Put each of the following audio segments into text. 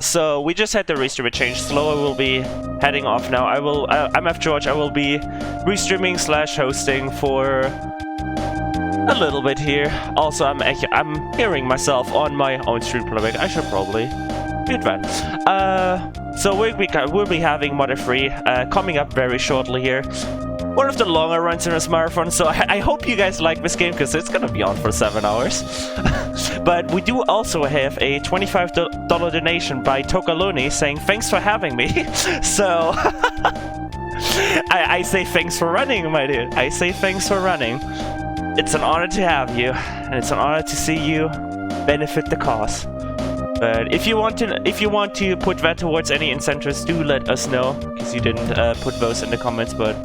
so we just had the restream change. Slower will be heading off now. I'm F George. I will be restreaming / hosting for a little bit here. Also, I'm hearing myself on my own stream playback. I should probably mute that. So we'll be having Mother Free coming up very shortly here. One of the longer runs in this marathon, so I hope you guys like this game, because it's gonna be on for 7 hours. But we do also have a $25 donation by Tokaloni saying thanks for having me. So I say thanks for running, my dude. I say thanks for running. It's an honor to have you, and it's an honor to see you benefit the cause. But if you want to put that towards any incentives, do let us know, because you didn't put those in the comments. But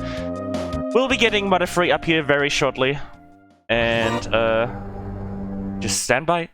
we'll be getting Mother Free up here very shortly, and just stand by.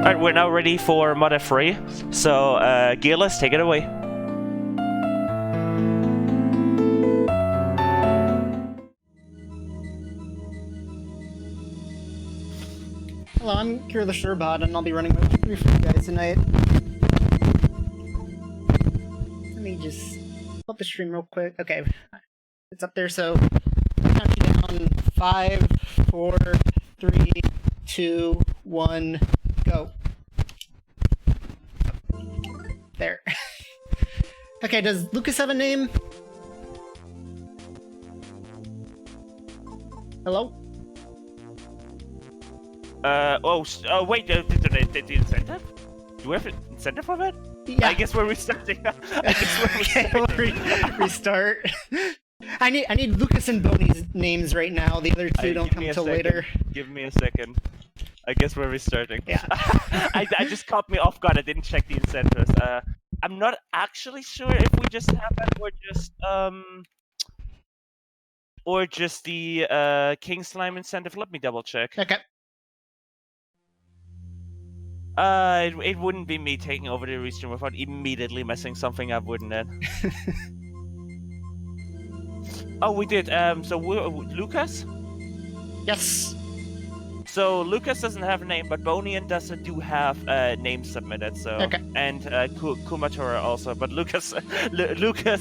Alright, we're now ready for Mother Free, so Gearless, take it away. Hello, I'm GearlessRobot, and I'll be running Mother Free for you guys tonight. Let me just pull up the stream real quick. Okay, it's up there, so count you down. 5, 4, 3, 2, 1, go. There. Okay, does Lucas have a name? Hello? Wait, the incentive? Do we have an incentive for that? Yeah. I guess we're restarting. Restart. I need Lucas and Boney's names right now. The other two don't come till later. Give me a second. I guess we're restarting. Yeah. I just caught me off guard. I didn't check the incentives. I'm not actually sure if we just have that or just the King Slime incentive. Let me double check. Okay. It wouldn't be me taking over the restream without immediately messing something up, wouldn't it? Oh, we did. So Lucas? Yes. So Lucas doesn't have a name, but Bonian do have names submitted. So okay. And Kumatora also, but Lucas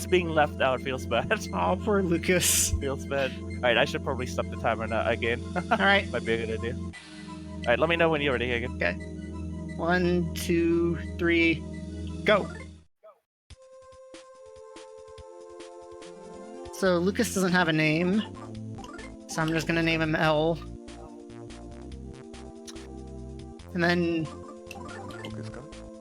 being left out feels bad. Oh, poor Lucas. Feels bad. Alright, I should probably stop the timer now again. Alright. Might be a good idea. Alright, let me know when you're ready again. Okay. 1, 2, 3, go! So Lucas doesn't have a name, so I'm just gonna name him L. And then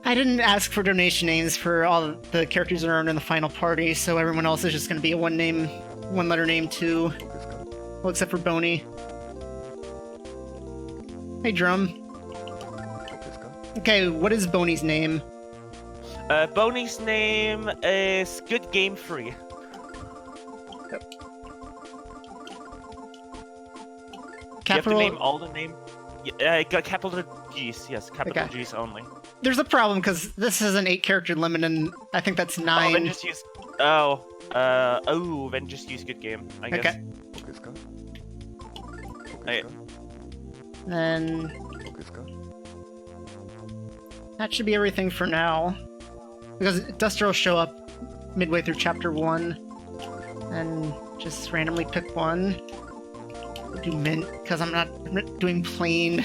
I didn't ask for donation names for all the characters that are in the final party, so everyone else is just gonna be a one-letter name too. Well, except for Boney. Hey, Drum. Okay, what is Boney's name? Boney's name is Good Game Free. Capital... You have to name all the name. Capital G's, yes, capital Okay. G's only. There's a problem because this is an 8-character limit, and I think that's 9. Oh, then just use. Then just use Good Game, I guess. Okay. Then that should be everything for now, because Duster will show up midway through Chapter 1, and just randomly pick one. Do Mint, because I'm not doing plain.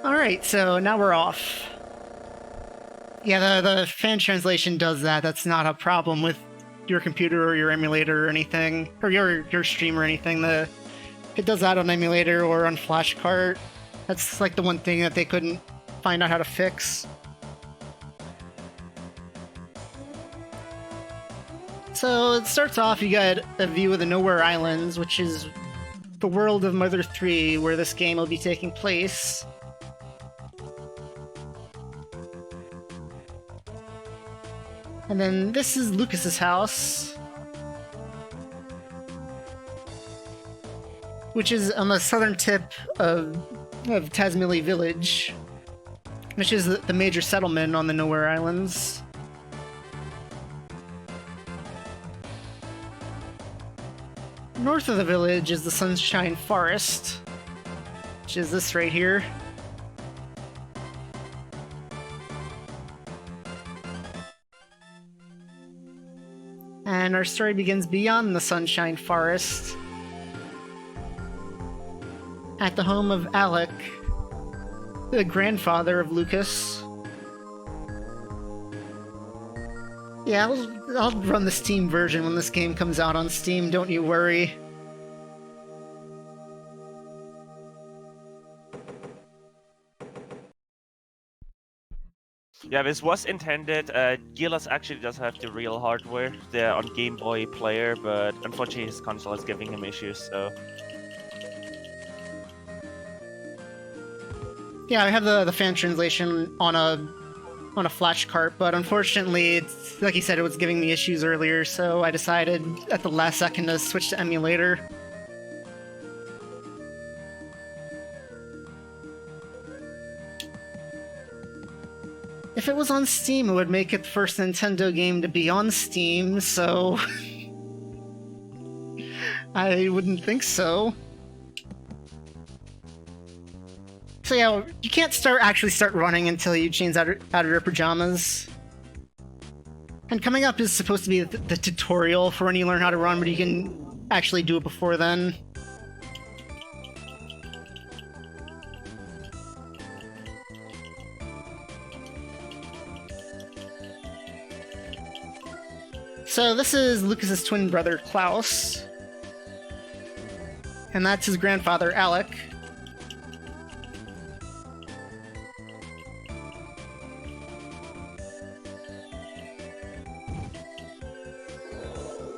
Alright, so now we're off. Yeah, the fan translation does that. That's not a problem with your computer or your emulator or anything, or your stream or anything. It does that on emulator or on flashcart. That's like the one thing that they couldn't find out how to fix. So it starts off, you got a view of the Nowhere Islands, which is the world of Mother 3, where this game will be taking place. And then this is Lucas's house, which is on the southern tip of Tasmili Village, which is the major settlement on the Nowhere Islands. North of the village is the Sunshine Forest, which is this right here. And our story begins beyond the Sunshine Forest, at the home of Alec, the grandfather of Lucas. Yeah, I'll run the Steam version when this game comes out on Steam, don't you worry. Yeah, this was intended. Gearless actually does have the real hardware. They're on Game Boy Player, but unfortunately his console is giving him issues, so... Yeah, I have the fan translation on a flash cart, but unfortunately, it's like you said, it was giving me issues earlier, so I decided at the last second to switch to emulator. If it was on Steam, it would make it the first Nintendo game to be on Steam, so... I wouldn't think so. So yeah, you can't actually start running until you change out of your pajamas. And coming up is supposed to be the tutorial for when you learn how to run, but you can actually do it before then. So this is Lucas's twin brother, Klaus. And that's his grandfather, Alec.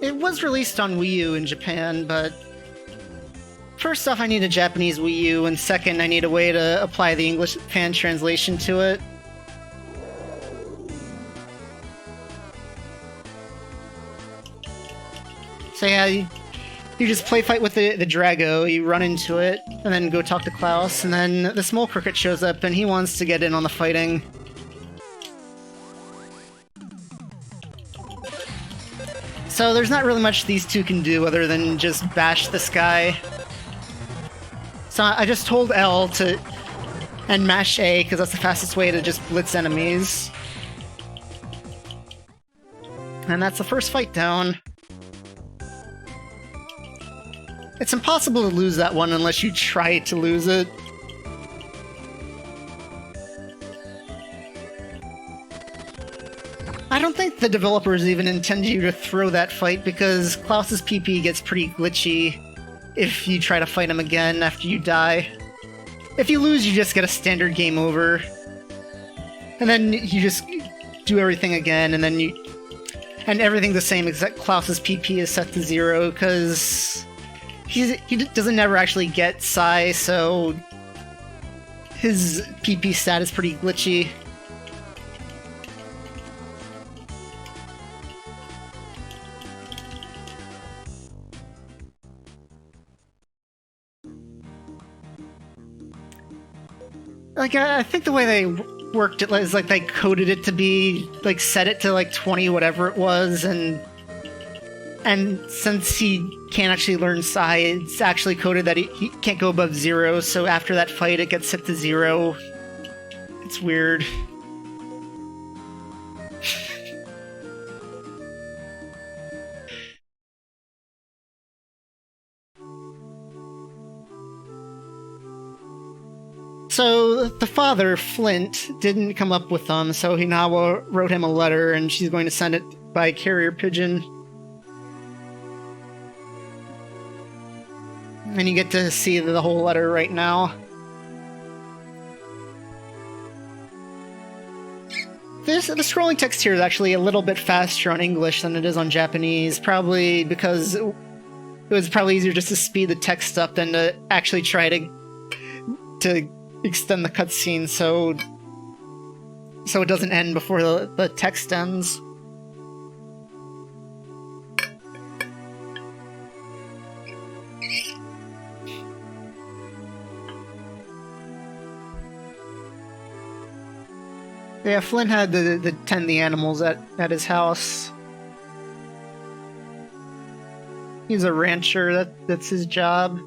It was released on Wii U in Japan, but first off I need a Japanese Wii U, and second I need a way to apply the English fan translation to it. So yeah, you just play fight with the Drago, you run into it, and then go talk to Klaus, and then the small cricket shows up and he wants to get in on the fighting. So there's not really much these two can do other than just bash this guy. So I just hold L and mash A, because that's the fastest way to just blitz enemies. And that's the first fight down. it's impossible to lose that one unless you try to lose it. I don't think the developers even intend you to throw that fight because Klaus's PP gets pretty glitchy if you try to fight him again after you die. If you lose, you just get a standard game over. And then you just do everything again, and then and everything's the same except Klaus's PP is set to 0 because he doesn't never actually get Psi, so his PP stat is pretty glitchy. Like, I think the way they worked it is like they coded it to be, like, set it to like 20 whatever it was, and since he can't actually learn Psi, it's actually coded that he can't go above 0, so after that fight it gets set to 0. It's weird. So, the father, Flint, didn't come up with them, so Hinawa wrote him a letter, and she's going to send it by carrier pigeon. And you get to see the whole letter right now. The scrolling text here is actually a little bit faster on English than it is on Japanese, probably because it was probably easier just to speed the text up than to actually try to extend the cutscene so it doesn't end before the text ends. Yeah, Flint had to tend the animals at his house. He's a rancher, that's his job.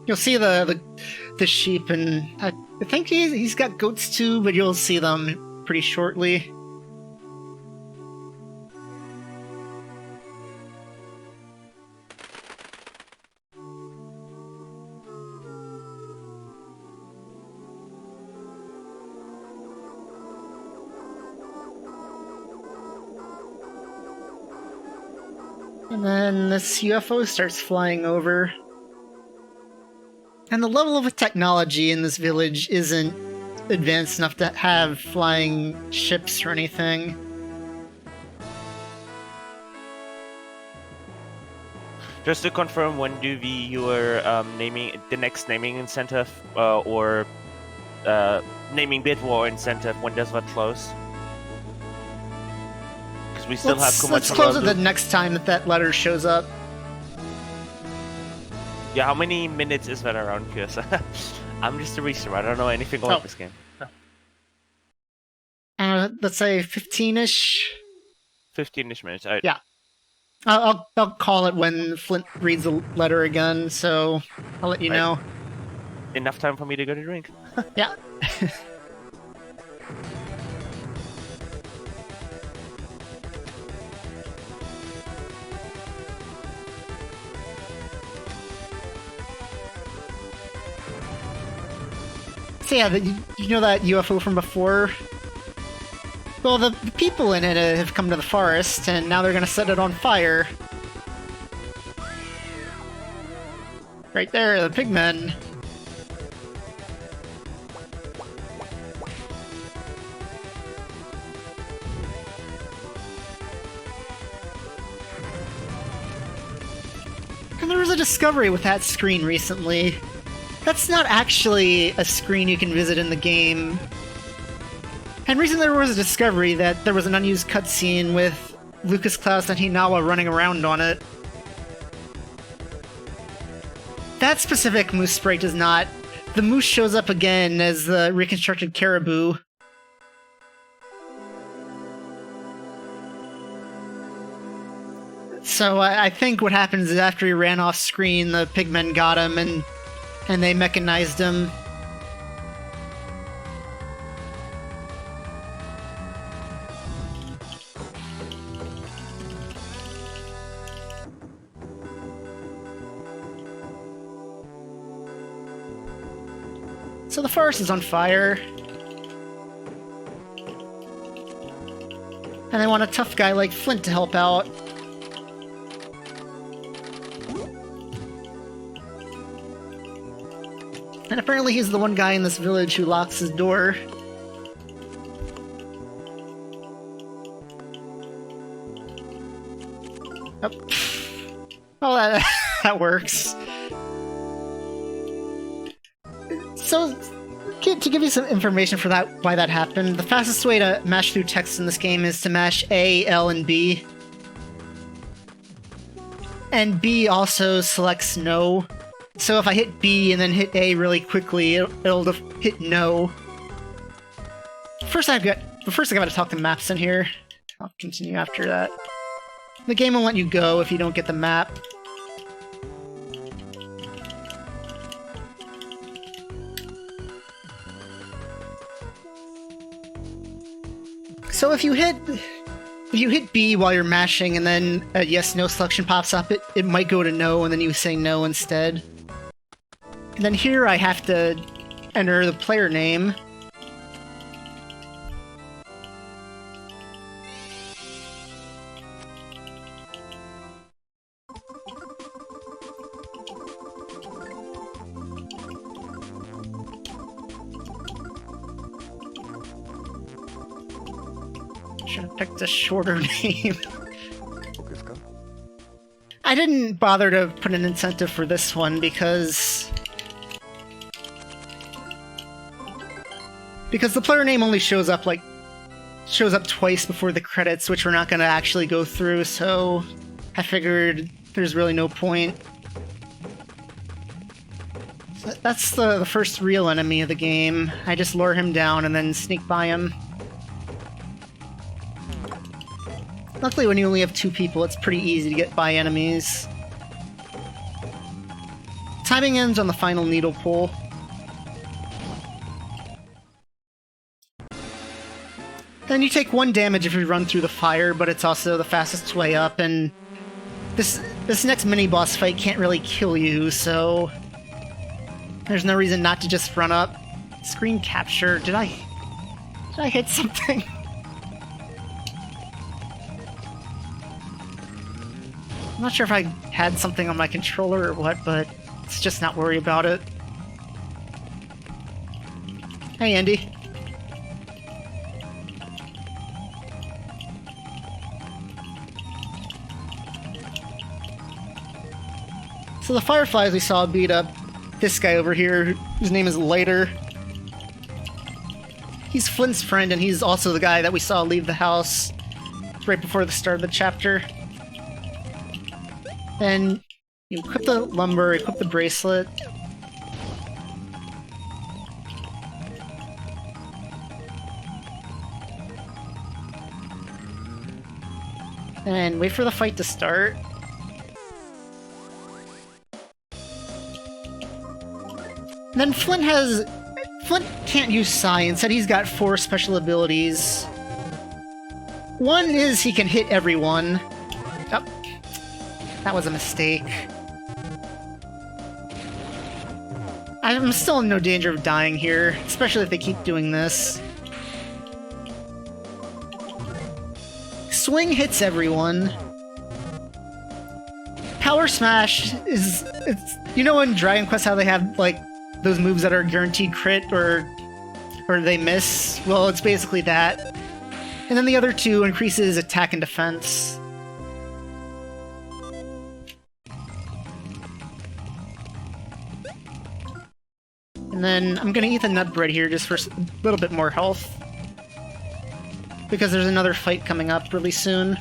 You'll see the sheep, and I think he's got goats too, but you'll see them pretty shortly. And then this UFO starts flying over. And the level of technology in this village isn't advanced enough to have flying ships or anything. Just to confirm, when do your naming the next naming incentive or naming bid war incentive, when does that close? Because we still have Let's close it the next time that letter shows up. Yeah, how many minutes is that around, Chris? I'm just a researcher. I don't know anything about this game. Let's say 15-ish. 15-ish minutes. Yeah. I'll call it when Flint reads the letter again, so I'll let you know. Enough time for me to go to drink. Yeah. So yeah, you know that UFO from before? Well, the people in it have come to the forest, and now they're gonna set it on fire. Right there, the pigmen. And there was a discovery with that screen recently. That's not actually a screen you can visit in the game. And recently there was a discovery that there was an unused cutscene with Lucas, Klaus, and Hinawa running around on it. That specific moose sprite does not. The moose shows up again as the reconstructed caribou. So I think what happens is after he ran off screen, the pigmen got him and they mechanized him. So the forest is on fire. And I want a tough guy like Flint to help out. And apparently he's the one guy in this village who locks his door. Oh. Well, that works. So, to give you some information for that, why that happened, the fastest way to mash through text in this game is to mash A, L, and B. And B also selects no. So if I hit B and then hit A really quickly, it'll hit no. First I gotta talk to maps in here. I'll continue after that. The game will let you go if you don't get the map. So if you hit B while you're mashing and then a yes/no selection pops up, it might go to no and then you say no instead. And then here I have to enter the player name. Should have picked a shorter name. I didn't bother to put an incentive for this one because the player name only shows up twice before the credits, which we're not going to actually go through, so I figured there's really no point. So that's the first real enemy of the game. I just lure him down and then sneak by him. Luckily, when you only have 2 people, it's pretty easy to get by enemies. Timing ends on the final needle pull. Then you take 1 damage if you run through the fire, but it's also the fastest way up, and this next mini-boss fight can't really kill you, so there's no reason not to just run up. Screen capture. Did I hit something? I'm not sure if I had something on my controller or what, but let's just not worry about it. Hey, Andy. So the Fireflies we saw beat up this guy over here, whose name is Lighter. He's Flint's friend, and he's also the guy that we saw leave the house right before the start of the chapter. And you equip the lumber, equip the bracelet. And wait for the fight to start. And then Flint can't use Psi, instead he's got 4 special abilities. One is he can hit everyone. Oh. That was a mistake. I'm still in no danger of dying here, especially if they keep doing this. Swing hits everyone. Power Smash is... you know in Dragon Quest how they have, like, those moves that are guaranteed crit or they miss? Well, it's basically that. And then the other 2 increases attack and defense. And then I'm gonna eat the nut bread here just for a little bit more health. Because there's another fight coming up really soon.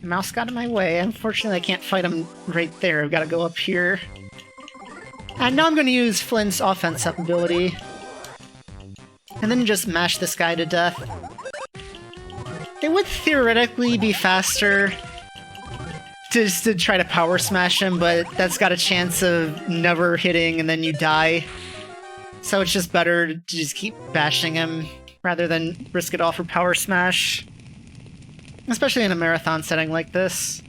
Mouse got in my way. Unfortunately, I can't fight him right there. I've got to go up here. And now I'm going to use Flint's offense up ability. And then just mash this guy to death. It would theoretically be faster just to try to power smash him, but that's got a chance of never hitting and then you die. So it's just better to just keep bashing him rather than risk it all for Power Smash. Especially in a marathon setting like this.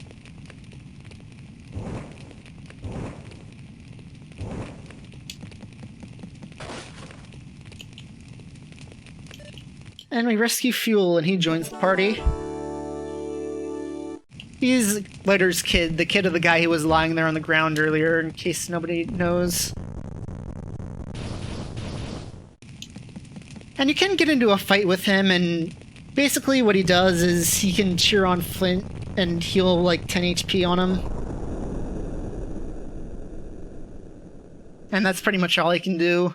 And we rescue Fuel, and he joins the party. He's Lighter's kid, the kid of the guy who was lying there on the ground earlier, in case nobody knows. And you can get into a fight with him, and basically what he does is he can cheer on Flint and heal like 10 HP on him. And that's pretty much all he can do.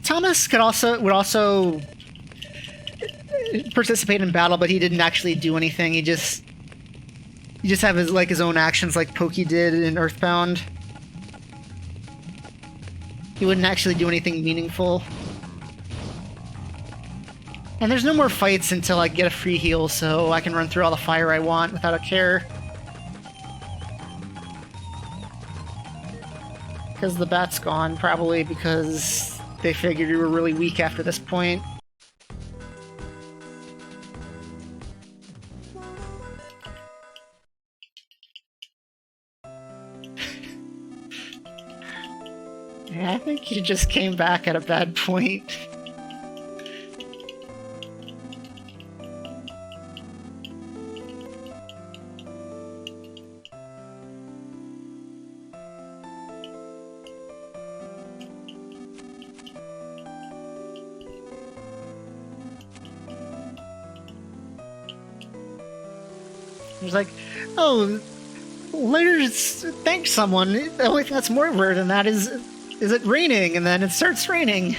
Thomas would also participate in battle, but he didn't actually do anything. He just have his own actions like Pokey did in Earthbound. He wouldn't actually do anything meaningful. And there's no more fights until I get a free heal, so I can run through all the fire I want without a care. Because the bat's gone, probably because they figured we were really weak after this point. Yeah, I think you just came back at a bad point. He's like, oh, later thank someone. The only thing that's more rare than that is it raining? And then it starts raining.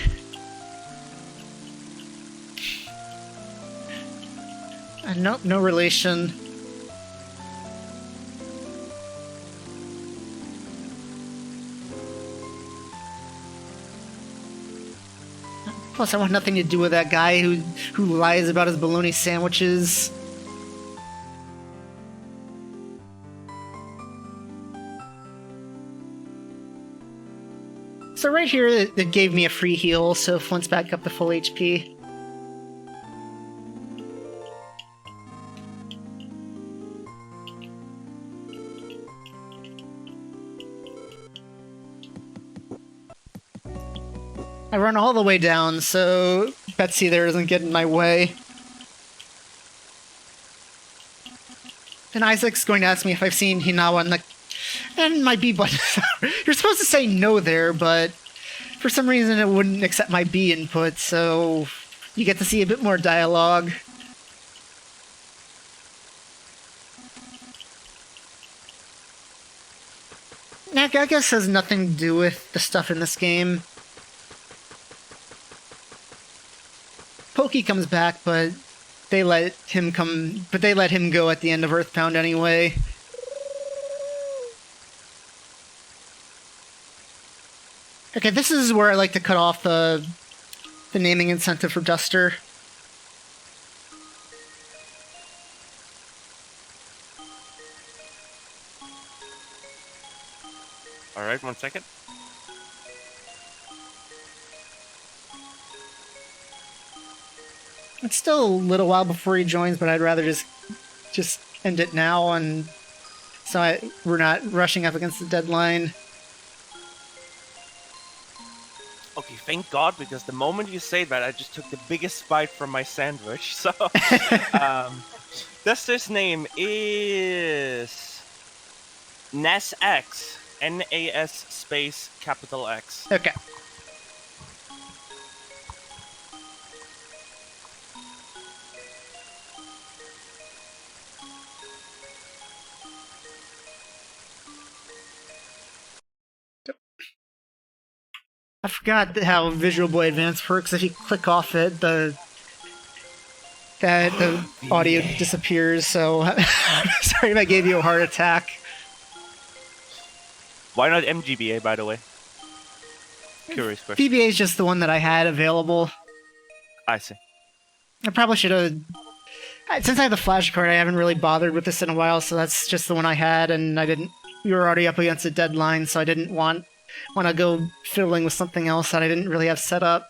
And nope, no relation. Plus, I want nothing to do with that guy who lies about his bologna sandwiches. So right here, it gave me a free heal, so Flint's back up to full HP. I run all the way down, so Betsy there doesn't get in my way. And Isaac's going to ask me if I've seen Hinawa and my B button. You're supposed to say no there, but for some reason it wouldn't accept my B input, so you get to see a bit more dialogue. I guess has nothing to do with the stuff in this game. Pokey comes back, but they let him go at the end of Earthbound anyway. Okay, this is where I like to cut off the naming incentive for Duster. Alright, 1 second. It's still a little while before he joins, but I'd rather just end it now, and so we're not rushing up against the deadline. Okay, thank God, because the moment you say that, I just took the biggest bite from my sandwich. So, Duster's name is NASX. N-A-S space capital X. Okay. I forgot how Visual Boy Advance works. If you click off it, the audio disappears, so sorry if I gave you a heart attack. Why not MGBA, by the way? Curious question. PBA is just the one that I had available. I see. I probably should have... Since I have the flash card, I haven't really bothered with this in a while, so that's just the one I had, and I didn't... We were already up against a deadline, so I didn't want want to go fiddling with something else that I didn't really have set up.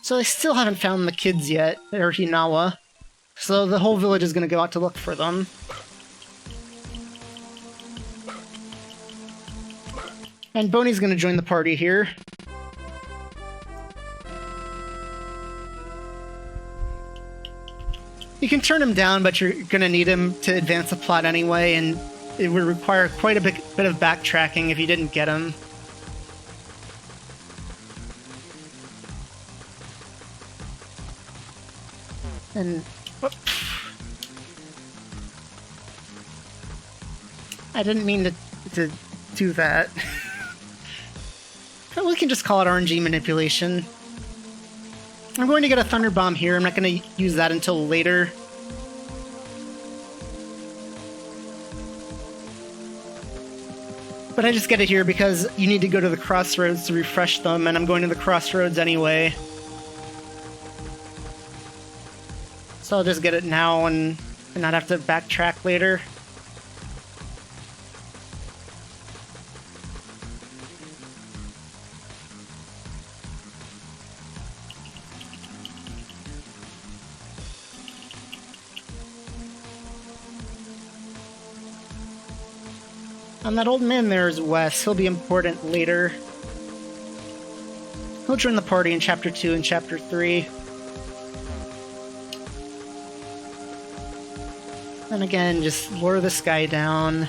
So I still haven't found the kids yet, or Hinawa. So the whole village is going to go out to look for them. And Boney's going to join the party here. You can turn him down, but you're going to need him to advance the plot anyway, and it would require quite a bit of backtracking if you didn't get him. And... whoop. I didn't mean to do that. But we can just call it RNG manipulation. I'm going to get a Thunder Bomb here. I'm not going to use that until later. But I just get it here because you need to go to the crossroads to refresh them, and I'm going to the crossroads anyway. So I'll just get it now and not have to backtrack later. And that old man there is Wes. He'll be important later. He'll join the party in Chapter 2 and Chapter 3. And again, just lure this guy down.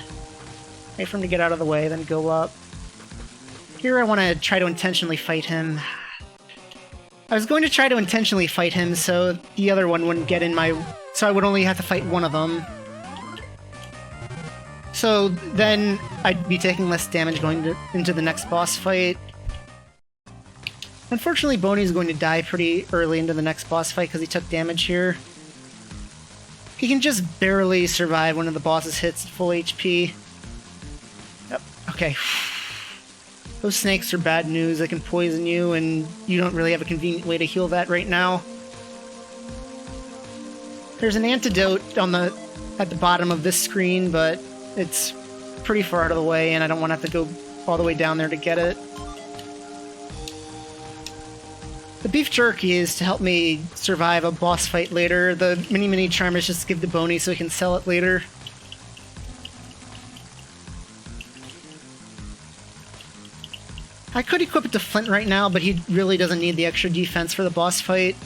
Wait for him to get out of the way, then go up. Here I want to try to intentionally fight him. I was going to try to intentionally fight him so the other one wouldn't get in my... so I would only have to fight one of them. So then I'd be taking less damage going into the next boss fight. Unfortunately, Boney's going to die pretty early into the next boss fight because he took damage here. He can just barely survive one of the boss's hits at full HP. Yep, okay. Those snakes are bad news. They can poison you, and you don't really have a convenient way to heal that right now. There's an antidote at the bottom of this screen, but it's pretty far out of the way, and I don't want to have to go all the way down there to get it. The beef jerky is to help me survive a boss fight later. The mini charm is just to give to Boney so he can sell it later. I could equip it to Flint right now, but he really doesn't need the extra defense for the boss fight.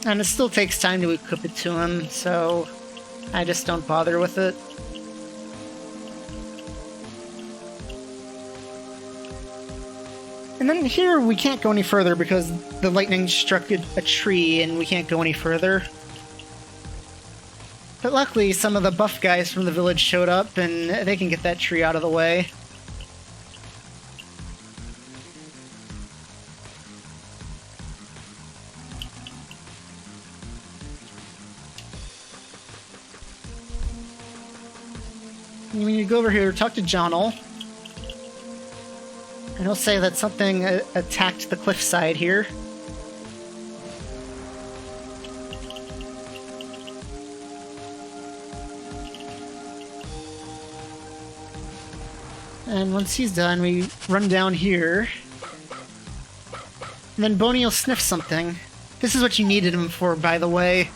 And it still takes time to equip it to him, so I just don't bother with it. And then here we can't go any further because the lightning struck a tree and we can't go any further. But luckily some of the buff guys from the village showed up and they can get that tree out of the way. And when you go over here, talk to John'l. And he'll say that something attacked the cliffside here. And once he's done, we run down here. And then Boney will sniff something. This is what you needed him for, by the way.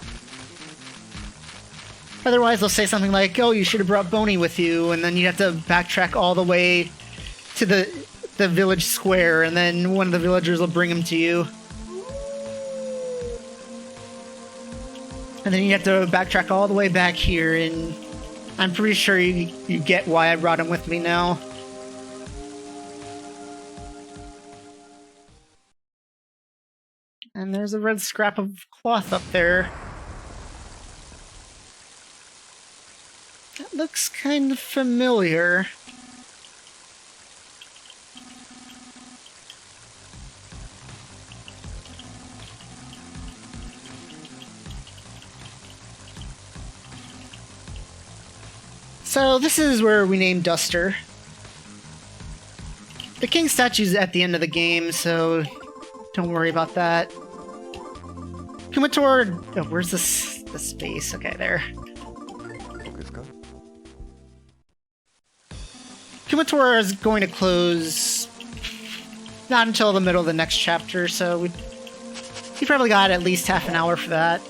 Otherwise, they'll say something like, oh, you should have brought Boney with you, and then you have to backtrack all the way to the village square, and then one of the villagers will bring him to you. And then you have to backtrack all the way back here, and I'm pretty sure you get why I brought him with me now. And there's a red scrap of cloth up there. That looks kind of familiar. So this is where we named Duster. The king statue's at the end of the game, so Don't worry about that. Kumator... Oh, where's the space? Okay, there. Kumator is going to close not until the middle of the next chapter, so we probably got at least half an hour for that.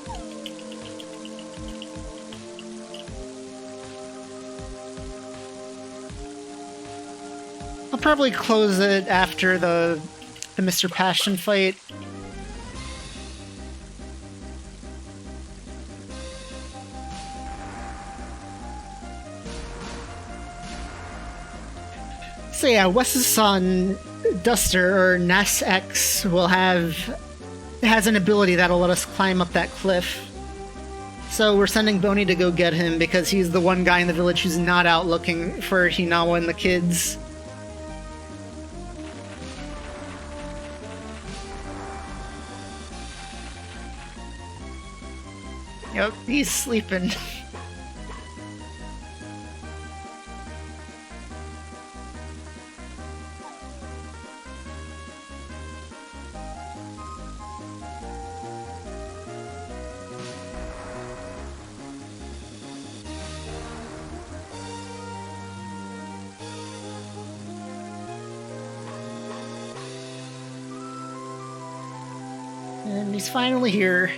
I'll probably close it after the Mr. Passion fight. So yeah, Wes's son, Duster, or Nas X, has an ability that'll let us climb up that cliff. So we're sending Boney to go get him because he's the one guy in the village who's not out looking for Hinawa and the kids. Yep, he's sleeping. And he's finally here.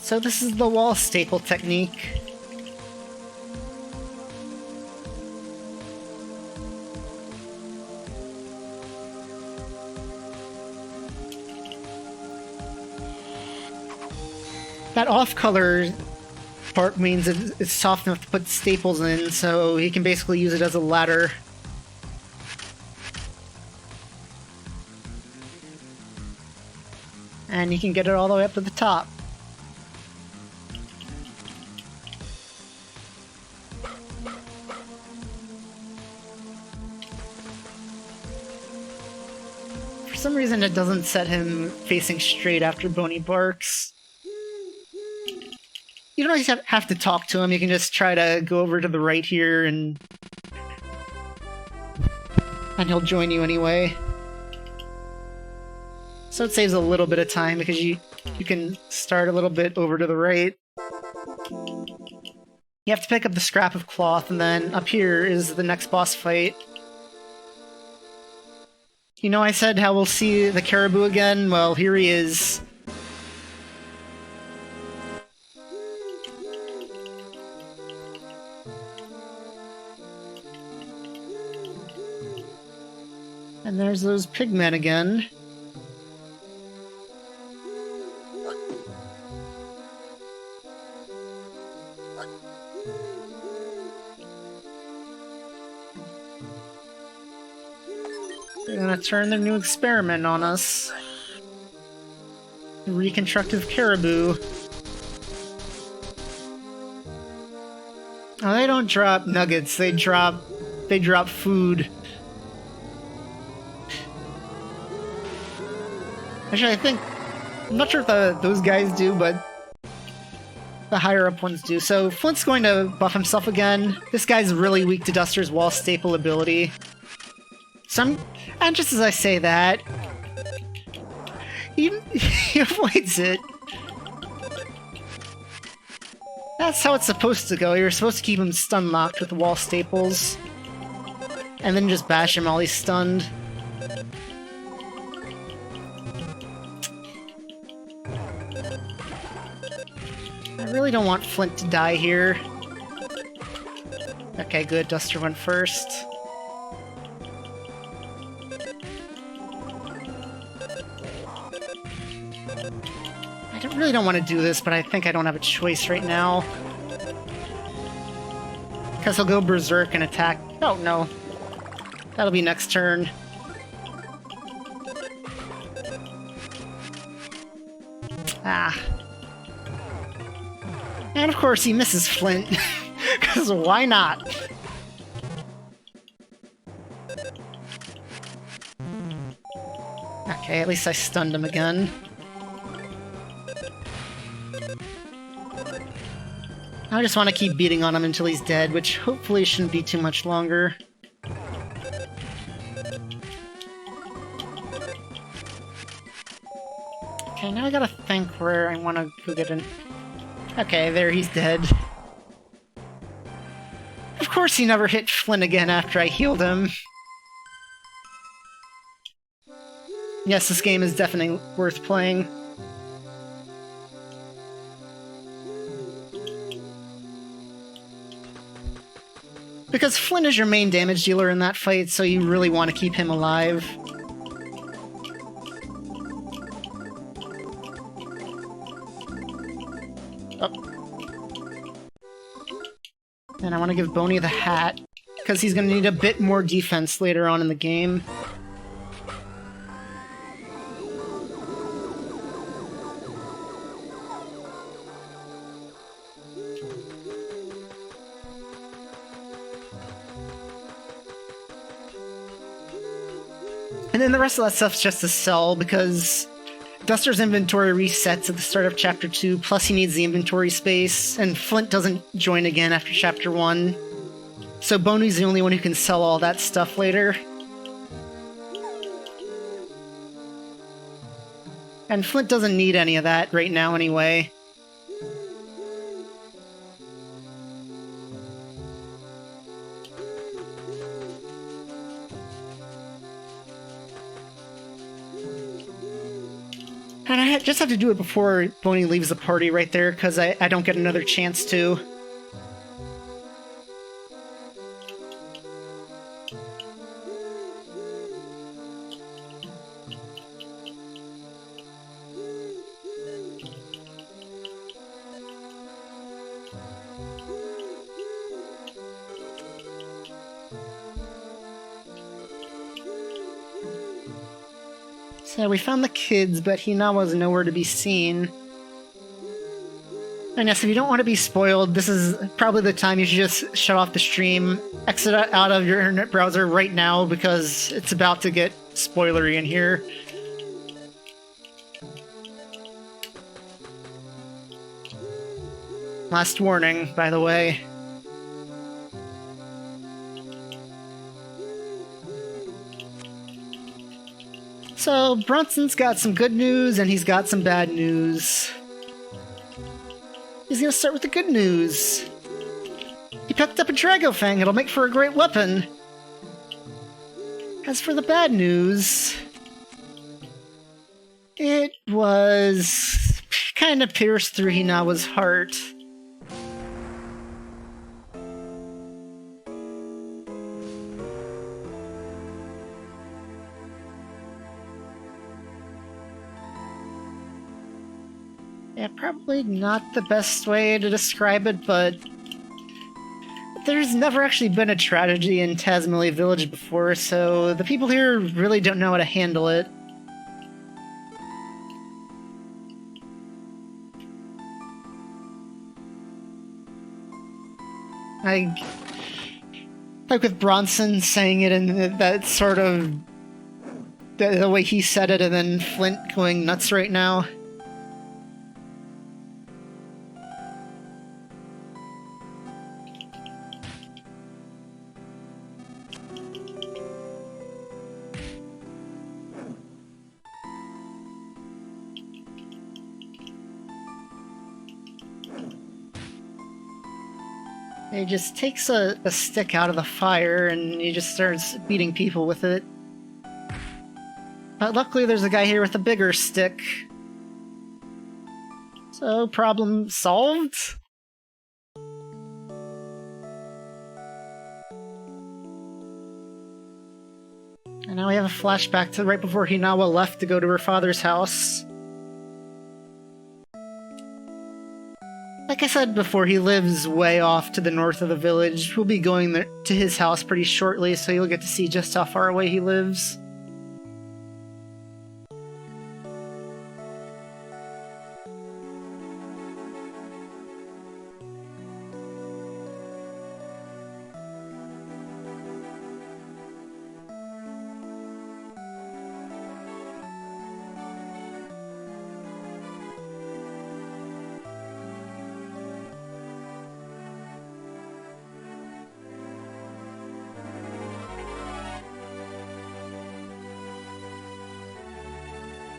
So this is the wall staple technique. That off-color part means it's soft enough to put staples in, so he can basically use it as a ladder. And you can get it all the way up to the top. For some reason it doesn't set him facing straight after Boney barks. You don't always have to talk to him, you can just try to go over to the right here and he'll join you anyway. So it saves a little bit of time because you can start a little bit over to the right. You have to pick up the scrap of cloth, and then up here is the next boss fight. You know, I said how we'll see the caribou again? Well, here he is. And there's those pigmen again. They're gonna turn their new experiment on us. The reconstructive caribou. Oh, they don't drop nuggets, they drop food. Actually, I'm not sure if those guys do, but the higher up ones do. So Flint's going to buff himself again. This guy's really weak to Duster's wall staple ability. And just as I say that, he avoids it. That's how it's supposed to go. You're supposed to keep him stun locked with wall staples, and then just bash him while he's stunned. I really don't want Flint to die here. Okay, good. Duster went first. I really don't want to do this, but I think I don't have a choice right now. Because he'll go berserk and attack. Oh, no. That'll be next turn. Ah. And of course he misses Flint, because why not? Okay, at least I stunned him again. I just want to keep beating on him until he's dead, which hopefully shouldn't be too much longer. Okay, now I gotta think where I want to go get an... Okay, there, he's dead. Of course he never hit Flynn again after I healed him. Yes, this game is definitely worth playing. Because Flynn is your main damage dealer in that fight, so you really want to keep him alive. Oh. And I want to give Boney the hat, because he's going to need a bit more defense later on in the game. And then the rest of that stuff's just to sell, because Duster's inventory resets at the start of Chapter 2, plus he needs the inventory space, and Flint doesn't join again after Chapter 1. So Boney's the only one who can sell all that stuff later. And Flint doesn't need any of that right now anyway. And I just have to do it before Boney leaves the party right there, because I don't get another chance to. So we found the kids, but Hinawa's nowhere to be seen. And yes, if you don't want to be spoiled, this is probably the time you should just shut off the stream, exit out of your internet browser right now, because it's about to get spoilery in here. Last warning, by the way. So, Bronson's got some good news, and he's got some bad news. He's gonna start with the good news. He picked up a Dragofang, it'll make for a great weapon. As for the bad news... it was... kinda pierced through Hinawa's heart. Yeah, probably not the best way to describe it, but there's never actually been a tragedy in Tazmily Village before, so the people here really don't know how to handle it. Like with Bronson saying it in that sort of... the way he said it, and then Flint going nuts right now. He just takes a stick out of the fire and he just starts beating people with it. But luckily there's a guy here with a bigger stick. So, problem solved? And now we have a flashback to right before Hinawa left to go to her father's house. Like I said before, he lives way off to the north of the village. We'll be going there to his house pretty shortly, so you'll get to see just how far away he lives.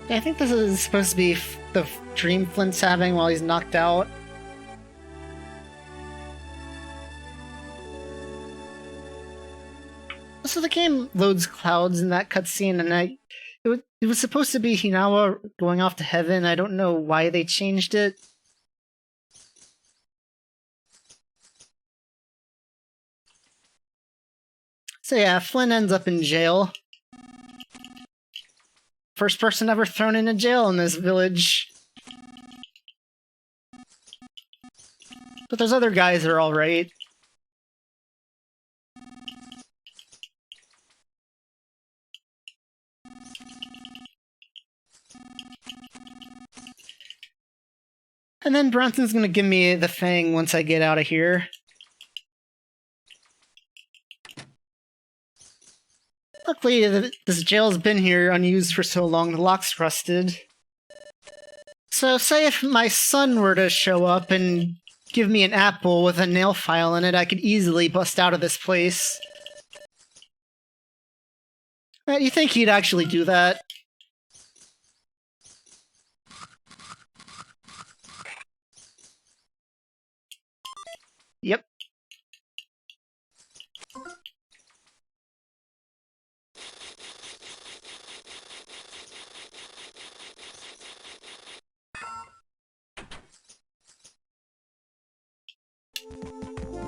I think this is supposed to be the dream Flint's having while he's knocked out. So the game loads clouds in that cutscene, and it was supposed to be Hinawa going off to heaven. I don't know why they changed it. So yeah, Flynn ends up in jail. First person ever thrown into jail in this village. But those other guys are alright. And then Bronson's gonna give me the Fang once I get out of here. Luckily, this jail's been here unused for so long, the lock's rusted. So say if my son were to show up and give me an apple with a nail file in it, I could easily bust out of this place. You think he'd actually do that? Yep.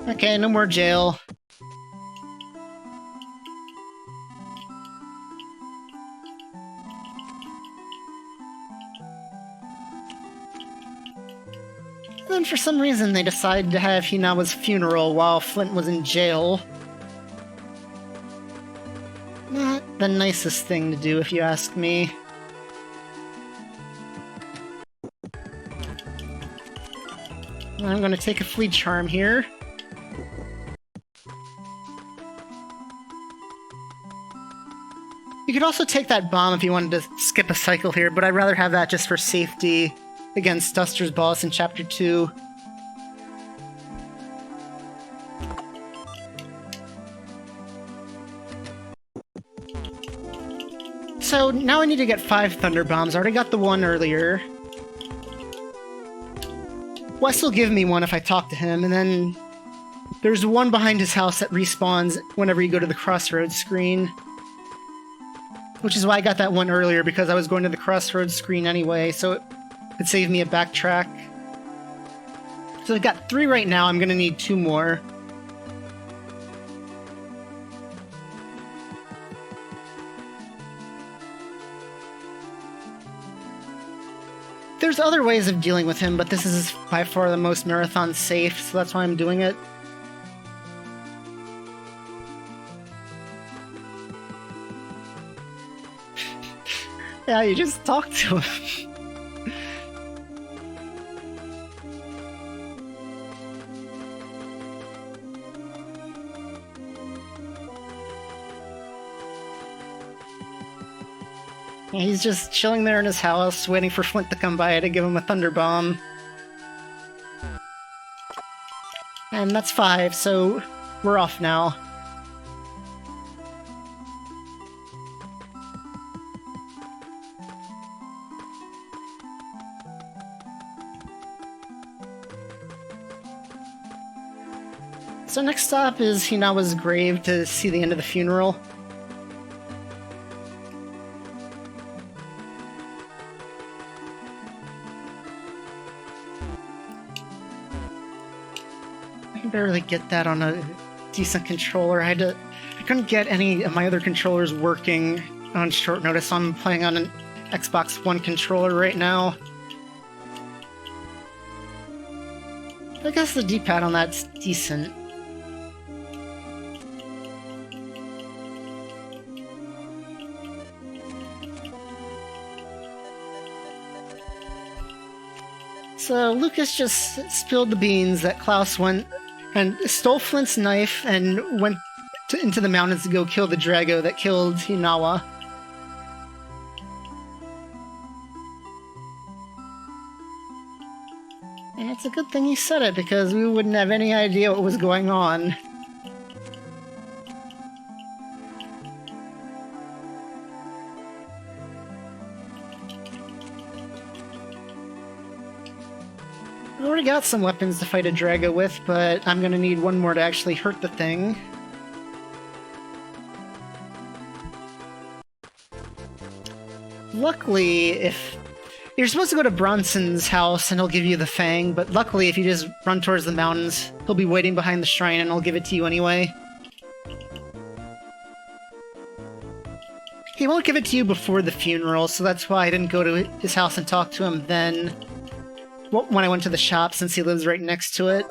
Okay, no more jail. Then for some reason they decided to have Hinawa's funeral while Flint was in jail. Not the nicest thing to do, if you ask me. I'm gonna take a Fleet Charm here. You could also take that bomb if you wanted to skip a cycle here, but I'd rather have that just for safety against Duster's boss in Chapter 2. So now I need to get 5 Thunder Bombs. I already got the one earlier. Wes will give me one if I talk to him, and then there's one behind his house that respawns whenever you go to the Crossroads screen. Which is why I got that one earlier, because I was going to the Crossroads screen anyway, so it saved me a backtrack. So I've got 3 right now, I'm gonna need 2 more. There's other ways of dealing with him, but this is by far the most marathon safe, so that's why I'm doing it. Yeah, you just talk to him. Yeah, he's just chilling there in his house, waiting for Flint to come by to give him a Thunder Bomb. And that's 5, so we're off now. So next stop is Hinawa's grave to see the end of the funeral. I can barely get that on a decent controller. I couldn't get any of my other controllers working on short notice. I'm playing on an Xbox One controller right now. I guess the D-pad on that's decent. So Lucas just spilled the beans that Klaus went and stole Flint's knife and went into the mountains to go kill the Drago that killed Hinawa. And it's a good thing he said it, because we wouldn't have any idea what was going on. I've already got some weapons to fight a Drago with, but I'm gonna need one more to actually hurt the thing. Luckily, if... You're supposed to go to Bronson's house and he'll give you the Fang, but luckily if you just run towards the mountains, he'll be waiting behind the shrine and he'll give it to you anyway. He won't give it to you before the funeral, so that's why I didn't go to his house and talk to him then. When I went to the shop, since he lives right next to it.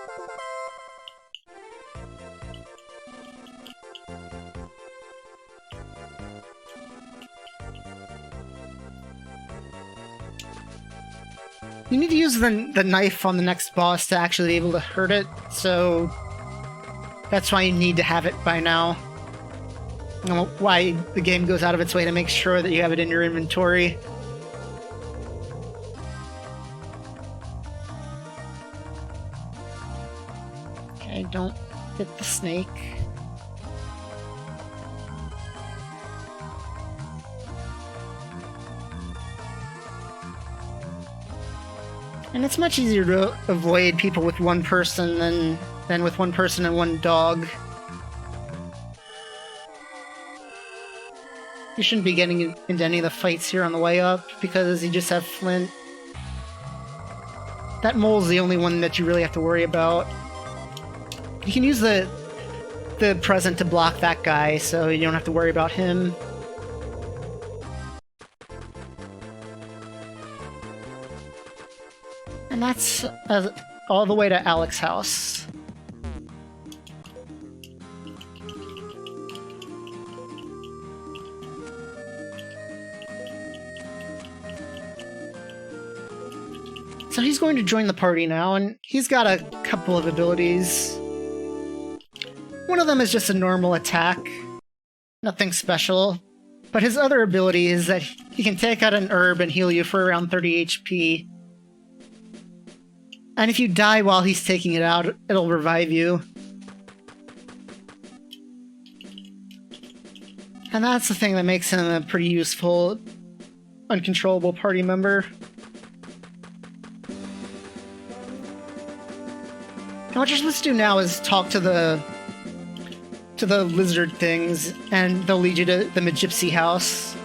You need to use the knife on the next boss to actually be able to hurt it, so that's why you need to have it by now. I don't know why the game goes out of its way to make sure that you have it in your inventory. Okay, don't hit the snake. And it's much easier to avoid people with one person than with one person and one dog. You shouldn't be getting into any of the fights here on the way up, because you just have Flint. That mole's the only one that you really have to worry about. You can use the present to block that guy, so you don't have to worry about him. And that's all the way to Alex's house. So he's going to join the party now, and he's got a couple of abilities. One of them is just a normal attack. Nothing special. But his other ability is that he can take out an herb and heal you for around 30 HP. And if you die while he's taking it out, it'll revive you. And that's the thing that makes him a pretty useful, uncontrollable party member. And what you're supposed to do now is talk to the lizard things, and they'll lead you to the Magypsy house.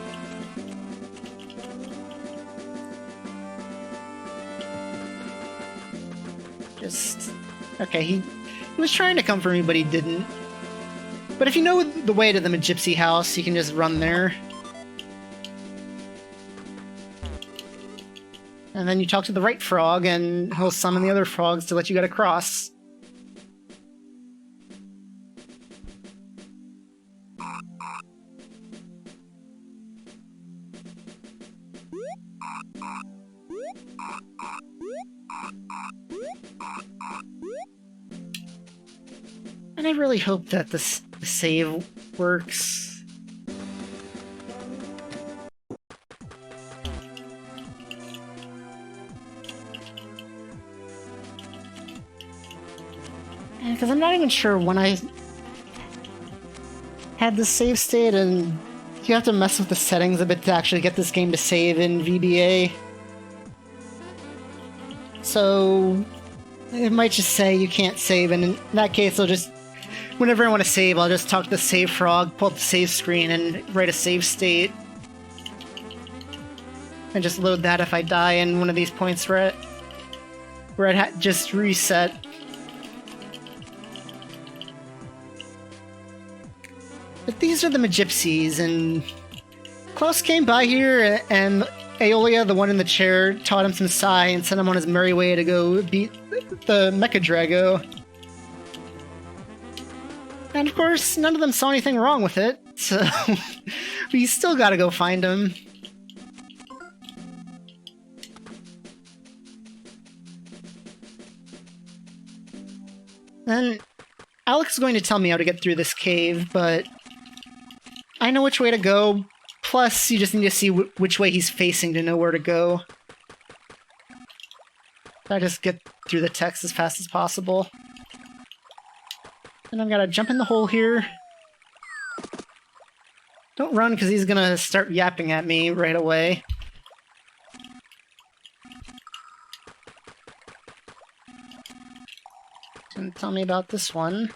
Okay, he was trying to come for me, but he didn't. But if you know the way to the Magypsy house, you can just run there. And then you talk to the right frog, and he'll summon the other frogs to let you get across. And I really hope that the save works. And because I'm not even sure when I had the save state, and you have to mess with the settings a bit to actually get this game to save in VBA. So it might just say you can't save, and in that case I'll just, whenever I want to save, I'll just talk to the save frog, pull up the save screen, and write a save state. And just load that if I die in one of these points where it just reset. But these are the Magypsies, and Klaus came by here, and Aeolia, the one in the chair, taught him some Psy and sent him on his merry way to go beat the Mecha Drago. And of course, none of them saw anything wrong with it, so we still gotta go find him. Then Alex is going to tell me how to get through this cave, but I know which way to go. Plus, you just need to see which way he's facing to know where to go. I just get through the text as fast as possible. And I've got to jump in the hole here. Don't run, because he's gonna start yapping at me right away. And tell me about this one.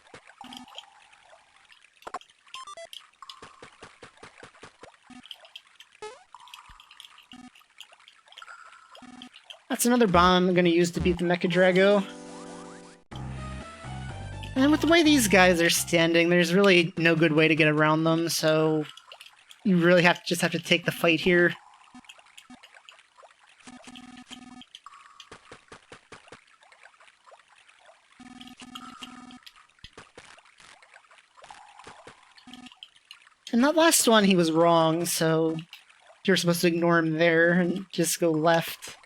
That's another bomb I'm gonna use to beat the Mecha Drago. And with the way these guys are standing, there's really no good way to get around them, so you really just have to take the fight here. And that last one, he was wrong, so you're supposed to ignore him there and just go left.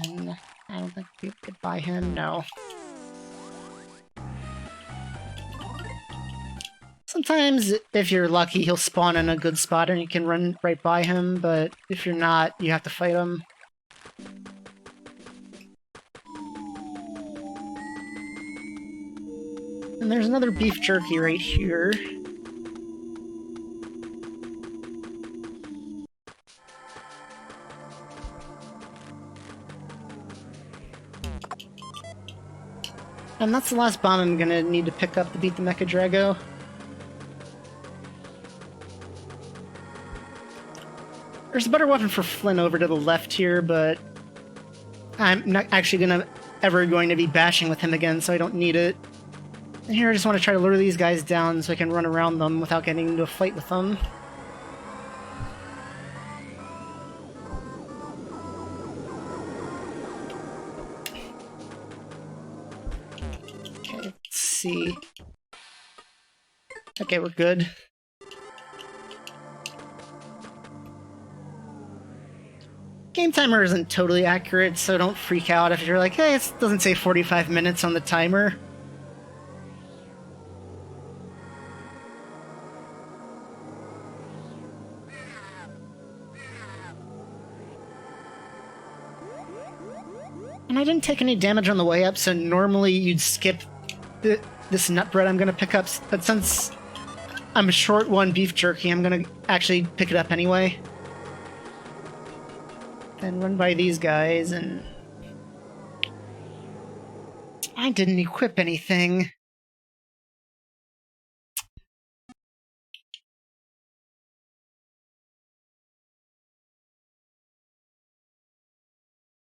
And I don't think we could buy him, no. Sometimes, if you're lucky, he'll spawn in a good spot and you can run right by him, but if you're not, you have to fight him. And there's another beef jerky right here. And that's the last bomb I'm gonna need to pick up to beat the Mecha Drago. There's a better weapon for Flynn over to the left here, but I'm not actually ever going to be bashing with him again, so I don't need it. And here I just want to try to lure these guys down so I can run around them without getting into a fight with them. Okay, let's see. Okay, we're good. Game timer isn't totally accurate, so don't freak out if you're like, hey, it doesn't say 45 minutes on the timer. And I didn't take any damage on the way up, so normally you'd skip this nut bread I'm gonna pick up, but since I'm short one beef jerky, I'm gonna actually pick it up anyway. Then run by these guys, and I didn't equip anything.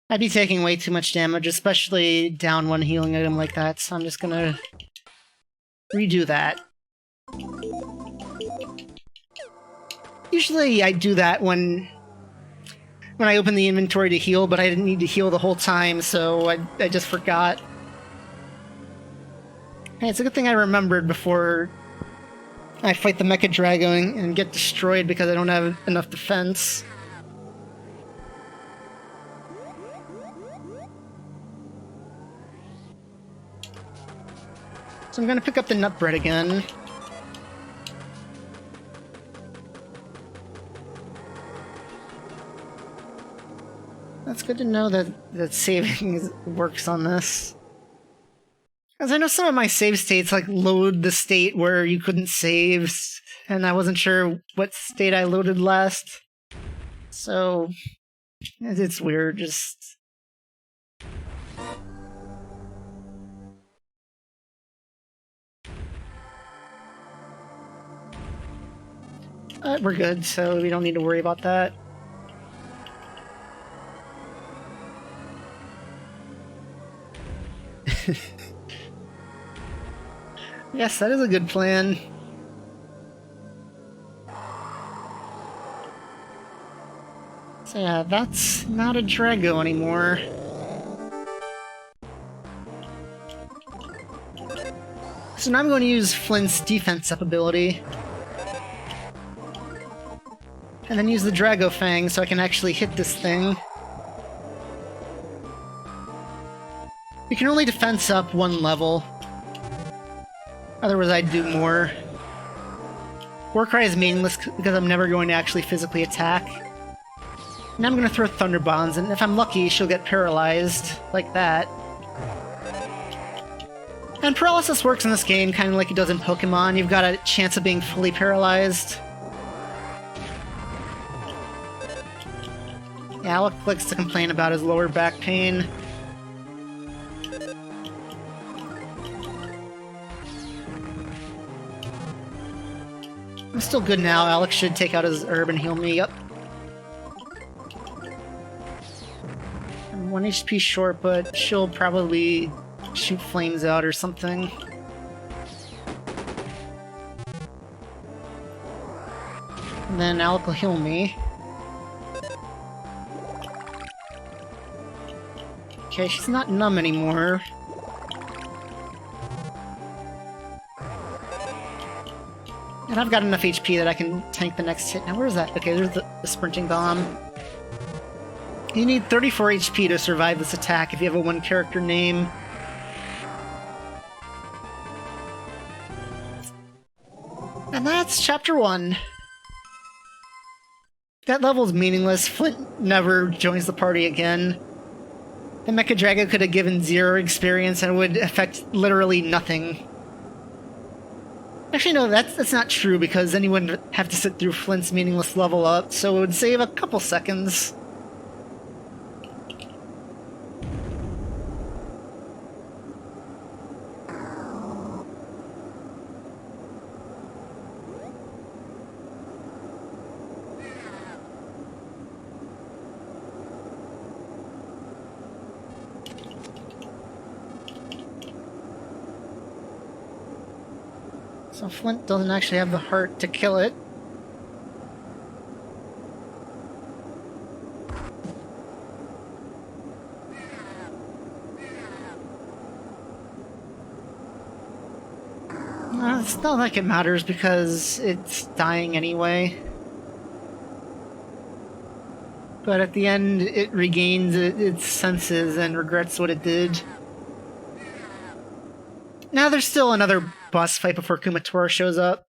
I'd be taking way too much damage, especially down one healing item like that, so I'm just gonna redo that. Usually I do that when I open the inventory to heal, but I didn't need to heal the whole time, so I just forgot. Hey, it's a good thing I remembered before I fight the Mecha Drago and get destroyed because I don't have enough defense. So I'm gonna pick up the nut bread again. That's good to know that saving works on this. Because I know some of my save states like load the state where you couldn't save, and I wasn't sure what state I loaded last. So it's weird, just... we're good, so we don't need to worry about that. Yes, that is a good plan. So yeah, that's not a Drago anymore. So now I'm going to use Flynn's defense up ability. And then use the Drago Fang so I can actually hit this thing. You can only defense up one level. Otherwise I'd do more. Warcry is meaningless because I'm never going to actually physically attack. And I'm going to throw Thunder Bombs, and if I'm lucky, she'll get paralyzed, like that. And paralysis works in this game kind of like it does in Pokemon. You've got a chance of being fully paralyzed. Yeah, Alec likes to complain about his lower back pain. I'm still good now. Alex should take out his herb and heal me. Yep. I'm 1 HP short, but she'll probably shoot flames out or something. And then Alec will heal me. Okay, she's not numb anymore. And I've got enough HP that I can tank the next hit. Now, where is that? Okay, there's the sprinting bomb. You need 34 HP to survive this attack if you have a one-character name. And that's Chapter 1. That level's meaningless. Flint never joins the party again. The Mecha Drago could have given 0 experience and it would affect literally nothing. Actually, no, that's not true, because then you wouldn't have to sit through Flint's meaningless level up, so it would save a couple seconds. So Flint doesn't actually have the heart to kill it. It's not like it matters because it's dying anyway. But at the end, it regains its senses and regrets what it did. Now there's still another boss fight before Kumatora shows up.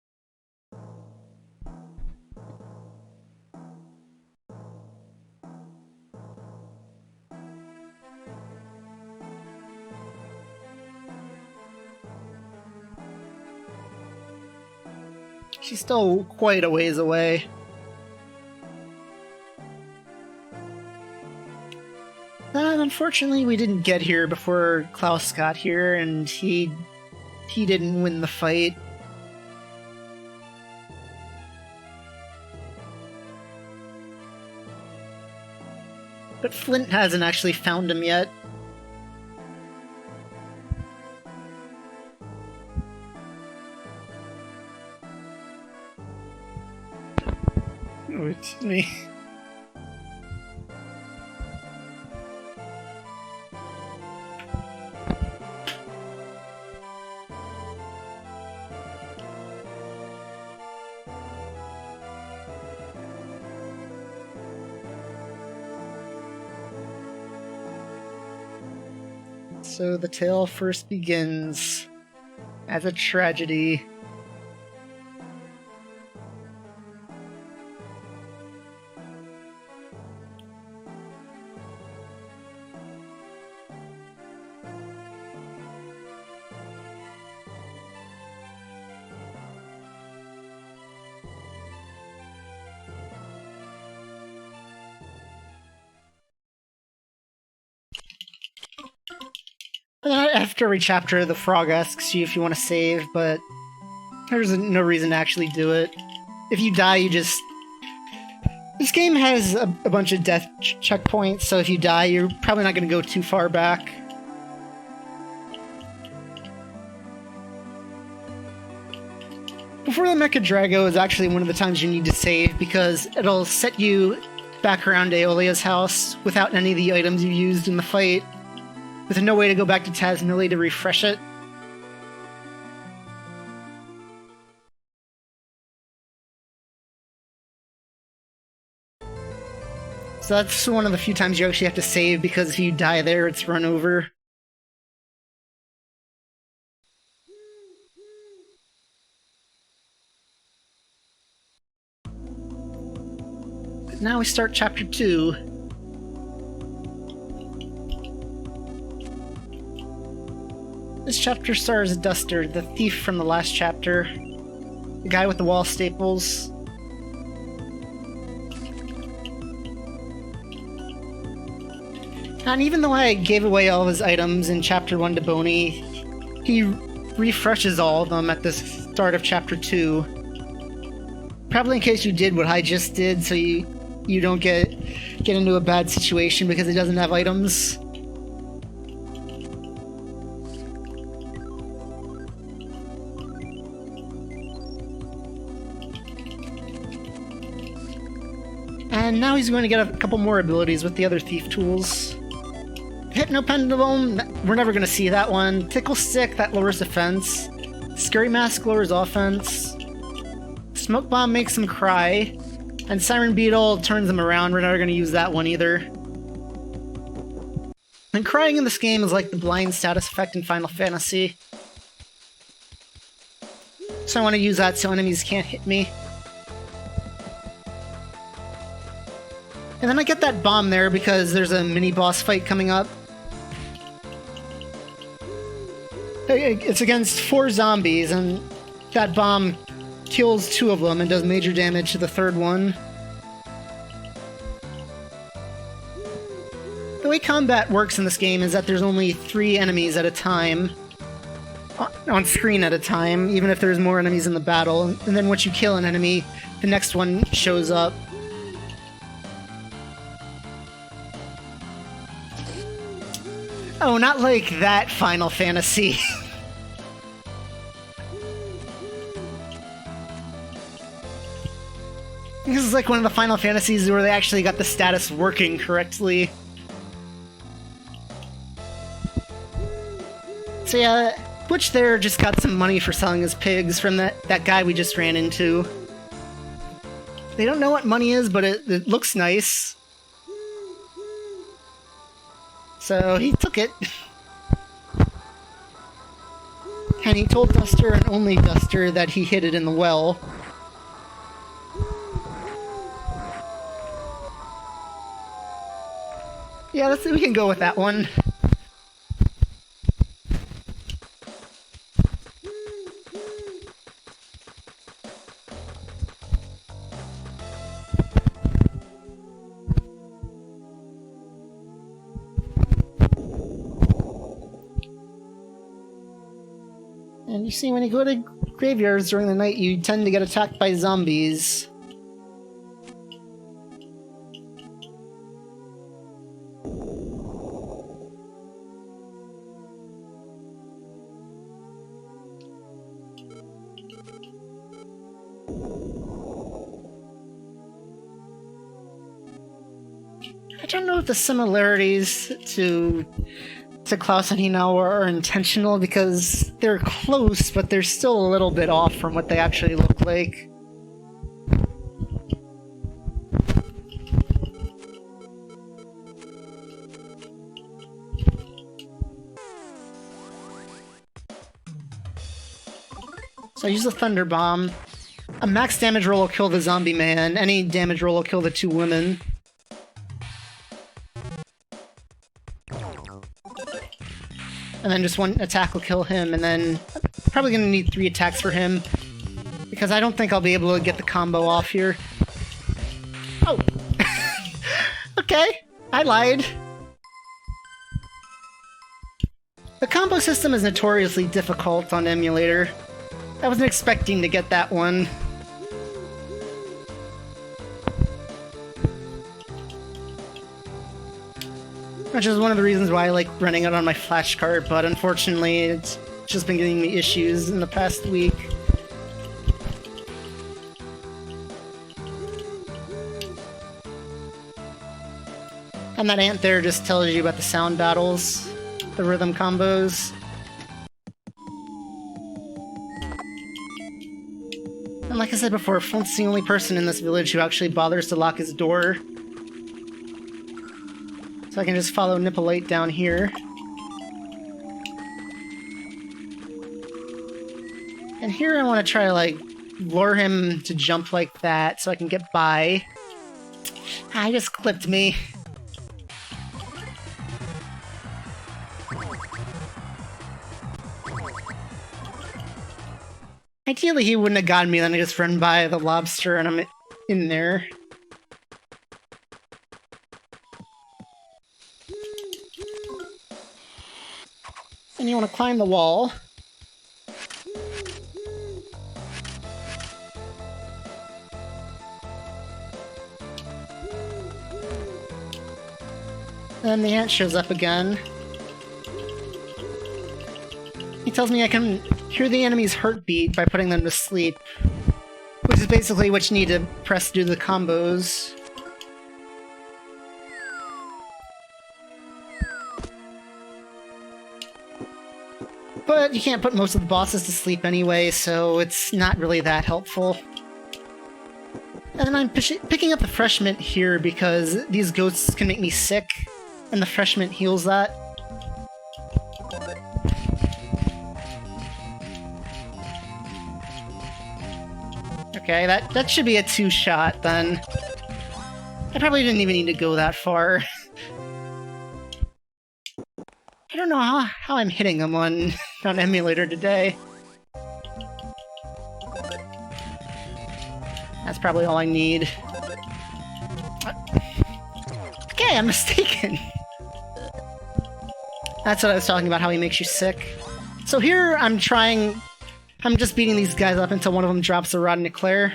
She's still quite a ways away. Unfortunately, we didn't get here before Klaus got here, and he didn't win the fight. But Flint hasn't actually found him yet. Oh, excuse me. So the tale first begins as a tragedy. After every chapter, the frog asks you if you want to save, but there's no reason to actually do it. If you die, you just... This game has a bunch of death checkpoints, so if you die, you're probably not going to go too far back. Before the Mecha Drago is actually one of the times you need to save, because it'll set you back around Aeolia's house without any of the items you used in the fight, with no way to go back to Tasmili to refresh it. So that's one of the few times you actually have to save, because if you die there, it's run over. But now we start Chapter 2. This chapter stars Duster, the thief from the last chapter. The guy with the wall staples. And even though I gave away all of his items in Chapter 1 to Boney, he refreshes all of them at the start of Chapter 2. Probably in case you did what I just did, so you don't get into a bad situation because he doesn't have items. And now he's going to get a couple more abilities with the other thief tools. Hypno Pendulum, we're never going to see that one. Tickle Stick, that lowers defense. Scary Mask lowers offense. Smoke Bomb makes him cry. And Siren Beetle turns him around, we're never going to use that one either. And crying in this game is like the blind status effect in Final Fantasy. So I want to use that so enemies can't hit me. And then I get that bomb there because there's a mini-boss fight coming up. It's against 4 zombies, and that bomb kills 2 of them and does major damage to the 3rd one. The way combat works in this game is that there's only 3 enemies at a time. On screen at a time, even if there's more enemies in the battle. And then once you kill an enemy, the next one shows up. Oh, not like that, Final Fantasy. This is like one of the Final Fantasies where they actually got the status working correctly. So yeah, Butch there just got some money for selling his pigs from that guy we just ran into. They don't know what money is, but it looks nice. So he took it. And he told Duster, and only Duster, that he hid it in the well. Yeah, we can go with that one. And you see, when you go to graveyards during the night, you tend to get attacked by zombies. I don't know if the similarities to Klaus and Hinawa are intentional, because they're close, but they're still a little bit off from what they actually look like. So I use a Thunder Bomb. A max damage roll will kill the zombie man. Any damage roll will kill the 2 women. And then just 1 attack will kill him, and then I'm probably gonna need 3 attacks for him, because I don't think I'll be able to get the combo off here. Oh! Okay, I lied. The combo system is notoriously difficult on emulator. I wasn't expecting to get that one. Which is one of the reasons why I like running it on my flashcard, but unfortunately it's just been giving me issues in the past week. And that ant there just tells you about the sound battles, the rhythm combos. And like I said before, Flint's the only person in this village who actually bothers to lock his door. So I can just follow Nippolite down here. And here I want to try to, like, lure him to jump like that so I can get by. Ah, he just clipped me. Ideally he wouldn't have gotten me, then I just run by the lobster and I'm in there. And you want to climb the wall. Then the ant shows up again. He tells me I can hear the enemy's heartbeat by putting them to sleep, which is basically what you need to press to do the combos. But you can't put most of the bosses to sleep anyway, so it's not really that helpful. And then I'm picking up the fresh mint here because these ghosts can make me sick, and the fresh mint heals that. Okay, that should be a 2-shot then. I probably didn't even need to go that far. I don't know how I'm hitting them on emulator today. That's probably all I need. Okay, I'm mistaken. That's what I was talking about, how he makes you sick. So here I'm just beating these guys up until one of them drops a Rod and Eclair.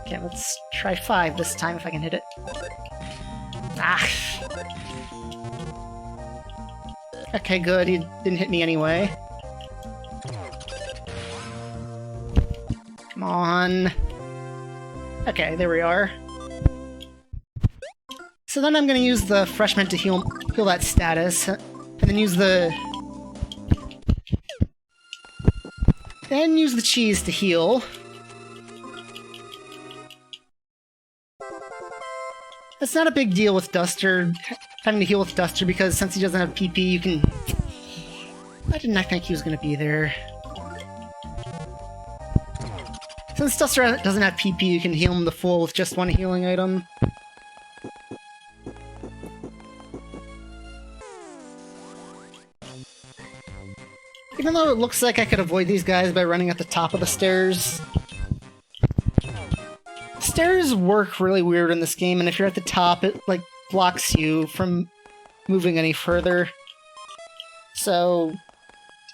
Okay, let's try 5 this time if I can hit it. Ah! Okay, good, he didn't hit me anyway. Come on. Okay, there we are. So then I'm gonna use the fresh mint to heal that status, and then use the cheese to heal. It's not a big deal with Duster, having to heal with Duster, because since he doesn't have PP, you can... Why didn't I think he was gonna be there? Since Duster doesn't have PP, you can heal him to full with just one healing item. Even though it looks like I could avoid these guys by running at the top of the stairs, stairs work really weird in this game, and if you're at the top, it, like, blocks you from moving any further. So,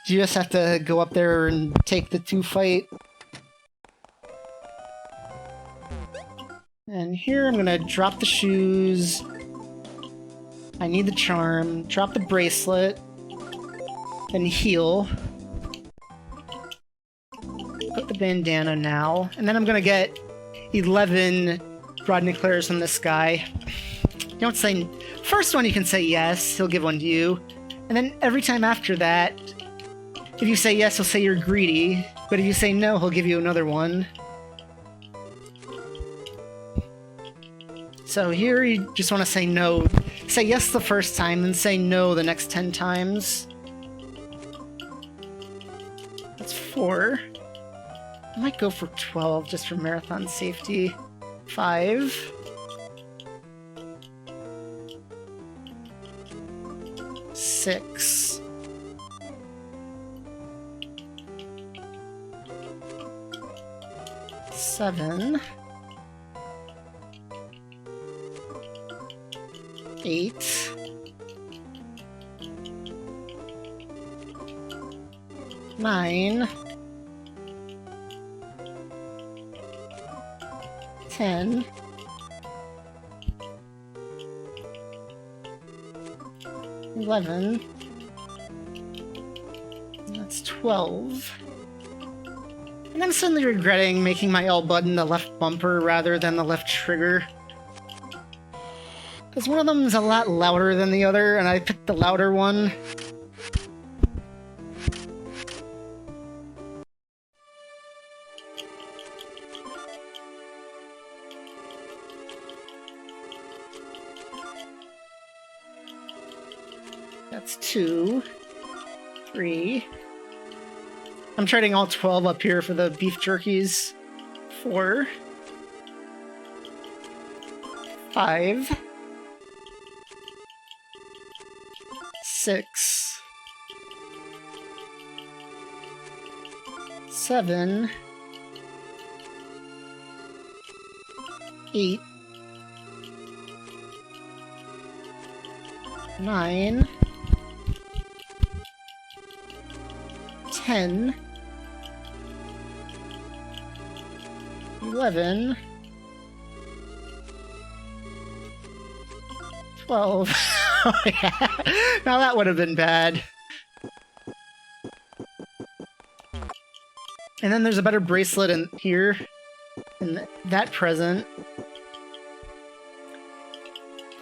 you just have to go up there and take the 2-fight. And here I'm gonna drop the shoes. I need the charm. Drop the bracelet. Then heal. Put the bandana now. And then I'm gonna get 11 Rod and Eclairs from this guy. You don't say... First one you can say yes, he'll give one to you. And then every time after that, if you say yes, he'll say you're greedy. But if you say no, he'll give you another one. So here you just want to say no. Say yes the first time, and say no the next 10 times. That's 4. I might go for 12 just for marathon safety. 5. 6. 7. 8. 9. 10. 11. That's 12. And I'm suddenly regretting making my L button the left bumper rather than the left trigger. Because one of them is a lot louder than the other, and I picked the louder one. That's 2. 3. I'm trading all 12 up here for the beef jerkies. 4. 5. 6. 7. 8. 9, 10, 11, 12. Oh, yeah. Now that would have been bad. And then there's a better bracelet in here, in that present.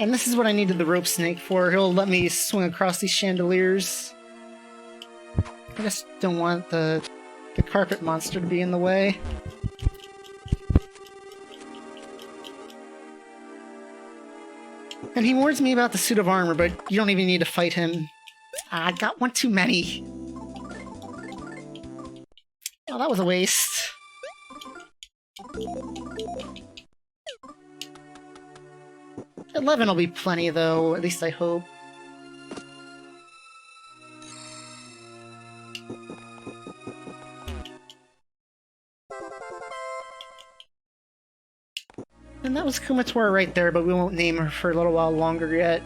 And this is what I needed the rope snake for. He'll let me swing across these chandeliers. I just don't want the carpet monster to be in the way. And he warns me about the suit of armor, but you don't even need to fight him. I got one too many. Oh, that was a waste. $11 will be plenty, though. At least I hope. And that was Kumatora right there, but we won't name her for a little while longer yet.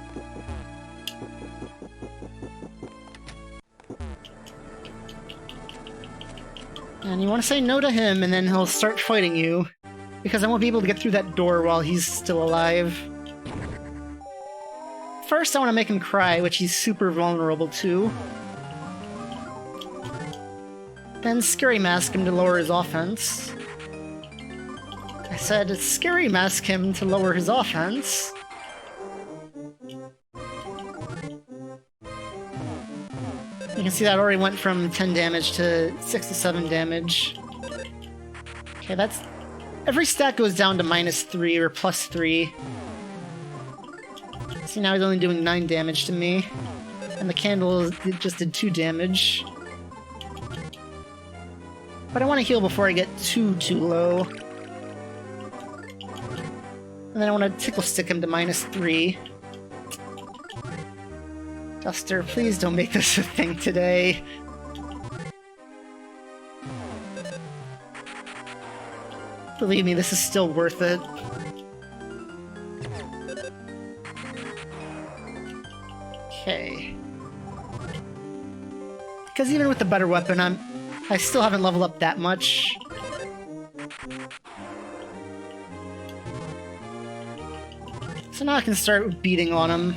And you want to say no to him, and then he'll start fighting you. Because I won't be able to get through that door while he's still alive. First, I want to make him cry, which he's super vulnerable to. Then Scary Mask him to lower his offense. I said, Scary Mask him to lower his offense. You can see that already went from 10 damage to 6 to 7 damage. Okay, that's... Every stat goes down to -3 or +3. See, now he's only doing 9 damage to me. And the candle just did 2 damage. But I want to heal before I get too low. And then I want to Tickle Stick him to -3. Duster, please don't make this a thing today. Believe me, this is still worth it. Okay. Because even with the better weapon, I still haven't leveled up that much. So now I can start beating on him.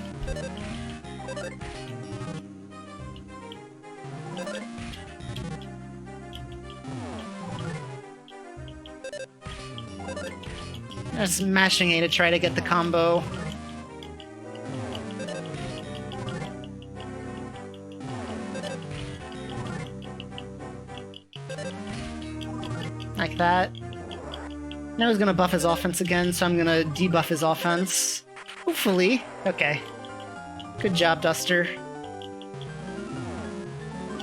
I was mashing A to try to get the combo. Like that. Now he's gonna buff his offense again, so I'm gonna debuff his offense. Hopefully. Okay. Good job, Duster.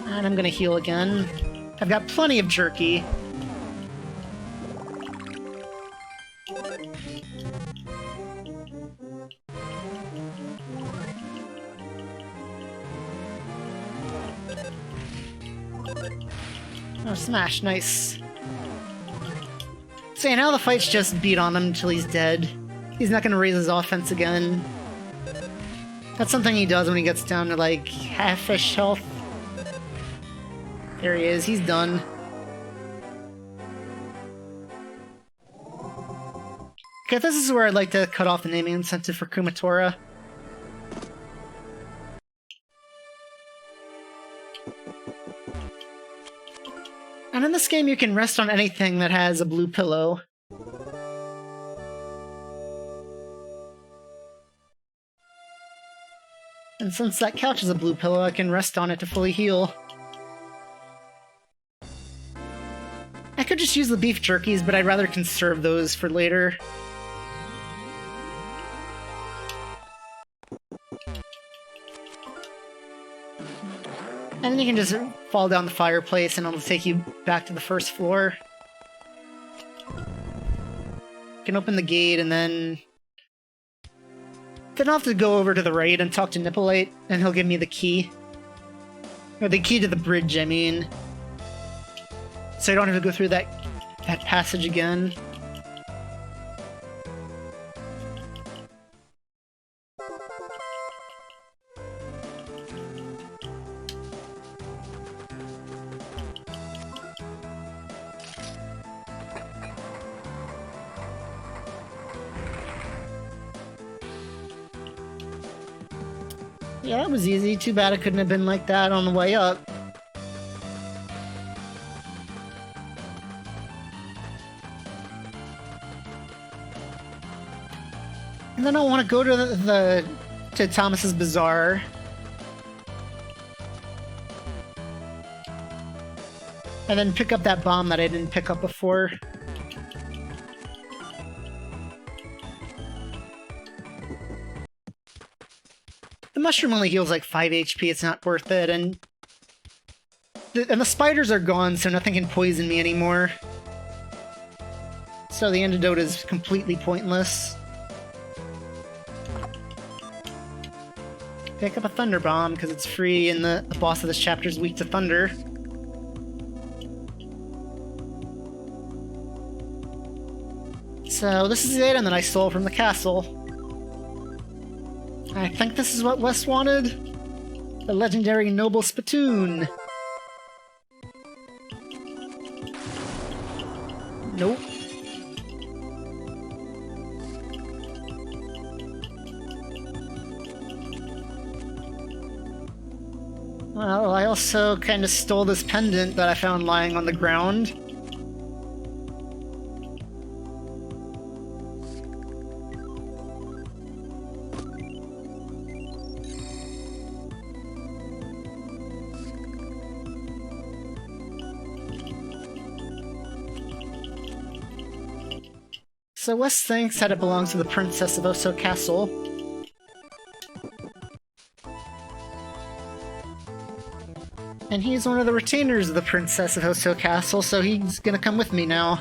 And I'm gonna heal again. I've got plenty of jerky. Oh, smash, nice. So yeah, now the fight's just beat on him until he's dead. He's not gonna raise his offense again. That's something he does when he gets down to like half-ish health. There he is, he's done. Okay, this is where I'd like to cut off the naming incentive for Kumatora. And in this game, you can rest on anything that has a blue pillow. And since that couch is a blue pillow, I can rest on it to fully heal. I could just use the beef jerkies, but I'd rather conserve those for later. And then you can just fall down the fireplace and it'll take you back to the first floor. You can open the gate and then I'll have to go over to the right and talk to Nippolite, and he'll give me the key. Or the key to the bridge, I mean. So I don't have to go through that passage again. Yeah, that was easy. Too bad it couldn't have been like that on the way up. And then I want to go to to Thomas's Bazaar. And then pick up that bomb that I didn't pick up before. The mushroom only heals like 5 HP, it's not worth it, and the spiders are gone, so nothing can poison me anymore. So the antidote is completely pointless. Pick up a Thunder Bomb, because it's free, and the boss of this chapter is weak to thunder. So this is the item that I stole from the castle. I think this is what Wes wanted. The legendary Noble Spittoon. Nope. Well, I also kind of stole this pendant that I found lying on the ground. So Wes thinks that it belongs to the Princess of Oso Castle. And he's one of the retainers of the Princess of Oso Castle, so he's gonna come with me now.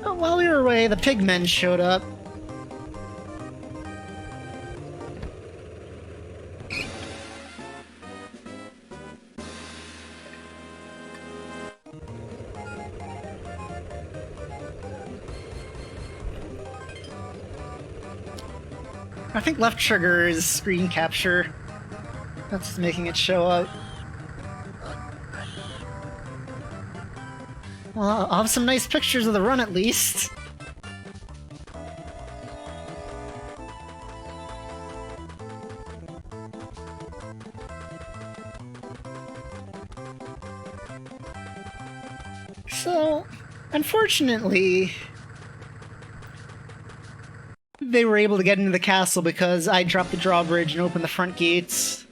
Oh, while we were away, the pigmen showed up. I think left trigger is screen capture. That's making it show up. Well, I'll have some nice pictures of the run at least. So, unfortunately, they were able to get into the castle because I dropped the drawbridge and opened the front gates.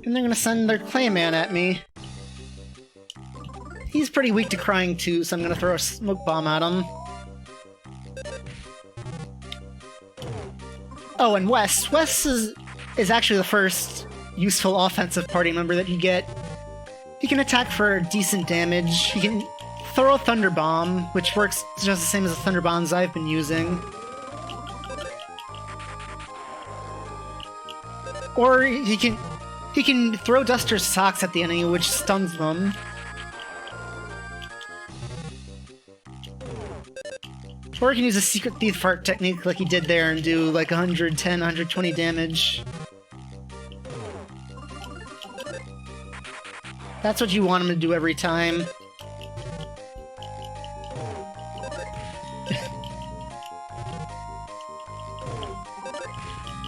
And they're gonna send their Clayman at me. He's pretty weak to crying too, so I'm gonna throw a smoke bomb at him. Oh, and Wes. Wes is actually the first useful offensive party member that you get. He can attack for decent damage. He can throw a Thunder Bomb, which works just the same as the Thunder Bombs I've been using. Or he can throw Duster's Socks at the enemy, which stuns them. Or he can use a Secret Thief Fart technique like he did there and do like 110, 120 damage. That's what you want him to do every time.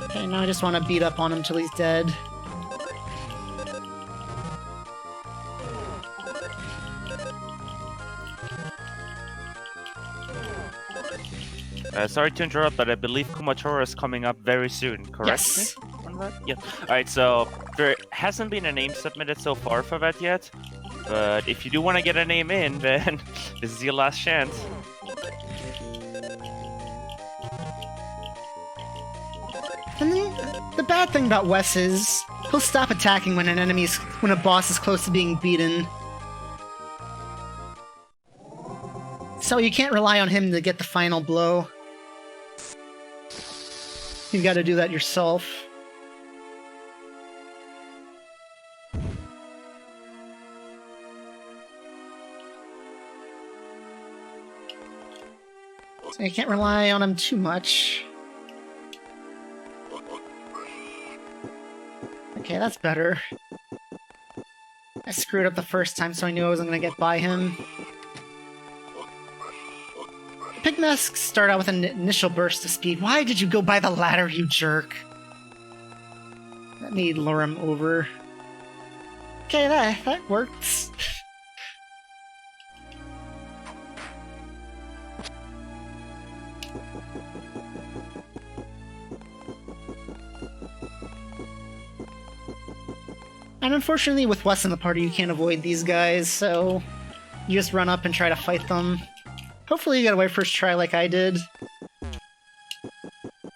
Okay, now I just want to beat up on him till he's dead. Sorry to interrupt, but I believe Kumatora is coming up very soon, correct? Yes. Yeah. Alright, so there hasn't been a name submitted so far for that yet, but if you do want to get a name in, then this is your last chance. And then, the bad thing about Wes is, he'll stop attacking when when a boss is close to being beaten. So you can't rely on him to get the final blow. You've got to do that yourself. So you can't rely on him too much. Okay, that's better. I screwed up the first time, so I knew I wasn't gonna get by him. Pigmasks start out with an initial burst of speed. Why did you go by the ladder, you jerk? Let me lure him over. Okay, that works. And unfortunately, with Wes in the party, you can't avoid these guys, so you just run up and try to fight them. Hopefully you get away first try like I did.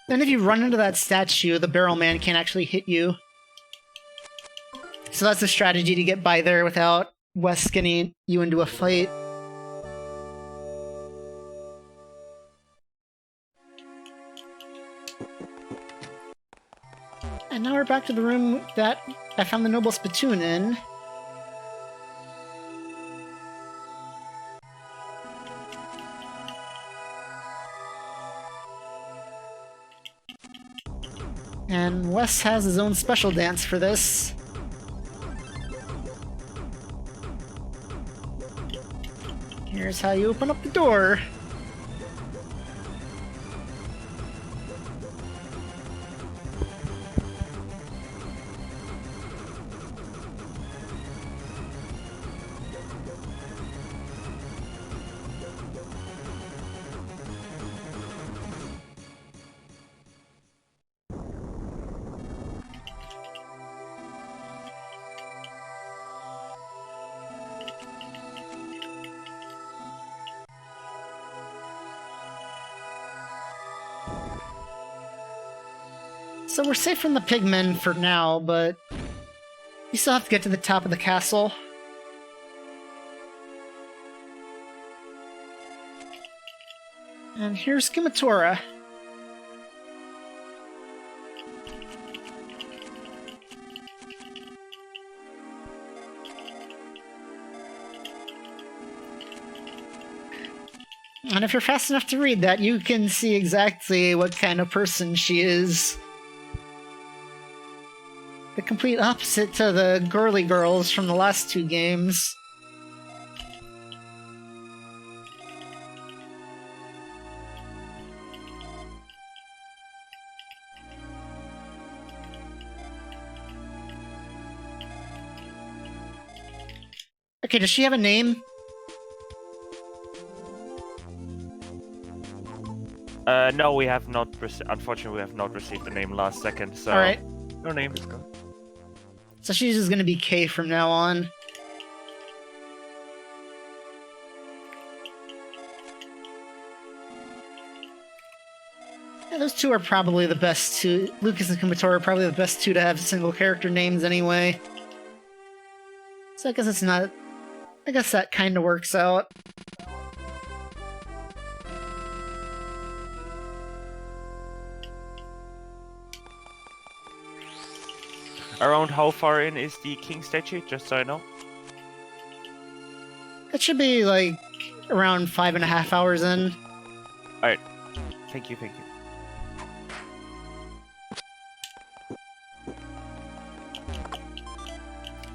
Then if you run into that statue, the barrel man can't actually hit you. So that's a strategy to get by there without Wes getting you into a fight. And now we're back to the room that I found the noble spittoon in. And Wes has his own special dance for this. Here's how you open up the door. So we're safe from the pigmen for now, but we still have to get to the top of the castle. And here's Kumatora. And if you're fast enough to read that, you can see exactly what kind of person she is. The complete opposite to the girly girls from the last two games. Okay, does she have a name? No, we have not. Unfortunately, we have not received the name last second. So, all right. No name is gone. So she's just gonna be K from now on. Yeah, those two are probably the best two. Lucas and Kumatora are probably the best two to have single character names anyway. So I guess it's not. I guess that kind of works out. Around how far in is the king statue? Just so I know. It should be like around 5.5 hours in. Alright. Thank you, thank you.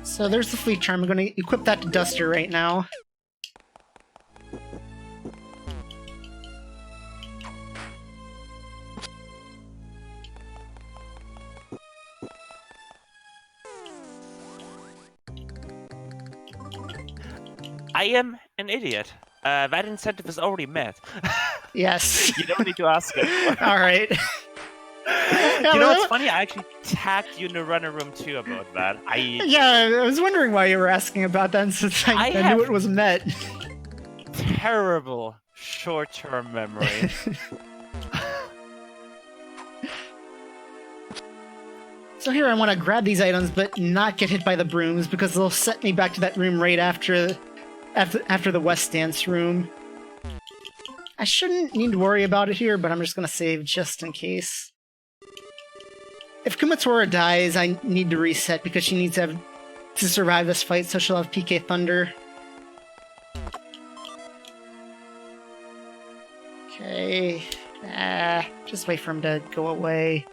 So there's the fleet charm. I'm going to equip that to Duster right now. I am an idiot. That incentive is already met. Yes. You don't need to ask it. All right. You know what's funny? I actually tagged you in the runner room too about that. Yeah, I was wondering why you were asking about that since I knew it was met. Terrible short-term memory. So here I want to grab these items but not get hit by the brooms because they'll set me back to that room right after the West Dance room. I shouldn't need to worry about it here, but I'm just going to save just in case. If Kumatora dies, I need to reset because she needs to survive this fight, so she'll have PK Thunder. Okay. Just wait for him to go away.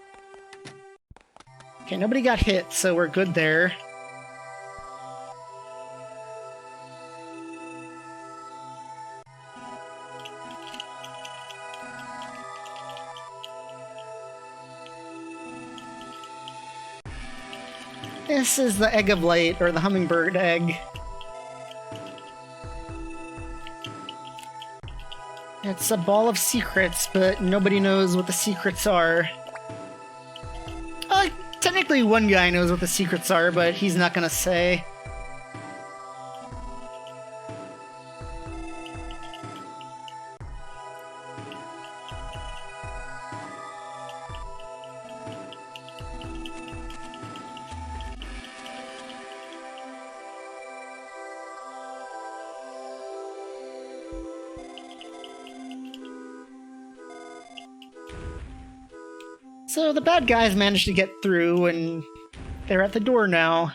Okay, nobody got hit, so we're good there. This is the Egg of Light, or the Hummingbird Egg. It's a ball of secrets, but nobody knows what the secrets are. Technically one guy knows what the secrets are, but he's not gonna say. So the bad guys managed to get through, and they're at the door now.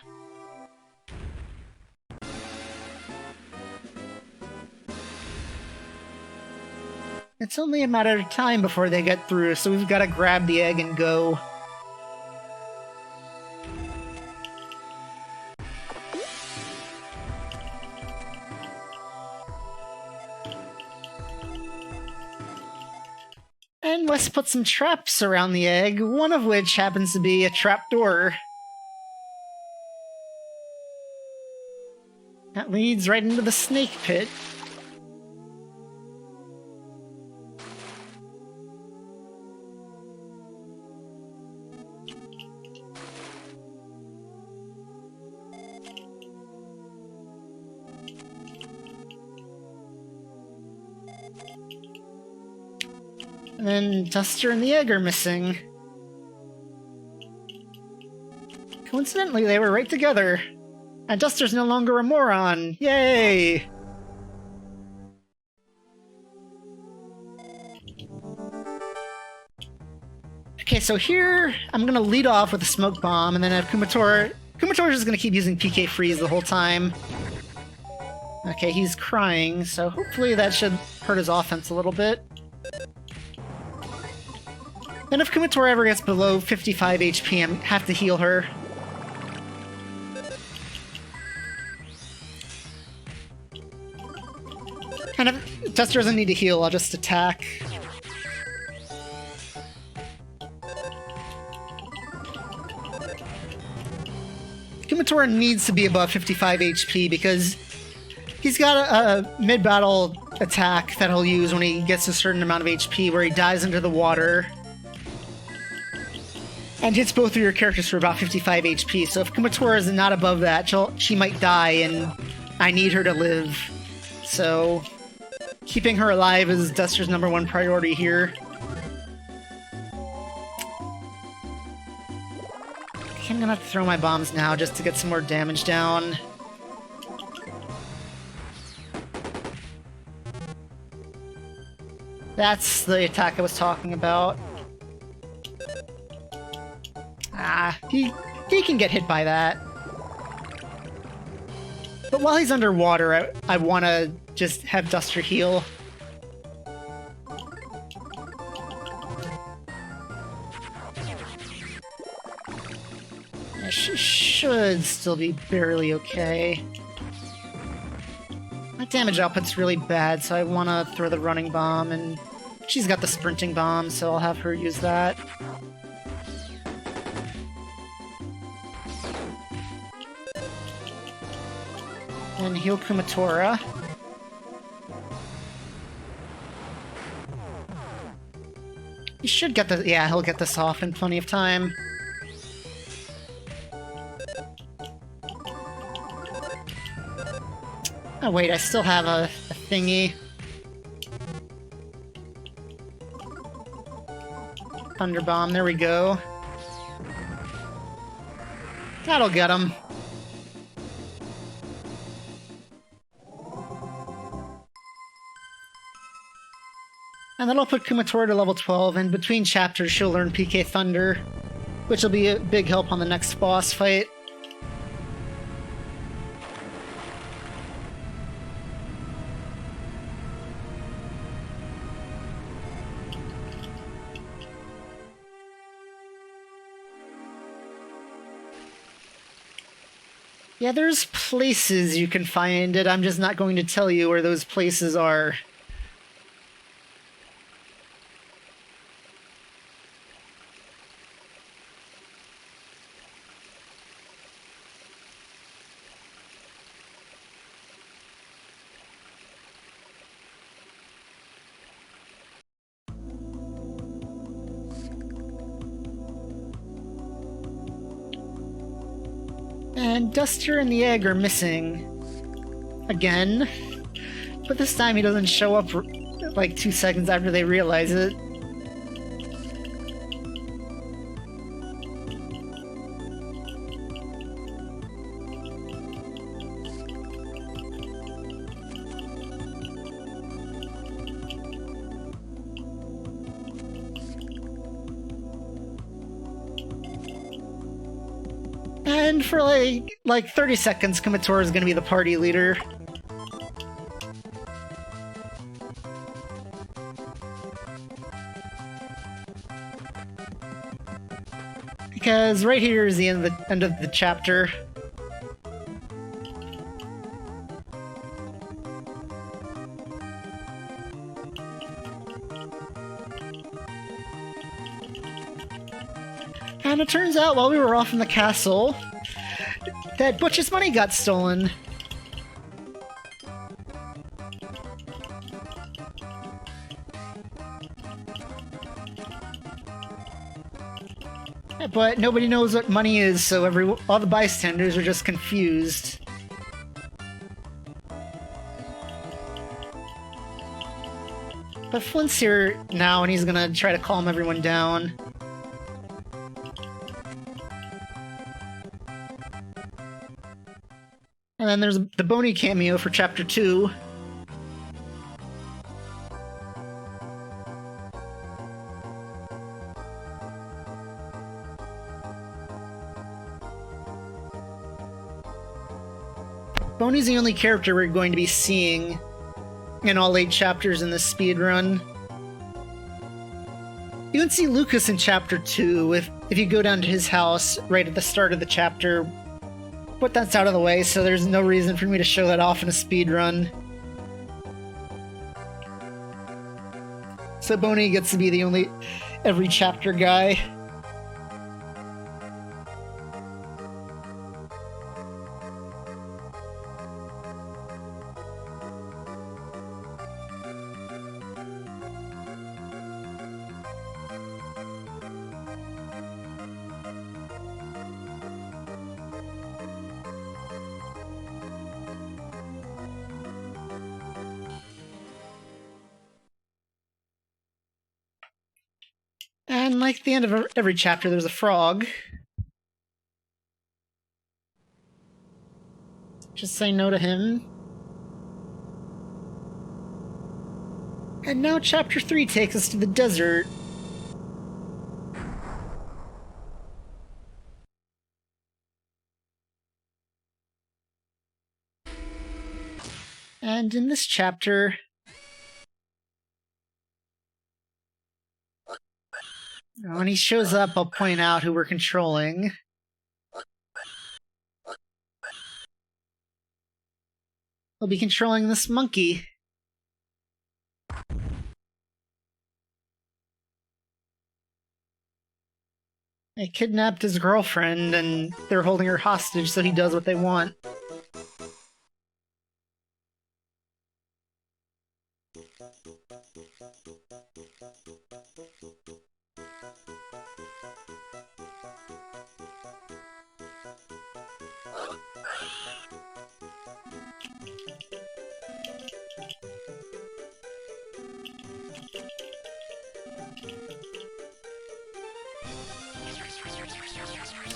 It's only a matter of time before they get through, so we've got to grab the egg and go. And let's put some traps around the egg, one of which happens to be a trapdoor. That leads right into the snake pit. And then Duster and the egg are missing. Coincidentally, they were right together. And Duster's no longer a moron. Yay! Okay, so here, I'm gonna lead off with a smoke bomb, and then have Kumatora... Kumatora's just gonna keep using PK Freeze the whole time. Okay, he's crying, so hopefully that should hurt his offense a little bit. And if Kumatora ever gets below 55 HP, I have to heal her. And if Duster doesn't need to heal, I'll just attack. Kumatora needs to be above 55 HP because he's got a mid-battle attack that he'll use when he gets a certain amount of HP where he dives into the water and hits both of your characters for about 55 HP. So if Kumatora is not above that, she might die, and I need her to live. So keeping her alive is Duster's #1 priority here. Okay, I'm gonna have to throw my bombs now just to get some more damage down. That's the attack I was talking about. Ah, he can get hit by that. But while he's underwater, I want to just have Duster heal. She should still be barely okay. My damage output's really bad, so I want to throw the running bomb, and she's got the sprinting bomb, so I'll have her use that. And heal Kumatora. He should get the... yeah, he'll get this off in plenty of time. Oh wait, I still have a thingy. Thunder Bomb, there we go. That'll get him. And that'll put Kumatora to level 12, and between chapters she'll learn PK Thunder, which will be a big help on the next boss fight. Yeah, there's places you can find it. I'm just not going to tell you where those places are. And Duster and the egg are missing. Again. But this time he doesn't show up like 2 seconds after they realize it. And for like 30 seconds, Kumatora is going to be the party leader. Because right here is the end of the chapter. And it turns out while we were off in the castle, that Butch's money got stolen. But nobody knows what money is, so all the bystanders are just confused. But Flint's here now, and he's gonna try to calm everyone down. And then there's the Boney cameo for Chapter 2. Boney's the only character we're going to be seeing in all 8 chapters in this speedrun. You can see Lucas in Chapter 2 if you go down to his house right at the start of the chapter. But that's out of the way, so there's no reason for me to show that off in a speedrun. So Boney gets to be the only every chapter guy. And like the end of every chapter, there's a frog. Just say no to him. And now Chapter 3 takes us to the desert. And in this chapter, when he shows up, I'll point out who we're controlling. We'll be controlling this monkey. They kidnapped his girlfriend, and they're holding her hostage so he does what they want.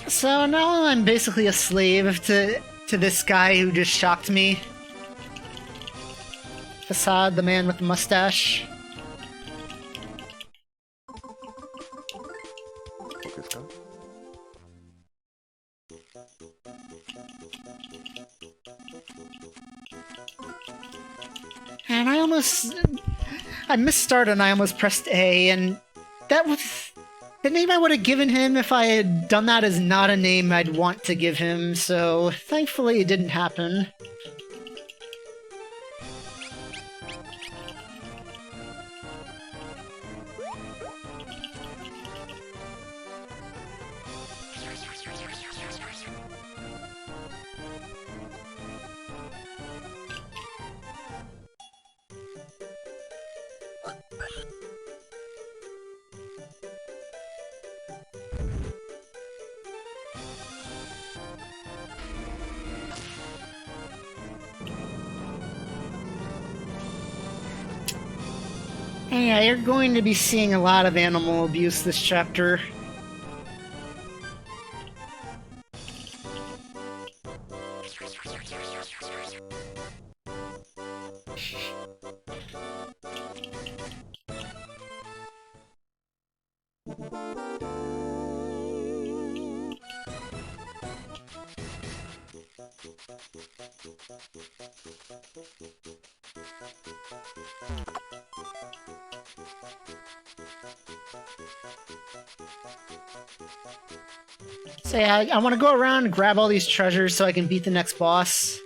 So now I'm basically a slave to this guy who just shocked me. Facade, the man with the mustache. And I missed start and I almost pressed A, and it The name I would have given him if I had done that is not a name I'd want to give him, so thankfully it didn't happen. Yeah, you're going to be seeing a lot of animal abuse this chapter. So yeah, I want to go around and grab all these treasures so I can beat the next boss.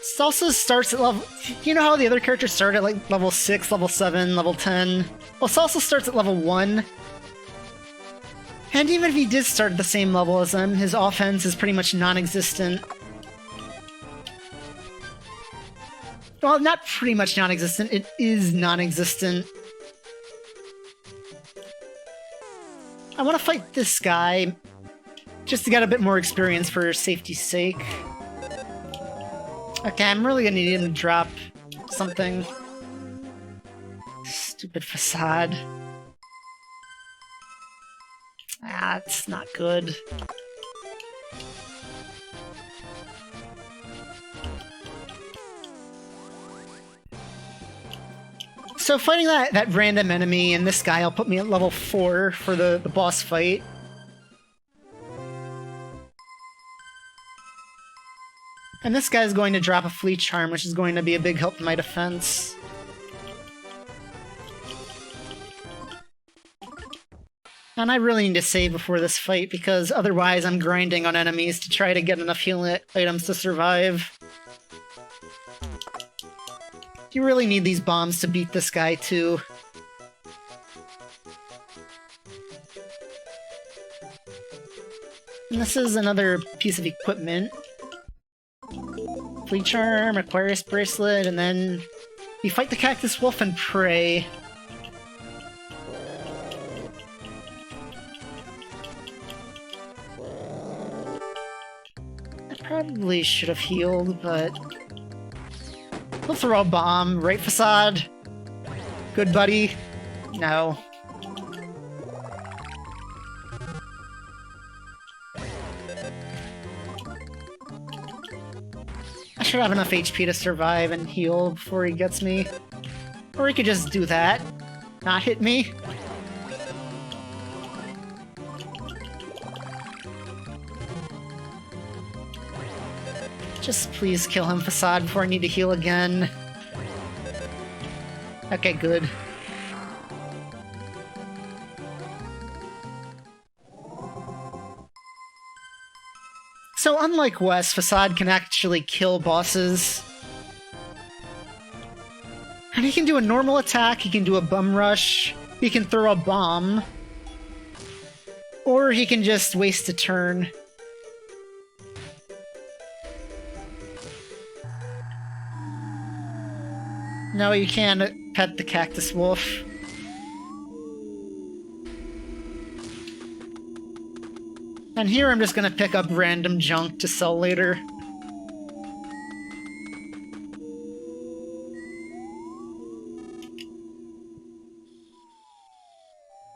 Salsa starts at level... You know how the other characters start at like level 6, level 7, level 10? Well, Salsa starts at level 1. And even if he did start at the same level as him, his offense is pretty much non-existent. Well, not pretty much non-existent, it is non-existent. I want to fight this guy, just to get a bit more experience for safety's sake. Okay, I'm really gonna need him to drop something. Stupid facade. Ah, it's not good. So fighting that random enemy and this guy will put me at level 4 for the boss fight. And this guy's going to drop a Flea Charm, which is going to be a big help to my defense. And I really need to save before this fight, because otherwise I'm grinding on enemies to try to get enough healing items to survive. You really need these bombs to beat this guy, too. And this is another piece of equipment. Flea Charm, Aquarius Bracelet, and then you fight the Cactus Wolf and pray. I probably should have healed, but... We'll throw a bomb, right, Facade? Good buddy? No. I should have enough HP to survive and heal before he gets me. Or he could just do that. Not hit me. Just please kill him, Facade, before I need to heal again. Okay, good. So unlike Wes, Facade can actually kill bosses. And he can do a normal attack, he can do a bum rush, he can throw a bomb, or he can just waste a turn. No, you can't pet the Cactus Wolf. And here I'm just gonna pick up random junk to sell later.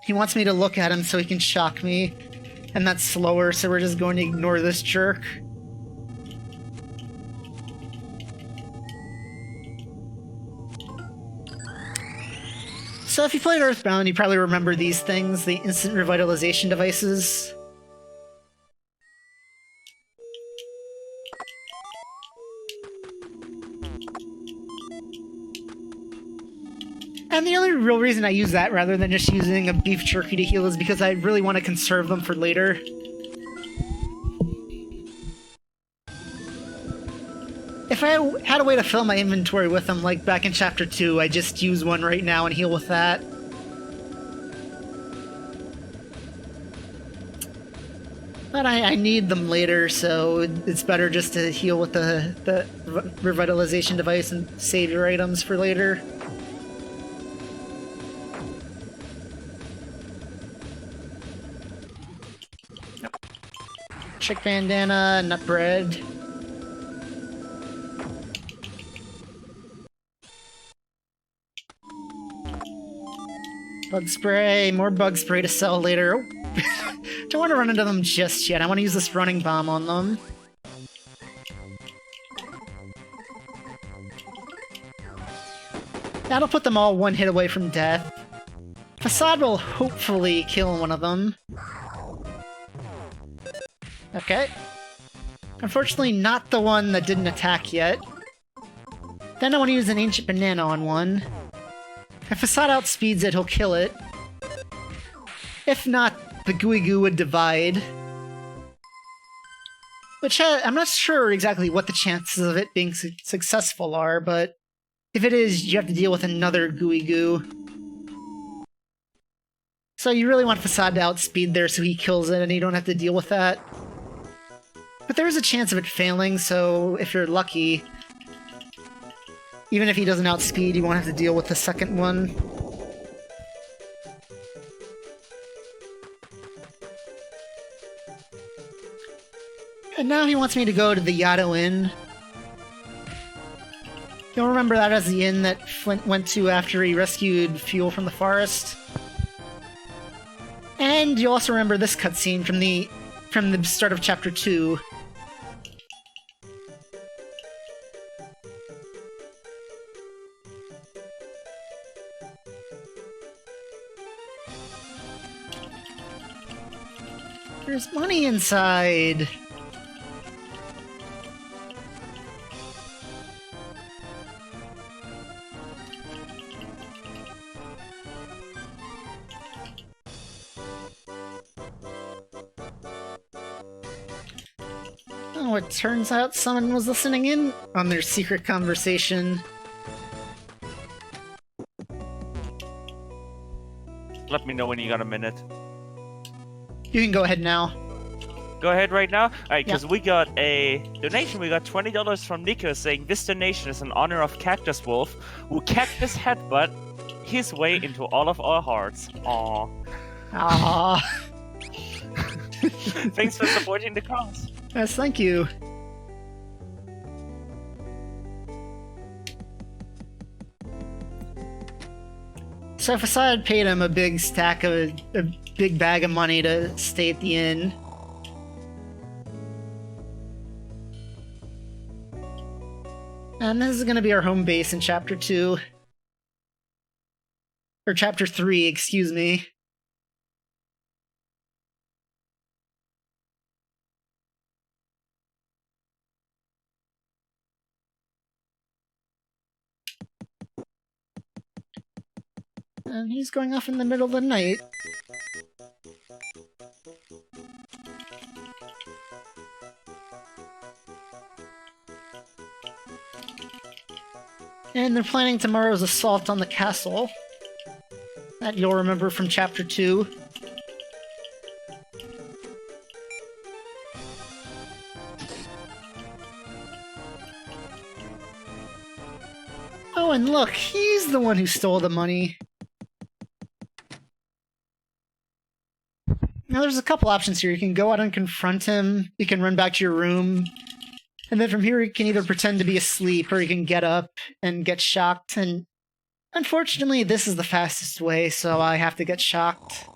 He wants me to look at him so he can shock me, and that's slower, so we're just going to ignore this jerk. So if you played Earthbound, you probably remember these things, the instant revitalization devices. And the only real reason I use that rather than just using a beef jerky to heal is because I really want to conserve them for later. If I had a way to fill my inventory with them, like back in Chapter 2, I just use one right now and heal with that. But I need them later, so it's better just to heal with the revitalization device and save your items for later. Chick bandana, nut bread. Bug spray, more bug spray to sell later. Don't want to run into them just yet. I want to use this running bomb on them. That'll put them all one hit away from death. Facade will hopefully kill one of them. Okay. Unfortunately, not the one that didn't attack yet. Then I want to use an ancient banana on one. If Facade outspeeds it, he'll kill it. If not, the gooey goo would divide. Which, I'm not sure exactly what the chances of it being successful are, but if it is, you have to deal with another gooey goo. So you really want Facade to outspeed there so he kills it and you don't have to deal with that. But there is a chance of it failing, so if you're lucky, even if he doesn't outspeed, you won't have to deal with the second one. And now he wants me to go to the Yado Inn. You'll remember that as the inn that Flint went to after he rescued Fuel from the forest. And you'll also remember this cutscene from the start of Chapter 2. There's money inside! Oh, it turns out someone was listening in on their secret conversation. Let me know when you got a minute. You can go ahead now. Go ahead right now? Alright, because Yeah. we got a donation. We got $20 from Nico saying this donation is in honor of Cactus Wolf, who cactus headbutt his way into all of our hearts. Aww. Aww. Thanks for supporting the cause. Yes, thank you. So Facade paid him a big big bag of money to stay at the inn. And this is going to be our home base in Chapter 2. Or Chapter 3, excuse me. And he's going off in the middle of the night. And they're planning tomorrow's assault on the castle. That you'll remember from Chapter 2. Oh, and look, he's the one who stole the money. Now there's a couple options here. You can go out and confront him, you can run back to your room, and then from here you can either pretend to be asleep or you can get up and get shocked, and unfortunately this is the fastest way, so I have to get shocked.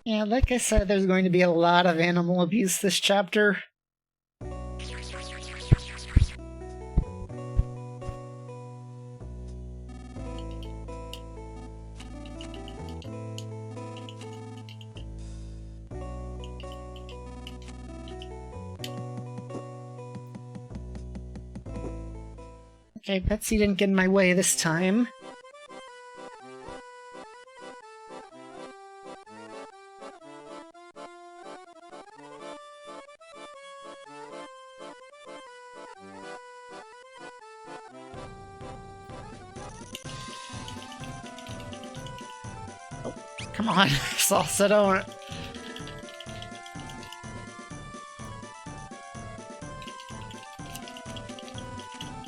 Yeah, like I said, there's going to be a lot of animal abuse this chapter. Okay, Betsy didn't get in my way this time. Oh, come on, Salsa, don't...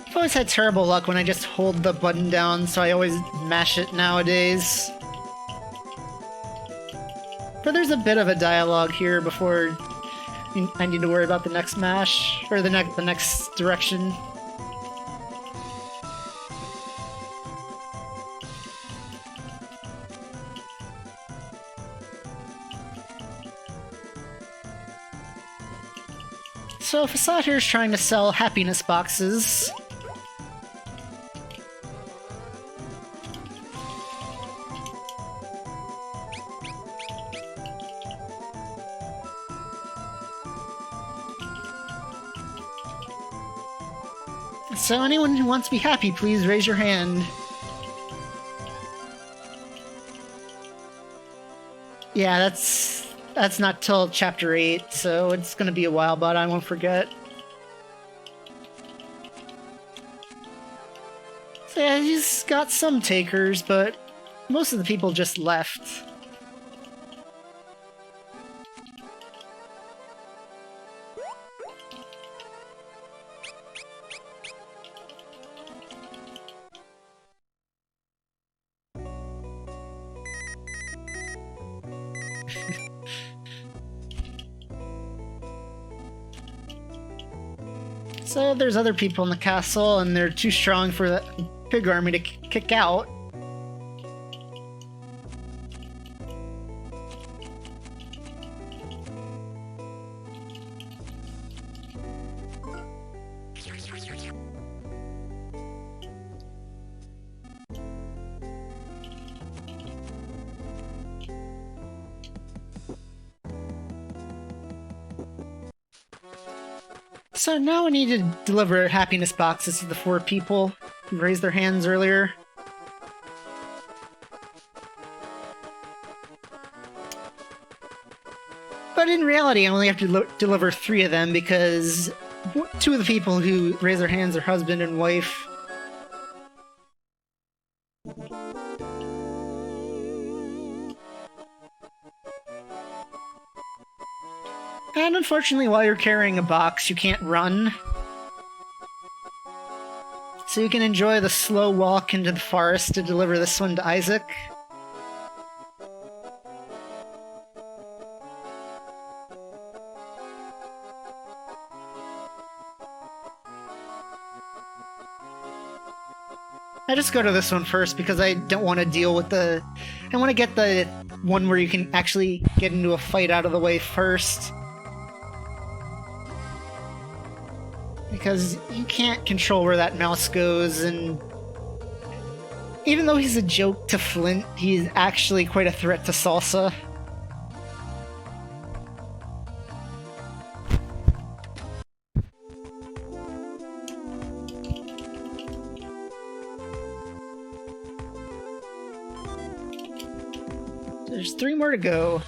I've always had terrible luck when I just hold the button down, so I always mash it nowadays. But there's a bit of a dialogue here before I need to worry about the next mash, or the next direction. So Facade here is trying to sell happiness boxes. So anyone who wants to be happy, please raise your hand. Yeah, that's not till chapter 8, so it's gonna be a while, but I won't forget. So yeah, he's got some takers, but most of the people just left. So there's other people in the castle, and they're too strong for the pig army to kick out. So now we need to deliver happiness boxes to the 4 people who raised their hands earlier. But in reality, I only have to deliver 3 of them because 2 of the people who raised their hands are husband and wife. And unfortunately, while you're carrying a box, you can't run. So you can enjoy the slow walk into the forest to deliver this one to Isaac. I just go to this one first because I don't want to deal with the... I want to get the one where you can actually get into a fight out of the way first. Because you can't control where that mouse goes, and even though he's a joke to Flint, he's actually quite a threat to Salsa. There's 3 more to go.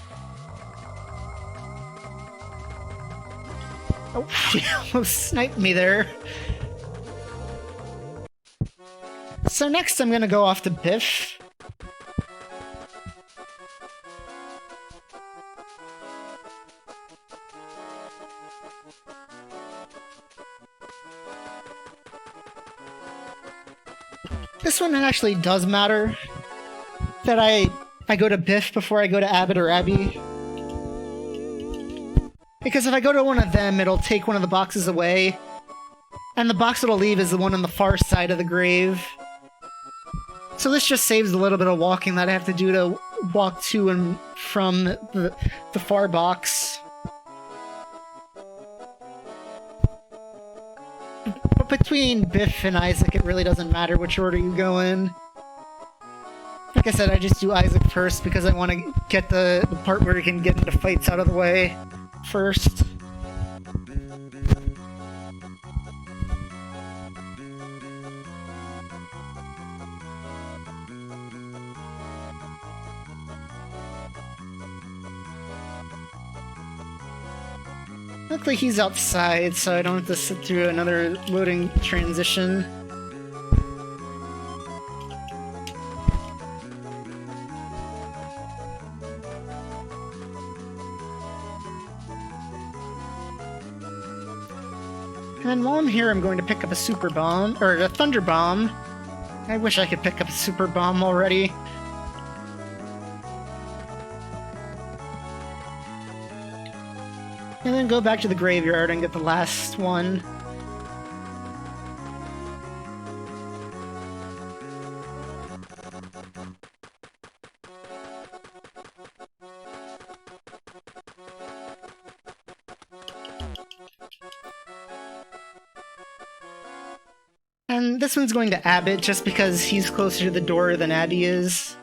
Oh, she almost sniped me there. So next I'm gonna go off to Biff. This one actually does matter that I go to Biff before I go to Abbott or Abby. Because if I go to one of them, it'll take one of the boxes away. And the box it'll leave is the one on the far side of the grave. So this just saves a little bit of walking that I have to do to walk to and from the far box. But between Biff and Isaac, it really doesn't matter which order you go in. Like I said, I just do Isaac first because I want to get the part where he can get into fights out of the way first. Luckily he's outside, so I don't have to sit through another loading transition. And then while I'm here, I'm going to pick up a super bomb, or a thunder bomb. I wish I could pick up a super bomb already. And then go back to the graveyard and get the last one. And this one's going to Abbott just because he's closer to the door than Abby is.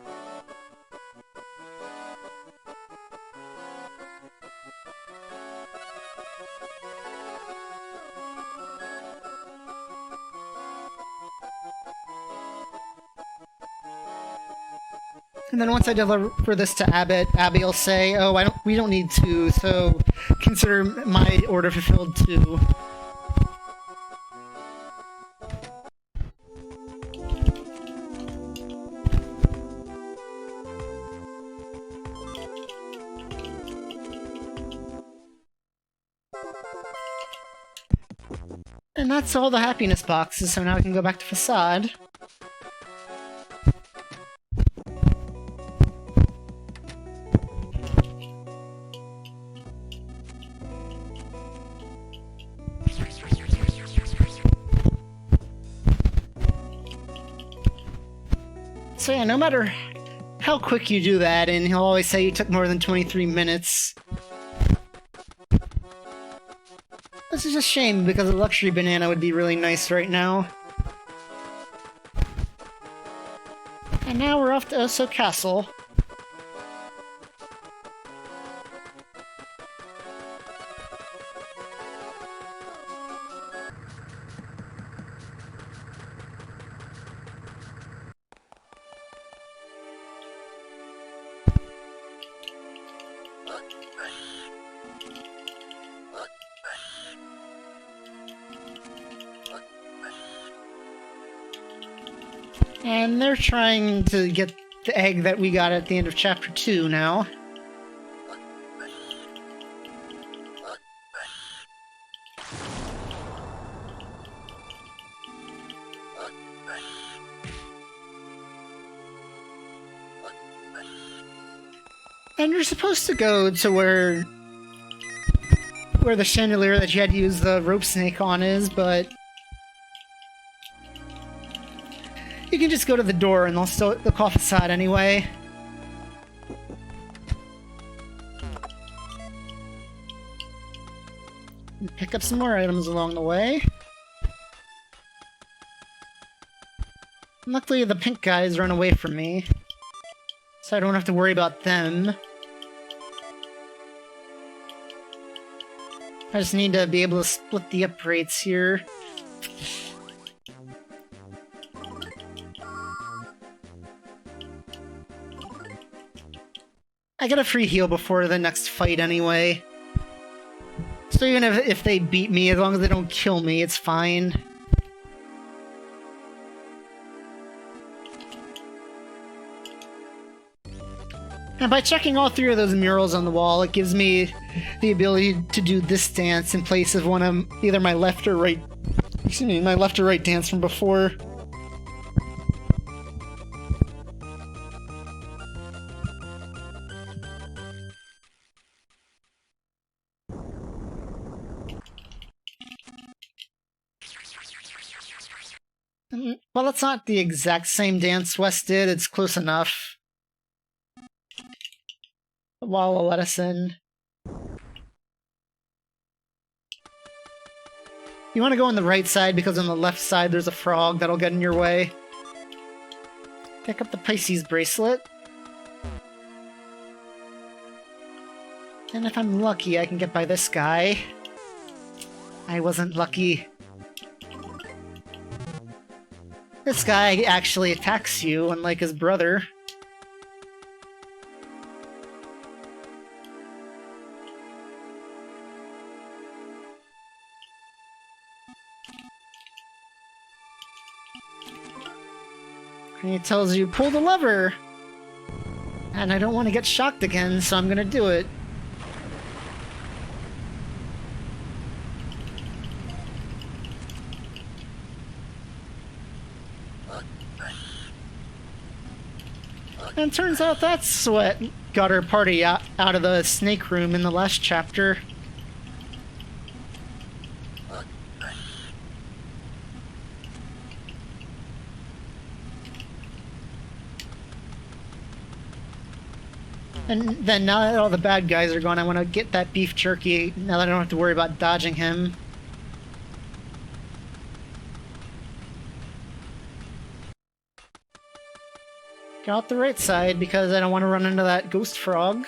And then once I deliver this to Abbott, Abby will say, "Oh, we don't need two, so consider my order fulfilled too." And that's all the happiness boxes, so now we can go back to Facade. So yeah, no matter how quick you do that, and he'll always say you took more than 23 minutes. This is a shame, because a luxury banana would be really nice right now. And now we're off to Oso Castle. And they're trying to get the egg that we got at the end of Chapter 2 now. And you're supposed to go to where the chandelier that you had to use the rope snake on is, but you can just go to the door and they'll call Facade anyway. And pick up some more items along the way. And luckily the pink guys run away from me, so I don't have to worry about them. I just need to be able to split the uprates here. I get a free heal before the next fight anyway. So even if they beat me, as long as they don't kill me, it's fine. And by checking all three of those murals on the wall, it gives me the ability to do this dance in place of one of either my left or right dance from before. Well, it's not the exact same dance Wes did, it's close enough. The wall will let us in. You want to go on the right side because on the left side there's a frog that'll get in your way. Pick up the Pisces bracelet. And if I'm lucky, I can get by this guy. I wasn't lucky. This guy actually attacks you, unlike his brother. And he tells you, pull the lever! And I don't want to get shocked again, so I'm gonna do it. And turns out that's what got our party out of the snake room in the last chapter. And then now that all the bad guys are gone, I want to get that beef jerky now that I don't have to worry about dodging him. Go out the right side because I don't want to run into that ghost frog.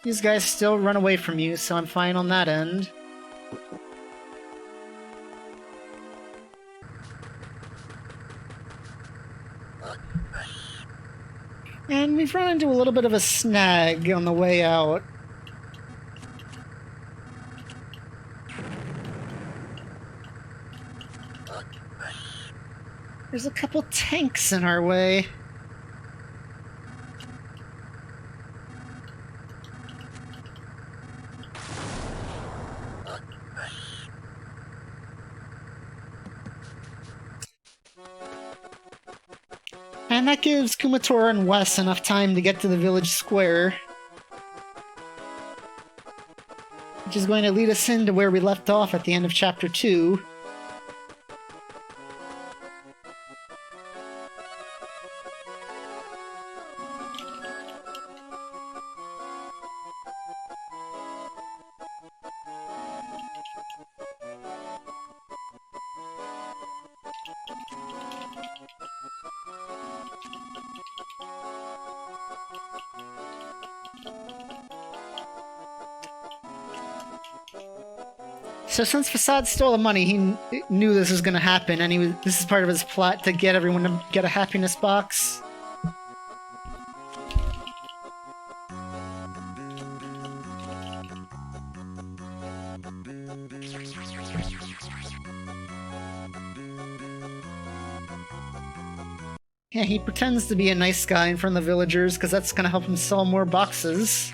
These guys still run away from you, so I'm fine on that end. And we've run into a little bit of a snag on the way out. There's a couple tanks in our way. And that gives Kumatora and Wes enough time to get to the village square. Which is going to lead us into where we left off at the end of Chapter 2. So since Facade stole the money, he knew this was going to happen, and this is part of his plot to get everyone to get a happiness box. Yeah, he pretends to be a nice guy in front of the villagers, because that's going to help him sell more boxes.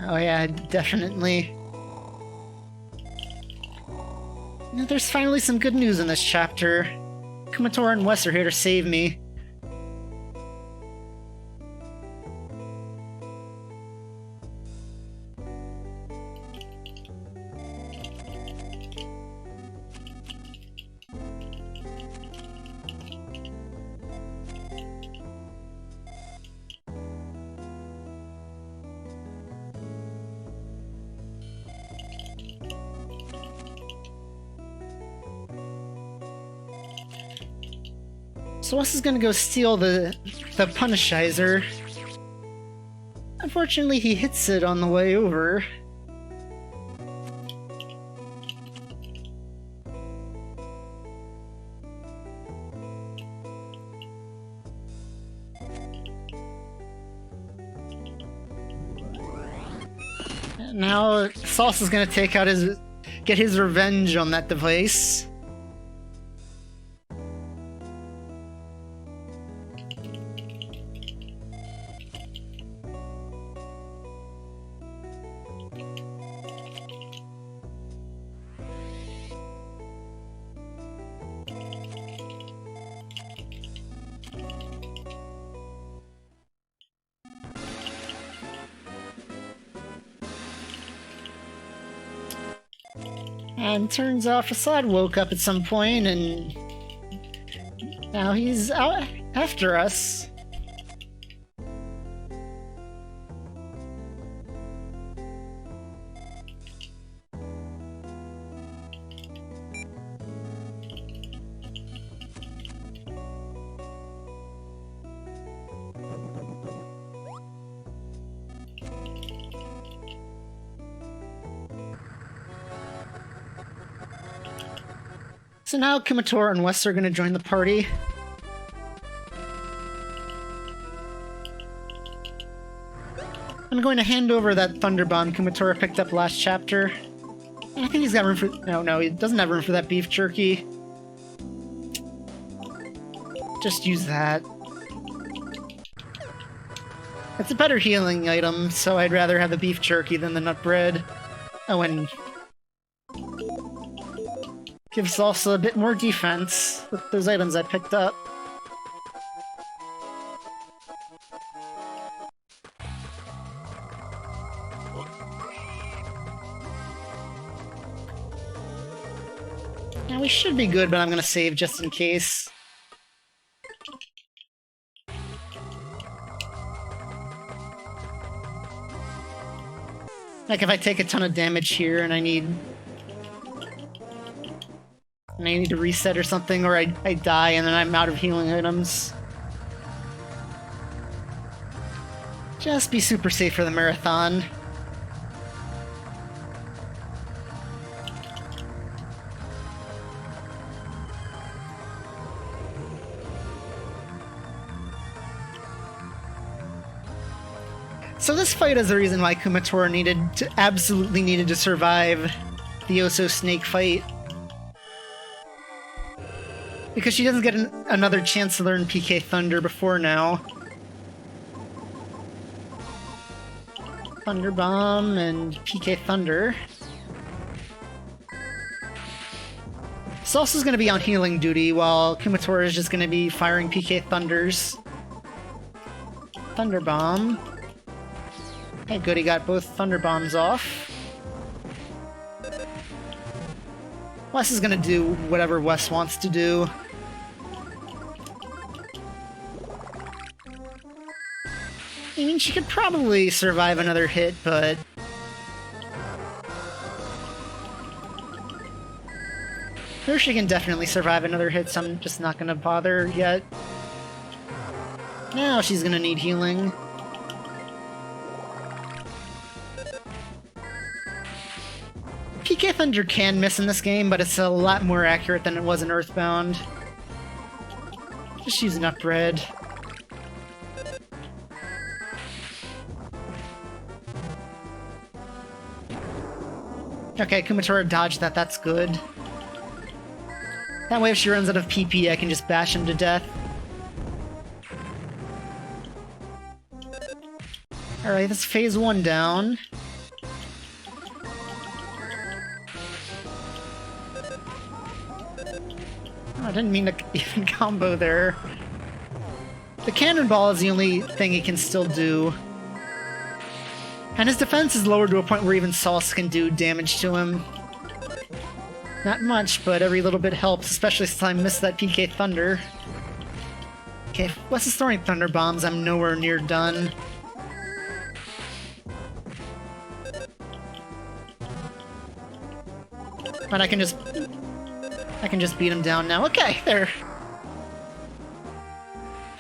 Oh yeah, definitely. Now, there's finally some good news in this chapter. Kumatora and Wes are here to save me. So Wes is gonna go steal the Punishizer. Unfortunately, he hits it on the way over. Now Salsa's gonna get his revenge on that device. And turns out Facade woke up at some point, and now he's out after us. So now Kumatora and Wes are going to join the party. I'm going to hand over that Thunder Bomb Kumatora picked up last chapter. I think he's got room for... No, he doesn't have room for that beef jerky. Just use that. It's a better healing item, so I'd rather have the beef jerky than the nut bread. Oh, and... gives also a bit more defense with those items I picked up. Now we should be good, but I'm gonna save just in case. Like if I take a ton of damage here and I need to reset or something, or I die and then I'm out of healing items. Just be super safe for the marathon. So this fight is the reason why Kumatora absolutely needed to survive the Oso Snake fight. Because she doesn't get another chance to learn PK Thunder before now. Thunder Bomb and PK Thunder. Salsa's gonna be on healing duty, while Kumatora is just gonna be firing PK Thunders. Thunder Bomb. Okay, good, he got both Thunder Bombs off. Wes is gonna do whatever Wes wants to do. I mean, she could probably survive another hit, but... Or she can definitely survive another hit, so I'm just not gonna bother yet. Now she's gonna need healing. PK Thunder can miss in this game, but it's a lot more accurate than it was in Earthbound. Just use Nut Bread. Okay, Kumatora dodged that, that's good. That way if she runs out of PP, I can just bash him to death. Alright, that's phase 1 down. Oh, I didn't mean to even combo there. The Cannonball is the only thing he can still do. And his defense is lowered to a point where even Sauce can do damage to him. Not much, but every little bit helps, especially since I missed that PK Thunder. Okay, if Wes is throwing Thunder Bombs, I'm nowhere near done. But I can just beat him down now. Okay, there.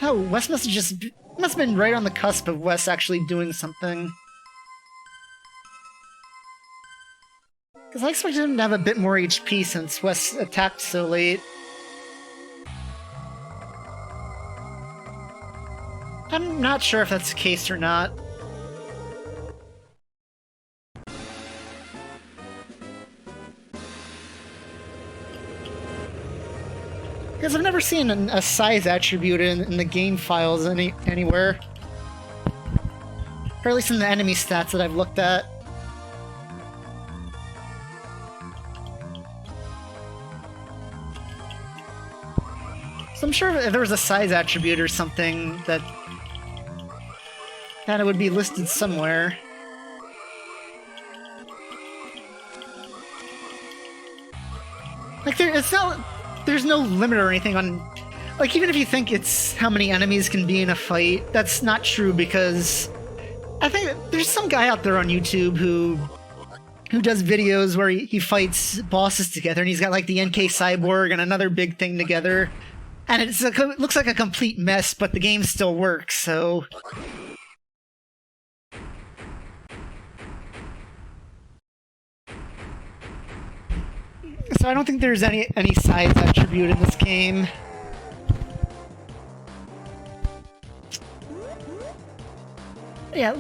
Oh, Wes must have been right on the cusp of Wes actually doing something. Because I expected him to have a bit more HP since Wes attacked so late. I'm not sure if that's the case or not. Because I've never seen a size attribute in the game files anywhere. Or at least in the enemy stats that I've looked at. So I'm sure if there was a size attribute or something that kind of would be listed somewhere. Like there's no limit or anything on, like, even if you think it's how many enemies can be in a fight, that's not true, because I think there's some guy out there on YouTube who does videos where he fights bosses together, and he's got like the NK Cyborg and another big thing together, and it looks like a complete mess, but the game still works, so... So I don't think there's any size attribute in this game. Yeah,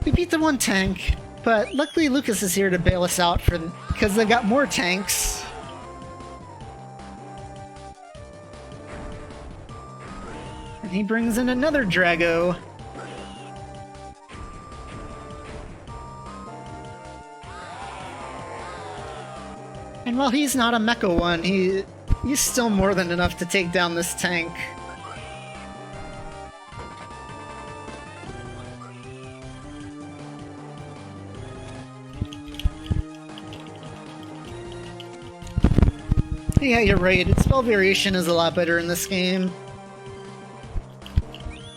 we beat the one tank, but luckily Lucas is here to bail us out because they've got more tanks. And he brings in another Drago. And while he's not a mecha one, he's still more than enough to take down this tank. Yeah, you're right. Its spell variation is a lot better in this game.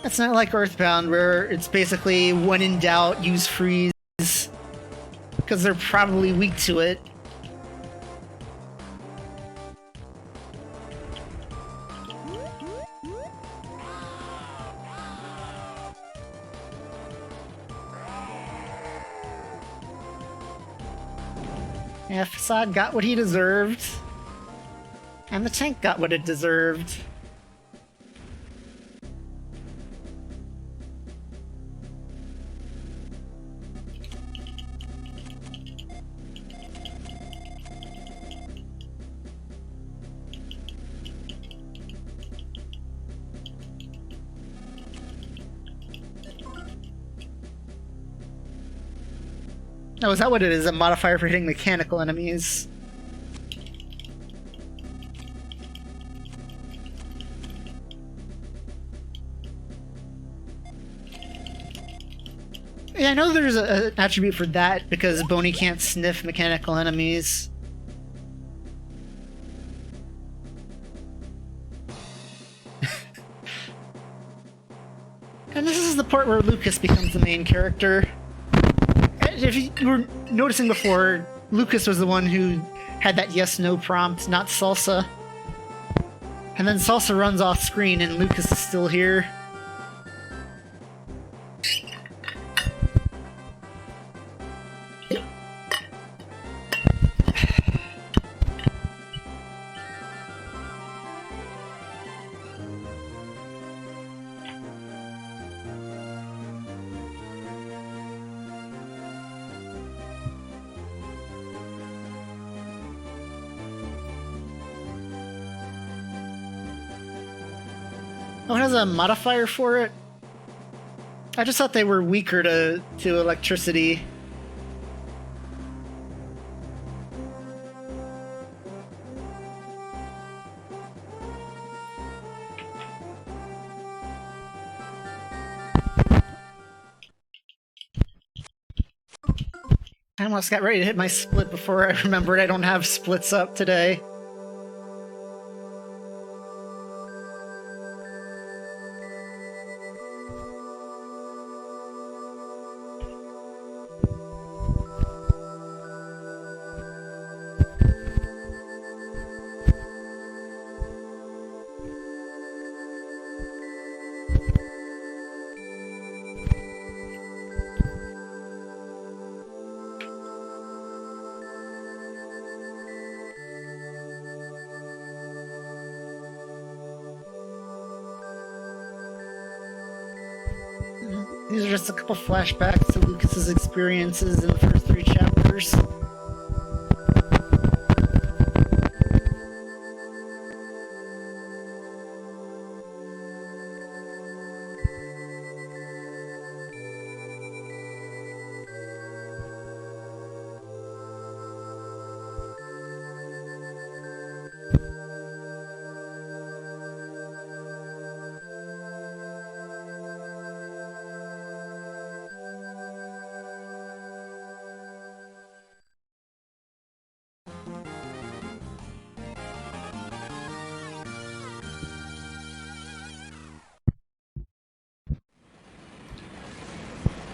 It's not like Earthbound, where it's basically when in doubt, use freeze, because they're probably weak to it. Yeah, Facade got what he deserved. And the tank got what it deserved. Oh, is that what it is? A modifier for hitting mechanical enemies? Yeah, I know there's an attribute for that, because Boney can't sniff mechanical enemies. And this is the part where Lucas becomes the main character. If you were noticing before, Lucas was the one who had that yes-no prompt, not Salsa. And then Salsa runs off screen and Lucas is still here. Oh, it has a modifier for it? I just thought they were weaker to electricity. I almost got ready to hit my split before I remembered I don't have splits up today. These are just a couple flashbacks to Lucas's experiences in the first 3 chapters.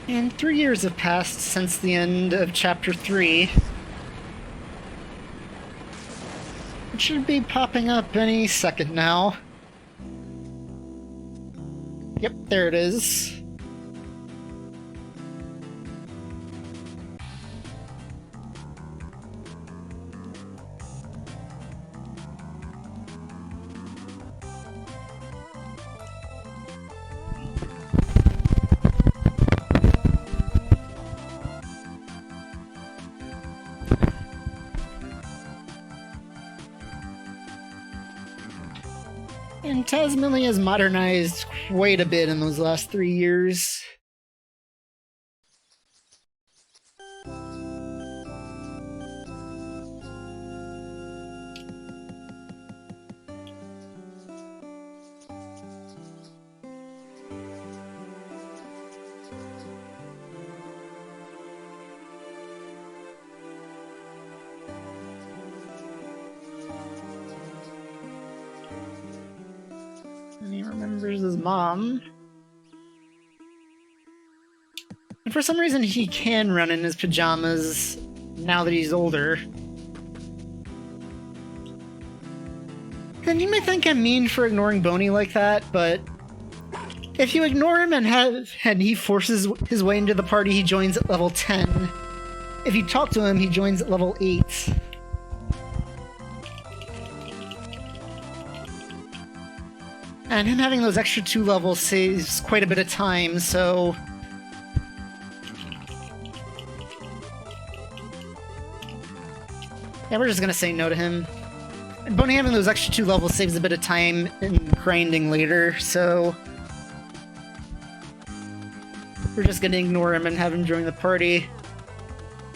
And 3 years have passed since the end of Chapter 3. It should be popping up any second now. Yep, there it is. And Tasmania has modernized quite a bit in those last 3 years. And he remembers his mom. And for some reason he can run in his pajamas now that he's older. And you may think I'm mean for ignoring Boney like that, but if you ignore him and he forces his way into the party, he joins at level 10. If you talk to him, he joins at level 8. And him having those extra 2 levels saves quite a bit of time, so... yeah, we're just gonna say no to him. And Boney having those extra 2 levels saves a bit of time in grinding later, so... we're just gonna ignore him and have him join the party.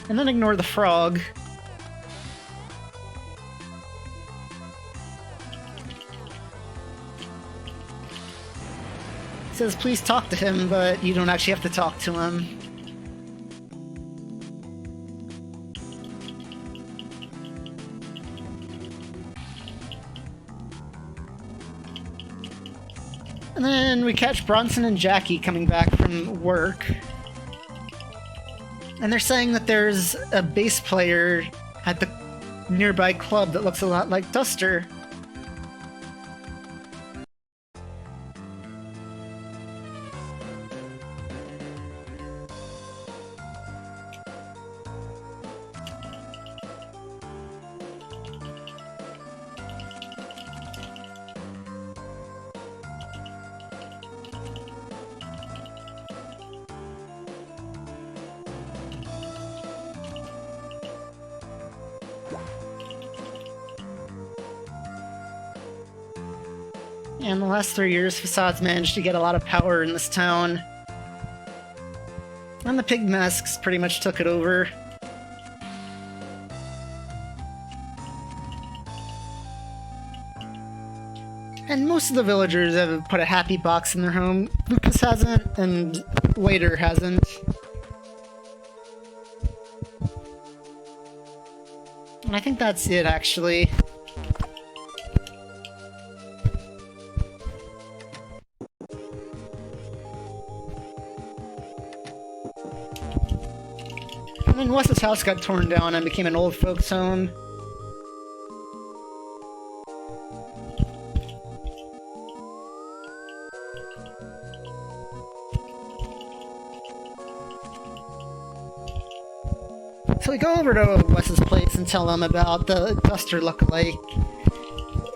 And then ignore the frog. It says please talk to him, but you don't actually have to talk to him. And then we catch Bronson and Jackie coming back from work. And they're saying that there's a bass player at the nearby club that looks a lot like Duster. And the last 3 years, Facade's managed to get a lot of power in this town. And the pig masks pretty much took it over. And most of the villagers have put a happy box in their home. Lucas hasn't, and Waiter hasn't. And I think that's it, actually. And then Wes's house got torn down and became an old folks' home. So we go over to Wes's place and tell him about the Duster lookalike.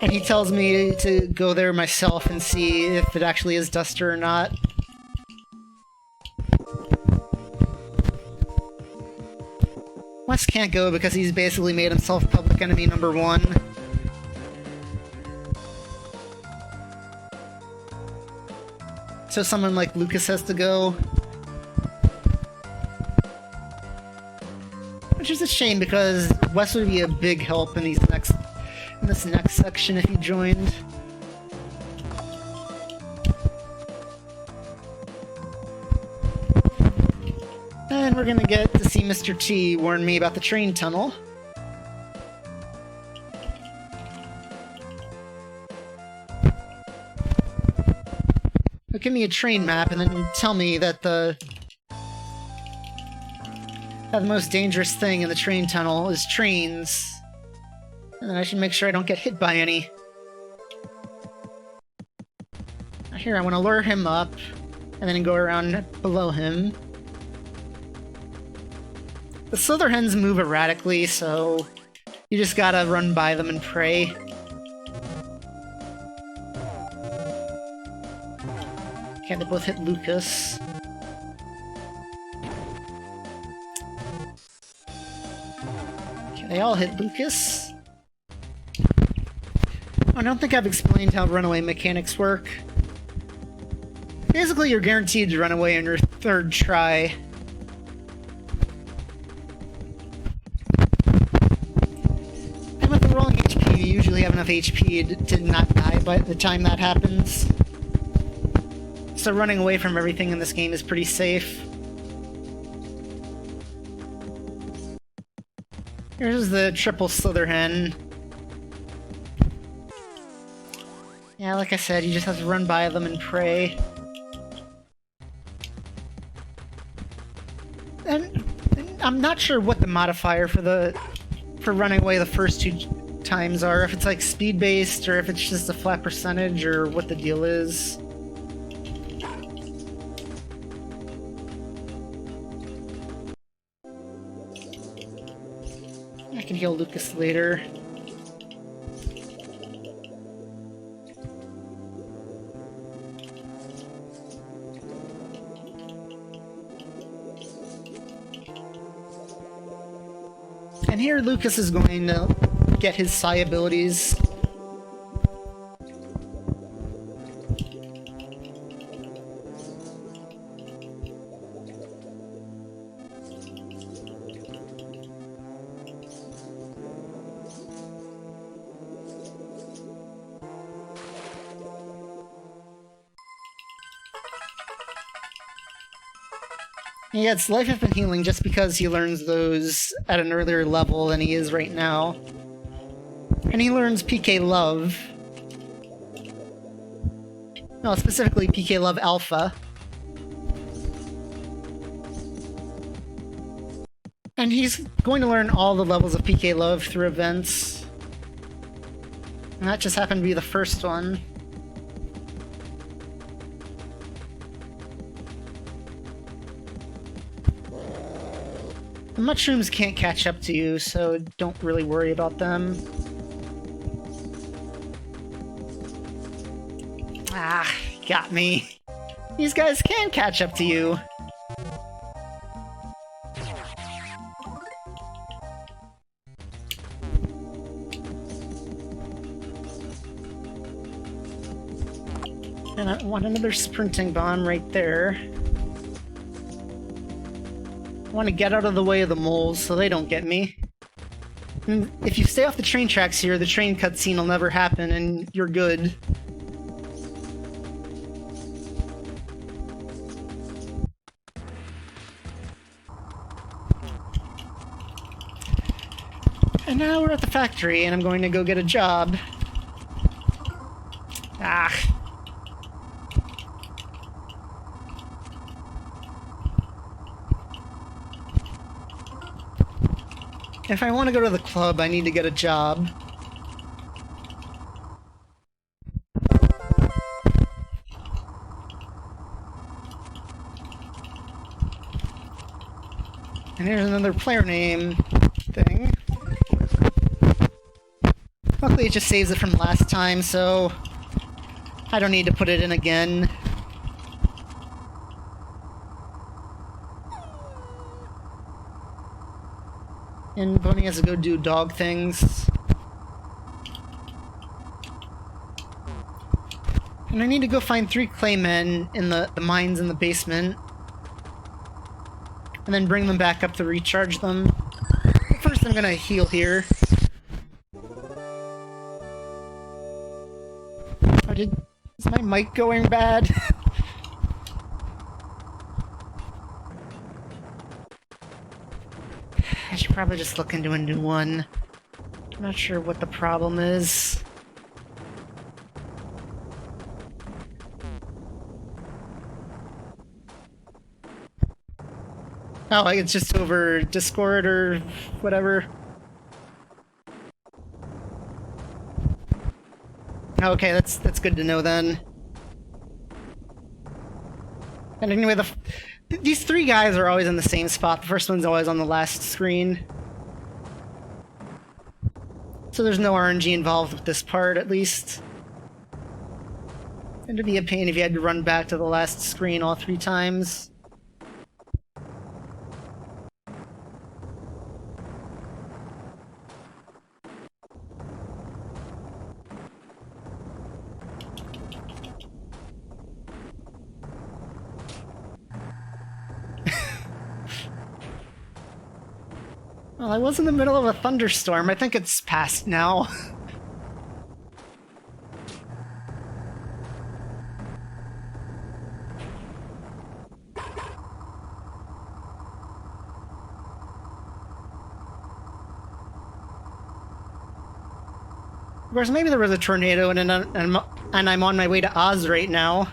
And he tells me to go there myself and see if it actually is Duster or not. Wes can't go because he's basically made himself public enemy number 1. So someone like Lucas has to go. Which is a shame because Wes would be a big help in this next section if he joined. And we're gonna get to see Mr. T warn me about the train tunnel. He'll give me a train map and then tell me that the the most dangerous thing in the train tunnel is trains. And then I should make sure I don't get hit by any. Now here, I want to lure him up, and then go around below him. The slither hens move erratically, so you just gotta run by them and pray. Okay, they both hit Lucas. Okay, they all hit Lucas. I don't think I've explained how runaway mechanics work. Basically, you're guaranteed to run away on your third try. And with the rolling HP, you usually have enough HP to not die by the time that happens. So running away from everything in this game is pretty safe. Here's the triple slither hen. Yeah, like I said, you just have to run by them and pray. And I'm not sure what the modifier for running away the first two times are. If it's like speed based, or if it's just a flat percentage, or what the deal is. I can heal Lucas later. And here Lucas is going to get his psi abilities. He gets Life Up and Healing just because he learns those at an earlier level than he is right now. And he learns PK Love. No, specifically PK Love Alpha. And he's going to learn all the levels of PK Love through events. And that just happened to be the first one. The mushrooms can't catch up to you, so don't really worry about them. Ah, got me. These guys can catch up to you. And I want another sprinting bomb right there. I want to get out of the way of the moles so they don't get me. And if you stay off the train tracks here, the train cutscene will never happen and you're good. And now we're at the factory and I'm going to go get a job. Ah. If I want to go to the club, I need to get a job. And here's another player name thing. Luckily it just saves it from last time, so I don't need to put it in again. And Bonnie has to go do dog things. And I need to go find 3 claymen in the mines in the basement. And then bring them back up to recharge them. But first I'm gonna heal here. Oh, is my mic going bad? I should probably just look into a new one. I'm not sure what the problem is. Oh, like it's just over Discord or whatever. Okay, that's good to know then. And anyway, these three guys are always in the same spot. The first one's always on the last screen. So there's no RNG involved with this part, at least. It'd be a pain if you had to run back to the last screen all 3 times. Well, I was in the middle of a thunderstorm. I think it's past now. Of course, maybe there was a tornado and I'm on my way to Oz right now.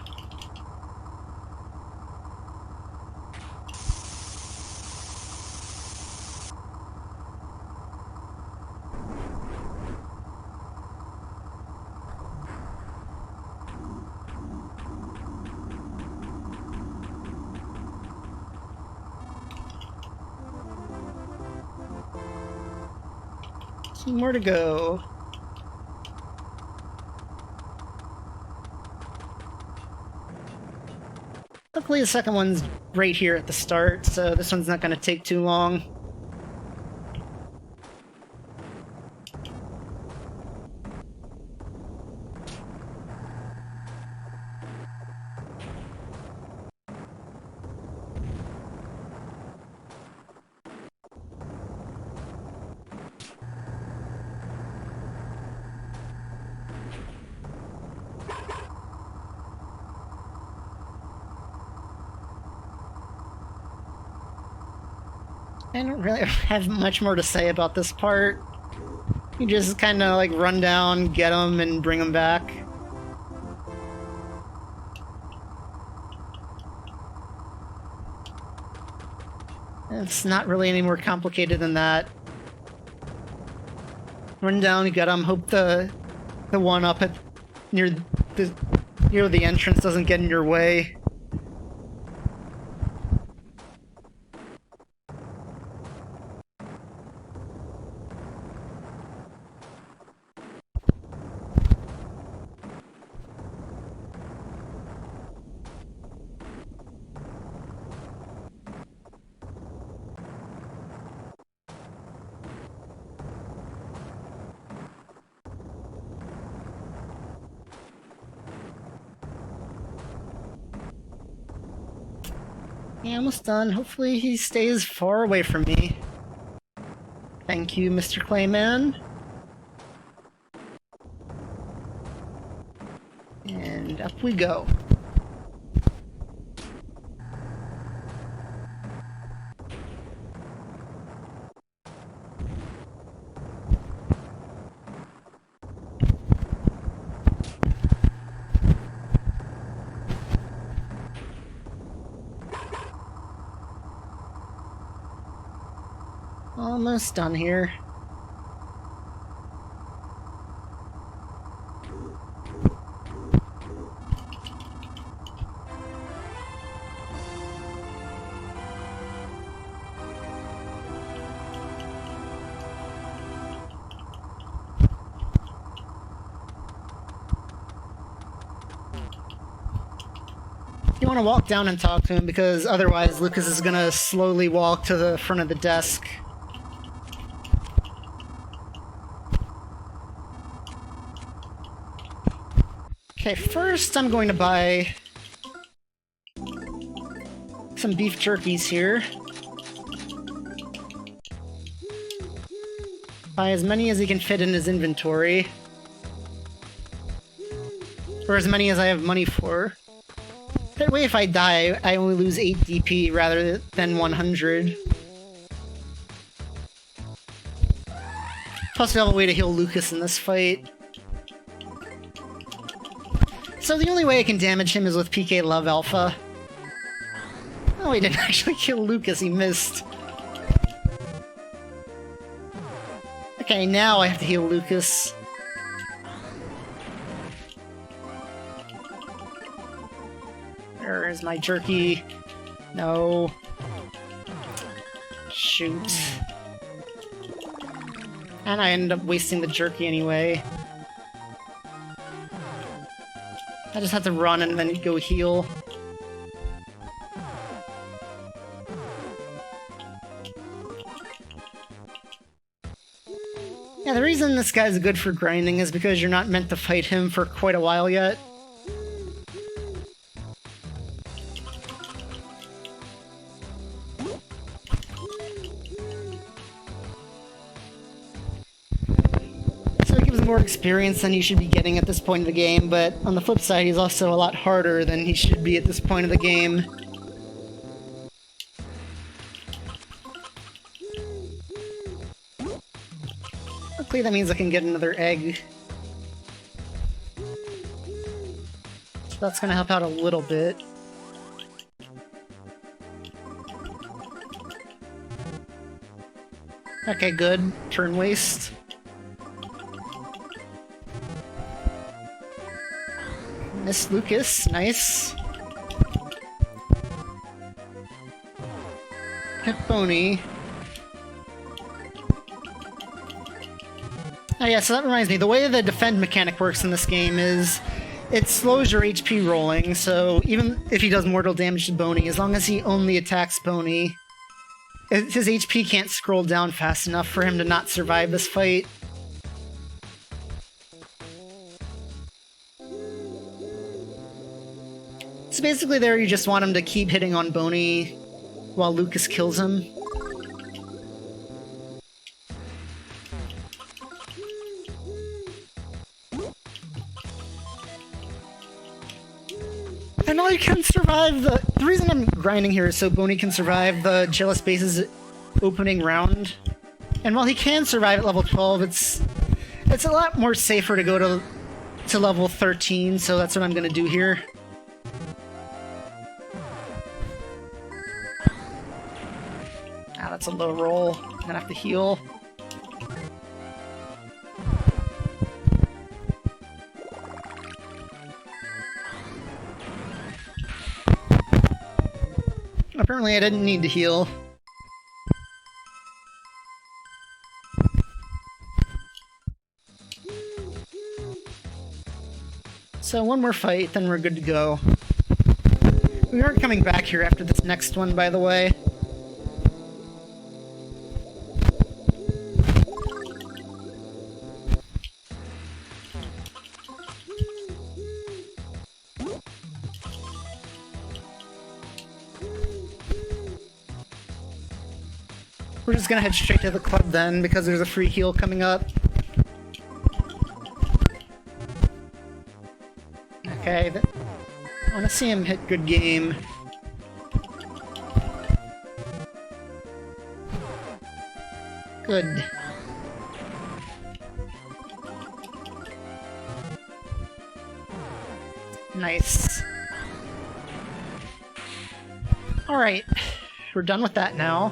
Two more to go. Luckily, the second one's right here at the start, so this one's not going to take too long. I don't really have much more to say about this part. You just kind of like run down, get them, and bring them back. It's not really any more complicated than that. Run down, get them, hope the one up at near the entrance doesn't get in your way. Yeah, almost done. Hopefully he stays far away from me. Thank you, Mr. Clayman. And up we go. Almost done here. You want to walk down and talk to him, because otherwise Lucas is gonna slowly walk to the front of the desk. Okay, first I'm going to buy some beef jerkies here. Buy as many as he can fit in his inventory. Or as many as I have money for. That way if I die, I only lose 8 DP rather than 100. Plus we have a way to heal Lucas in this fight. So the only way I can damage him is with PK Love Alpha. Oh, he didn't actually kill Lucas, he missed. Okay, now I have to heal Lucas. Where is my jerky? No. Shoot. And I end up wasting the jerky anyway. I just have to run and then go heal. Yeah, the reason this guy's good for grinding is because you're not meant to fight him for quite a while yet. So it gives him more experience than he should be getting at this point of the game, but on the flip side, he's also a lot harder than he should be at this point of the game. Hopefully that means I can get another egg. So that's gonna help out a little bit. Okay, good. Turn waste. Miss Lucas, nice. Hit Boney. Oh yeah, so that reminds me, the way the defend mechanic works in this game is it slows your HP rolling, so even if he does mortal damage to Boney, as long as he only attacks Boney, his HP can't scroll down fast enough for him to not survive this fight. So basically there you just want him to keep hitting on Boney while Lucas kills him. And while he can survive the reason I'm grinding here is so Boney can survive the Jealous Base's opening round. And while he can survive at level 12, it's a lot more safer to go to level 13, so that's what I'm gonna do here. Ah, that's a low roll. I'm gonna have to heal. Apparently I didn't need to heal. So one more fight, then we're good to go. We aren't coming back here after this next one, by the way. We're just gonna head straight to the club then, because there's a free heal coming up. Okay, I wanna see him hit good game. Good. Nice. Alright, we're done with that now.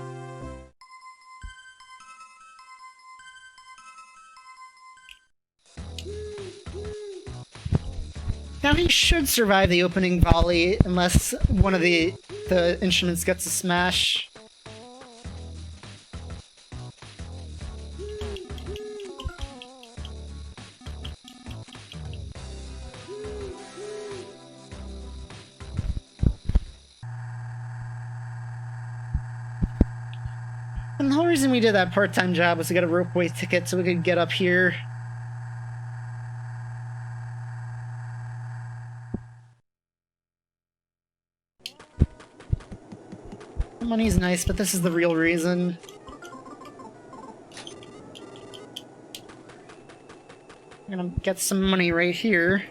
Now he should survive the opening volley unless one of the instruments gets a smash. And the whole reason we did that part-time job was to get a ropeway ticket so we could get up here. Money's nice, but this is the real reason. I'm gonna get some money right here.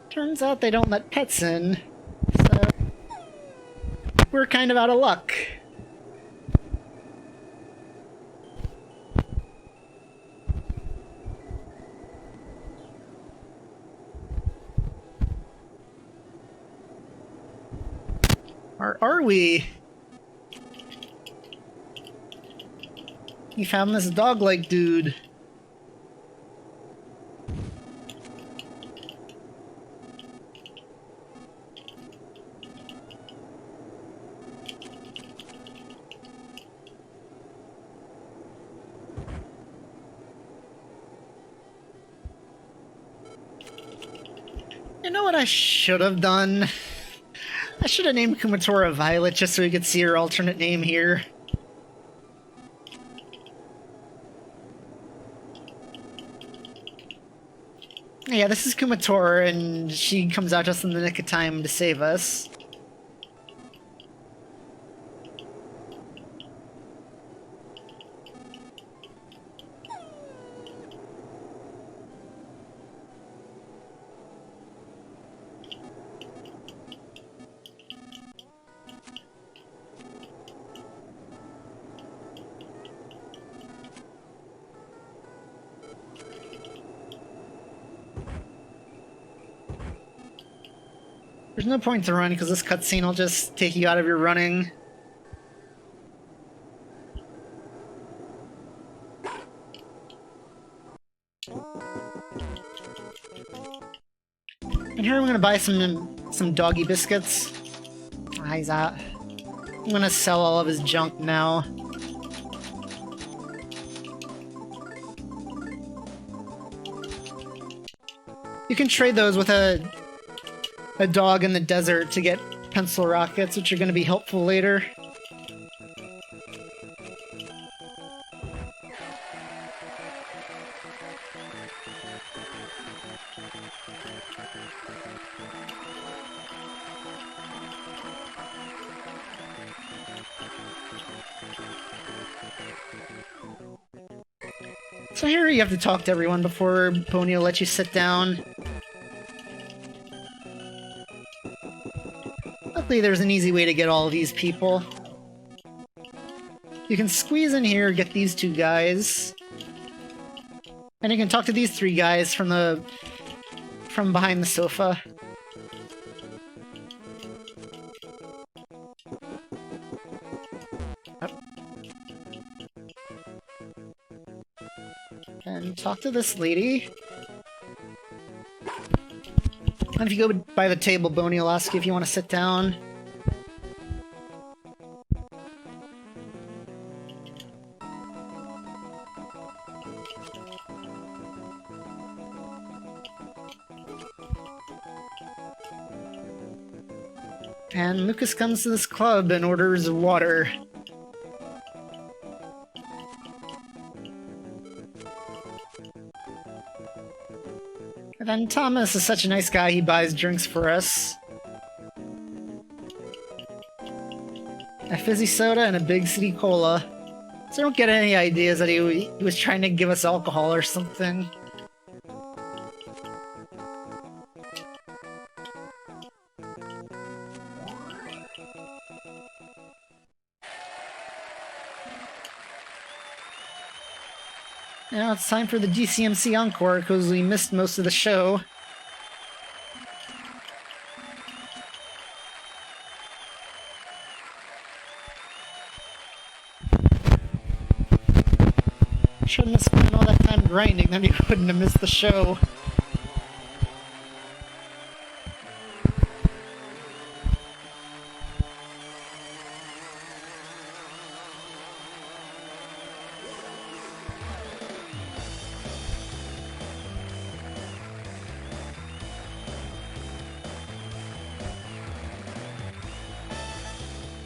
Turns out they don't let pets in, so... we're kind of out of luck. Or are we? He found this dog-like dude. You know what I should have done? I should have named Kumatora Violet just so we could see her alternate name here. Yeah, this is Kumatora, and she comes out just in the nick of time to save us. There's no point to run, because this cutscene will just take you out of your running. And here I'm gonna buy some doggy biscuits. Ah, he's out. I'm gonna sell all of his junk now. You can trade those with a dog in the desert to get pencil rockets, which are going to be helpful later. So here you have to talk to everyone before Boney will let you sit down. Luckily, there's an easy way to get all of these people. You can squeeze in here, get these two guys. And you can talk to these three guys from behind the sofa. And talk to this lady. And if you go by the table, Boney will ask you if you want to sit down. And Lucas comes to this club and orders water. And then Thomas is such a nice guy, he buys drinks for us. A fizzy soda and a big city cola. So I don't get any ideas that he was trying to give us alcohol or something. Now it's time for the GCMC Encore, because we missed most of the show. Shouldn't have spent all that time grinding, then we wouldn't have missed the show.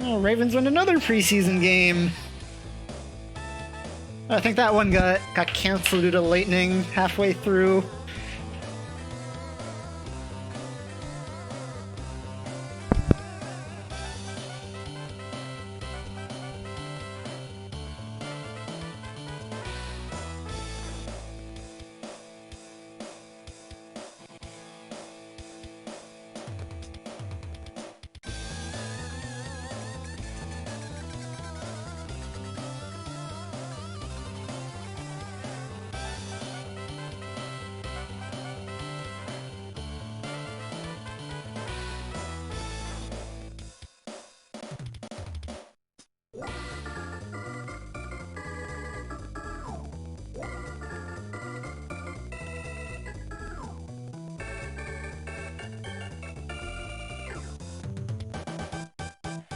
Oh, Ravens win another preseason game. I think that one got canceled due to lightning halfway through.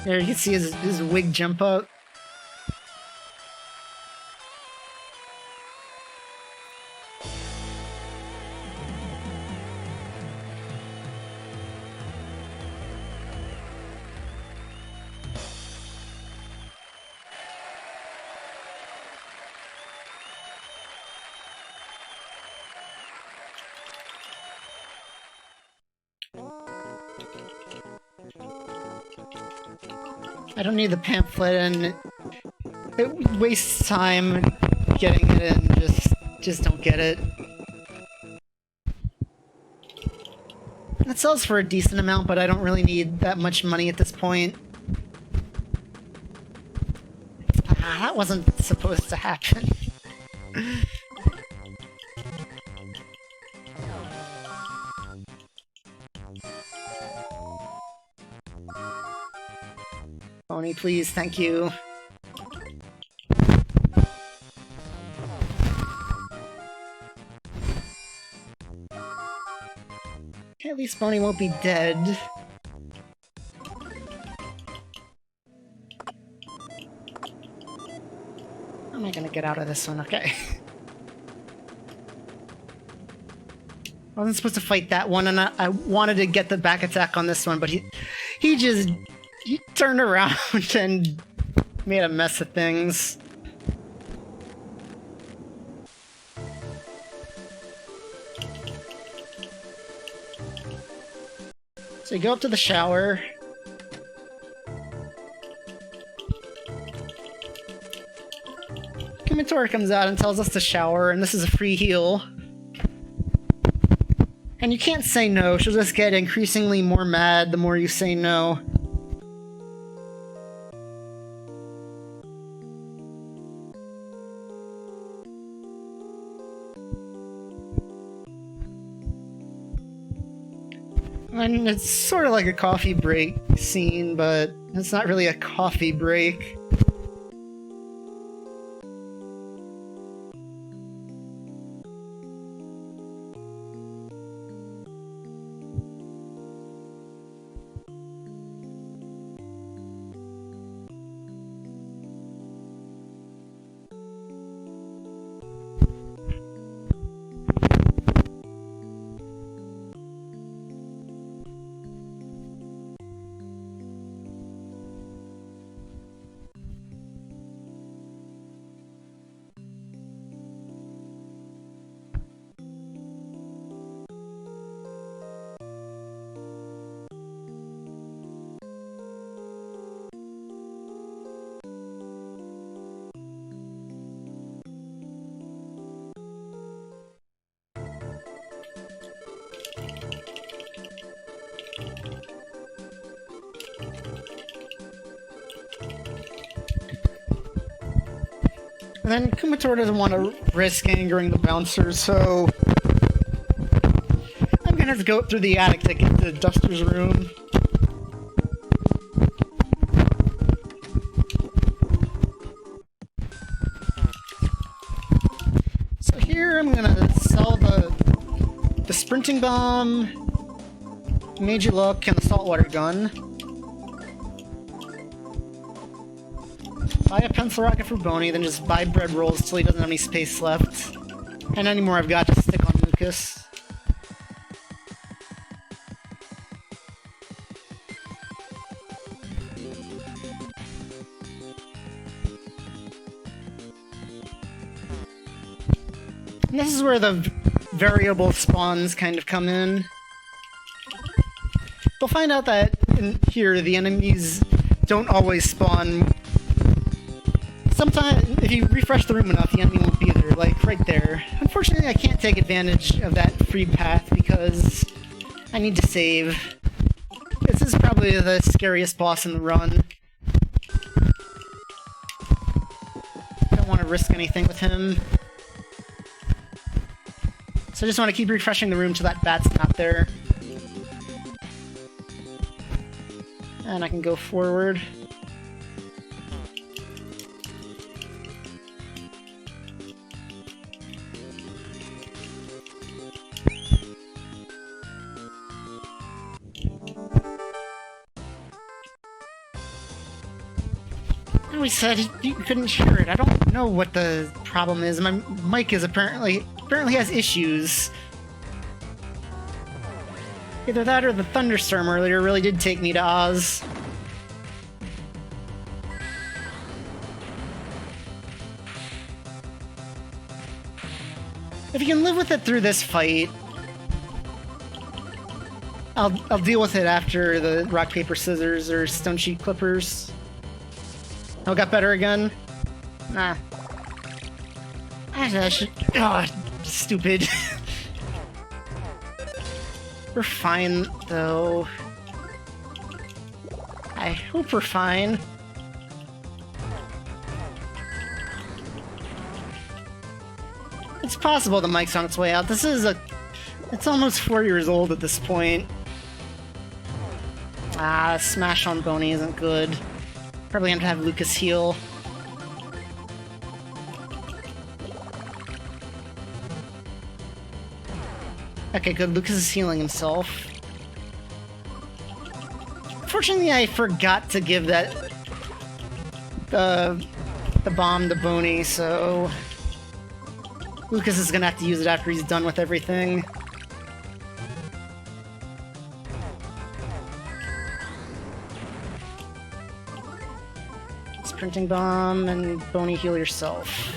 There you can see his wig jump up. I don't need the pamphlet, and it wastes time getting it in. Just don't get it. It sells for a decent amount, but I don't really need that much money at this point. Ah, that wasn't supposed to happen. Pony, please, thank you. Okay, at least Boney won't be dead. How am I gonna get out of this one? Okay. I wasn't supposed to fight that one, and I wanted to get the back attack on this one, but he just turned around and made a mess of things. So you go up to the shower. Kumatora comes out and tells us to shower, and this is a free heal. And you can't say no, she'll just get increasingly more mad the more you say no. And it's sort of like a coffee break scene, but it's not really a coffee break. And then Kumatora doesn't want to risk angering the bouncer, so I'm gonna have to go up through the attic to get to Duster's room. So here I'm gonna sell the sprinting bomb, Meiji Look, and the saltwater gun. Buy a pencil rocket for Boney, then just buy bread rolls till he doesn't have any space left. And any more I've got to stick on Lucas. And this is where the variable spawns kind of come in. You'll find out that in here the enemies don't always spawn. Sometimes, if you refresh the room enough, the enemy won't be there, like right there. Unfortunately, I can't take advantage of that free path because I need to save. This is probably the scariest boss in the run. Don't want to risk anything with him. So I just want to keep refreshing the room till that bat's not there. And I can go forward. always said you couldn't hear it. I don't know what the problem is. My mic is apparently has issues. Either that or the thunderstorm earlier really did take me to Oz. If you can live with it through this fight, I'll deal with it after the rock, paper, scissors or stone, sheet, clippers. Oh, got better again? Nah. I should... Oh, stupid. We're fine, though. I hope we're fine. It's possible the mic's on its way out. This is it's almost 4 years old at this point. Ah, smash on Boney isn't good. Probably gonna have Lucas heal. Okay, good. Lucas is healing himself. Unfortunately, I forgot to give that the bomb to Boney, so Lucas is gonna have to use it after he's done with everything. Sprinting bomb and Boney, heal yourself.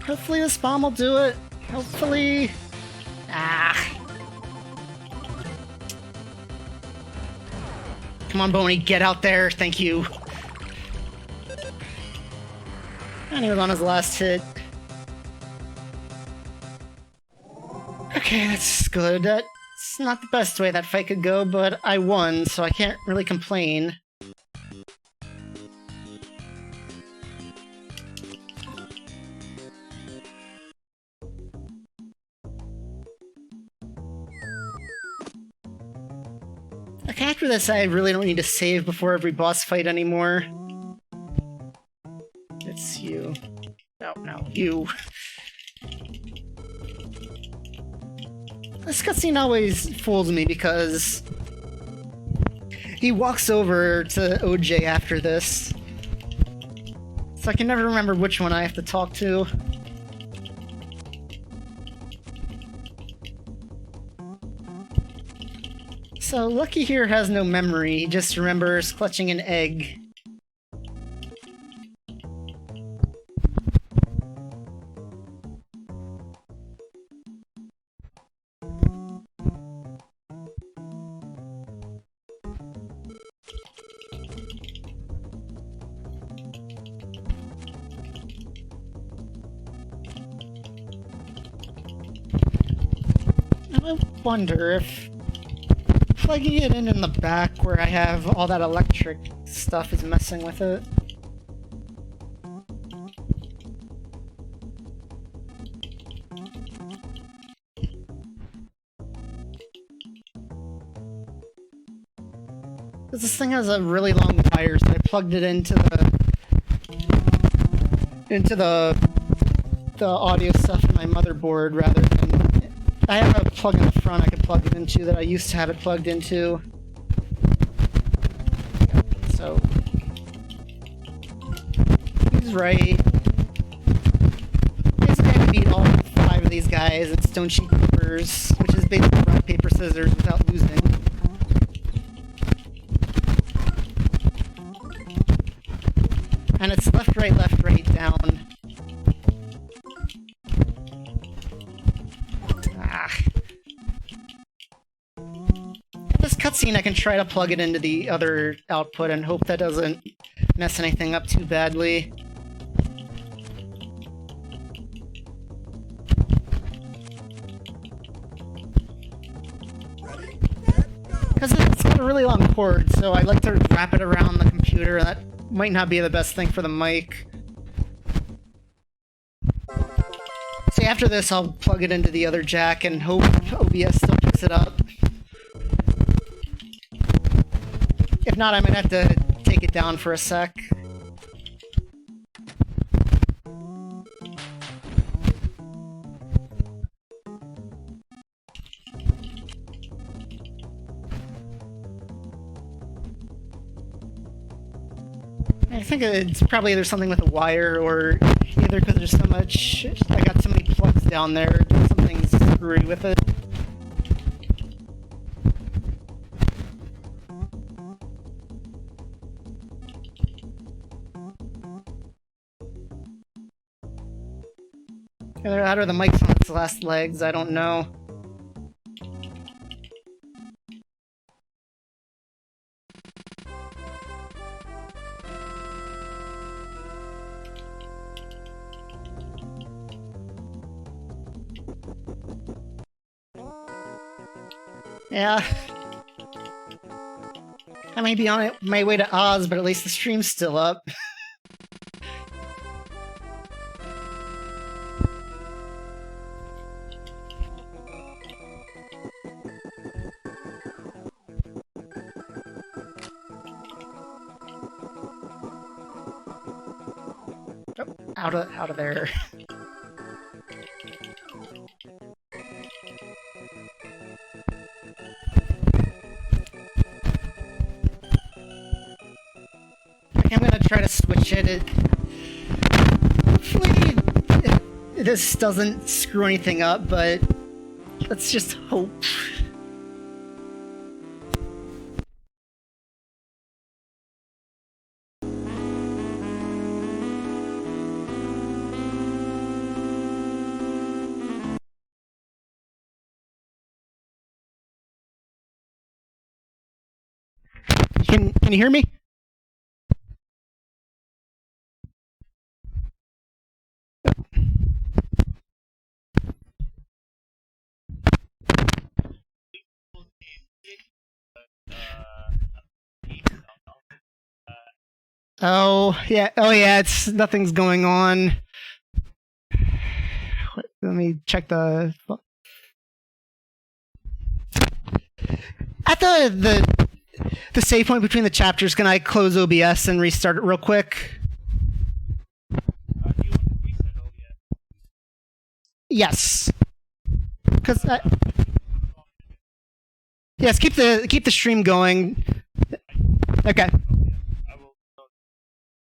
Hopefully this bomb will do it. Hopefully. Ah. Come on, Boney, get out there. Thank you. And he was on his last hit. Okay, that's good. That's not the best way that fight could go, but I won, so I can't really complain. Okay, after this, I really don't need to save before every boss fight anymore. It's you. No, you. This cutscene always fools me because he walks over to OJ after this. So I can never remember which one I have to talk to. So Lucky here has no memory, he just remembers clutching an egg. I wonder if plugging it in the back where I have all that electric stuff is messing with it. Because this thing has a really long wire, so I plugged it into the audio stuff in my motherboard rather than... I have a plug in the front I can plug it into that I used to have it plugged into. So... he's right. Basically I can beat all 5 of these guys in Stone Sheet Clippers, which is basically rock, paper, scissors without losing. And it's left, right, down. This cutscene, I can try to plug it into the other output and hope that doesn't mess anything up too badly. Because it's got a really long cord, so I like to wrap it around the computer. That might not be the best thing for the mic. See, after this, I'll plug it into the other jack and hope OBS still picks it up. If not, I might have to take it down for a sec. I think it's probably either something with a wire or either because there's so much. I got so many plugs down there. Something's screwy with it. Either that or the mic's on its last legs. I don't know. Yeah. I may be on my way to Oz, but at least the stream's still up. Oh, out of there. I'm gonna try to switch it. Hopefully this doesn't screw anything up, but let's just hope. Can you hear me? Oh yeah, it's nothing's going on. Let me check the at the save point between the chapters. Can I close OBS and restart it real quick? Yes. Because yes, keep the stream going. Okay.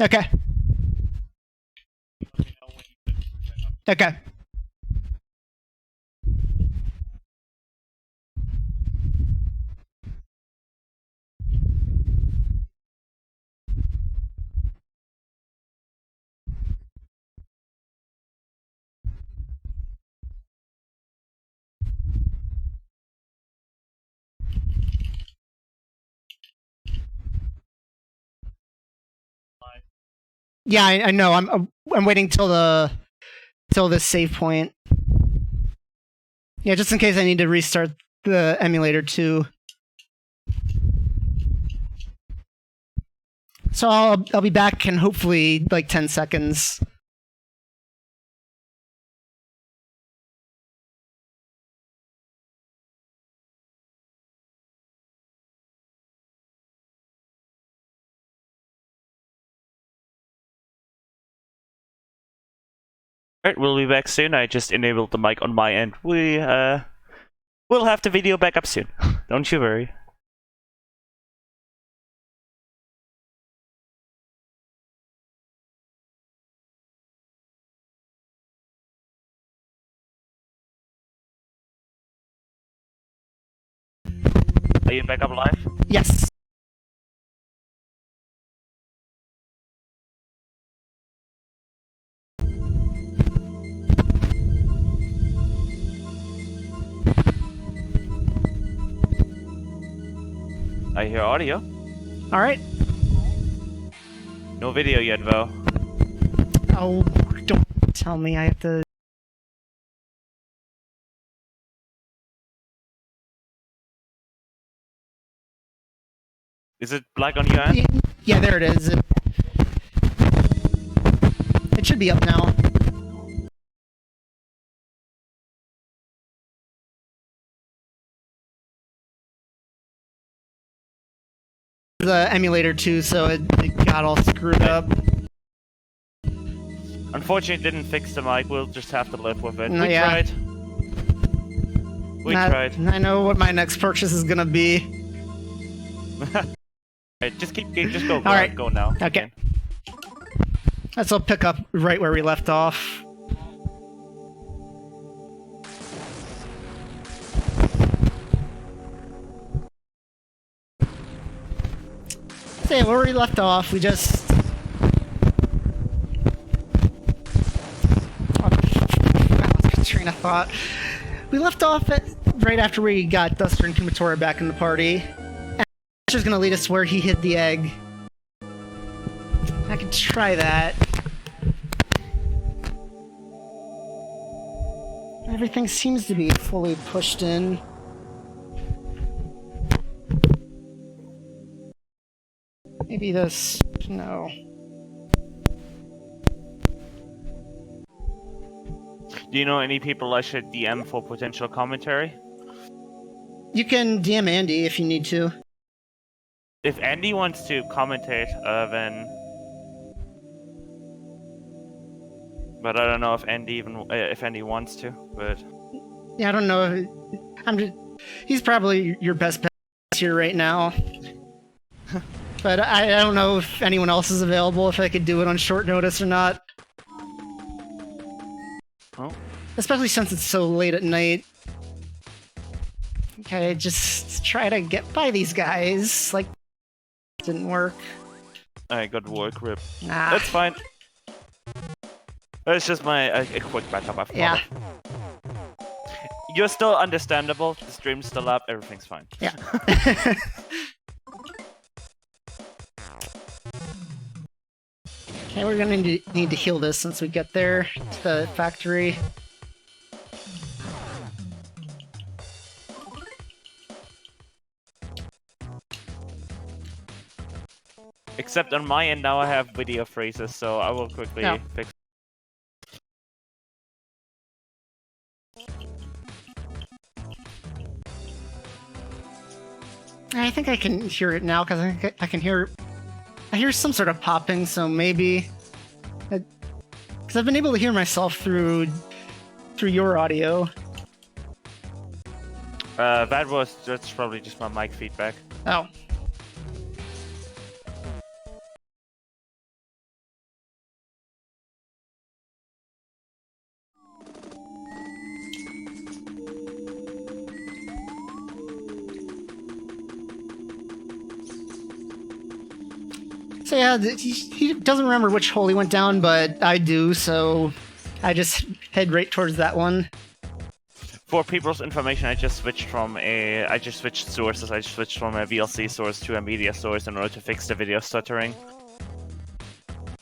Okay. Okay. Yeah, I know. I'm waiting till this save point. Yeah, just in case I need to restart the emulator too. So I'll be back in hopefully like 10 seconds. Alright, we'll be back soon. I just enabled the mic on my end. We'll have the video back up soon. Don't you worry. Are you back up live? Yes. I hear audio. All right. No video yet, though. Oh, don't tell me I have to. Is it black on your end? Yeah, there it is. It should be up now. The emulator too, so it got all screwed up. Unfortunately, it didn't fix the mic. We'll just have to live with it. No, We yeah. tried. We tried. I know what my next purchase is gonna be. Alright, just go. Alright. Go now. Okay. Let's all pick up right where we left off. So yeah, where we left off, we just... train of thought. We left off right after we got Duster and Kumatora back in the party. And Asher's gonna lead us where he hid the egg. I could try that. Everything seems to be fully pushed in. Maybe this... no. Do you know any people I should DM for potential commentary? You can DM Andy if you need to. If Andy wants to commentate, then... But I don't know if Andy wants to, but... Yeah, I don't know. He's probably your best bet here right now. But I don't know if anyone else is available, if I could do it on short notice or not. Oh. Especially since it's so late at night. Okay, just try to get by these guys. Like, didn't work. I got work rip. Nah. That's fine. That's just my a quick backup I've Yeah. You're still understandable. The stream's still up. Everything's fine. Yeah. Okay, we're gonna need to heal this since we get there to the factory. Except on my end now I have video freezes, so I will quickly fix. I think I can hear it now because I can hear. I hear some sort of popping, so maybe. Because I've been able to hear myself through your audio. That's probably just my mic feedback. Oh. So yeah, he doesn't remember which hole he went down, but I do, so I just head right towards that one. For people's information, I just switched sources. I switched from a VLC source to a media source in order to fix the video stuttering.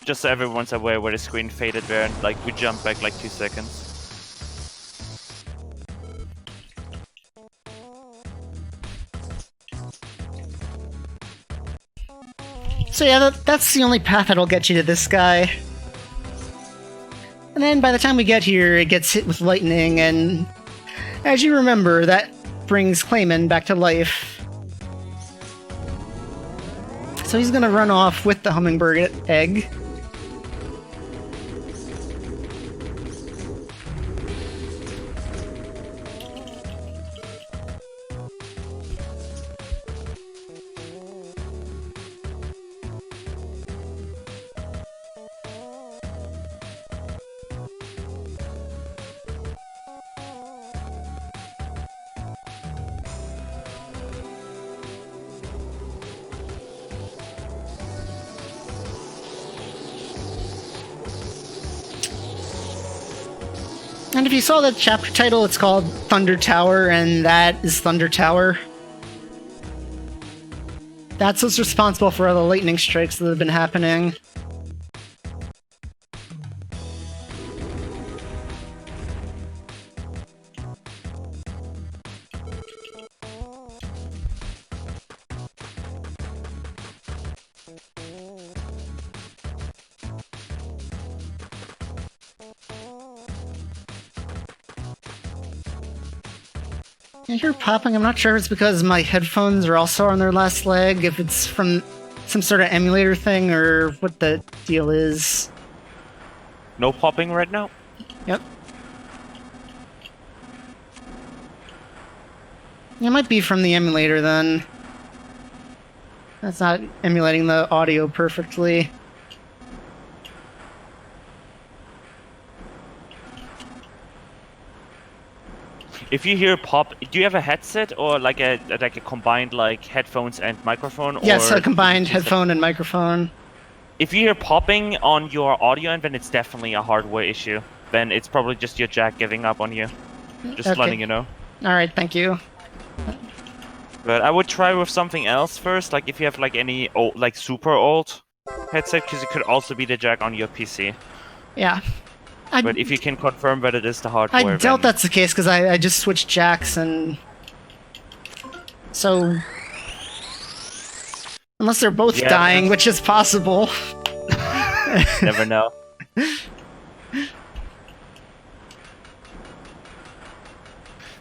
Just so everyone's aware where the screen faded there, and like we jumped back like 2 seconds. So yeah, that's the only path that'll get you to this guy. And then by the time we get here, it gets hit with lightning, and as you remember, that brings Clayman back to life. So he's gonna run off with the hummingbird egg. And if you saw the chapter title, it's called Thunder Tower, and that is Thunder Tower. That's what's responsible for all the lightning strikes that have been happening. I hear popping. I'm not sure if it's because my headphones are also on their last leg, if it's from some sort of emulator thing, or what the deal is. No popping right now? Yep. It might be from the emulator then. That's not emulating the audio perfectly. If you hear pop, do you have a headset or like a combined like headphones and microphone? Yes, or a combined headphone and microphone. If you hear popping on your audio end, then it's definitely a hardware issue. Then it's probably just your jack giving up on you. Just letting you know. Alright, thank you. But I would try with something else first, like if you have like any old, like super old headset, because it could also be the jack on your PC. Yeah. But if you can confirm that it is the hardware, I doubt then... that's the case, because I just switched jacks, and... So... Unless they're both dying, which is possible. Never know.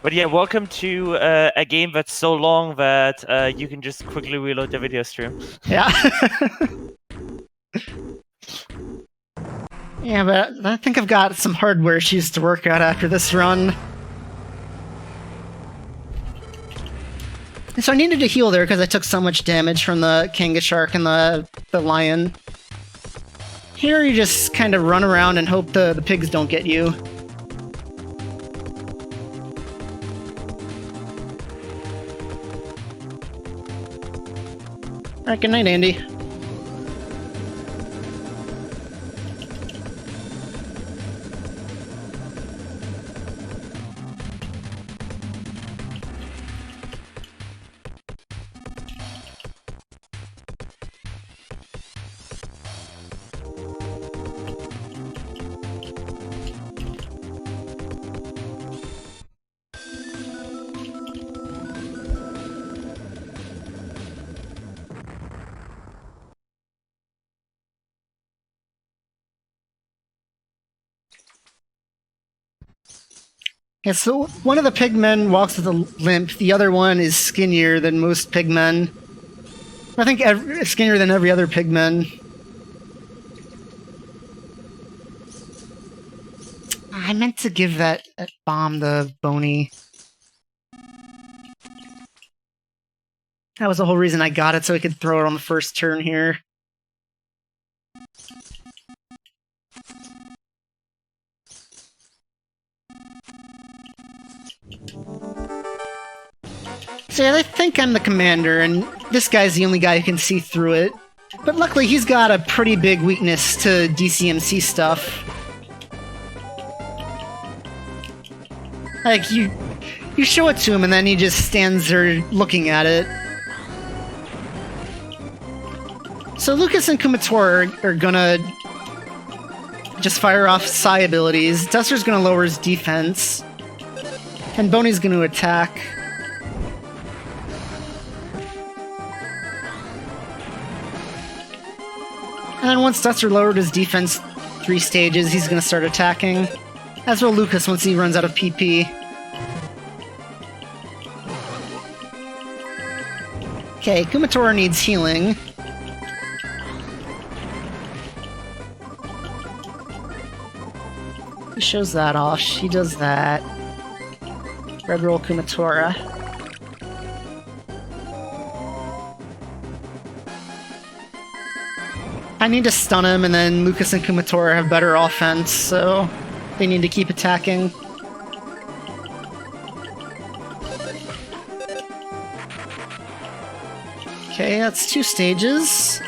But yeah, welcome to a game that's so long that you can just quickly reload the video stream. Yeah. Yeah, but I think I've got some hardware issues to work out after this run. And so I needed to heal there because I took so much damage from the Kanga Shark and the lion. Here you just kind of run around and hope the pigs don't get you. Alright, good night, Andy. Yeah, so one of the pigmen walks with a limp, the other one is skinnier than most pigmen. I think skinnier than every other pigman. I meant to give that bomb to Boney. That was the whole reason I got it, so I could throw it on the first turn here. So yeah, I think I'm the commander, and this guy's the only guy who can see through it. But luckily, he's got a pretty big weakness to DCMC stuff. Like, you show it to him, and then he just stands there looking at it. So Lucas and Kumatora are gonna just fire off Psi abilities. Duster's gonna lower his defense. And Boney's gonna attack. And then once Duster lowered his defense 3 stages, he's gonna start attacking. As will Lucas once he runs out of PP. Okay, Kumatora needs healing. He shows that off. She does that. Red roll Kumatora. I need to stun him, and then Lucas and Kumatora have better offense, so they need to keep attacking. Okay, that's 2 stages.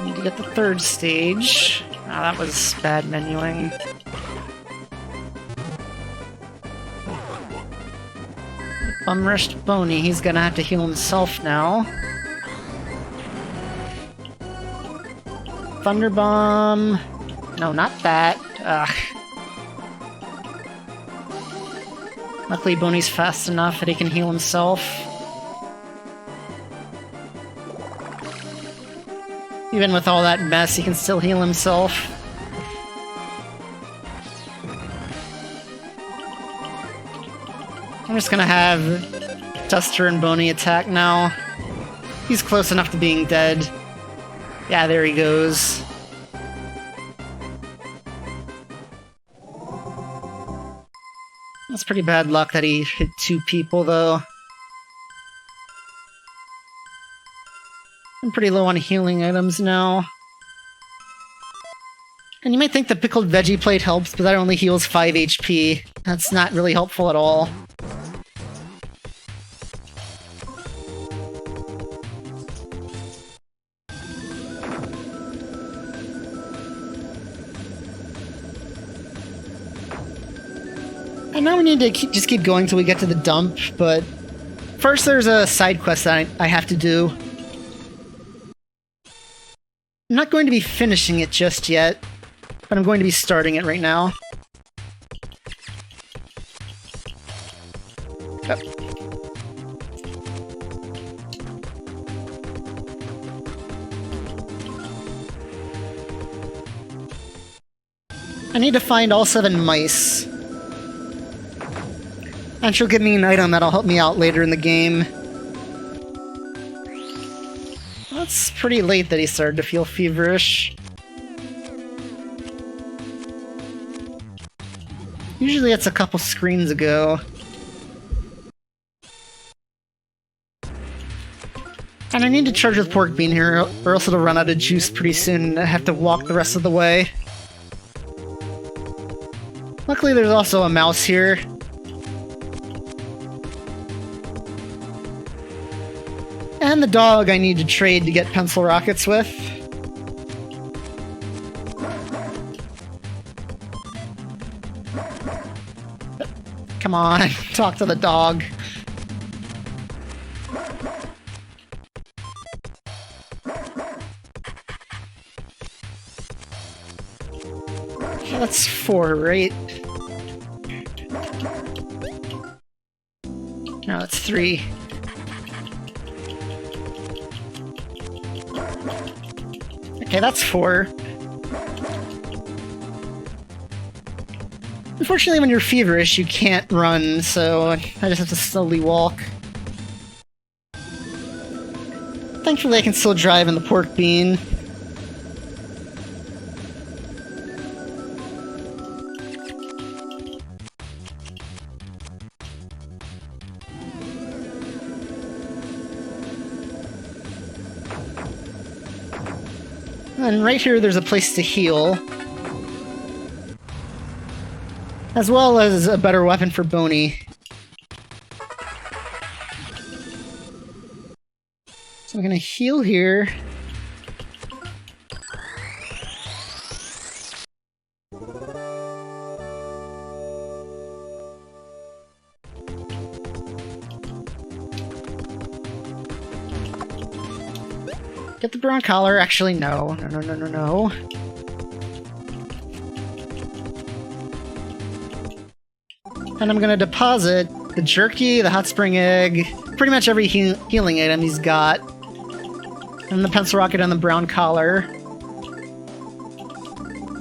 Need to get the 3rd stage. Ah, that was bad menuing. Bum-rushed Boney, he's gonna have to heal himself now. Thunderbomb. No, not that. Ugh. Luckily, Boney's fast enough that he can heal himself. Even with all that mess, he can still heal himself. I'm just gonna have Duster and Boney attack now. He's close enough to being dead. Yeah, there he goes. That's pretty bad luck that he hit 2 people, though. I'm pretty low on healing items now. And you might think the pickled veggie plate helps, but that only heals 5 HP. That's not really helpful at all. And now we need to just keep going till we get to the dump, but first there's a side quest that I have to do. I'm not going to be finishing it just yet, but I'm going to be starting it right now. Yep. I need to find all 7 mice. And she'll give me an item that'll help me out later in the game. Well, it's pretty late that he started to feel feverish. Usually it's a couple screens ago. And I need to charge with pork bean here, or else it'll run out of juice pretty soon and I have to walk the rest of the way. Luckily there's also a mouse here. And the dog I need to trade to get pencil rockets with. Come on, talk to the dog. Okay, that's 4, right? No, that's 3. Okay, that's 4. Unfortunately, when you're feverish, you can't run, so I just have to slowly walk. Thankfully, I can still drive in the pork bean. And right here, there's a place to heal. As well as a better weapon for Boney. So I'm gonna heal here. Get the brown collar. Actually, no. No. And I'm gonna deposit the jerky, the hot spring egg, pretty much every healing item he's got. And the pencil rocket and the brown collar.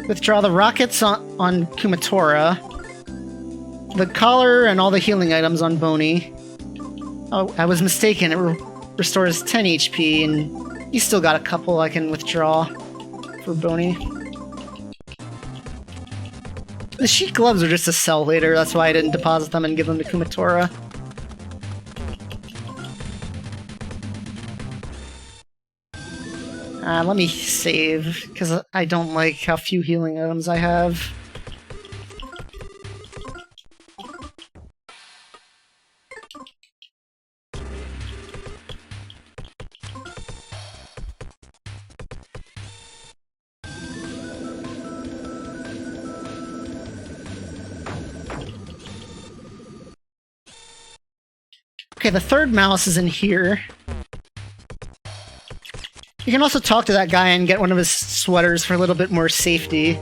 Withdraw the rockets on Kumatora. The collar and all the healing items on Boney. Oh, I was mistaken. It restores 10 HP, and he's still got a couple I can withdraw for Boney. The sheet gloves are just to sell later, that's why I didn't deposit them and give them to Kumatora. Let me save, because I don't like how few healing items I have. Okay, the third mouse is in here. You can also talk to that guy and get one of his sweaters for a little bit more safety.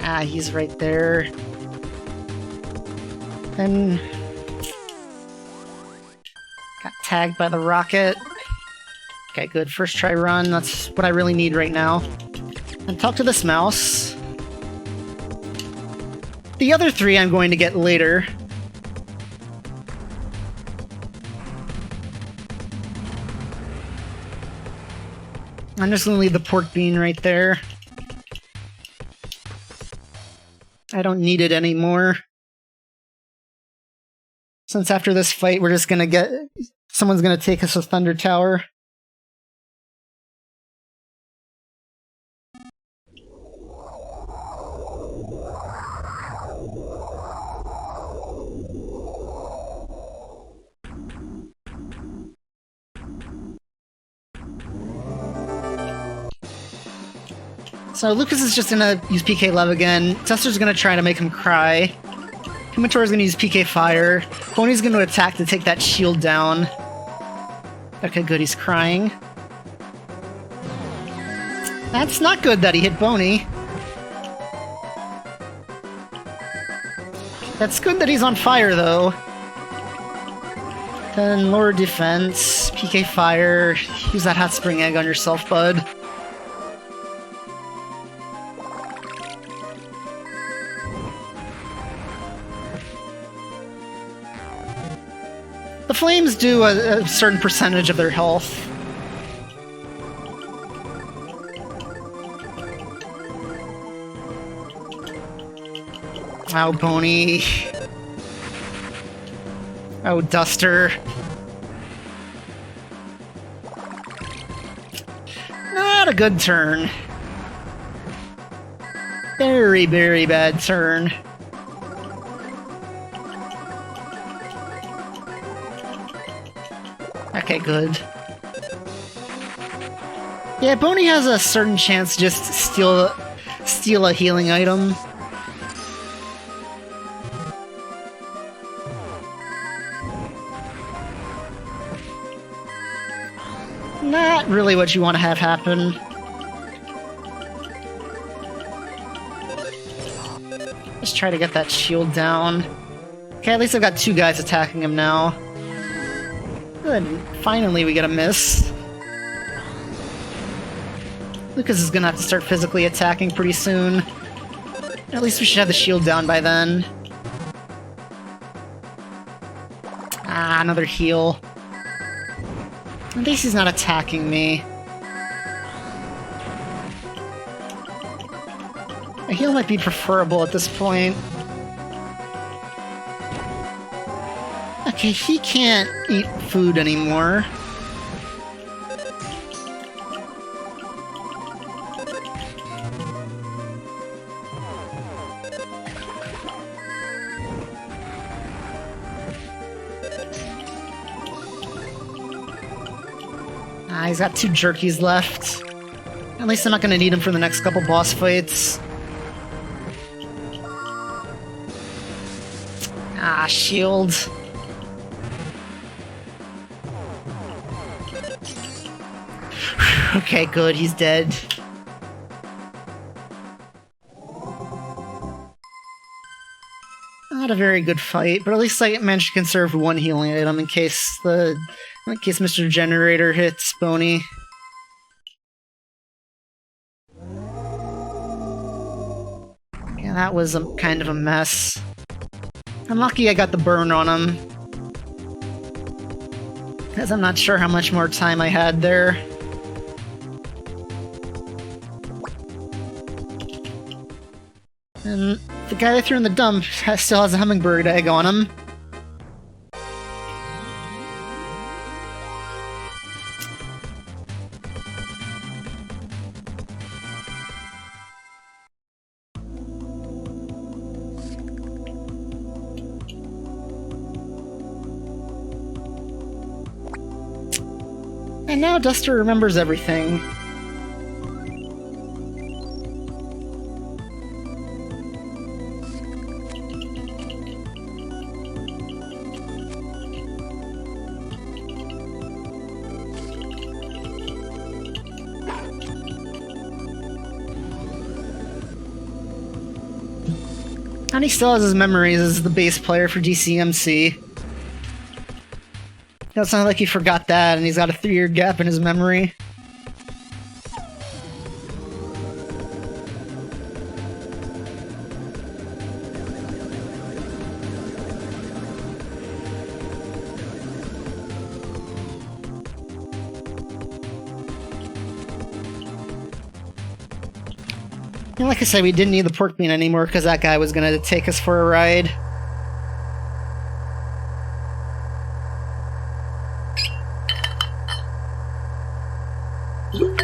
Ah, he's right there. And got tagged by the rocket. Okay, good. First try run. That's what I really need right now. And talk to this mouse. The other 3 I'm going to get later. I'm just gonna leave the pork bean right there. I don't need it anymore. Since after this fight, we're just gonna get... Someone's gonna take us to Thunder Tower. So Lucas is just gonna use PK Love again. Duster's gonna try to make him cry. Kumator's gonna use PK Fire. Pony's gonna attack to take that shield down. Okay, good, he's crying. That's not good that he hit Boney. That's good that he's on fire, though. Then lower defense, PK Fire, use that Hot Spring Egg on yourself, bud. The flames do a certain percentage of their health. Oh, Boney. Oh, Duster. Not a good turn. Very, very bad turn. Okay, good. Yeah, Boney has a certain chance to just steal a healing item. Not really what you want to have happen. Just try to get that shield down. Okay, at least I've got two guys attacking him now. Good. Finally, we get a miss. Lucas is gonna have to start physically attacking pretty soon. At least we should have the shield down by then. Ah, another heal. At least he's not attacking me. A heal might be preferable at this point. Okay, he can't eat food anymore. Ah, he's got two jerkies left. At least I'm not gonna need him for the next couple boss fights. Ah, shield. Okay, good, he's dead. Not a very good fight, but at least I managed to conserve one healing item in case Mr. Generator hits Boney. Yeah, that was kind of a mess. I'm lucky I got the burn on him, because I'm not sure how much more time I had there. And the guy I threw in the dump still has a hummingbird egg on him. And now Duster remembers everything. And he still has his memories as the bass player for DCMC. It's not like he forgot that and he's got a 3-year gap in his memory. And like I said, we didn't need the pork bean anymore because that guy was going to take us for a ride. And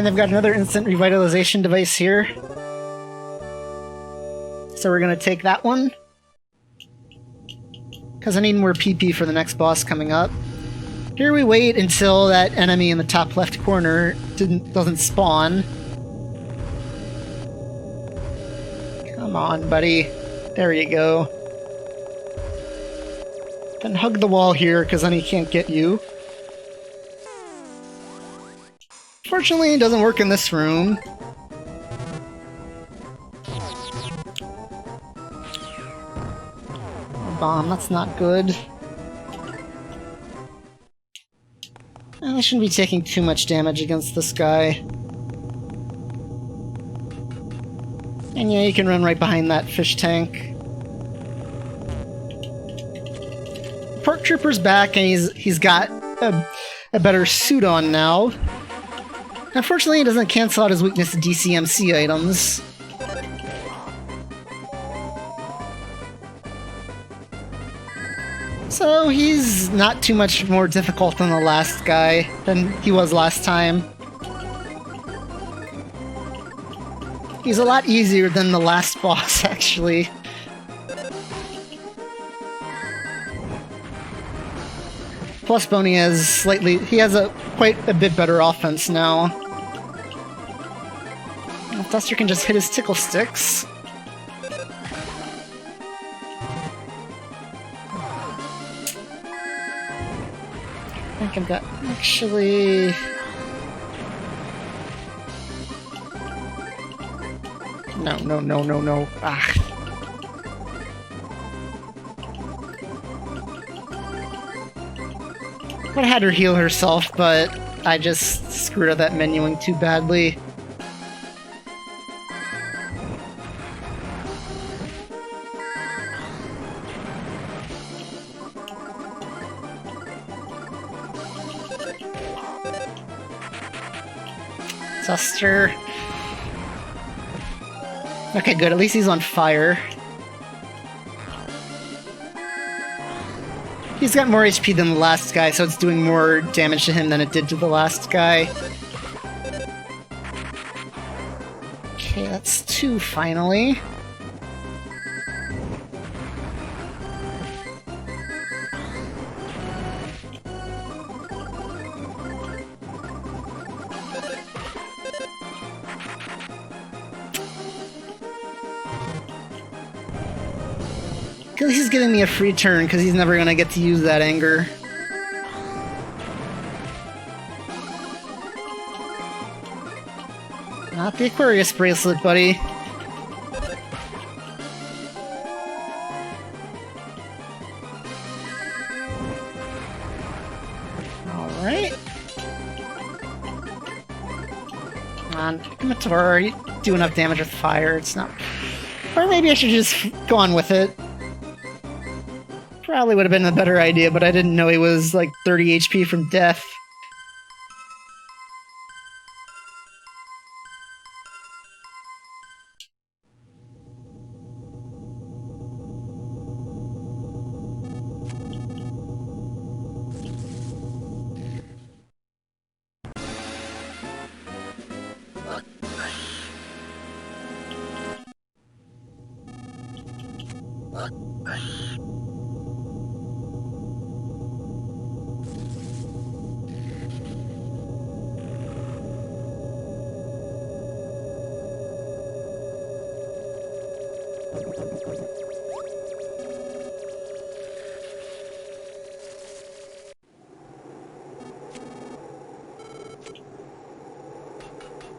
I've got another instant revitalization device here. So we're gonna take that one. Because I need more PP for the next boss coming up. Here we wait until that enemy in the top left corner doesn't spawn. Come on, buddy. There you go. Then hug the wall here, because then he can't get you. Fortunately, it doesn't work in this room. Bomb, that's not good. I shouldn't be taking too much damage against this guy. And yeah, you can run right behind that fish tank. Pork Trooper's back, and he's got a better suit on now. Unfortunately, he doesn't cancel out his weakness to DCMC items. So he's not too much more difficult than the last guy, than he was last time. He's a lot easier than the last boss, actually. Plus Boney has he has quite a bit better offense now. Duster can just hit his tickle sticks. I think I've got actually... No. Ah. Would have had her heal herself, but I just screwed up that menuing too badly. Duster. Okay, good. At least he's on fire. He's got more HP than the last guy, so it's doing more damage to him than it did to the last guy. Okay, that's 2 finally. At least he's giving me a free turn, because he's never going to get to use that anger. Not the Aquarius bracelet, buddy. Alright. Come on, Kumatora, you do enough damage with fire, it's not... Or maybe I should just go on with it. Probably would have been a better idea, but I didn't know he was like 30 HP from death.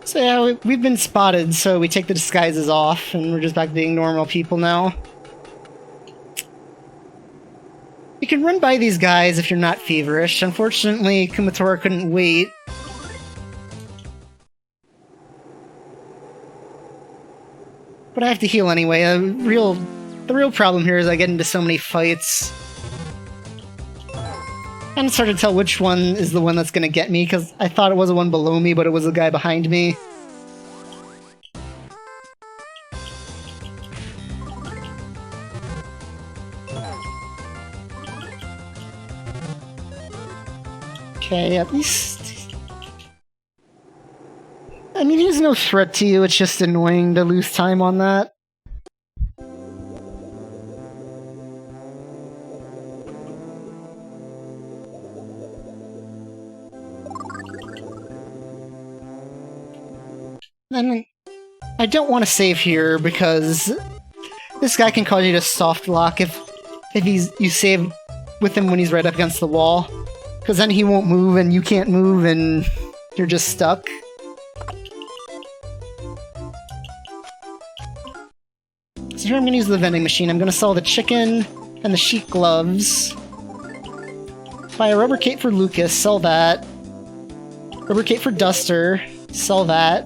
So yeah, we've been spotted, so we take the disguises off, and we're just back being normal people now. You can run by these guys if you're not feverish. Unfortunately, Kumatora couldn't wait. But I have to heal anyway. The real problem here is I get into so many fights. And it's hard to tell which one is the one that's gonna get me, because I thought it was the one below me, but it was the guy behind me. Okay, at least... I mean, he's no threat to you, it's just annoying to lose time on that. And I don't want to save here because this guy can cause you to soft lock if you save with him when he's right up against the wall. Because then he won't move and you can't move and you're just stuck. So here I'm going to use the vending machine. I'm going to sell the chicken and the sheep gloves. Buy a rubber cape for Lucas, sell that. Rubber cape for Duster, sell that.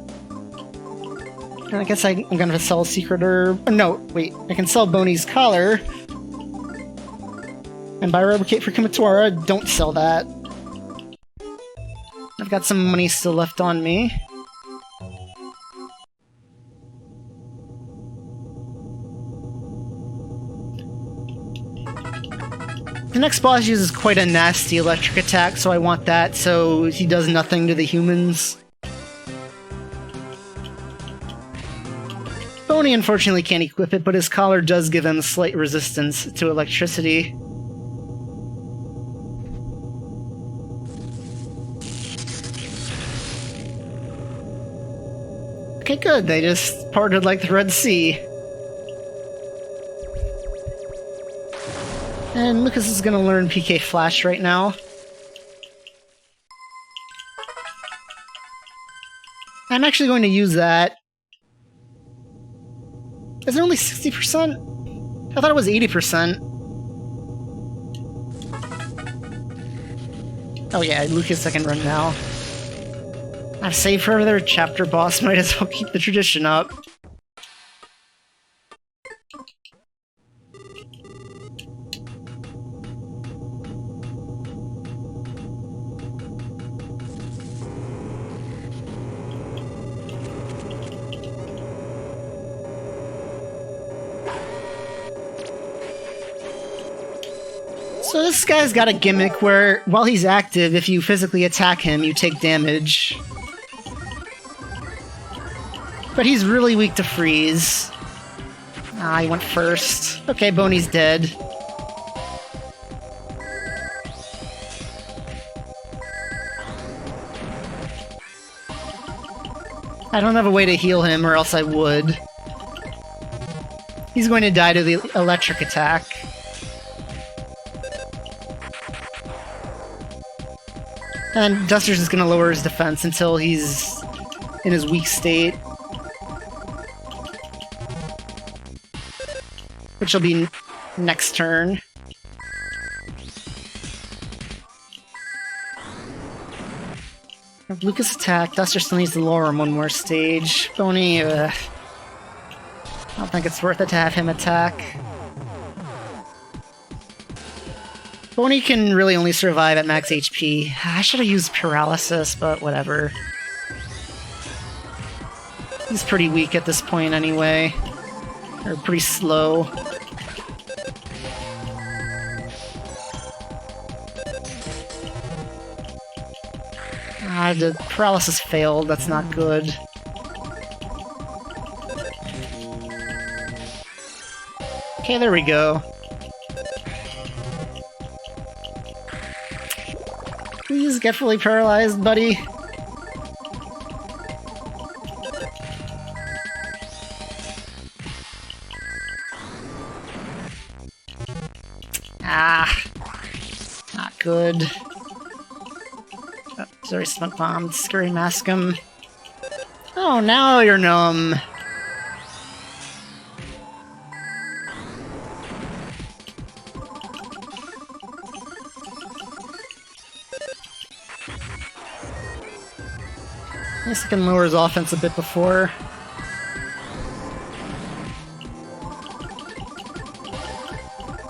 And I guess I'm going to sell a secret herb. No, wait. I can sell Boney's collar. And buy a rubber cape for Kumatora. Don't sell that. I've got some money still left on me. The next boss uses quite a nasty electric attack, so I want that so he does nothing to the humans. Boney unfortunately can't equip it, but his collar does give him slight resistance to electricity. Okay, good, they just parted like the Red Sea. And Lucas is gonna learn PK Flash right now. I'm actually going to use that. Is it only 60%? I thought it was 80%. Oh yeah, Lucas I can run now. I've saved for another chapter boss, might as well keep the tradition up. So this guy's got a gimmick where, while he's active, if you physically attack him, you take damage. But he's really weak to freeze. Ah, he went first. Okay, Boney's dead. I don't have a way to heal him, or else I would. He's going to die to the electric attack. And Duster's just gonna lower his defense until he's in his weak state. Which will be next turn. If Lucas attack, Duster still needs to lower him one more stage. Boney, I don't think it's worth it to have him attack. Boney can really only survive at max HP. I should have used Paralysis, but whatever. He's pretty weak at this point anyway. Or pretty slow. Ah, the Paralysis failed, that's not good. Okay, there we go. Please get fully paralyzed, buddy. Ah, not good. Oh, sorry, smoke bomb. Scary mask him. Oh, now you're numb. I guess I can lower his offense a bit before.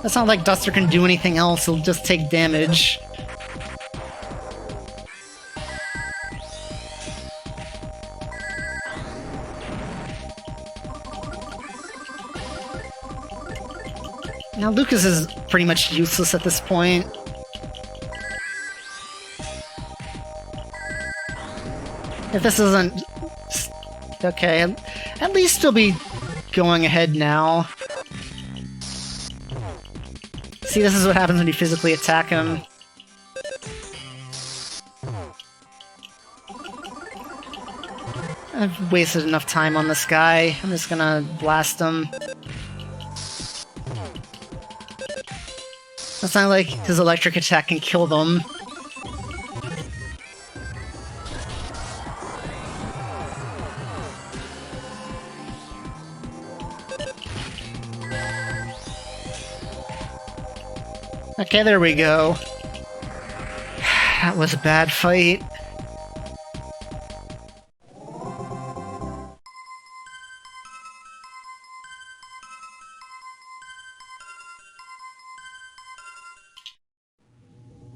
It's not like Duster can do anything else, he'll just take damage. Now Lucas is pretty much useless at this point. If this isn't... Okay, at least he'll be going ahead now. See, this is what happens when you physically attack him. I've wasted enough time on this guy. I'm just gonna blast him. It's not like his electric attack can kill them. Okay, there we go. That was a bad fight.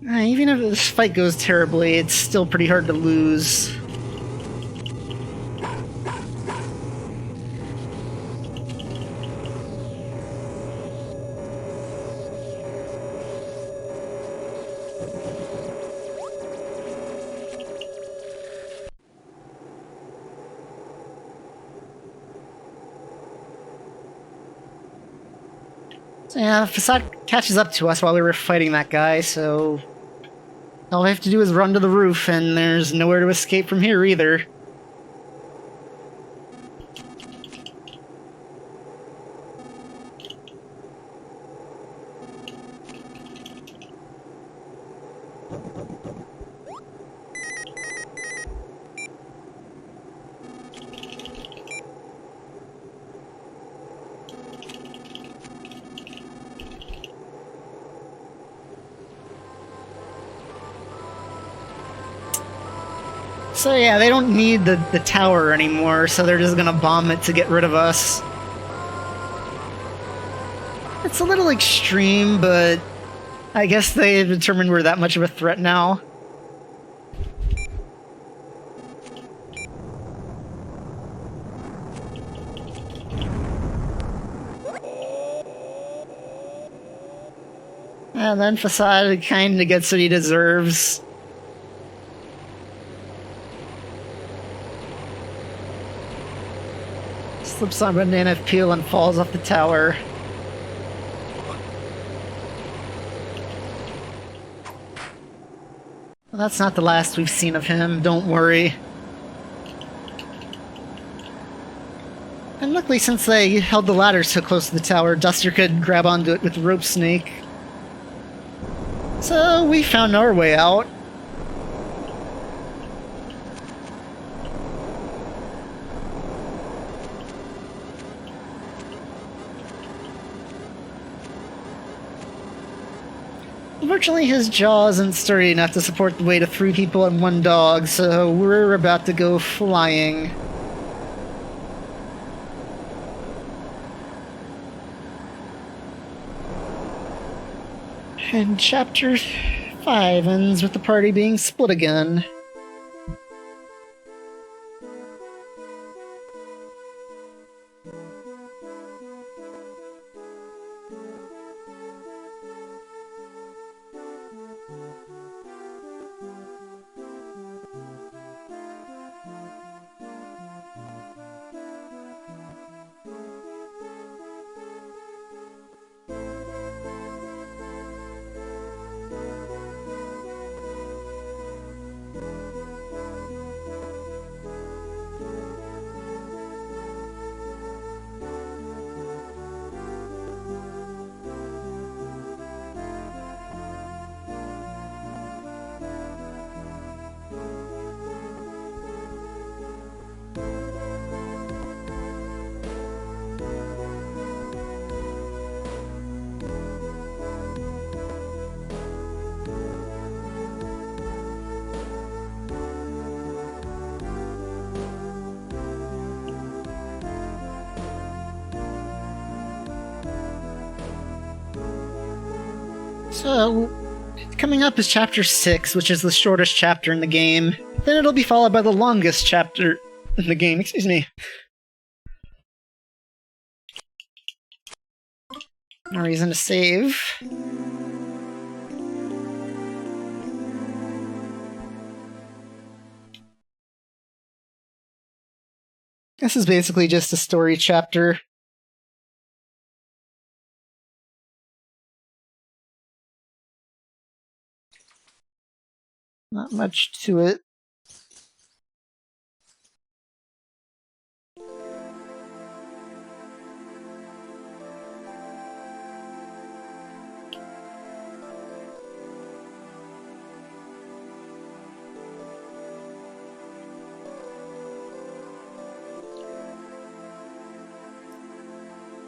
Even if this fight goes terribly, it's still pretty hard to lose. So yeah, Facade catches up to us while we were fighting that guy, so... all we have to do is run to the roof, and there's nowhere to escape from here either. So yeah, they don't need the tower anymore, so they're just gonna bomb it to get rid of us. It's a little extreme, but I guess they've determined we're that much of a threat now. And then Facade kinda gets what he deserves. Slips on banana peel and falls off the tower. Well, that's not the last we've seen of him, don't worry. And luckily, since they held the ladder so close to the tower, Duster could grab onto it with the rope snake. So we found our way out. Unfortunately, his jaw isn't sturdy enough to support the weight of 3 people and 1 dog, so we're about to go flying. And Chapter 5 ends with the party being split again. So, coming up is Chapter 6, which is the shortest chapter in the game. Then it'll be followed by the longest chapter in the game, excuse me. No reason to save. This is basically just a story chapter. Not much to it.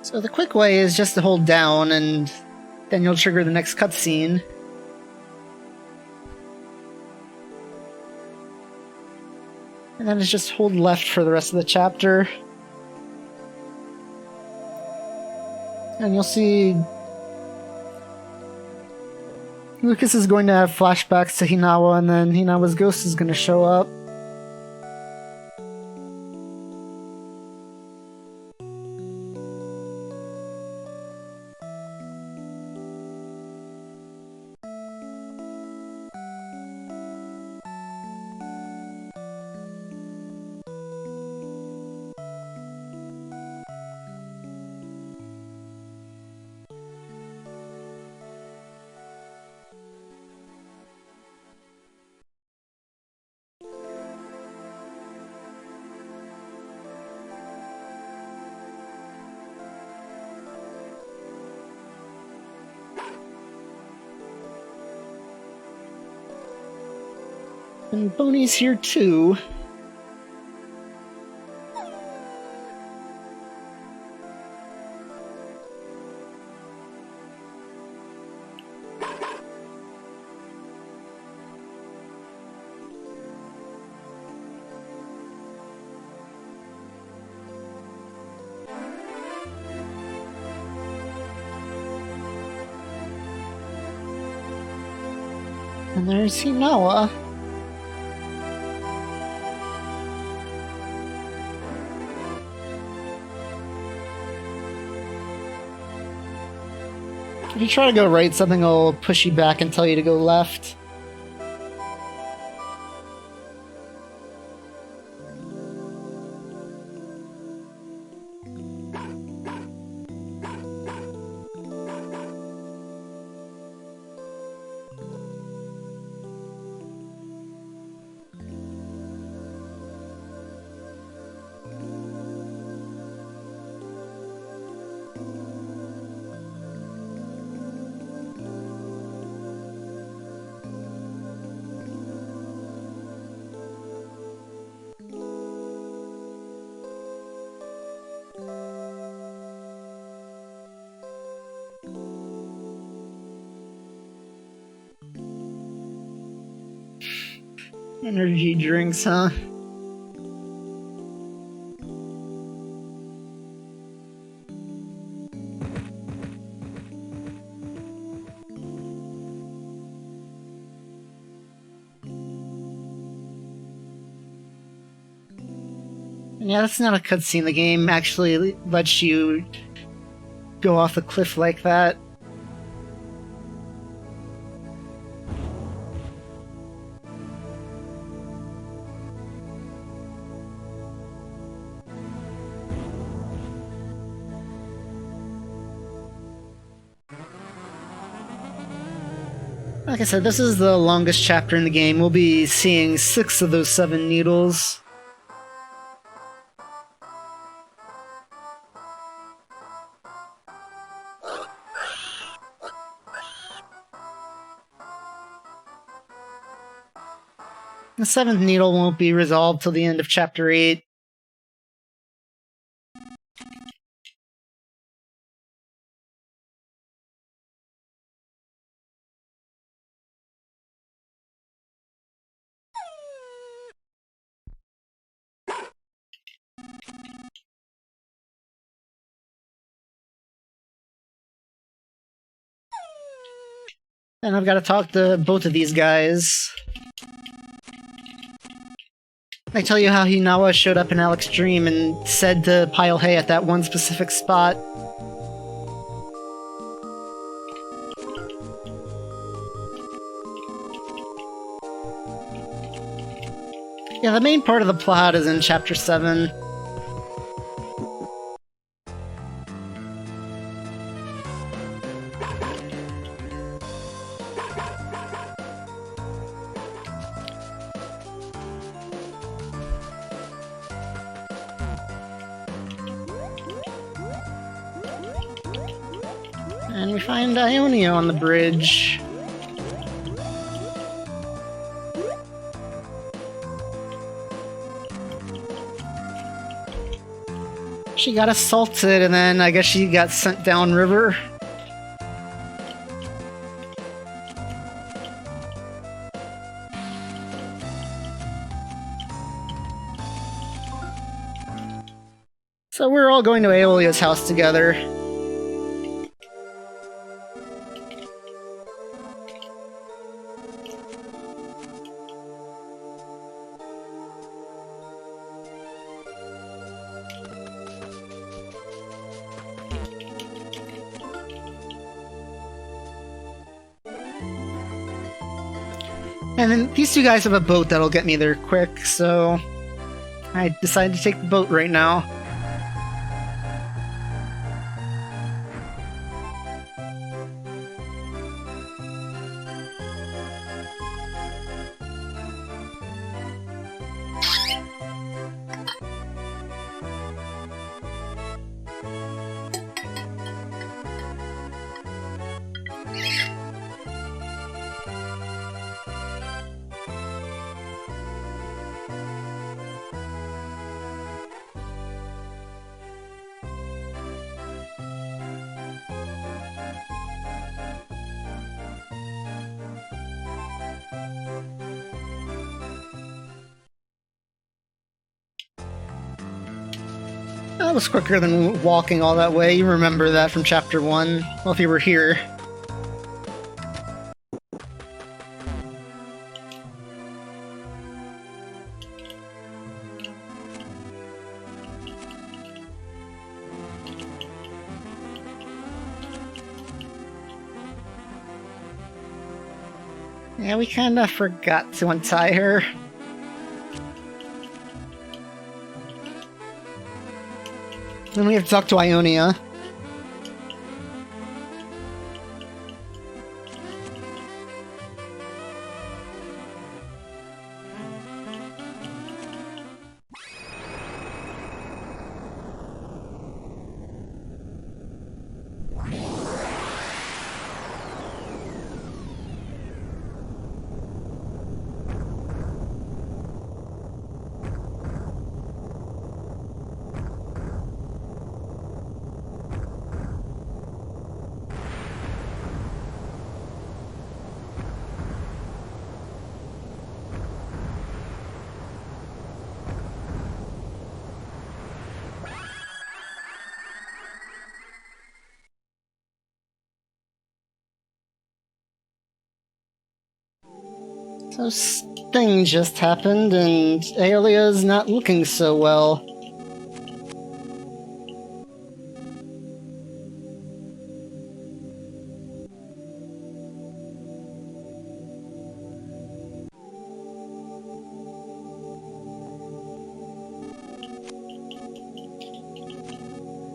So the quick way is just to hold down, and then you'll trigger the next cutscene. And then it's just hold left for the rest of the chapter. And you'll see Lucas is going to have flashbacks to Hinawa, and then Hinawa's ghost is going to show up. And Boney's here too. And there's Hinawa. If you try to go right, something will push you back and tell you to go left. Energy drinks, huh? Yeah, that's not a cutscene. The game actually lets you go off the cliff like that. Like I said, this is the longest chapter in the game. We'll be seeing 6 of those 7 needles. The 7th needle won't be resolved till the end of chapter 8. And I've got to talk to both of these guys. I tell you how Hinawa showed up in Alex's dream and said to pile hay at that one specific spot. Yeah, the main part of the plot is in Chapter 7. And we find Ionia on the bridge. She got assaulted, and then I guess she got sent downriver. So we're all going to Aeolia's house together. And then these two guys have a boat that'll get me there quick, so I decided to take the boat right now. That was quicker than walking all that way. You remember that from Chapter 1. Well, if you were here. Yeah, we kinda forgot to untie her. Then we have to talk to Ionia. So thing just happened, and Aelia's not looking so well.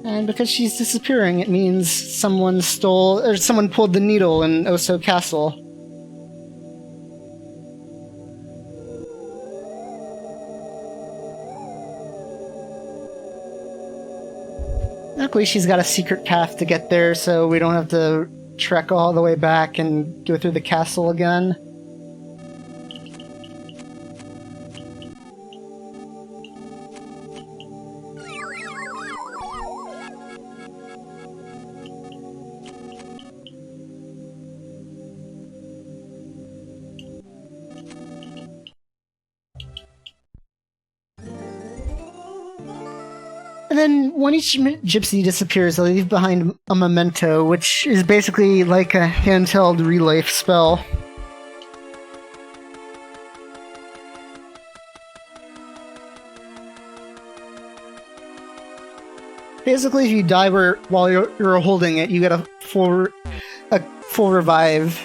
And because she's disappearing, it means someone stole, or someone pulled the needle in Oso Castle. Luckily, she's got a secret path to get there, so we don't have to trek all the way back and go through the castle again. And then when each gypsy disappears, they leave behind a memento, which is basically like a handheld relife spell. Basically, if you die while you're holding it, you get a full revive.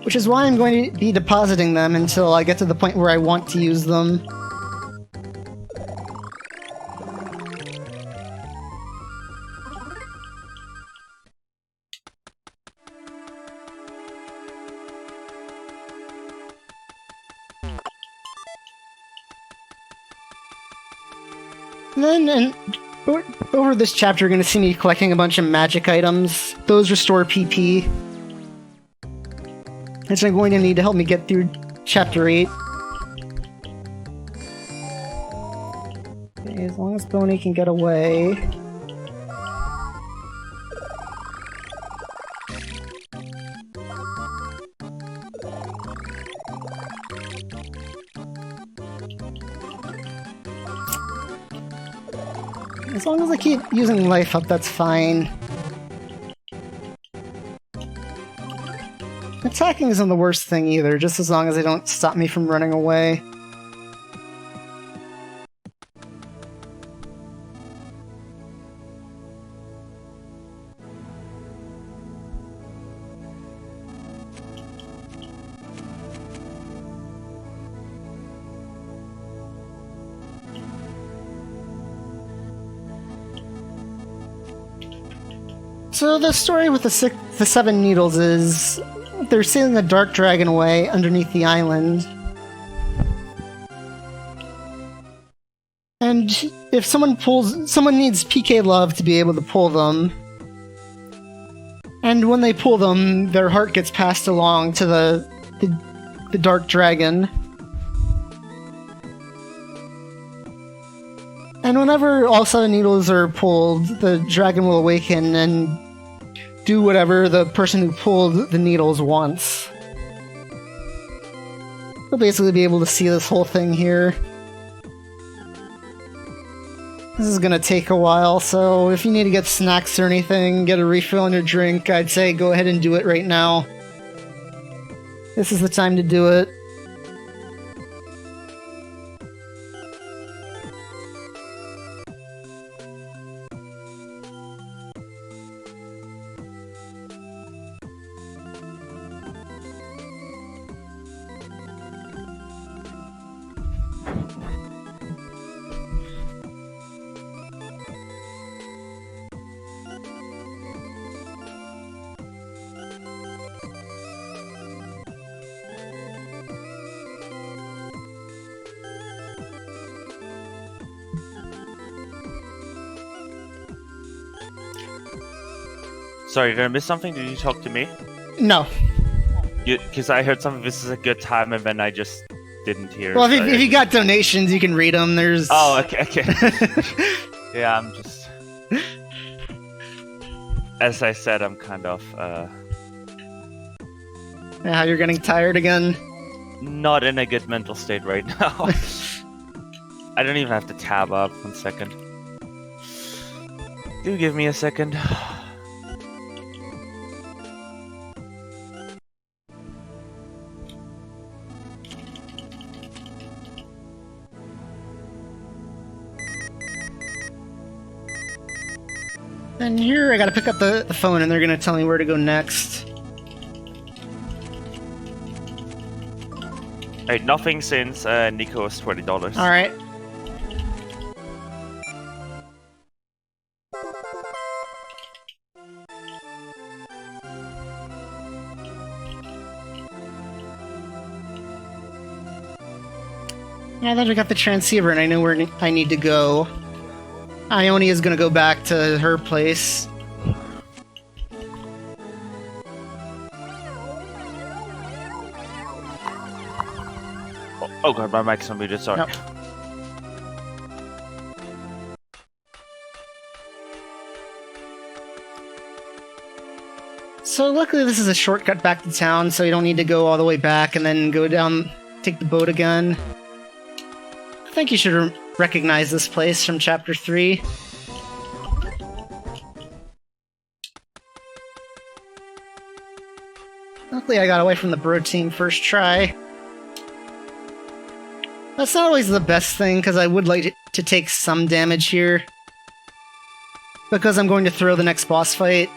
Which is why I'm going to be depositing them until I get to the point where I want to use them. And then Over this chapter, you're going to see me collecting a bunch of magic items. Those restore PP. Which I'm going to need to help me get through Chapter 8. Okay, as long as Boney can get away. As long as I keep using life up, that's fine. Attacking isn't the worst thing either, just as long as they don't stop me from running away. So the story with the 7 needles is they're sailing the dark dragon away underneath the island. And if someone needs PK love to be able to pull them. And when they pull them, their heart gets passed along to the dark dragon. And whenever all 7 needles are pulled, the dragon will awaken and do whatever the person who pulled the needles wants. We'll basically be able to see this whole thing here. This is gonna take a while, so if you need to get snacks or anything, get a refill on your drink, I'd say go ahead and do it right now. This is the time to do it. Sorry, did I miss something? Did you talk to me? No. Because I heard something, this is a good time, and then I just didn't hear. Well, if you got donations, you can read them. There's... Oh, okay. Yeah, I'm just... As I said, I'm kind of, Yeah, you're getting tired again? not in a good mental state right now. I don't even have to tab up. 1 second. Do give me a second. And here I gotta pick up the phone and they're gonna tell me where to go next. Hey, nothing since Nico's $20. Alright. Yeah, then I got the transceiver and I know where I need to go. Ione is gonna go back to her place. Oh god, my mic's unmuted, sorry. Nope. So luckily this is a shortcut back to town, so you don't need to go all the way back and then go down, take the boat again. I think you should recognize this place from Chapter 3. Luckily I got away from the bro team first try. That's not always the best thing, because I would like to take some damage here. Because I'm going to throw the next boss fight.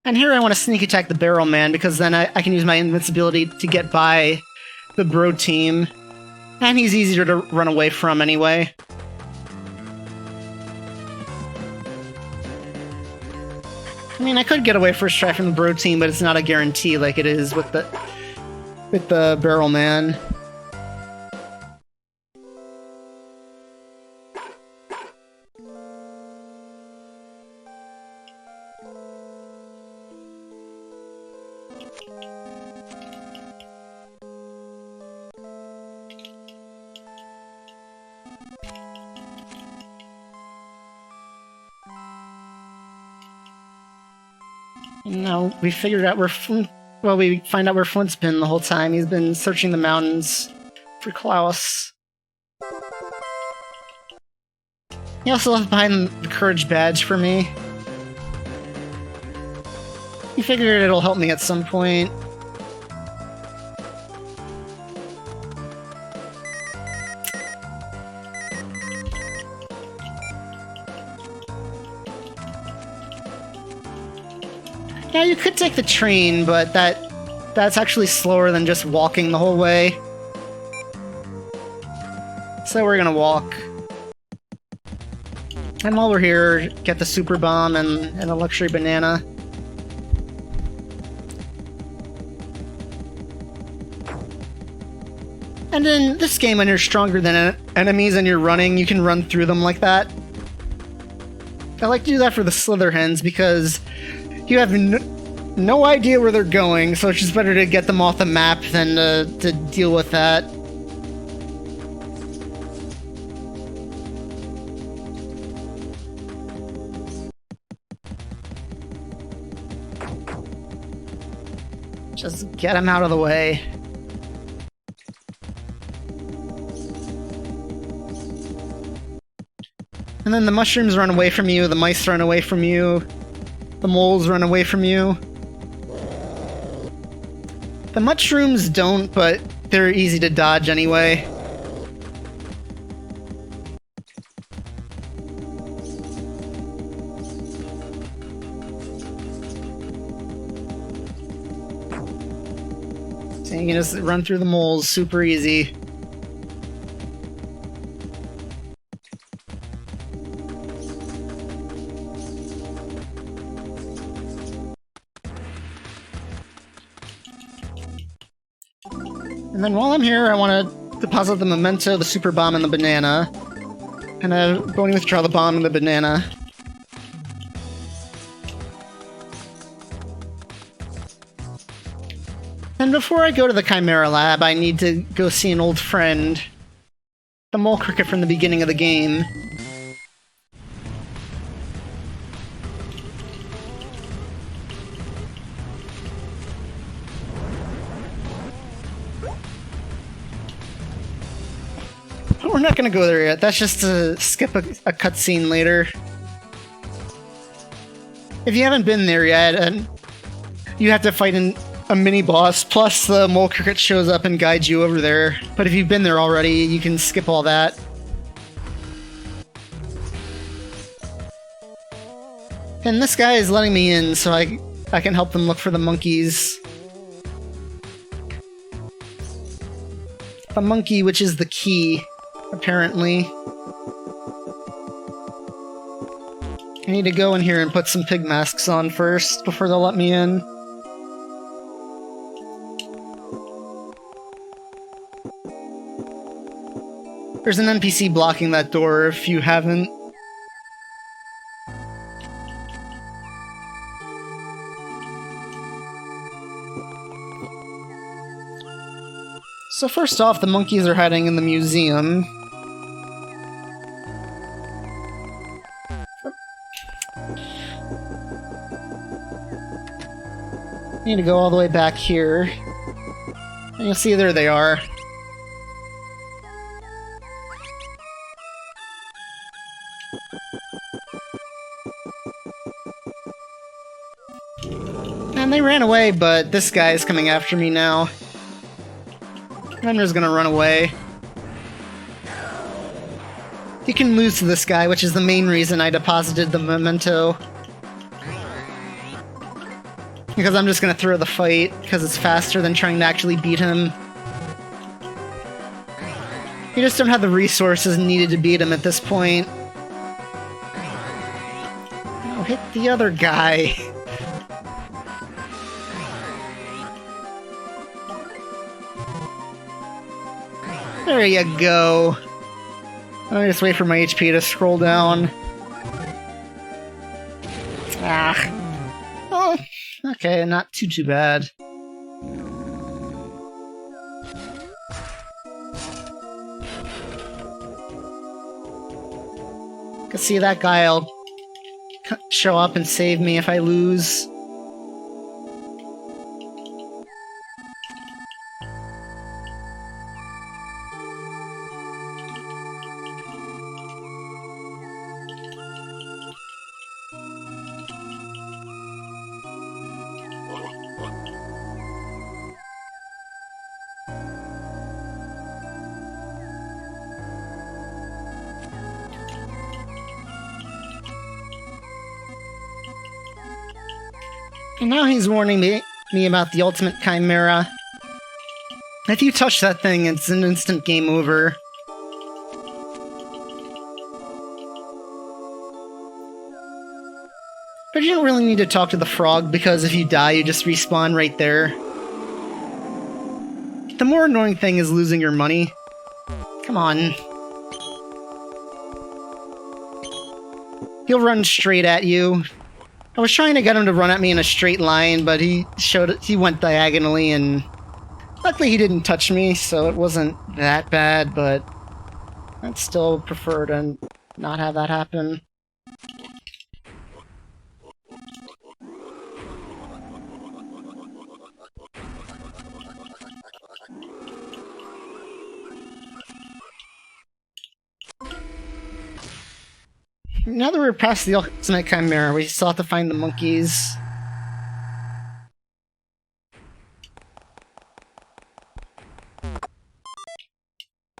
And here I want to sneak attack the Barrel Man, because then I can use my invincibility to get by the bro team. And he's easier to run away from anyway. I mean, I could get away first try from the bro team, but it's not a guarantee like it is with the Barrel Man. Now we figured out where we find out where Flint's been the whole time. He's been searching the mountains for Klaus. He also left behind the courage badge for me. He figured it'll help me at some point. Yeah, you could take the train, but that's actually slower than just walking the whole way. So we're gonna walk. And while we're here, get the super bomb and a luxury banana. And in this game, when you're stronger than enemies and you're running, you can run through them like that. I like to do that for the Slitherhens because you have no idea where they're going, so it's just better to get them off the map than to deal with that. Just get them out of the way. And then the mushrooms run away from you, the mice run away from you, the moles run away from you. The mushrooms don't, but they're easy to dodge anyway. So you can just run through the moles super easy. And then while I'm here, I want to deposit the memento, the super bomb, and the banana. And I'm going to withdraw the bomb and the banana. And before I go to the Chimera Lab, I need to go see an old friend. The mole cricket from the beginning of the game. We're not gonna go there yet. That's just to skip a cutscene later. If you haven't been there yet, and you have to fight a mini-boss, plus the mole cricket shows up and guides you over there. But if you've been there already, you can skip all that. And this guy is letting me in, so I can help them look for the monkeys. The monkey, which is the key. Apparently. I need to go in here and put some pig masks on first, before they'll let me in. There's an NPC blocking that door if you haven't. So first off, the monkeys are hiding in the museum. I need to go all the way back here. And you'll see there they are. And they ran away, but this guy is coming after me now. I'm just gonna run away. You can lose to this guy, which is the main reason I deposited the memento. Because I'm just gonna throw the fight, because it's faster than trying to actually beat him. You just don't have the resources needed to beat him at this point. Oh, hit the other guy. There you go. I'll just wait for my HP to scroll down. Ah. Oh, okay, not too bad. Can see that guy'll show up and save me if I lose. And now he's warning me about the ultimate chimera. If you touch that thing, it's an instant game over. But you don't really need to talk to the frog, because if you die, you just respawn right there. The more annoying thing is losing your money. Come on. He'll run straight at you. I was trying to get him to run at me in a straight line, but he went diagonally, and luckily he didn't touch me, so it wasn't that bad, but I'd still prefer to not have that happen. Now that we're past the ultimate chimera, we still have to find the monkeys.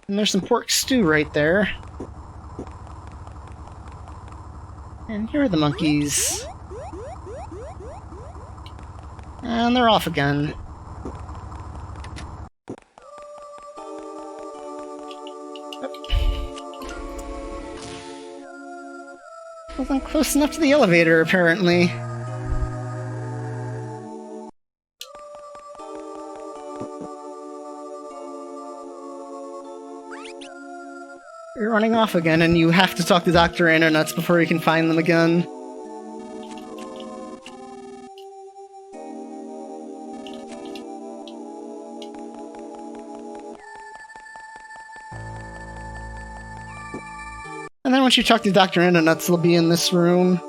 And there's some pork stew right there. And here are the monkeys. And they're off again. Wasn't close enough to the elevator, apparently. You're running off again, and you have to talk to Dr. Nuts before you can find them again. And then once you talk to Dr. Nuts, they'll be in this room.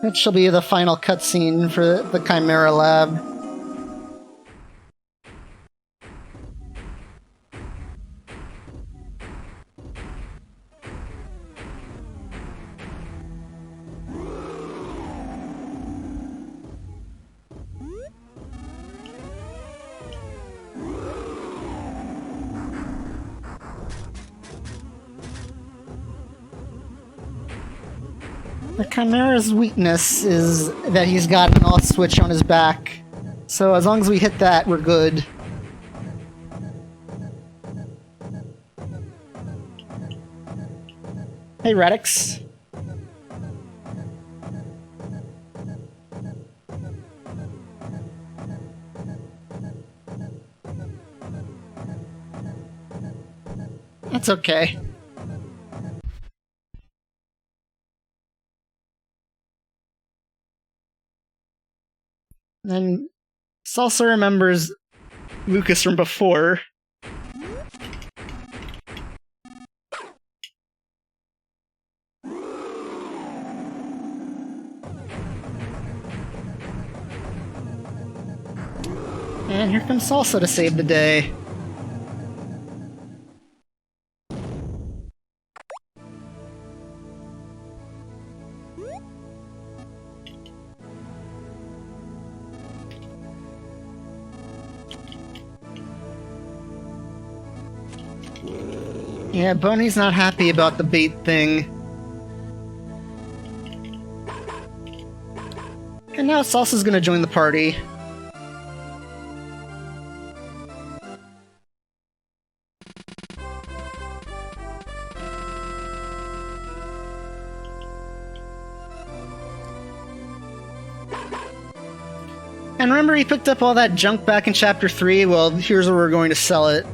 It shall be the final cutscene for the Chimera Lab. The Chimera's weakness is that he's got an off switch on his back. So as long as we hit that, we're good. Hey, Radix. That's okay. And Salsa remembers Lucas from before. And here comes Salsa to save the day. Yeah, Boney's not happy about the bait thing. And now Salsa's gonna join the party. And remember he picked up all that junk back in Chapter 3? Well, here's where we're going to sell it.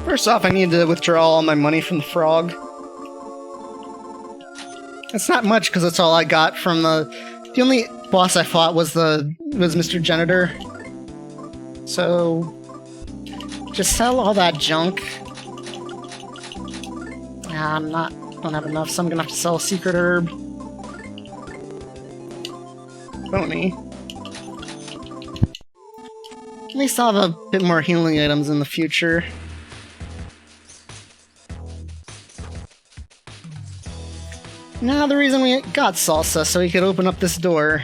First off, I need to withdraw all my money from the frog. It's not much, because that's all I got from the only boss I fought was Mr. Janitor. So just sell all that junk. Yeah, don't have enough, so I'm gonna have to sell a secret herb. Boney. At least I'll have a bit more healing items in the future. Now the reason we got Salsa, so he could open up this door.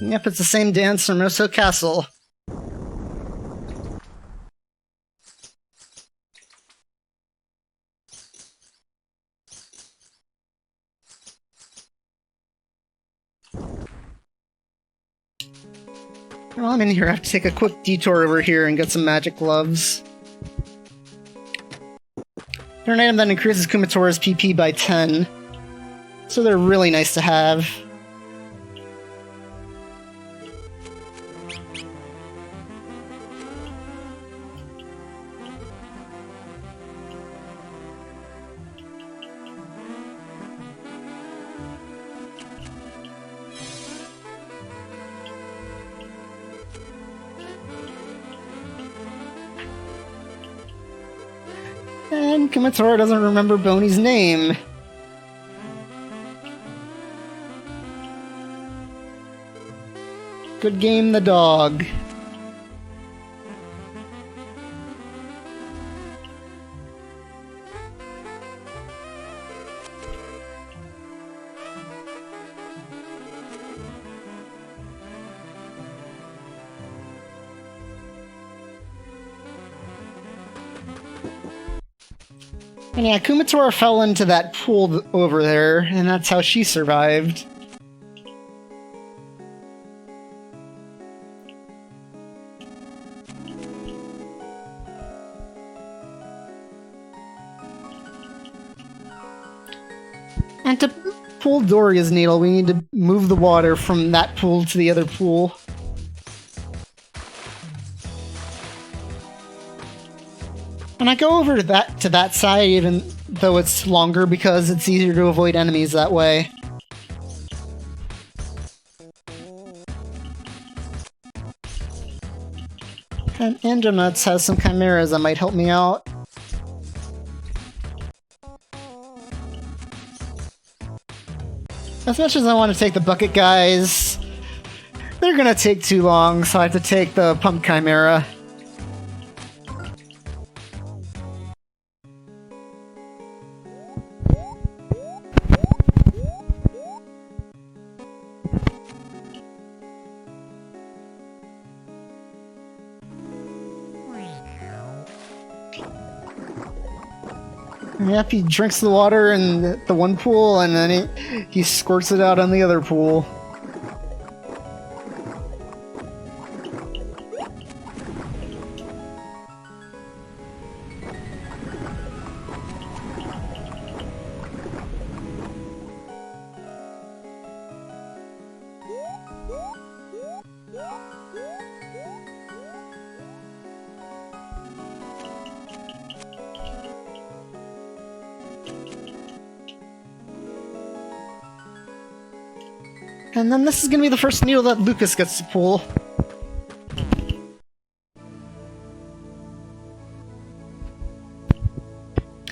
Yep, it's the same dance from Oso Castle. While I'm in here, I have to take a quick detour over here and get some magic gloves. They're an item that increases Kumitora's PP by 10, so they're really nice to have. And Kumatora doesn't remember Boney's name. Good game, the dog. And yeah, Kumatora fell into that pool over there, and that's how she survived. And to pull Doria's needle, we need to move the water from that pool to the other pool. And I go over to that side, even though it's longer, because it's easier to avoid enemies that way. And Andronuts has some chimeras that might help me out. As much as I want to take the bucket guys, they're gonna take too long, so I have to take the pump chimera. Yep, he drinks the water in the one pool, and then he squirts it out on the other pool. And then this is gonna be the first needle that Lucas gets to pull.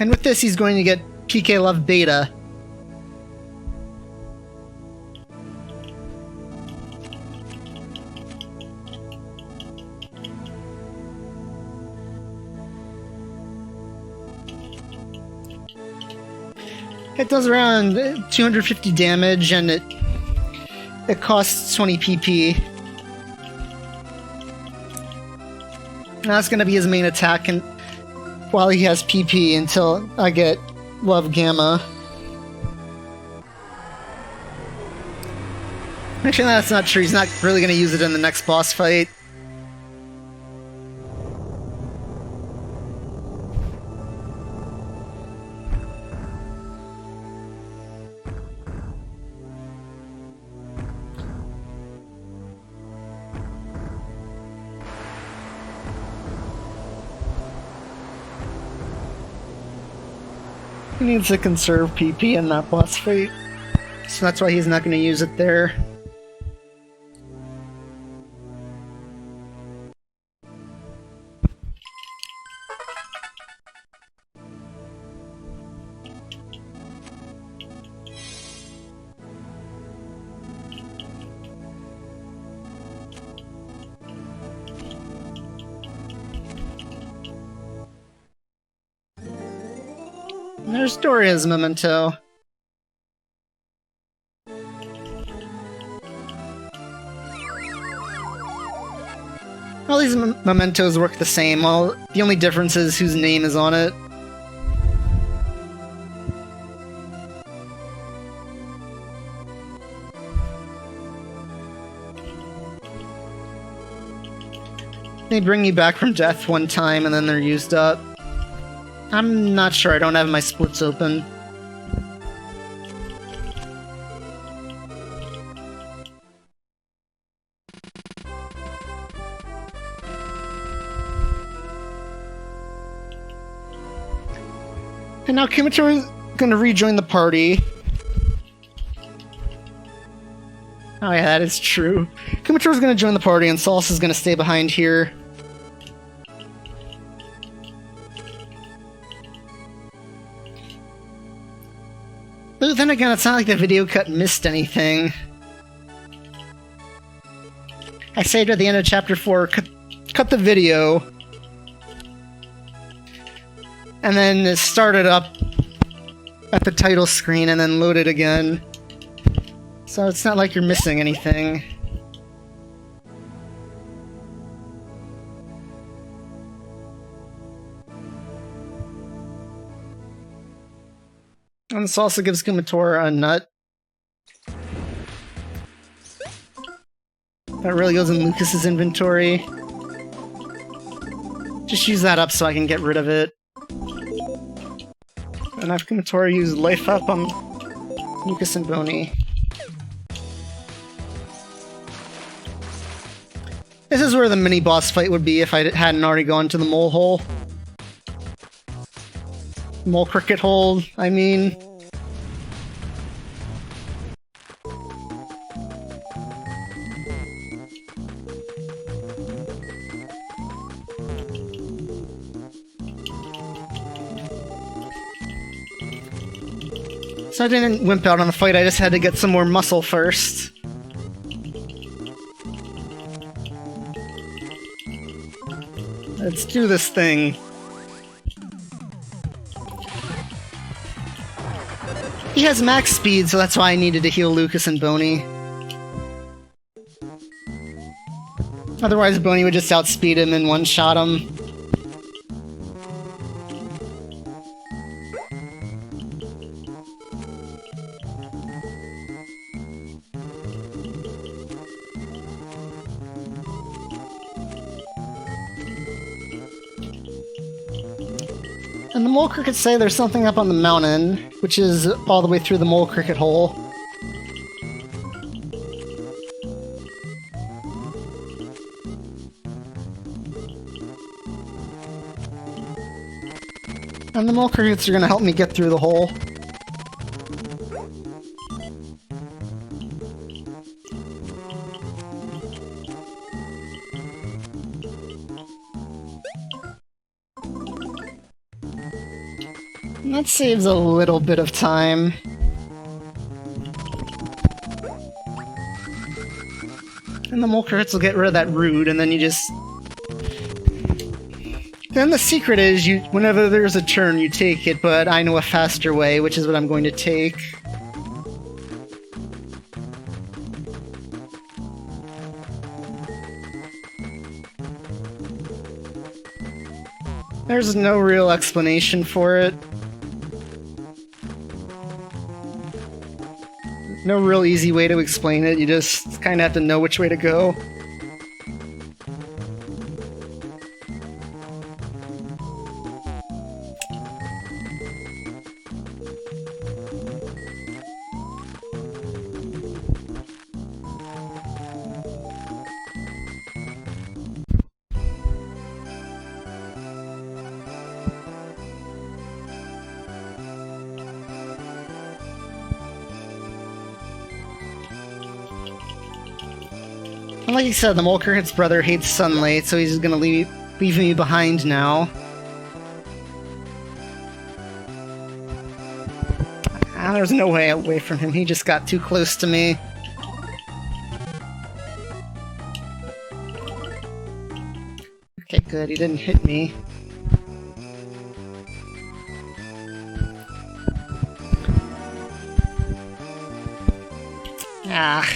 And with this, he's going to get PK Love Beta. It does around 250 damage, and it costs 20 PP. And that's going to be his main attack, and while he has PP until I get Love Gamma. Actually, that's not true. He's not really going to use it in the next boss fight. He needs to conserve PP in that boss fight. So that's why he's not going to use it there. And there's Doria's memento. All these mementos work the same. Well, the only difference is whose name is on it. They bring you back from death one time and then they're used up. I'm not sure, I don't have my splits open. And now Kumatora is gonna rejoin the party. Oh yeah, that is true. Kumatora's gonna join the party and Salsa's gonna stay behind here. But then again, it's not like the video cut missed anything. I saved at the end of chapter 4, cut the video, and then it started up at the title screen and then loaded again. So it's not like you're missing anything. And this also gives Kumatora a nut. That really goes in Lucas's inventory. Just use that up so I can get rid of it. And have Kumatora use life up on Lucas and Boney. This is where the mini-boss fight would be if I hadn't already gone to the mole hole. Mole cricket hole, I mean. So I didn't wimp out on the fight, I just had to get some more muscle first. Let's do this thing. He has max speed, so that's why I needed to heal Lucas and Boney. Otherwise, Boney would just outspeed him and one-shot him. And the mole crickets say there's something up on the mountain, which is all the way through the mole cricket hole. And the mole crickets are gonna help me get through the hole. And that saves a little bit of time. And the mole crickets will get rid of that root, and then you just... Then the secret is, whenever there's a turn, you take it, but I know a faster way, which is what I'm going to take. There's no real explanation for it. No real easy way to explain it, you just kind of have to know which way to go. Like you said, the Mole Cricket's brother hates sunlight, so he's just gonna leave me behind now. Ah, there's no way away from him. He just got too close to me. Okay, good. He didn't hit me. Ah.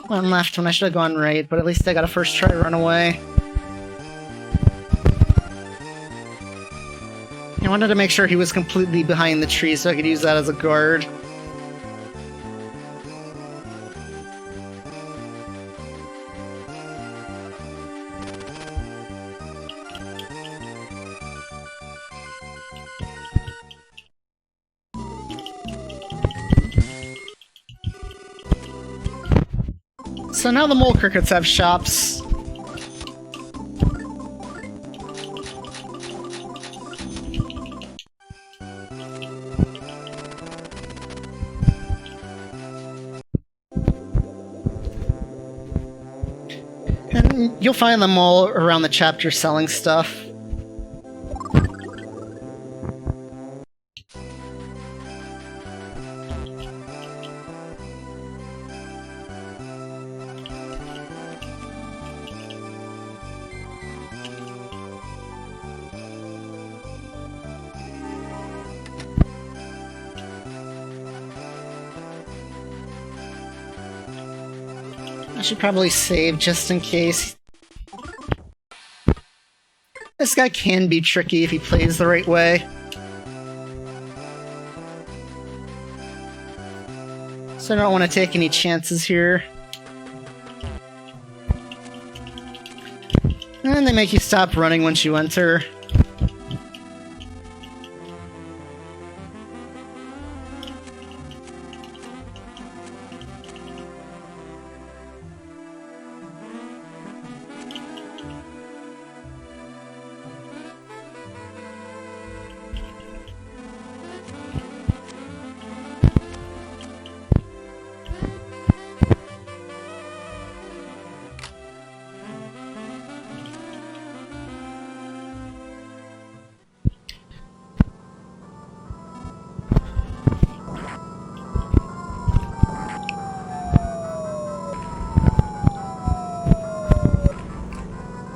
One left when I should have gone right, but at least I got a first try run away. I wanted to make sure he was completely behind the tree so I could use that as a guard. So now the Mole Crickets have shops. And you'll find them all around the chapter selling stuff. I should probably save just in case. This guy can be tricky if he plays the right way. So I don't want to take any chances here. And they make you stop running once you enter.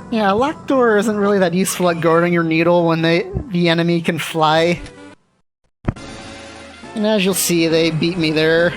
Yeah, locked door isn't really that useful at guarding your needle when the enemy can fly. And as you'll see, they beat me there.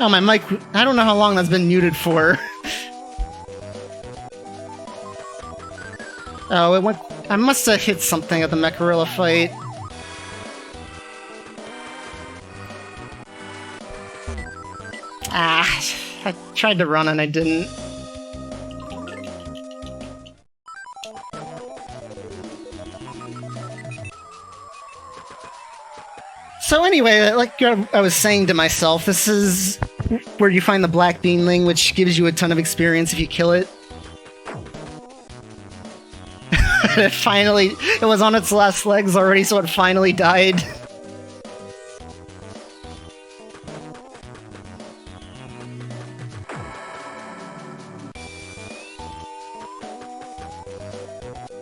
Oh, my mic... I don't know how long that's been muted for. Oh, it went... I must have hit something at the Mecharilla fight. Ah, I tried to run and I didn't. So anyway, like I was saying to myself, this is where you find the Black Beanling, which gives you a ton of experience if you kill it. It was on its last legs already, so it finally died.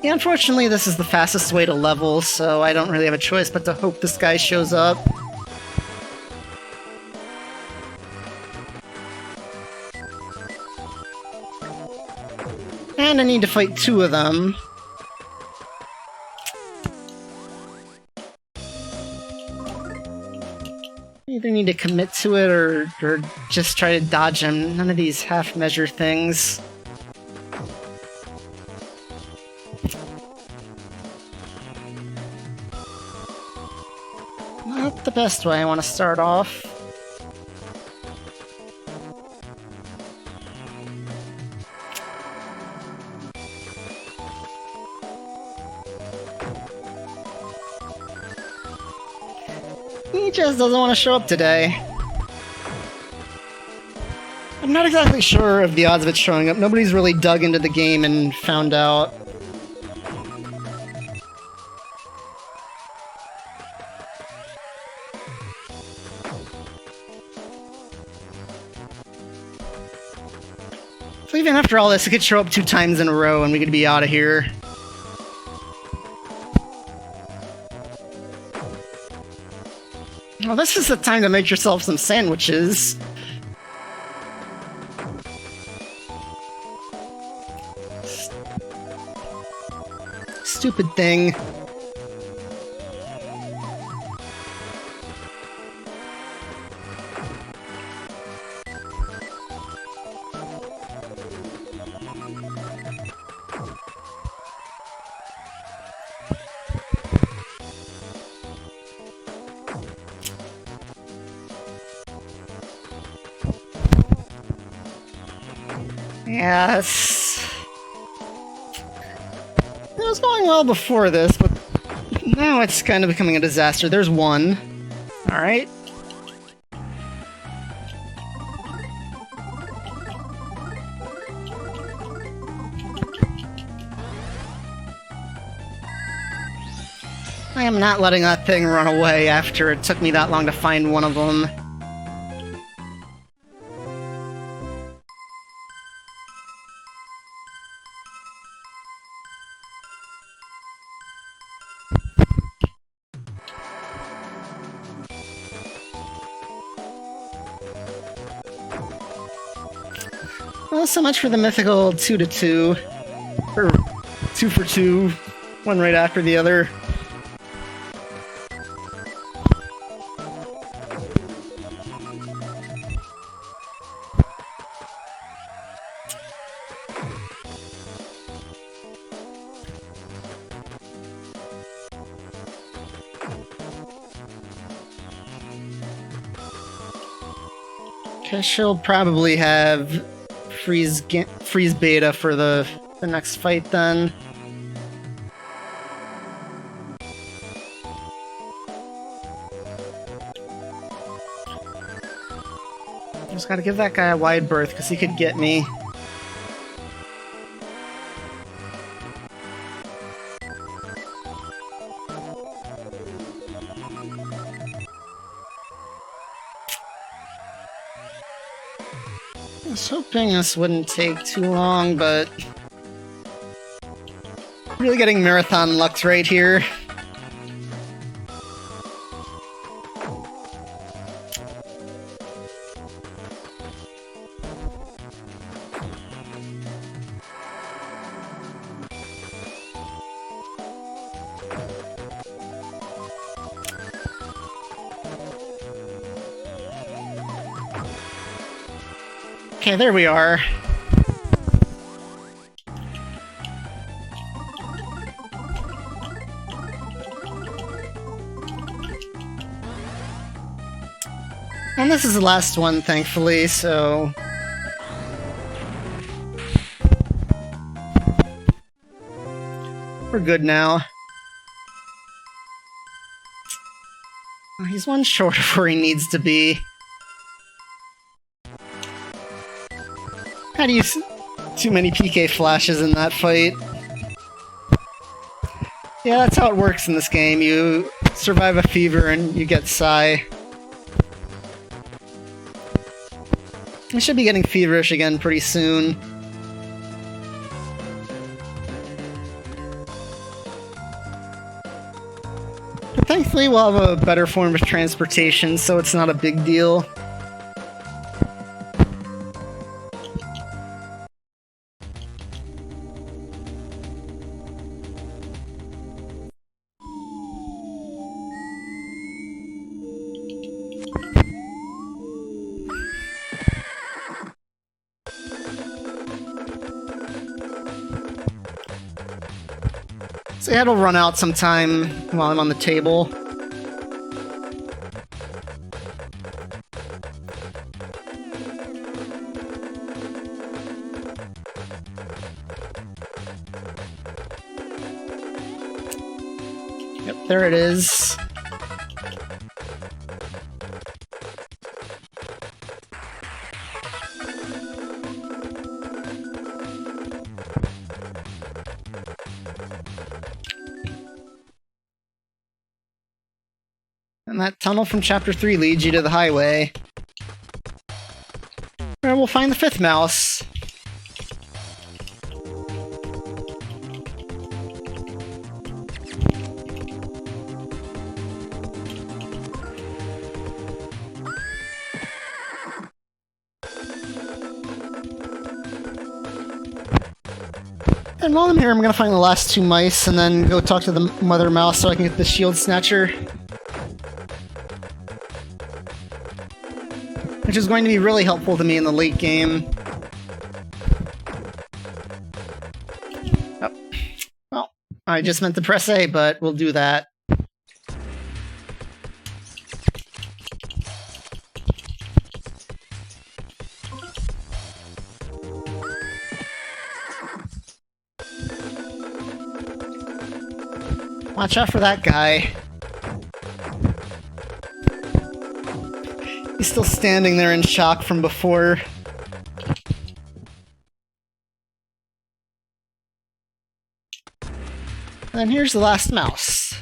Yeah, unfortunately, this is the fastest way to level, so I don't really have a choice but to hope this guy shows up. And I need to fight 2 of them. Either need to commit to it or just try to dodge him. None of these half-measure things. Not the best way I want to start off. He just doesn't want to show up today. I'm not exactly sure of the odds of it showing up. Nobody's really dug into the game and found out. So even after all this, it could show up 2 times in a row and we could be out of here. Well, this is the time to make yourself some sandwiches. Stupid thing. Yes. It was going well before this, but now it's kind of becoming a disaster. There's one. Alright. I am not letting that thing run away after it took me that long to find one of them. Well, so much for the mythical 2-2. Or 2 for 2. One right after the other. Okay, she'll probably have freeze beta for the next fight then. Just gotta give that guy a wide berth because he could get me. I was hoping this wouldn't take too long, but really getting marathon luck right here. Okay, there we are. And this is the last one, thankfully, so... we're good now. He's one short of where he needs to be. Had to use too many PK flashes in that fight. Yeah, that's how it works in this game. You survive a fever and you get Psy. I should be getting feverish again pretty soon. But thankfully we'll have a better form of transportation, so it's not a big deal. So yeah, it'll run out sometime while I'm on the table. Yep, there it is. And that tunnel from Chapter 3 leads you to the highway, where we'll find the 5th mouse. And while I'm here, I'm gonna find the last 2 mice and then go talk to the mother mouse so I can get the shield snatcher. Which is going to be really helpful to me in the late game. Oh. Well, I just meant to press A, but we'll do that. Watch out for that guy. He's still standing there in shock from before. And here's the last mouse.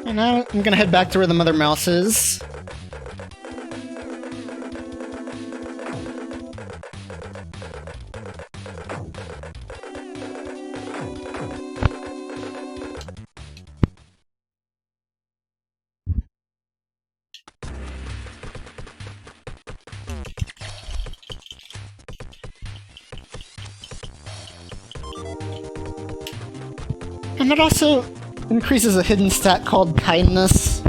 And now I'm gonna head back to where the mother mouse is. And it also increases a hidden stat called Kindness.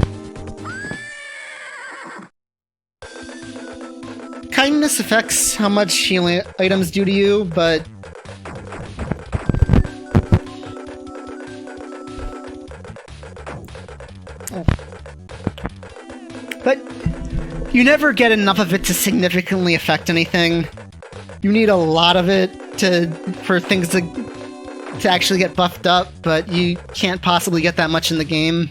Kindness affects how much healing items do to you, but you never get enough of it to significantly affect anything. You need a lot of it for things to actually get buffed up, but you can't possibly get that much in the game.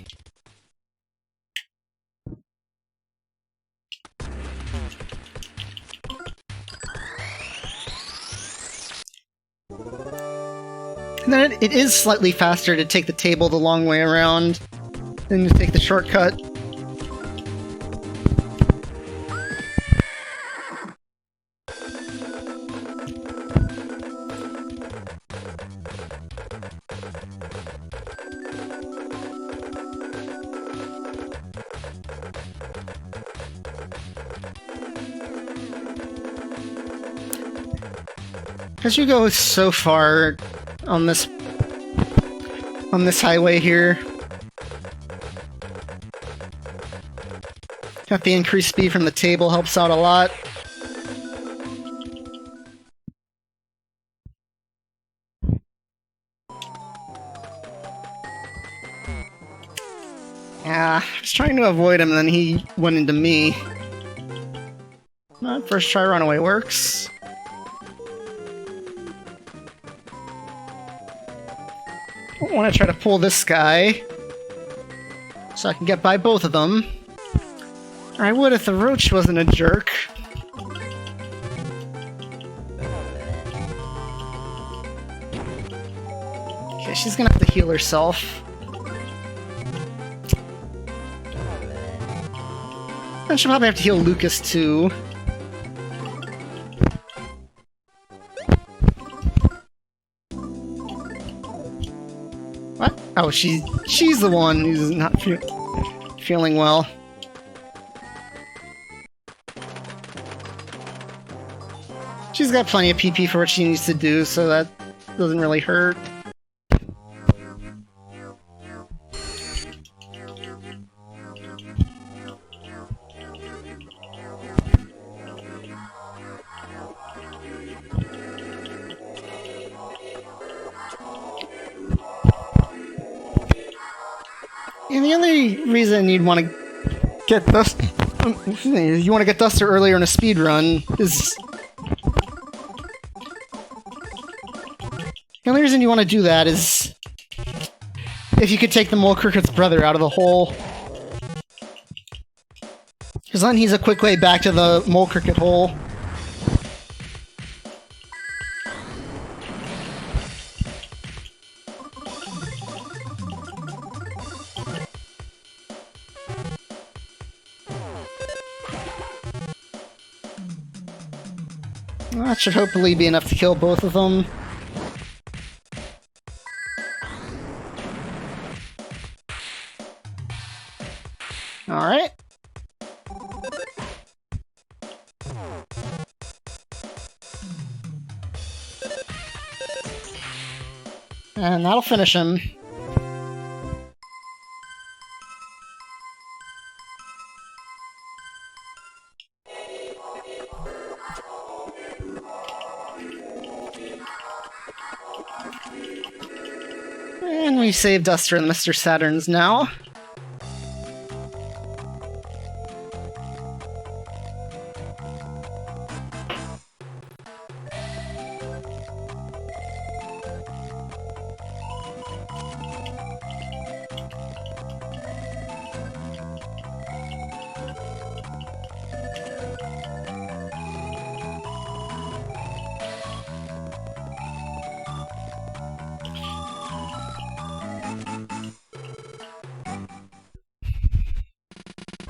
And then it is slightly faster to take the table the long way around than to take the shortcut. Because you go so far on this highway here. Got the increased speed from the table, helps out a lot. Yeah, I was trying to avoid him, and then he went into me. First try runaway works. I want to try to pull this guy, so I can get by both of them. Or I would if the roach wasn't a jerk. Okay, she's gonna have to heal herself. And she'll probably have to heal Lucas too. What? Oh, she's the one who's not feeling well. She's got plenty of PP for what she needs to do, so that doesn't really hurt. And the only reason you'd want to get Duster, Duster earlier in a speed run is the only reason you want to do that is if you could take the Mole Cricket's brother out of the hole. Because then he's a quick way back to the Mole Cricket hole. Well, that should hopefully be enough to kill both of them. Alright. And that'll finish him. And we save Duster and Mr. Saturns now.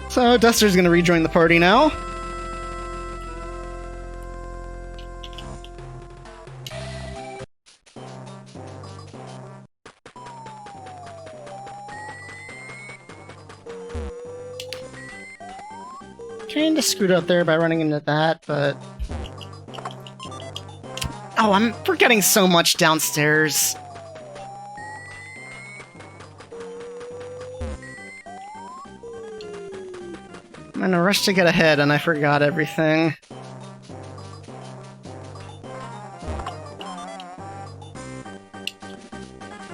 So Duster's gonna rejoin the party now. Kinda screwed up there by running into that, but... Oh, I'm forgetting so much downstairs. I'm in a rush to get ahead, and I forgot everything.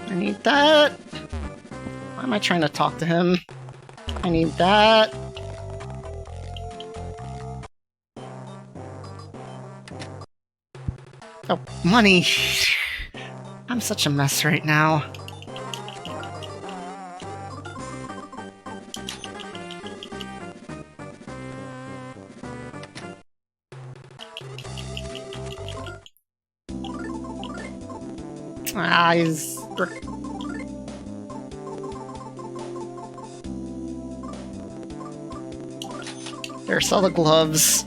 I need that. Why am I trying to talk to him? I need that. Oh, money! I'm such a mess right now. Ah, he's... There, sell the gloves.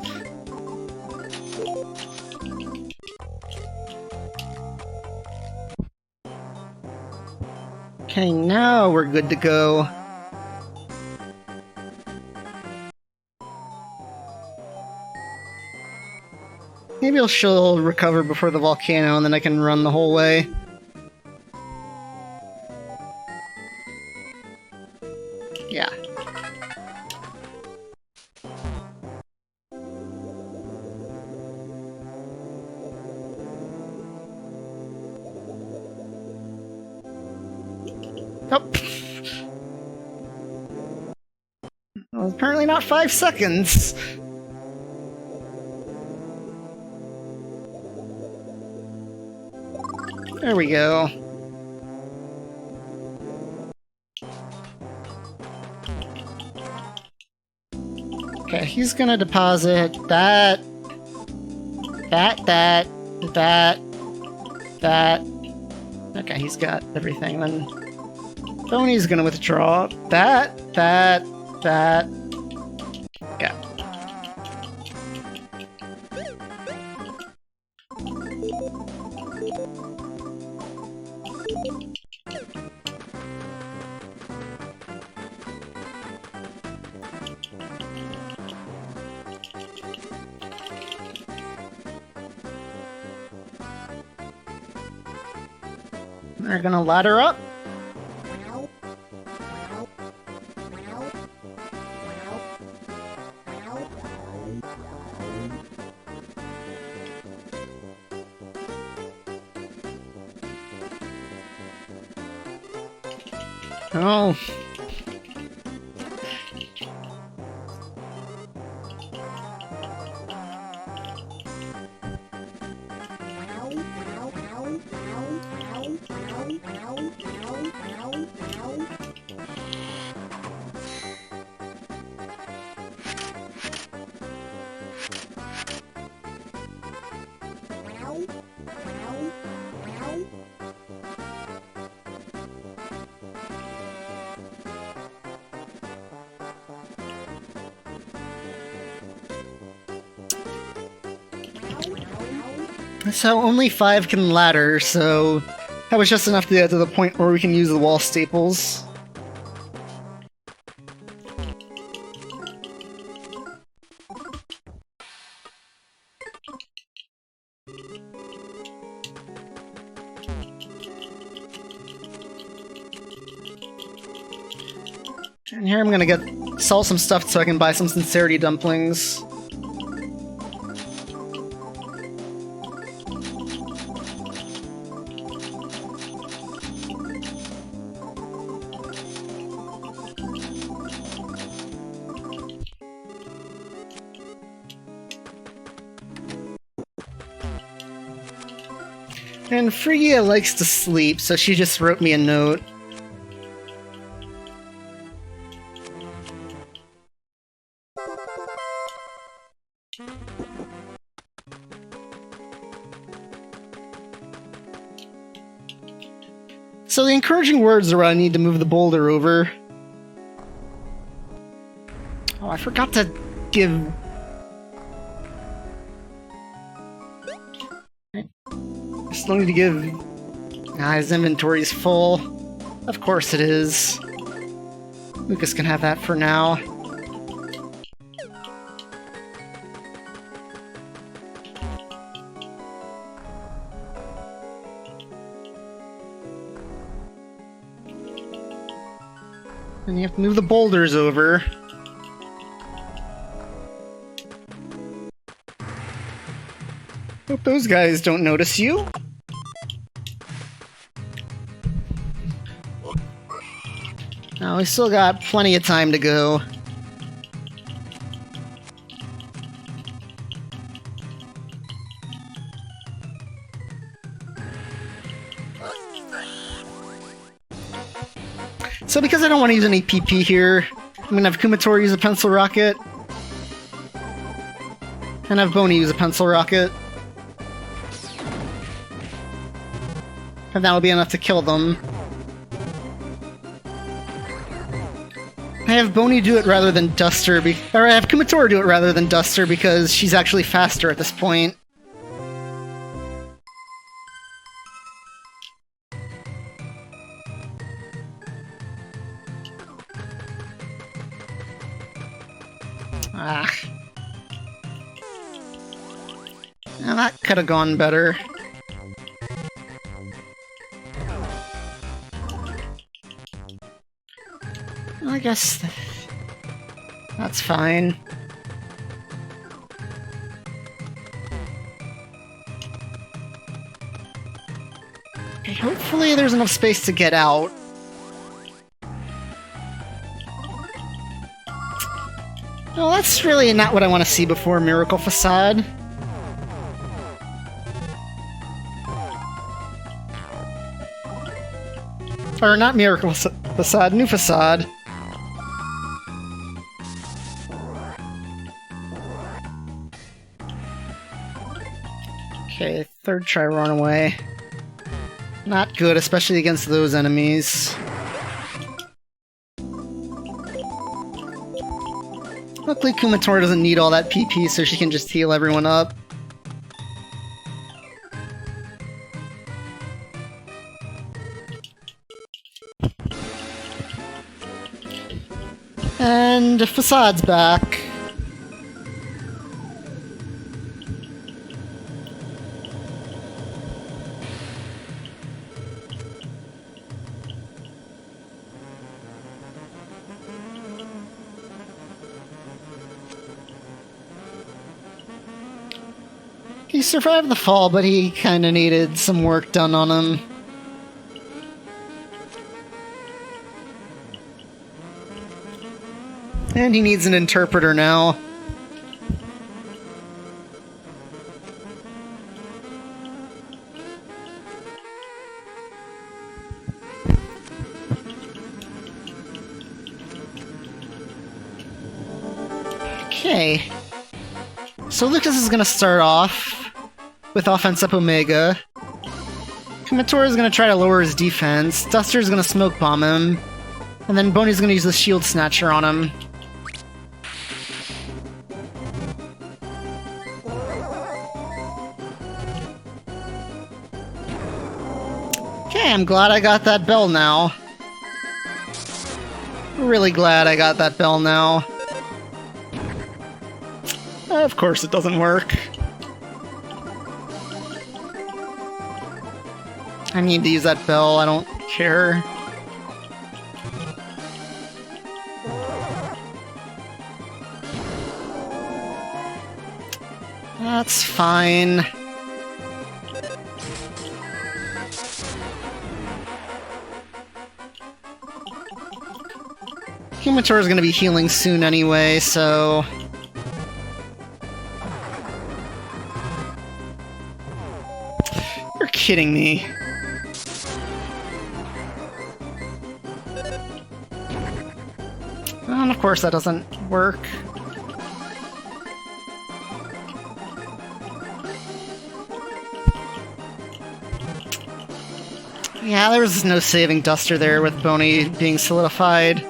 Okay, now we're good to go. Maybe she'll recover before the volcano, and then I can run the whole way. Yeah. Oh. Well, apparently not 5 seconds. There we go. Okay, he's gonna deposit that. Okay, he's got everything. Then Boney's gonna withdraw that. Yeah. They're gonna ladder up. Oh. So only 5 can ladder, so that was just enough to get to the point where we can use the wall staples. And here I'm gonna sell some stuff so I can buy some sincerity dumplings. And Phrygia likes to sleep, so she just wrote me a note. So the encouraging words are I need to move the boulder over. Oh, I forgot to give... I still need to give... Ah, his inventory's full. Of course it is. Lucas can have that for now. And you have to move the boulders over. Hope those guys don't notice you. Now we still got plenty of time to go. So because I don't want to use any PP here, I'm gonna have Kumator use a pencil rocket. And have Boney use a pencil rocket. And that'll be enough to kill them. I have Boney do it rather than Duster, or I have Kumator do it rather than Duster because she's actually faster at this point. And that could have gone better. I guess that's fine. Okay, hopefully there's enough space to get out. No, that's really not what I want to see before Miracle Facade. Or not Miracle Facade, New Facade. Okay, third try run away. Not good, especially against those enemies. Luckily, Kumatora doesn't need all that PP, so she can just heal everyone up. And Facade's back. He survived the fall, but he kinda needed some work done on him. And he needs an interpreter now. Okay. So Lucas is gonna start off with offense up Omega. Kumatora is gonna try to lower his defense. Duster's gonna smoke bomb him. And then Boney's gonna use the shield snatcher on him. Okay, I'm glad I got that bell now. Really glad I got that bell now. Of course it doesn't work. I need to use that bell, I don't care. That's fine. Kumatora is going to be healing soon anyway, so... You're kidding me. And of course that doesn't work. Yeah, there was no saving Duster there with Boney being solidified.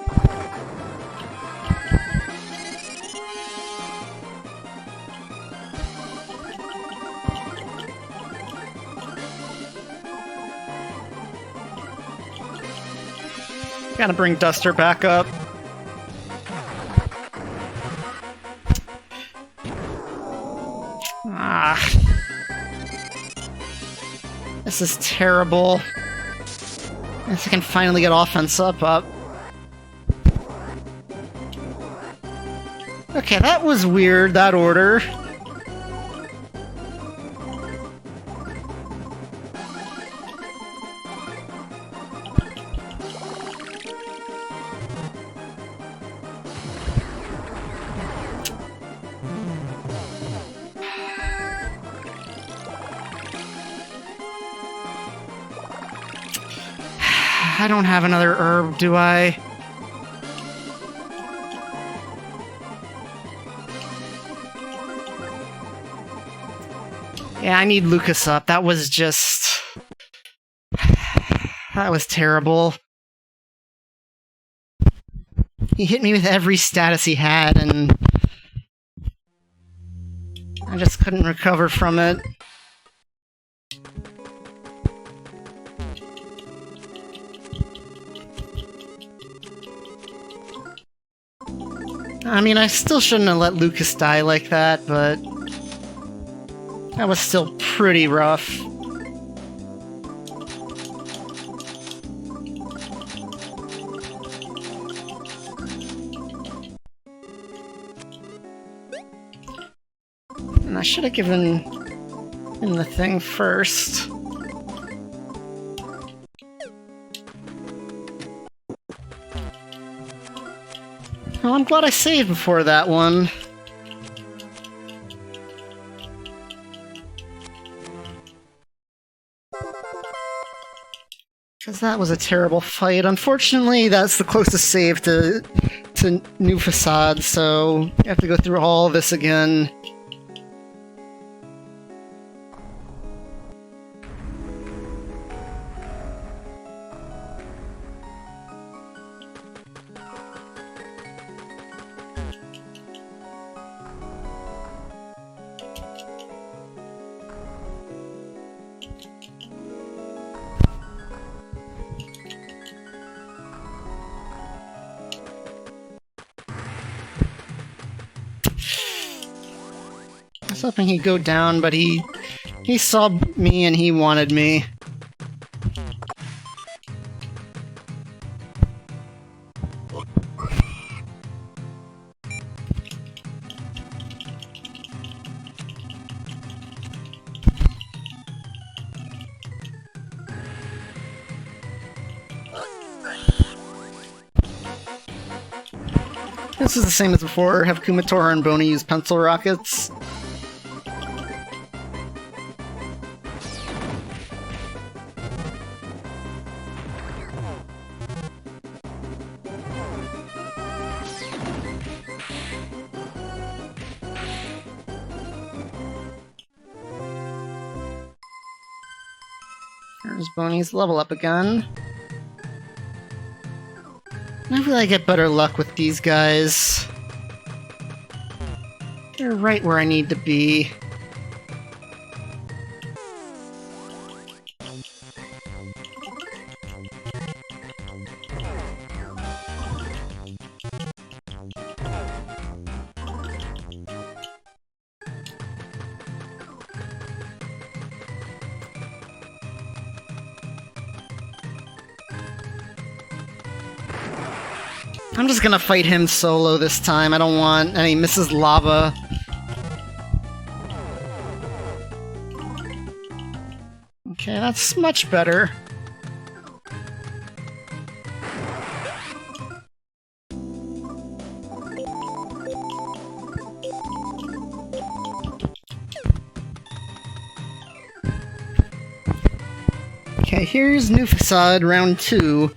Gotta bring Duster back up. Ah. This is terrible. I guess I can finally get offense up. Okay, that was weird, that order. I don't have another herb, do I? Yeah, I need Lucas up. That was just... That was terrible. He hit me with every status he had, and... I just couldn't recover from it. I mean, I still shouldn't have let Lucas die like that, but... That was still pretty rough. And I should have given him the thing first. Well, I'm glad I saved before that one. Because that was a terrible fight. Unfortunately, that's the closest save to New Facade, so you have to go through all this again. I was hoping he'd go down, but he saw me and he wanted me. This is the same as before. Have Kumatora and Boney use pencil rockets. There's Boney's level up again. Hopefully I get better luck with these guys. They're right where I need to be. I'm just gonna fight him solo this time. I don't want any Mrs. Lava. Okay, that's much better. Okay, here's New Facade, round 2.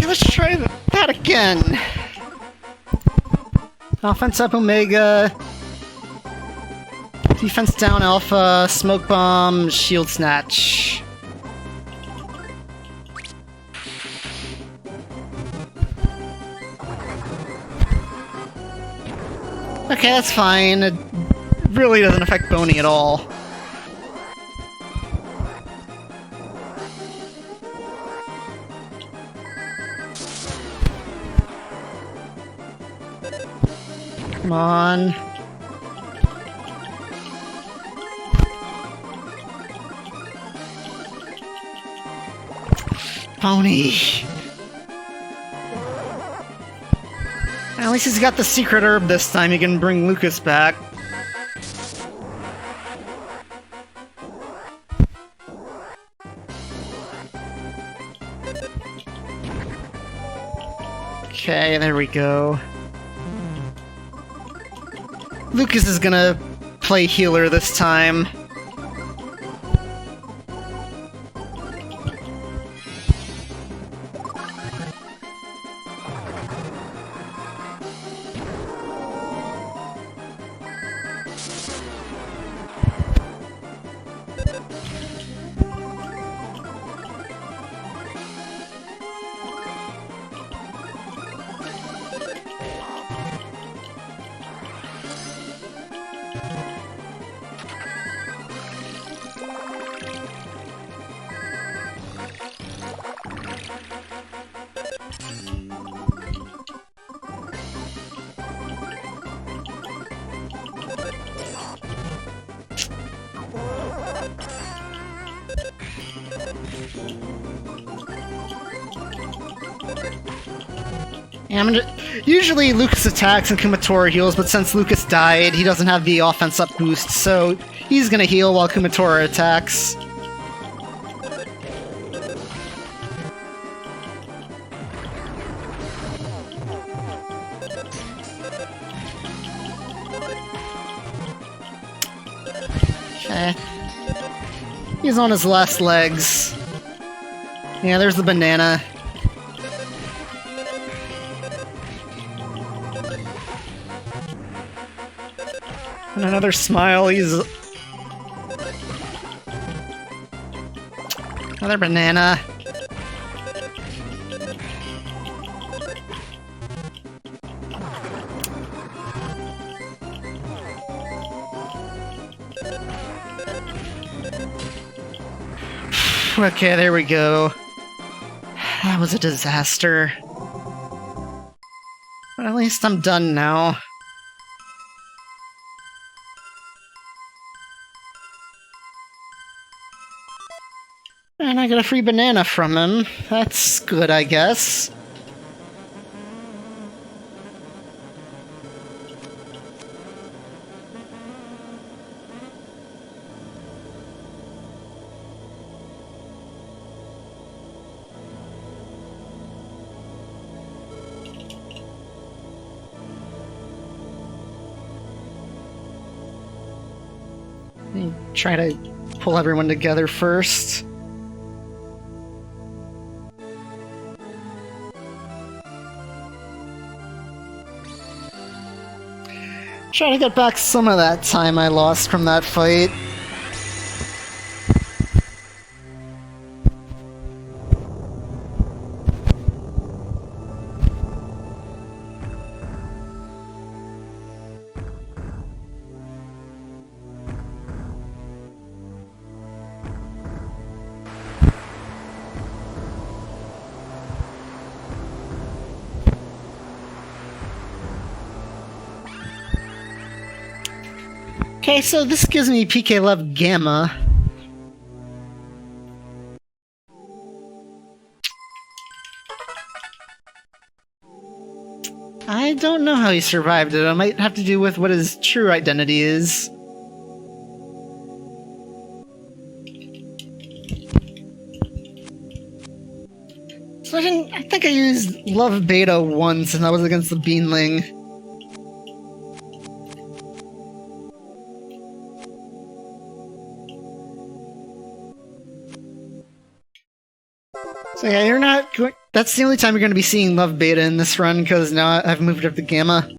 Let's try that again. Offense up Omega. Defense down Alpha. Smoke Bomb. Shield Snatch. Okay, that's fine. It really doesn't affect Boney at all. Come on. Pony. At least he's got the secret herb this time. He can bring Lucas back. Okay, there we go. Lucas is gonna play healer this time. Usually Lucas attacks and Kumatora heals, but since Lucas died, he doesn't have the offense up boost, so he's gonna heal while Kumatora attacks. Okay. He's on his last legs. Yeah, there's the banana. And another smile, he's... Another banana. Okay, there we go. That was a disaster. But at least I'm done now. And I got a free banana from him. That's good, I guess. Try to pull everyone together first. Try to get back some of that time I lost from that fight. Okay, so this gives me PK Love Gamma. I don't know how he survived it. It might have to do with what his true identity is. So I think I used Love Beta once, and that was against the Beanling. So yeah, you're not going... That's the only time you're going to be seeing Love Beta in this run, because now I've moved up to Gamma.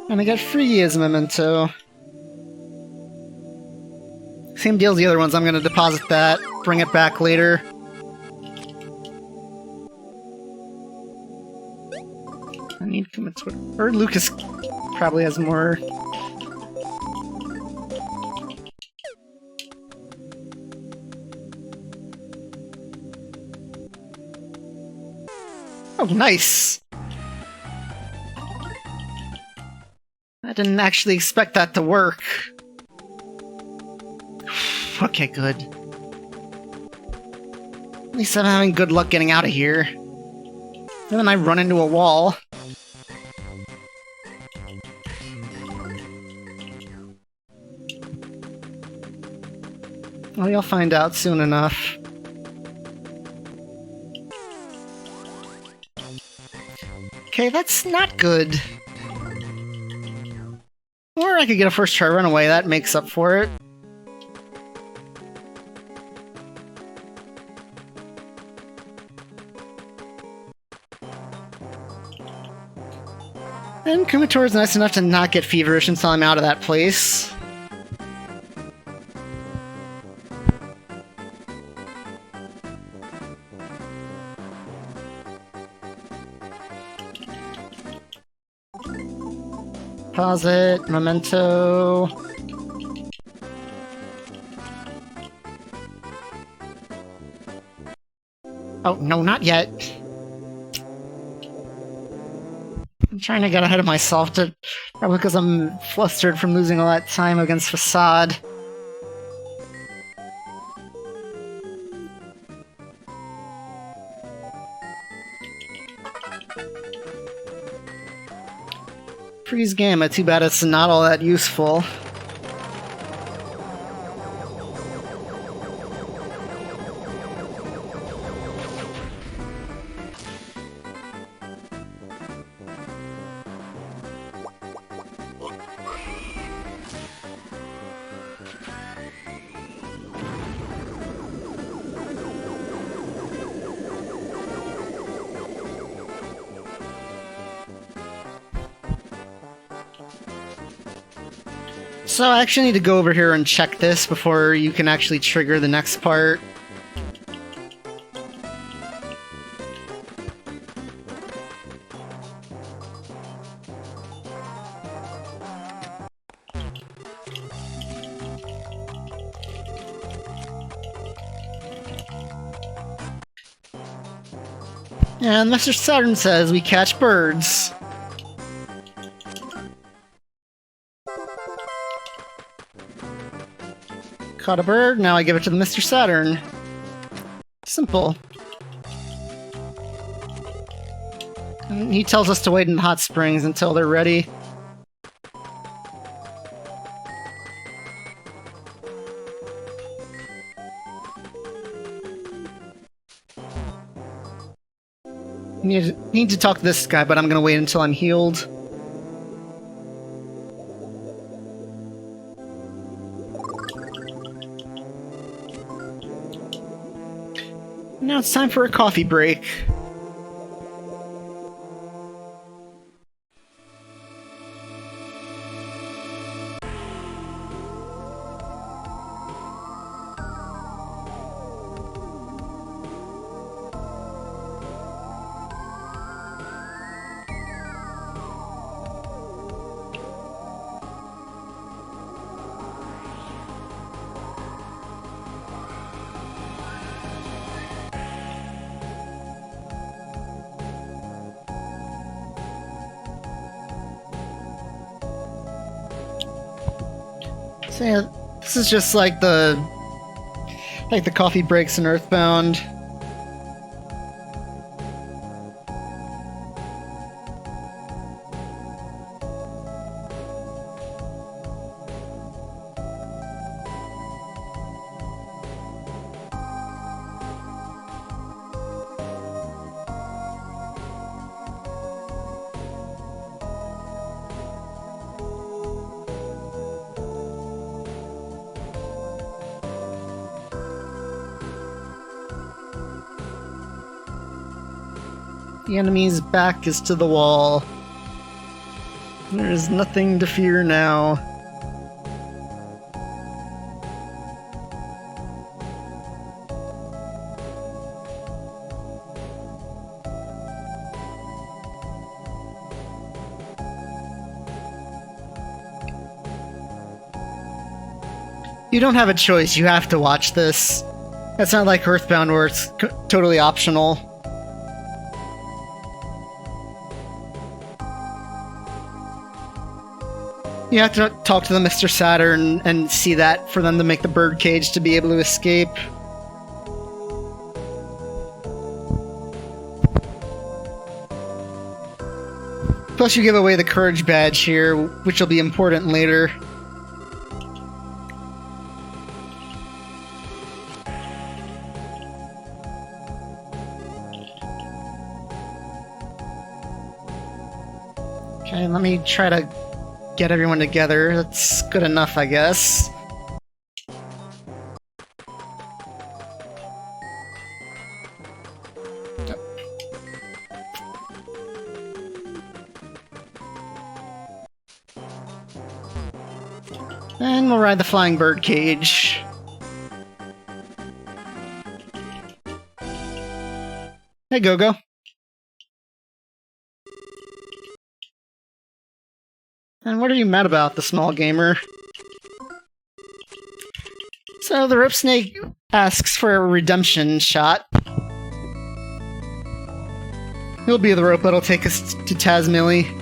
And I got Free as a memento. Same deal as the other ones, I'm going to deposit that, bring it back later. I need Kumatora. Or Lucas probably has more. Oh, nice! I didn't actually expect that to work. Okay, good. At least I'm having good luck getting out of here. And then I run into a wall. Well, you'll find out soon enough. Okay, that's not good. Or I could get a first try runaway, that makes up for it. And Kumator's nice enough to not get feverish until I'm out of that place. Pause it, memento. Oh, no, not yet. I'm trying to get ahead of myself, probably because I'm flustered from losing all that time against Facade. Freeze Gamma, too bad it's not all that useful. So I actually need to go over here and check this before you can actually trigger the next part. And Mr. Saturn says we catch birds. Caught a bird, now I give it to the Mr. Saturn. Simple. And he tells us to wait in the hot springs until they're ready. Need to talk to this guy, but I'm gonna wait until I'm healed. Now it's time for a coffee break. So yeah, this is just like the coffee breaks in Earthbound. The enemy's back is to the wall. There is nothing to fear now. You don't have a choice, you have to watch this. It's not like Earthbound where it's totally optional. You have to talk to the Mr. Saturn and see that for them to make the birdcage to be able to escape. Plus you give away the courage badge here, which will be important later. Okay, let me try to get everyone together. That's good enough, I guess. And we'll ride the flying bird cage. Hey, Go-Go. And what are you mad about, the small gamer? So the rope snake asks for a redemption shot. He'll be the rope that'll take us to Tazmily.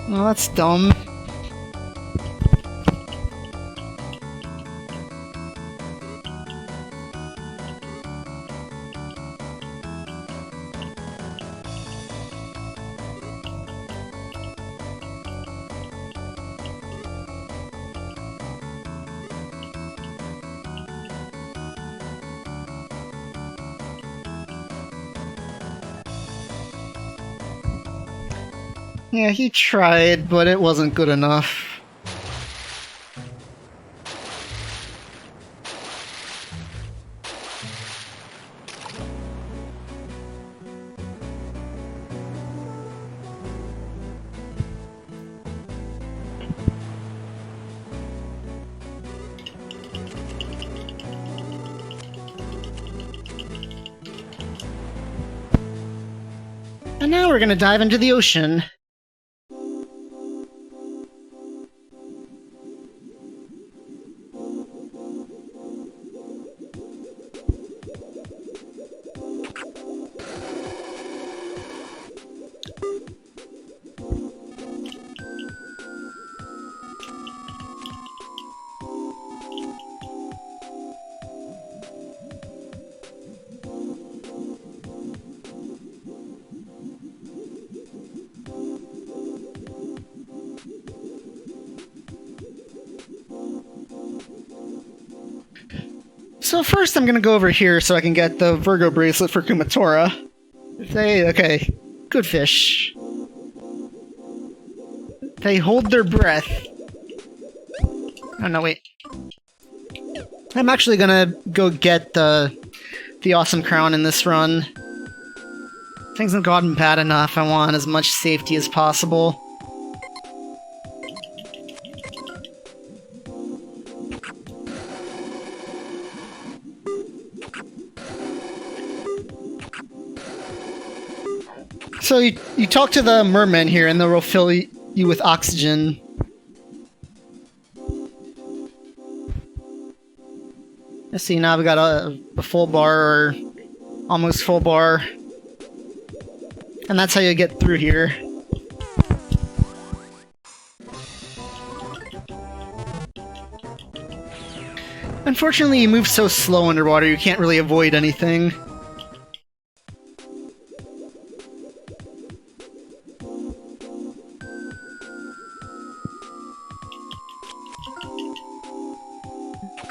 Well, that's dumb. Yeah, he tried, but it wasn't good enough. And now we're gonna dive into the ocean. So first I'm gonna go over here so I can get the Virgo bracelet for Kumatora. Okay, good fish. They hold their breath. Oh no, wait. I'm actually gonna go get the awesome crown in this run. Things have gotten bad enough, I want as much safety as possible. So you talk to the mermen here and they'll fill you with oxygen. Let's see, now we got a full bar or almost full bar. And that's how you get through here. Unfortunately, you move so slow underwater you can't really avoid anything.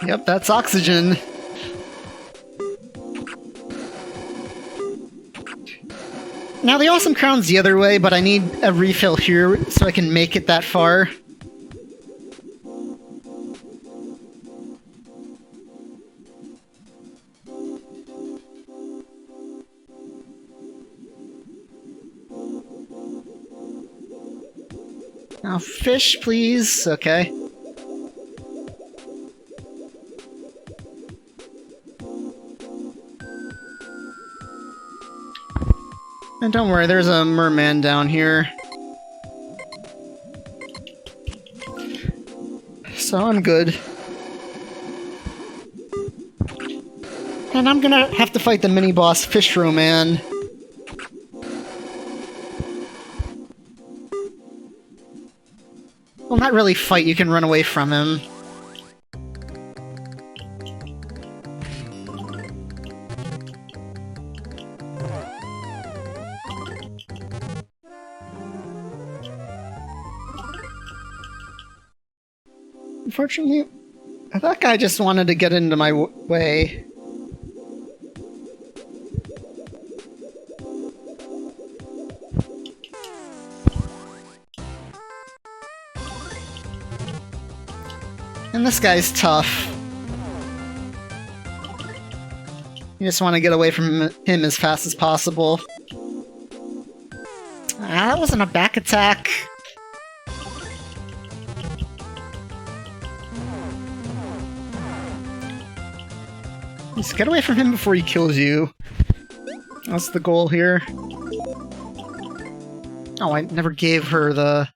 Yep, that's oxygen. Now the awesome crown's the other way, but I need a refill here so I can make it that far. Now fish, please. Okay. And don't worry, there's a merman down here. So I'm good. And I'm gonna have to fight the mini-boss Fishrow Man. Well, not really fight, you can run away from him. Unfortunately, that guy just wanted to get into my way. And this guy's tough. You just want to get away from him as fast as possible. Ah, that wasn't a back attack. Just get away from him before he kills you. That's the goal here. Oh, I never gave her the...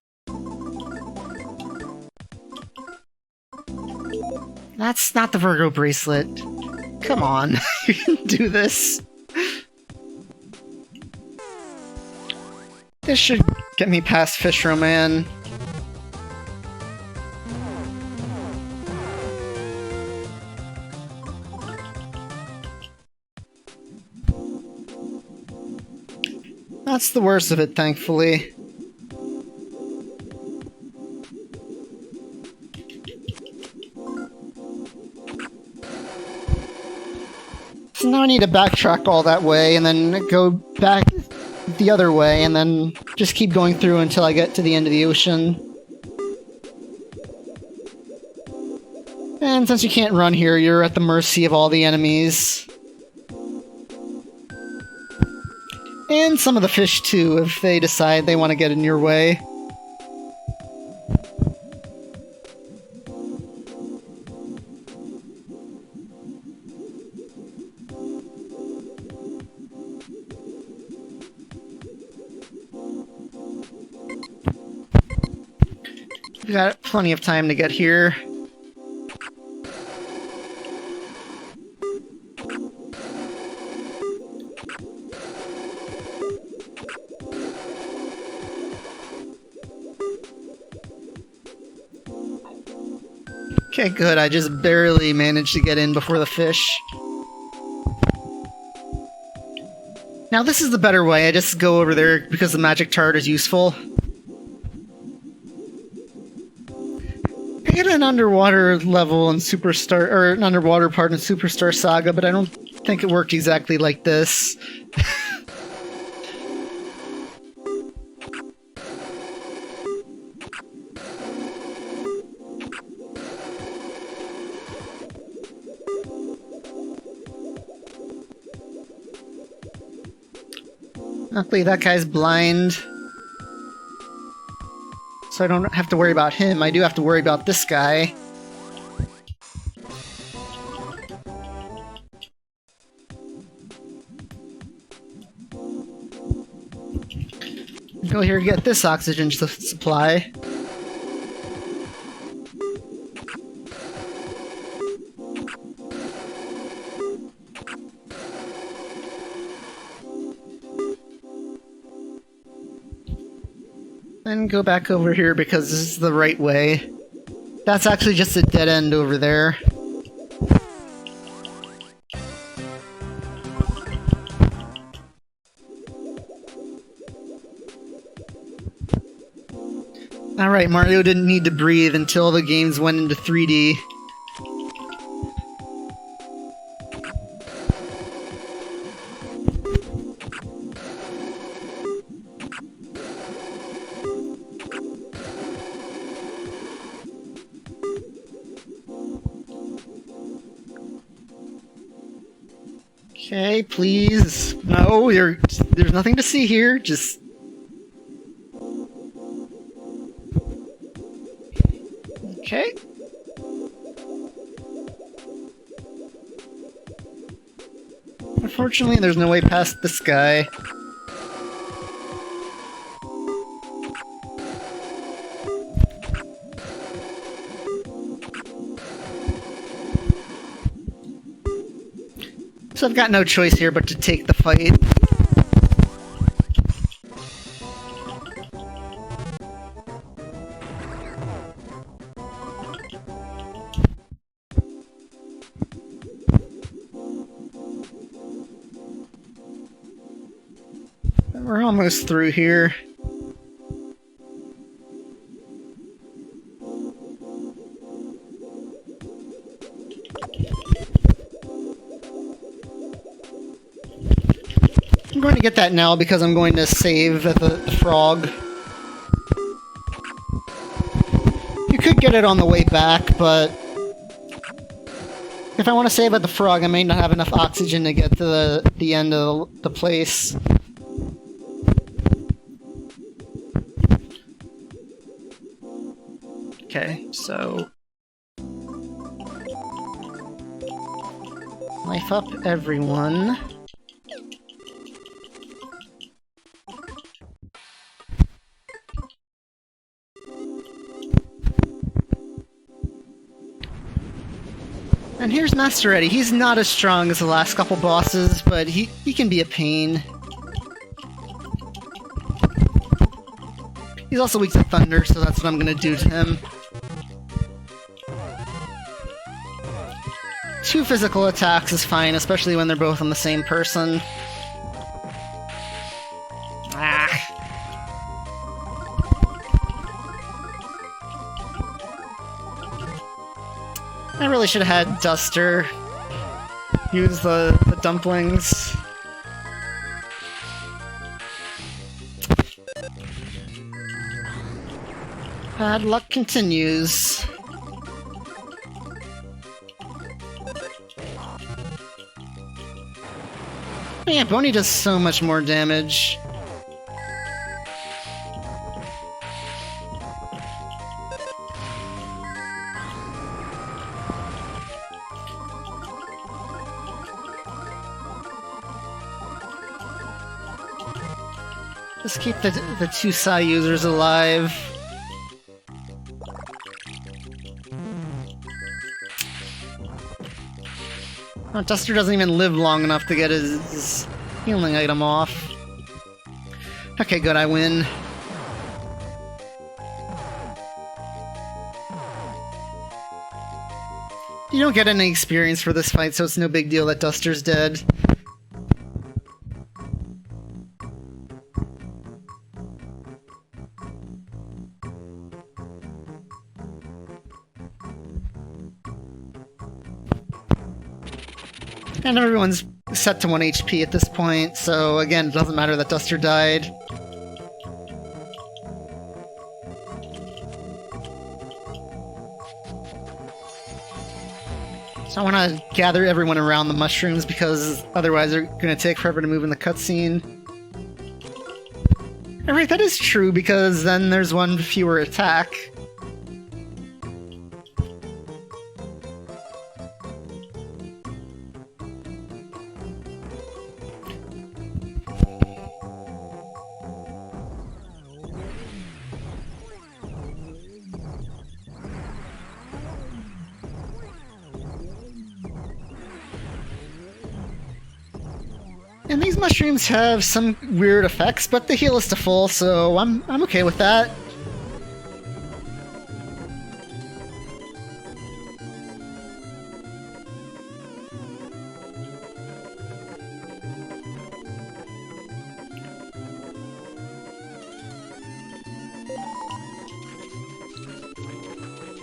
That's not the Virgo bracelet. Come on, you can do this. This should get me past Fishro Man. That's the worst of it, thankfully. So now I need to backtrack all that way and then go back the other way and then just keep going through until I get to the end of the ocean. And since you can't run here, you're at the mercy of all the enemies. And some of the fish too, if they decide they want to get in your way. We've got plenty of time to get here. Okay, good. I just barely managed to get in before the fish. Now this is the better way. I just go over there because the magic tart is useful. I get an underwater level in Superstar, or an underwater part in Superstar Saga, but I don't think it worked exactly like this. Luckily, that guy's blind. So I don't have to worry about him. I do have to worry about this guy. Go here to get this oxygen supply. Then go back over here because this is the right way. That's actually just a dead end over there. Alright, Mario didn't need to breathe until the games went into 3D. Okay, please. No, there's nothing to see here. Just... Okay. Unfortunately, there's no way past this guy. So I've got no choice here but to take the fight. We're almost through here. going to get that now because I'm going to save the frog. You could get it on the way back, but if I want to save at the frog, I may not have enough oxygen to get to the end of the place. Okay, so... life up, everyone. And here's Master Eddie. He's not as strong as the last couple bosses, but he can be a pain. He's also weak to thunder, so that's what I'm gonna do to him. 2 physical attacks is fine, especially when they're both on the same person. Ah. I really should have had Duster use the dumplings. Bad luck continues. Man, Boney does so much more damage. Just keep the 2 Psy users alive. Oh, Duster doesn't even live long enough to get his healing item off. Okay, good, I win. You don't get any experience for this fight, so it's no big deal that Duster's dead. And everyone's set to 1 HP at this point, so again, it doesn't matter that Duster died. So I want to gather everyone around the mushrooms because otherwise they're going to take forever to move in the cutscene. Alright, that is true because then there's 1 fewer attack. And these mushrooms have some weird effects, but they heal us to full, so I'm okay with that.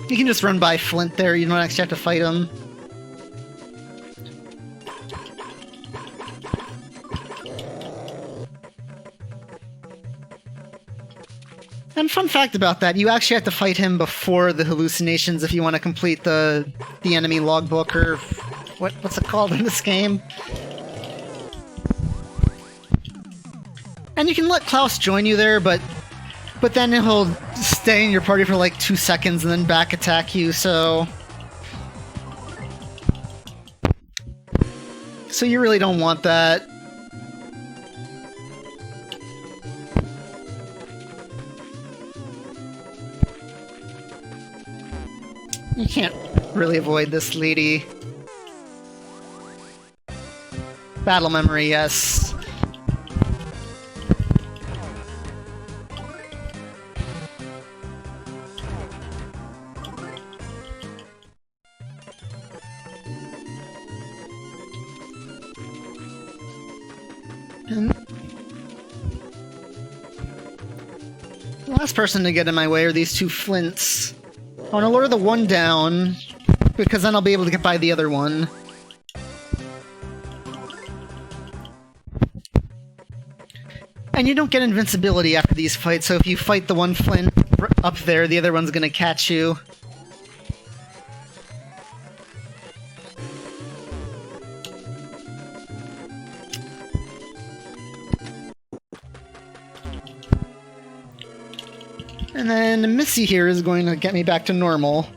You can just run by Flint there, you don't actually have to fight him. And fun fact about that, you actually have to fight him before the hallucinations if you want to complete the enemy logbook, or what's it called in this game? And you can let Klaus join you there, but then he'll stay in your party for like 2 seconds and then back attack you, so you really don't want that. You can't really avoid this lady. Battle memory, yes. And the last person to get in my way are these 2 Flints. I want to lure the 1 down, because then I'll be able to get by the other one. And you don't get invincibility after these fights, so if you fight the one Flint up there, the other one's gonna catch you. And then Missy here is going to get me back to normal.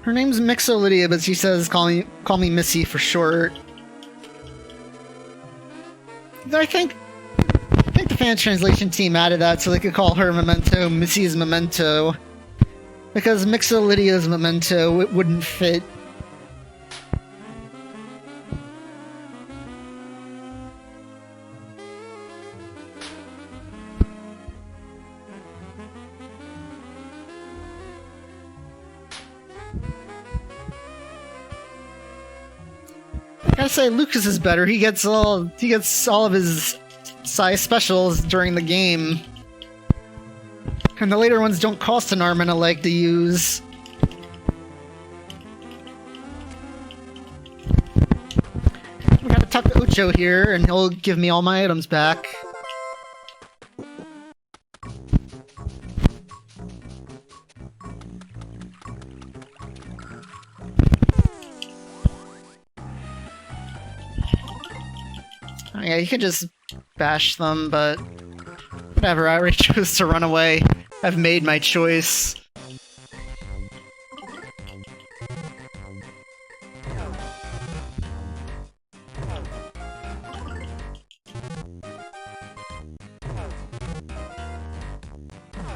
Her name's Mixolydia, but she says call me Missy for short. I think the fan translation team added that so they could call her Memento Missy's Memento. Because Mixolydia's Memento, it wouldn't fit. I gotta say, Lucas is better. He gets all of his size specials during the game. And the later ones don't cost an arm and a leg to use. We gotta talk to Ocho here, and he'll give me all my items back. Oh, yeah, you can just bash them, but whatever, I already chose to run away. I've made my choice.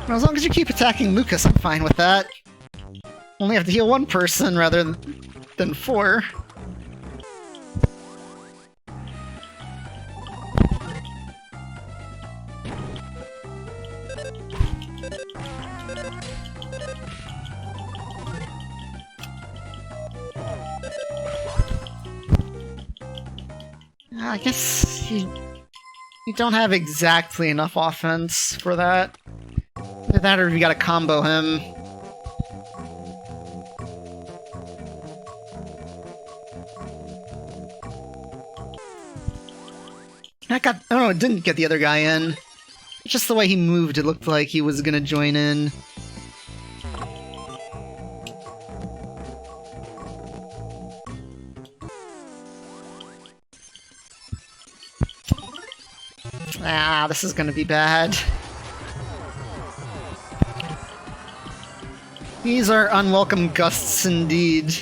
Well, as long as you keep attacking Lucas, I'm fine with that. Only have to heal one person rather than 4. I guess you don't have exactly enough offense for that. Either that or you gotta combo him. Oh, it didn't get the other guy in. Just the way he moved, it looked like he was gonna join in. Ah, this is gonna be bad. These are unwelcome gusts indeed.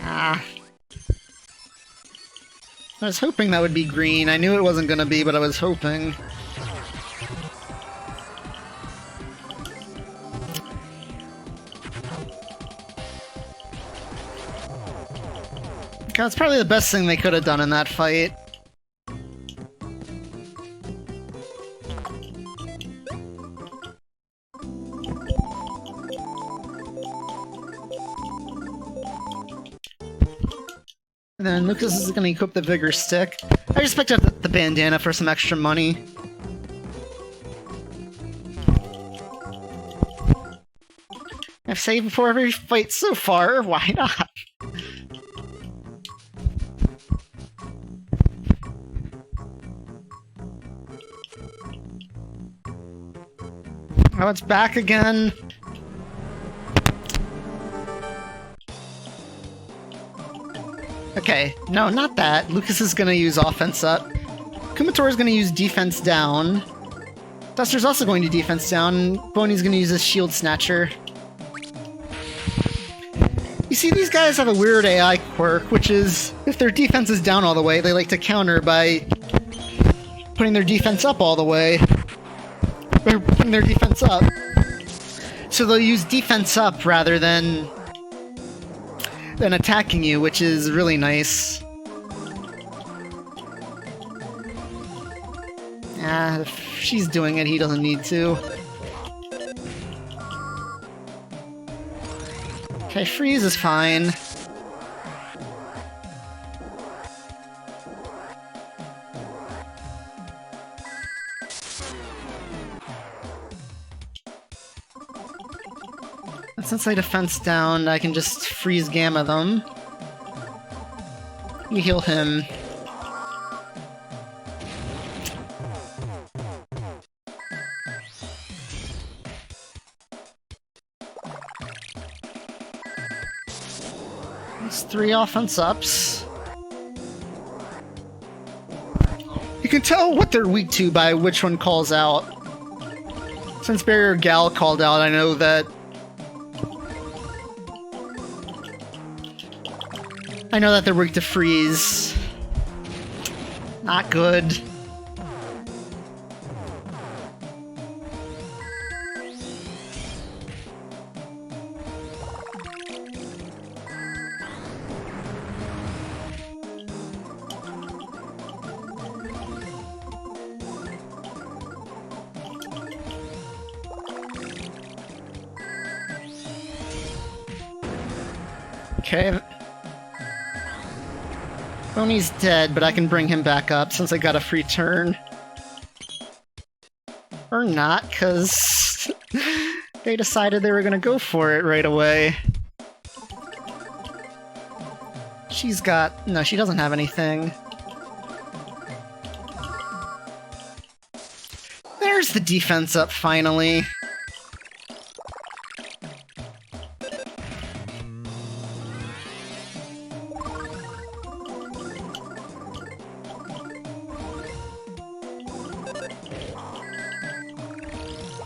Ah. I was hoping that would be green. I knew it wasn't gonna be, but I was hoping. That's probably the best thing they could have done in that fight. And then Lucas is going to equip the Vigor Stick. I just picked up the bandana for some extra money. I've saved before every fight so far, why not? Oh, it's back again. Okay, no, not that. Lucas is gonna use offense up. Kumatora is gonna use defense down. Duster's also going to defense down. Boney's gonna use his shield snatcher. You see, these guys have a weird AI quirk, which is, if their defense is down all the way, they like to counter by putting their defense up all the way. They're putting their defense up. So they'll use defense up rather than attacking you, which is really nice. Ah, if she's doing it, he doesn't need to. Okay, freeze is fine. And since I defense down, I can just freeze Gamma them. You heal him. That's 3 offense ups. You can tell what they're weak to by which one calls out. Since Barrier Gal called out, I know that... they're weak to freeze. Not good. Okay. Boney's dead, but I can bring him back up since I got a free turn. Or not, because they decided they were going to go for it right away. She's got... no, she doesn't have anything. There's the defense up, finally.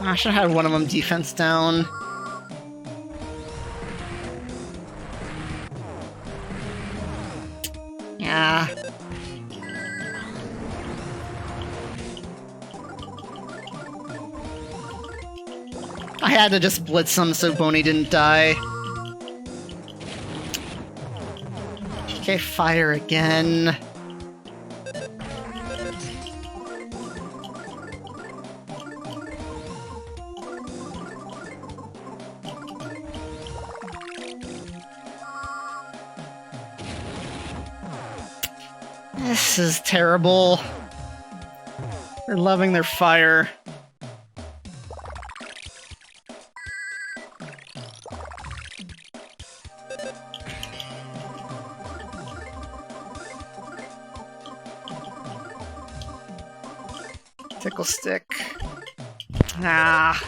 I should have had one of them defense down. Yeah. I had to just blitz them so Boney didn't die. Okay, fire again. This is terrible. They're loving their fire. Tickle stick. Ah.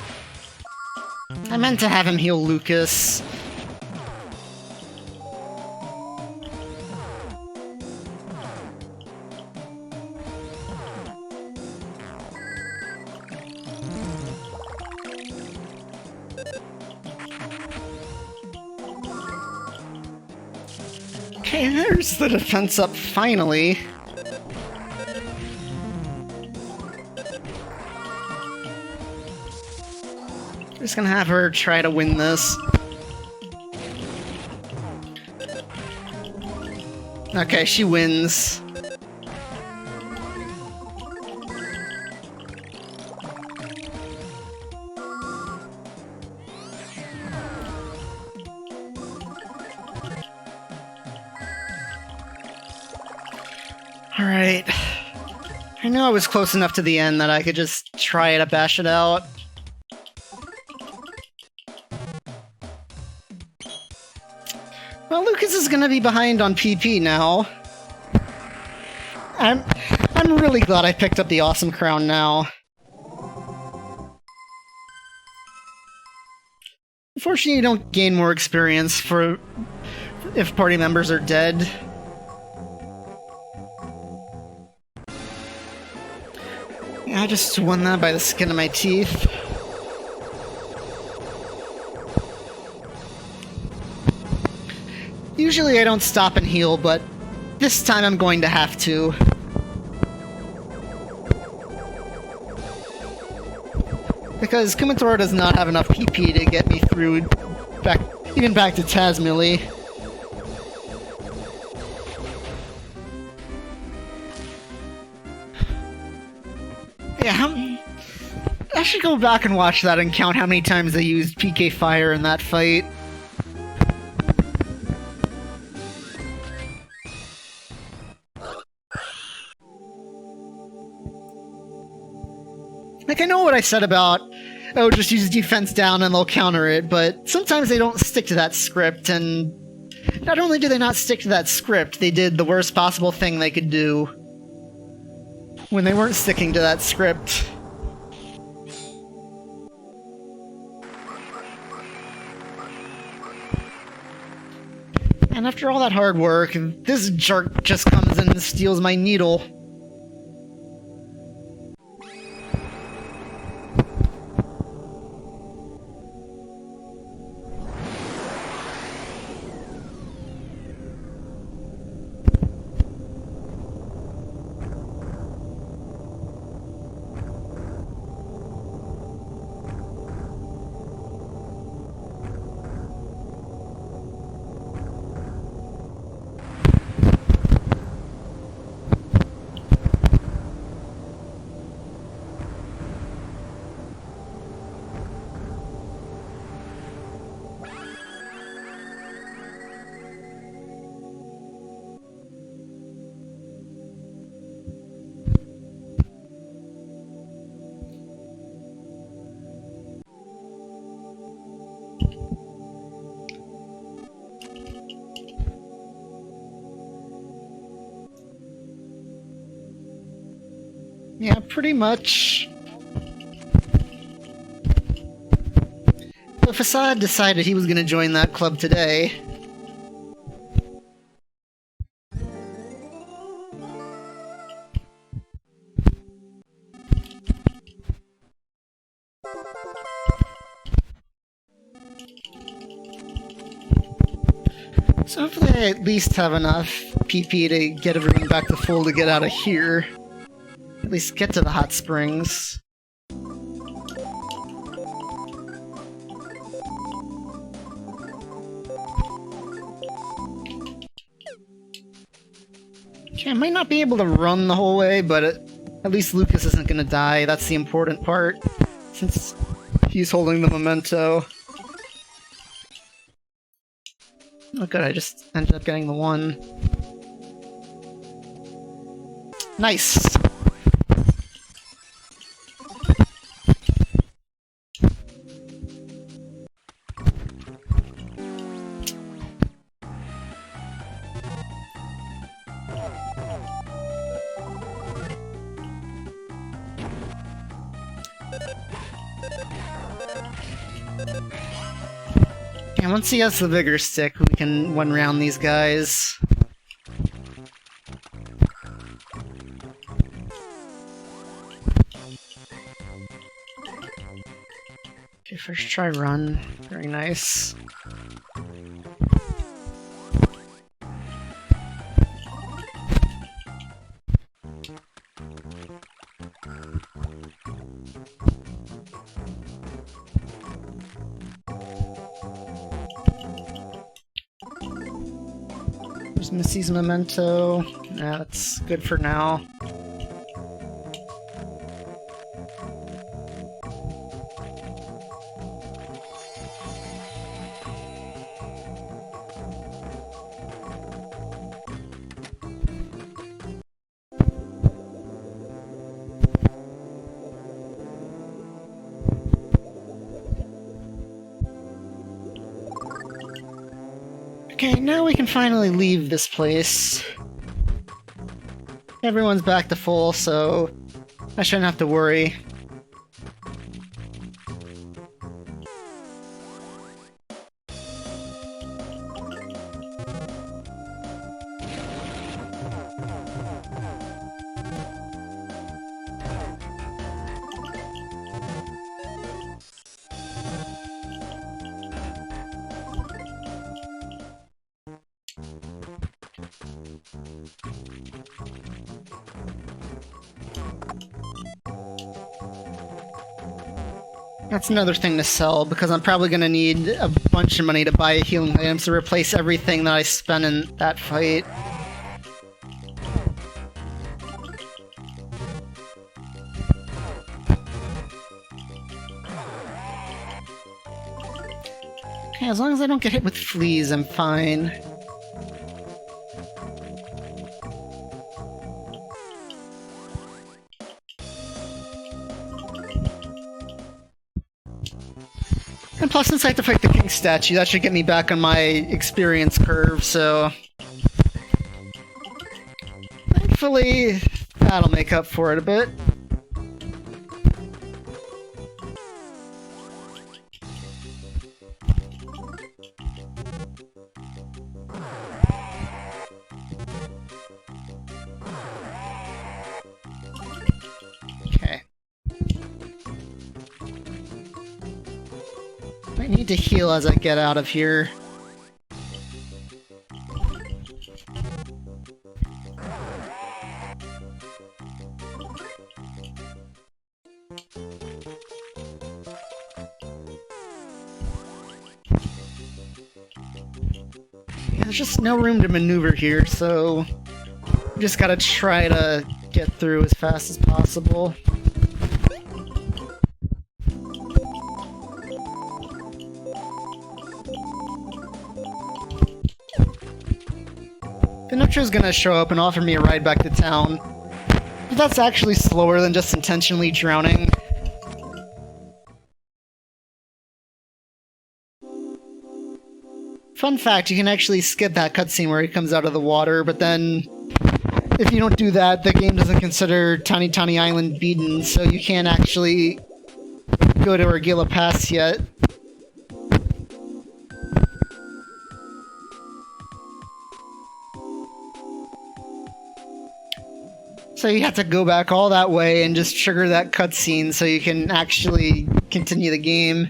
I meant to have him heal Lucas. Okay, there's the defense up finally. Just gonna have her try to win this. Okay, she wins. Alright. I know I was close enough to the end that I could just try to bash it out. Well, Lucas is gonna be behind on PP now. I'm really glad I picked up the awesome crown now. Unfortunately, you don't gain more experience for if party members are dead. Yeah, I just won that by the skin of my teeth. Usually I don't stop and heal, but this time I'm going to have to. Because Kumatora does not have enough PP to get me through even back to Tazmily. Yeah, I should go back and watch that and count how many times they used PK Fire in that fight. Like, I know what I said about oh, just use defense down and they'll counter it, but sometimes they don't stick to that script, and not only do they not stick to that script, they did the worst possible thing they could do when they weren't sticking to that script. And after all that hard work, this jerk just comes in and steals my needle. Yeah, pretty much. The Facade decided he was going to join that club today. So hopefully I at least have enough PP to get everyone back to full to get out of here. At least get to the hot springs. Okay, I might not be able to run the whole way, but at least Lucas isn't gonna die. That's the important part, since he's holding the memento. Oh good, I just ended up getting the one. Nice! And once he has the Vigor Stick, we can one-round these guys. Okay, first try run. Very nice. There's Missy's memento. Yeah, that's good for now. Okay, now we can finally leave this place. Everyone's back to full, so I shouldn't have to worry. That's another thing to sell, because I'm probably going to need a bunch of money to buy healing items to replace everything that I spent in that fight. Okay, as long as I don't get hit with fleas, I'm fine. plus since I have to fight the king statue, that should get me back on my experience curve, so... Thankfully, that'll make up for it a bit. Okay. I need to heal as I get out of here. There's just no room to maneuver here, so just gotta try to get through as fast as possible. Pinocho's gonna show up and offer me a ride back to town, but that's actually slower than just intentionally drowning. Fun fact, you can actually skip that cutscene where he comes out of the water, but then if you don't do that, the game doesn't consider Tiny Tiny Island beaten, so you can't actually go to Argilla Pass yet. So you have to go back all that way and just trigger that cutscene so you can actually continue the game.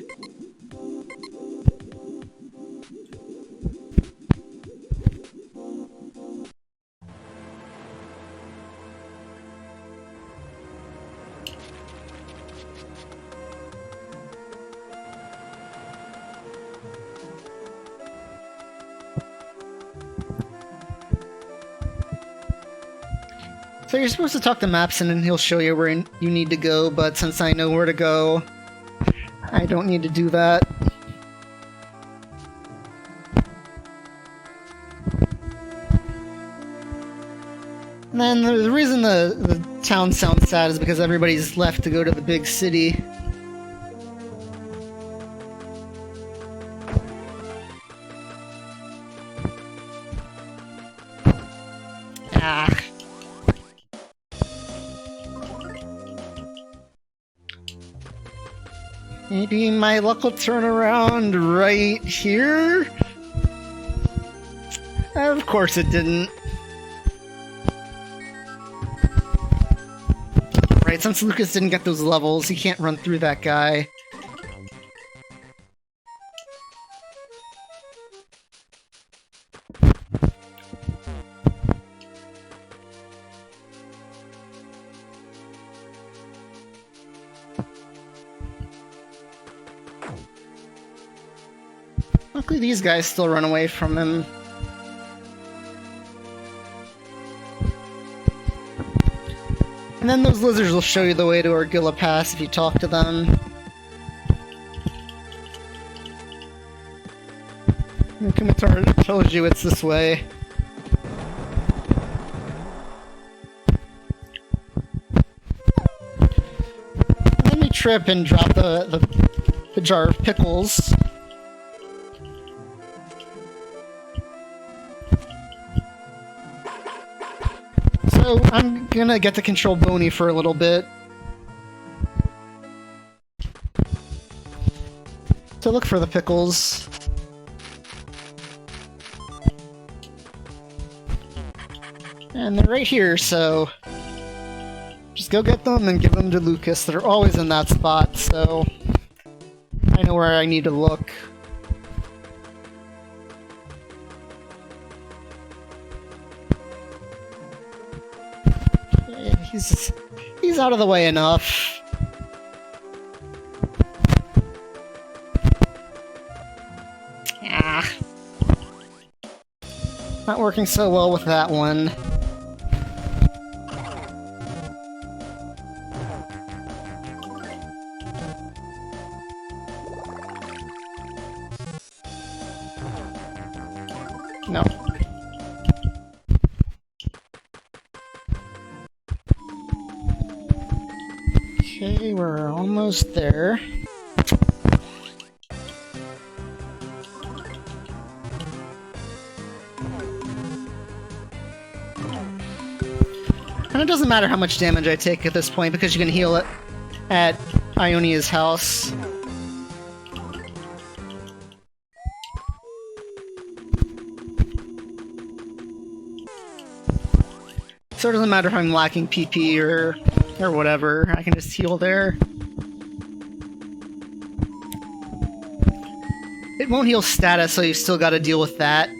So you're supposed to talk to Mapson and he'll show you where you need to go, but since I know where to go, I don't need to do that. And then the reason the town sounds sad is because everybody's left to go to the big city. Ah. Maybe my luck will turn around right here? Of course it didn't. Right, since Lucas didn't get those levels, he can't run through that guy. Luckily these guys still run away from him. And then those lizards will show you the way to Argilla Pass if you talk to them. And Kumatar tells you it's this way. Let me trip and drop the jar of pickles. So I'm gonna get to control Boney for a little bit. So look for the pickles. And they're right here, so just go get them and give them to Lucas. They're always in that spot, so I know where I need to look. He's out of the way enough. Ah. Not working so well with that one. No. Okay, we're almost there. And it doesn't matter how much damage I take at this point, because you can heal it at Ionia's house. So it doesn't matter if I'm lacking PP or whatever, I can just heal there. It won't heal status, so you've still got to deal with that.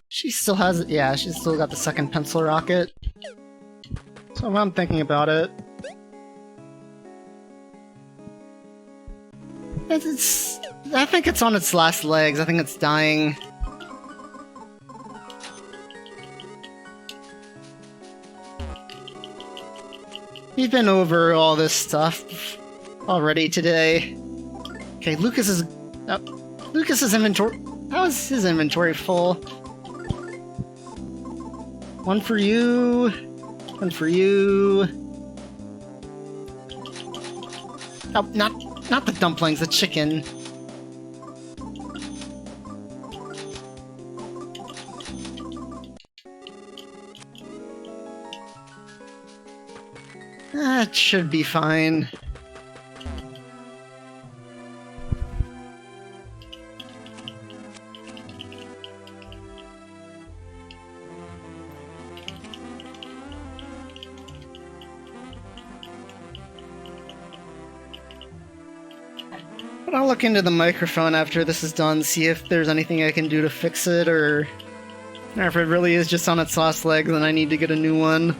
She still has it, yeah, she's still got the second pencil rocket. So I'm thinking about it. I think it's on its last legs, I think it's dying. We've been over all this stuff already today. Okay, Lucas's inventory. How is his inventory full? One for you. One for you. Oh, not the dumplings, the chicken. That should be fine. But I'll look into the microphone after this is done, see if there's anything I can do to fix it, or if it really is just on its last legs and I need to get a new one.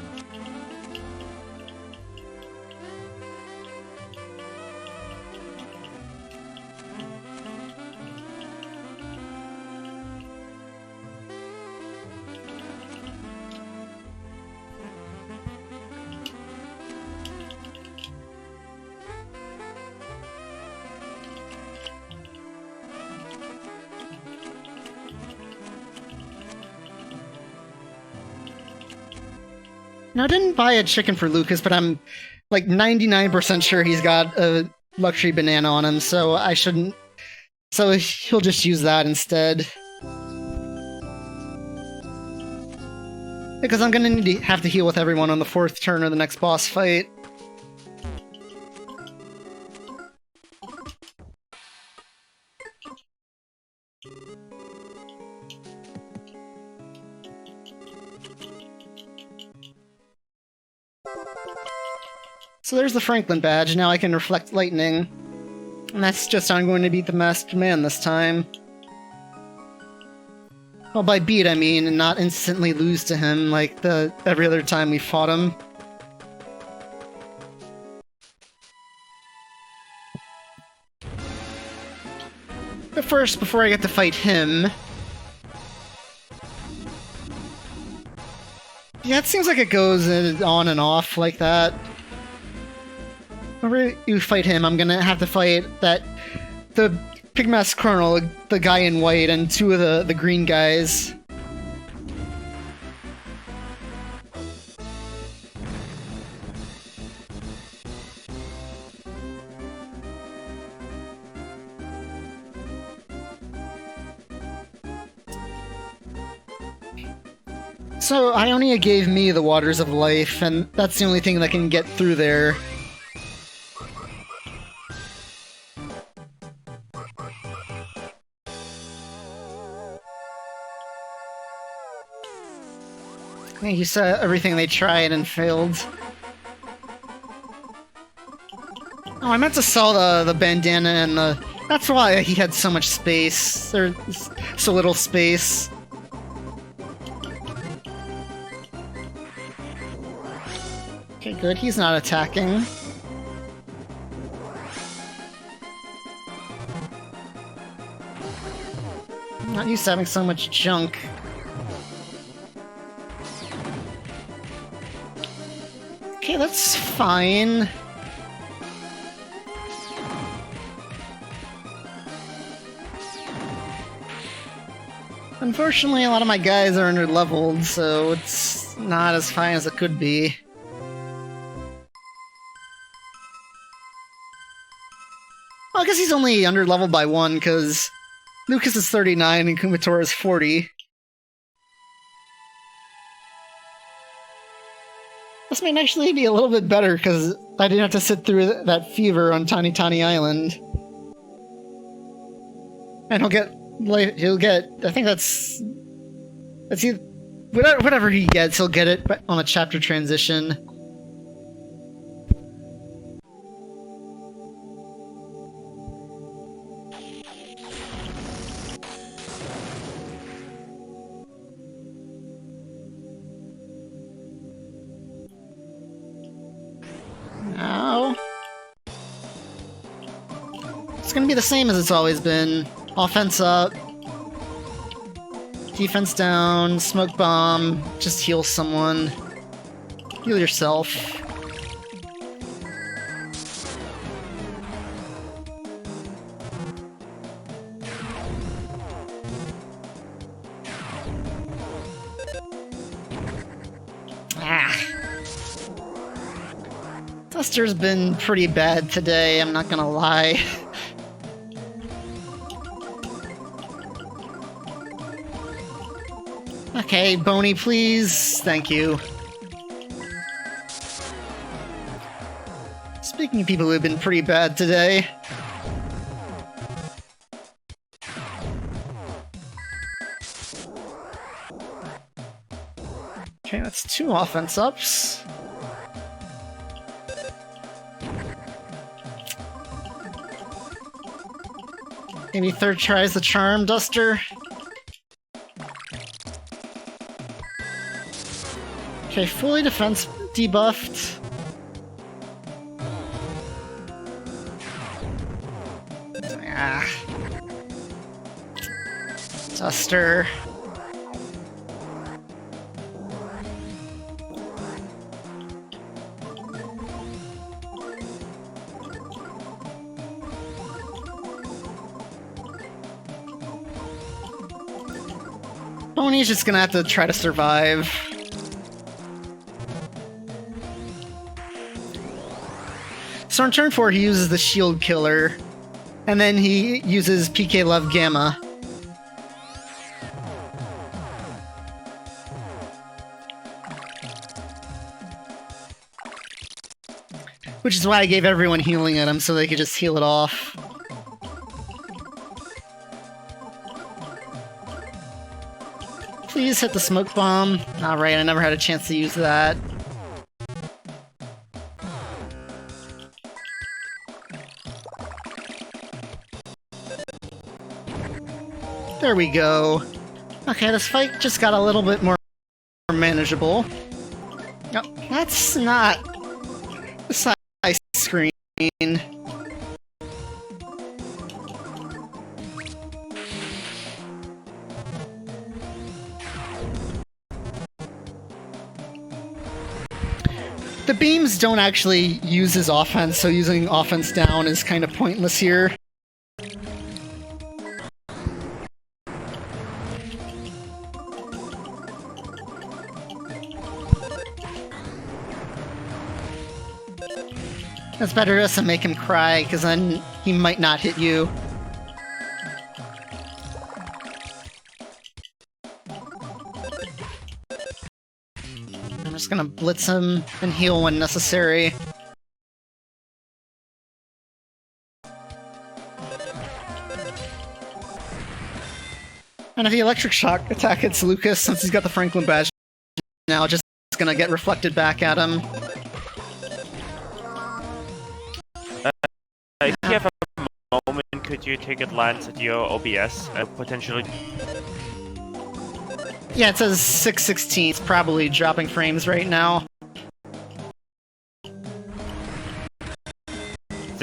Now, I didn't buy a chicken for Lucas, but I'm like 99% sure he's got a luxury banana on him, so I shouldn't... So he'll just use that instead. Because I'm gonna need to have to heal with everyone on the 4th turn of the next boss fight. So there's the Franklin badge, now I can reflect lightning. And that's just how I'm going to beat the Masked Man this time. Well, by beat I mean not instantly lose to him like every other time we fought him. But first, before I get to fight him... Yeah, it seems like it goes on and off like that. Whenever you fight him, I'm gonna have to fight the Pigmask Colonel, the guy in white, and 2 of the green guys. So, Ionia gave me the Waters of Life, and that's the only thing that can get through there. You saw everything they tried and failed. Oh, I meant to sell the bandana and the... That's why he had so much space. There's so little space. Okay, good. He's not attacking. I'm not used to having so much junk. Okay, that's fine. Unfortunately, a lot of my guys are under-leveled, so it's not as fine as it could be. Well, I guess he's only under-leveled by 1, because Lucas is 39 and Kumatora is 40. This might actually be a little bit better, because I didn't have to sit through that fever on Tiny Tiny Island. And he'll get, I think that's whatever he gets, he'll get it on a chapter transition. Now, it's gonna be the same as it's always been. Offense up, defense down, smoke bomb, just heal someone. Heal yourself. Duster's been pretty bad today, I'm not gonna lie. Okay, Boney, please. Thank you. Speaking of people who have been pretty bad today. Okay, that's 2 offense ups. Maybe third tries the charm, Duster. Okay, fully defense debuffed. Ah. Duster. Boney's just gonna have to try to survive. So on turn 4, he uses the Shield Killer, and then he uses PK Love Gamma. Which is why I gave everyone healing at him, so they could just heal it off. Please hit the Smoke Bomb. Alright, I never had a chance to use that. There we go. Okay, this fight just got a little bit more manageable. No, that's not the size screen. The beams don't actually use his offense, so using offense down is kind of pointless here. It's better just to make him cry, because then he might not hit you. I'm just gonna blitz him and heal when necessary. And if the electric shock attack hits Lucas, since he's got the Franklin badge now, just gonna get reflected back at him. If you have a moment, could you take a glance at your OBS potentially? Yeah, it says 616. It's probably dropping frames right now.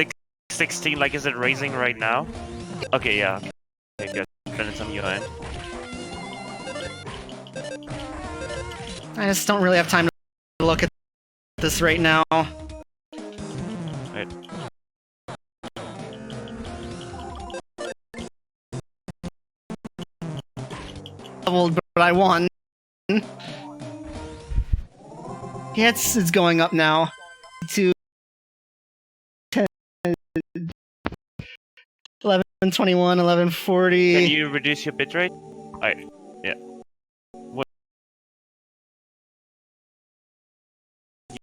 616, like, is it raising right now? Okay, yeah. Okay, good. Then it's on your end. I just don't really have time to look at this right now. Right. leveled, but I won. Yeah, it's going up now. To 10, 1121, 1140. Can you reduce your bitrate? Alright, yeah.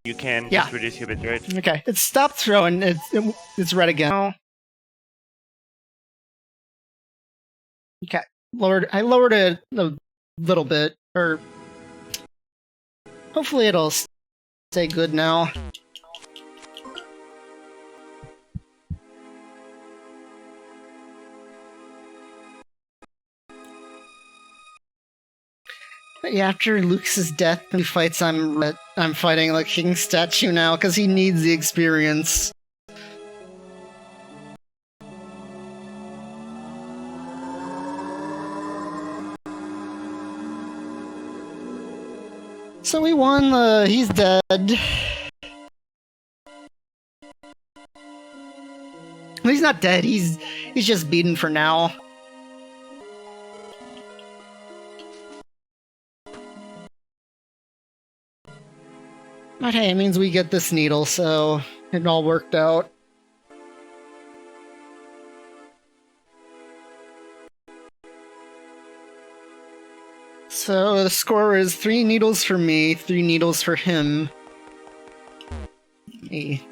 You can just reduce your bitrate. Okay, it stopped throwing. It's red again. Okay, I lowered it a little bit, or hopefully it'll stay good now. But yeah, after Lucas's death and fights, I'm fighting like King Statue now because he needs the experience. So we won. He's dead. Well, he's not dead. He's just beaten for now. But hey, it means we get this needle, so it all worked out. So the score is 3 needles for me, 3 needles for him. Me.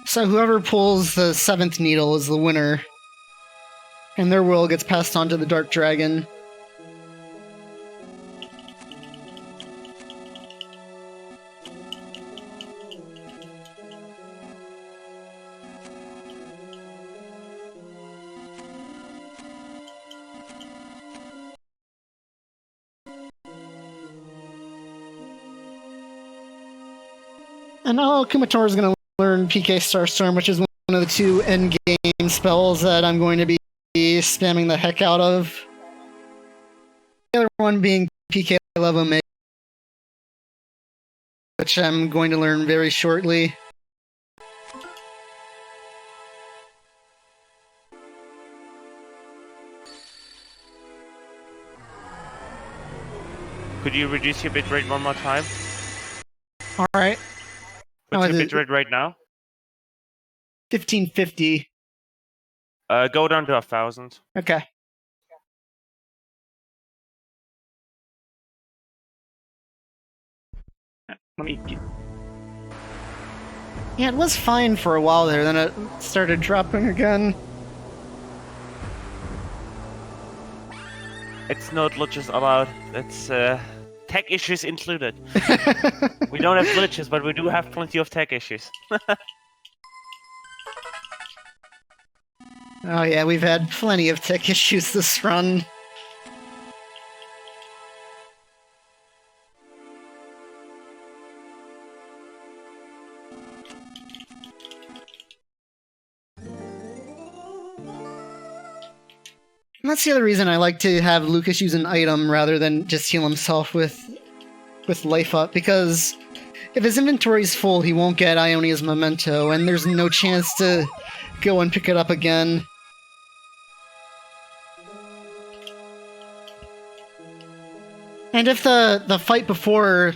So whoever pulls the 7th needle is the winner. And their will gets passed on to the Dark Dragon. And now Kumatora is going to learn PK Starstorm, which is one of the 2 endgame spells that I'm going to be spamming the heck out of. The other one being PK Love Omega, which I'm going to learn very shortly. Could you reduce your bitrate one more time? Alright. What's your bitrate right now? 1550. Go down to 1000. Okay. Let me get... Yeah, it was fine for a while there, then it started dropping again. It's no glitches allowed. It's tech issues included. We don't have glitches, but we do have plenty of tech issues. Oh yeah, we've had plenty of tech issues this run. And that's the other reason I like to have Lucas use an item rather than just heal himself with life up, because if his inventory's full, he won't get Ionia's memento, and there's no chance to go and pick it up again. And if the fight before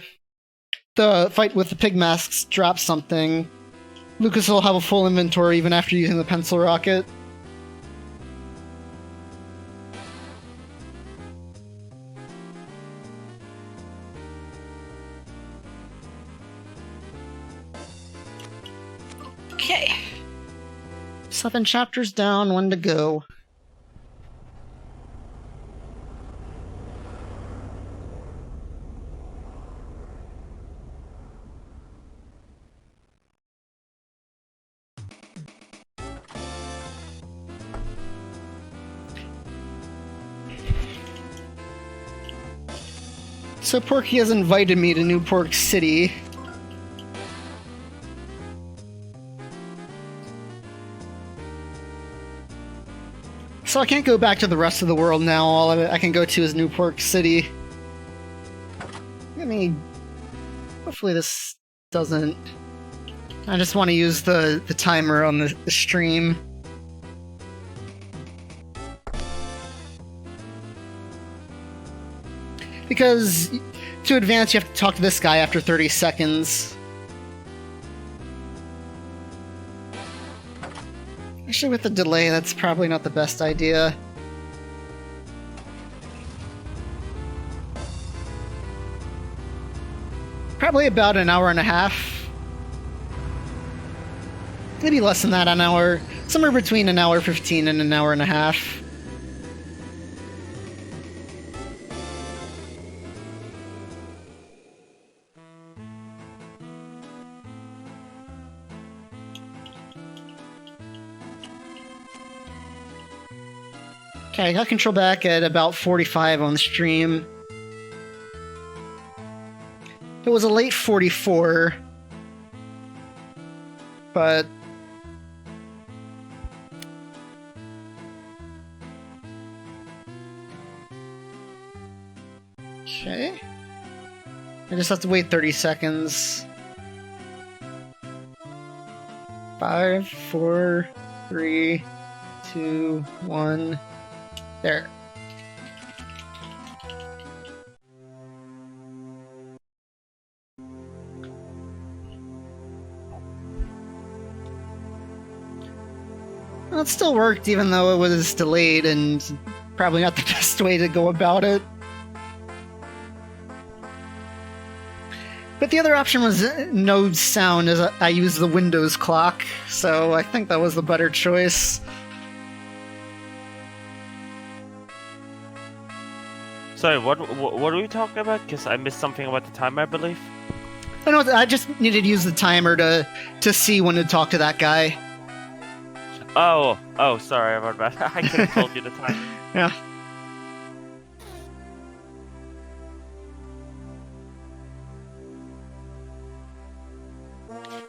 the fight with the pig masks drops something, Lucas will have a full inventory even after using the pencil rocket. Okay. 7 chapters down, 1 to go. So Porky has invited me to New Pork City. So I can't go back to the rest of the world now. All I can go to is New Pork City. I mean, hopefully this doesn't... I just want to use the timer on the stream. Because to advance, you have to talk to this guy after 30 seconds. Actually, with the delay, that's probably not the best idea. Probably about an hour and a half. Maybe less than that, an hour. Somewhere between an hour 15 and an hour and a half. Okay, I got control back at about 45 on the stream. It was a late 44, but okay. I just have to wait 30 seconds. 5, 4, 3, 2, 1. There. Well, it still worked, even though it was delayed, and probably not the best way to go about it. But the other option was no sound, as I used the Windows clock, so I think that was the better choice. Sorry, what are we talking about? Because I missed something about the timer, I believe. I know, I just needed to use the timer to see when to talk to that guy. Oh, sorry about that. I could have told you the time. Yeah.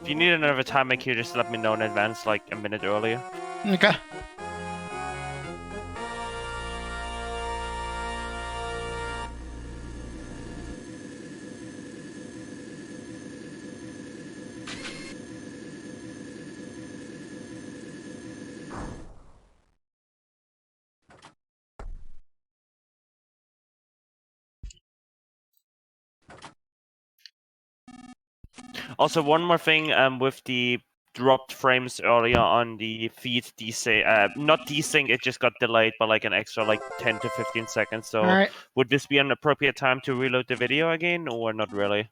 If you need another timer, can you just let me know in advance, like a minute earlier? Okay. Also, one more thing, with the dropped frames earlier on the feed desync, not desync, it just got delayed by like an extra like 10 to 15 seconds. So All right. would this be an appropriate time to reload the video again, or not really?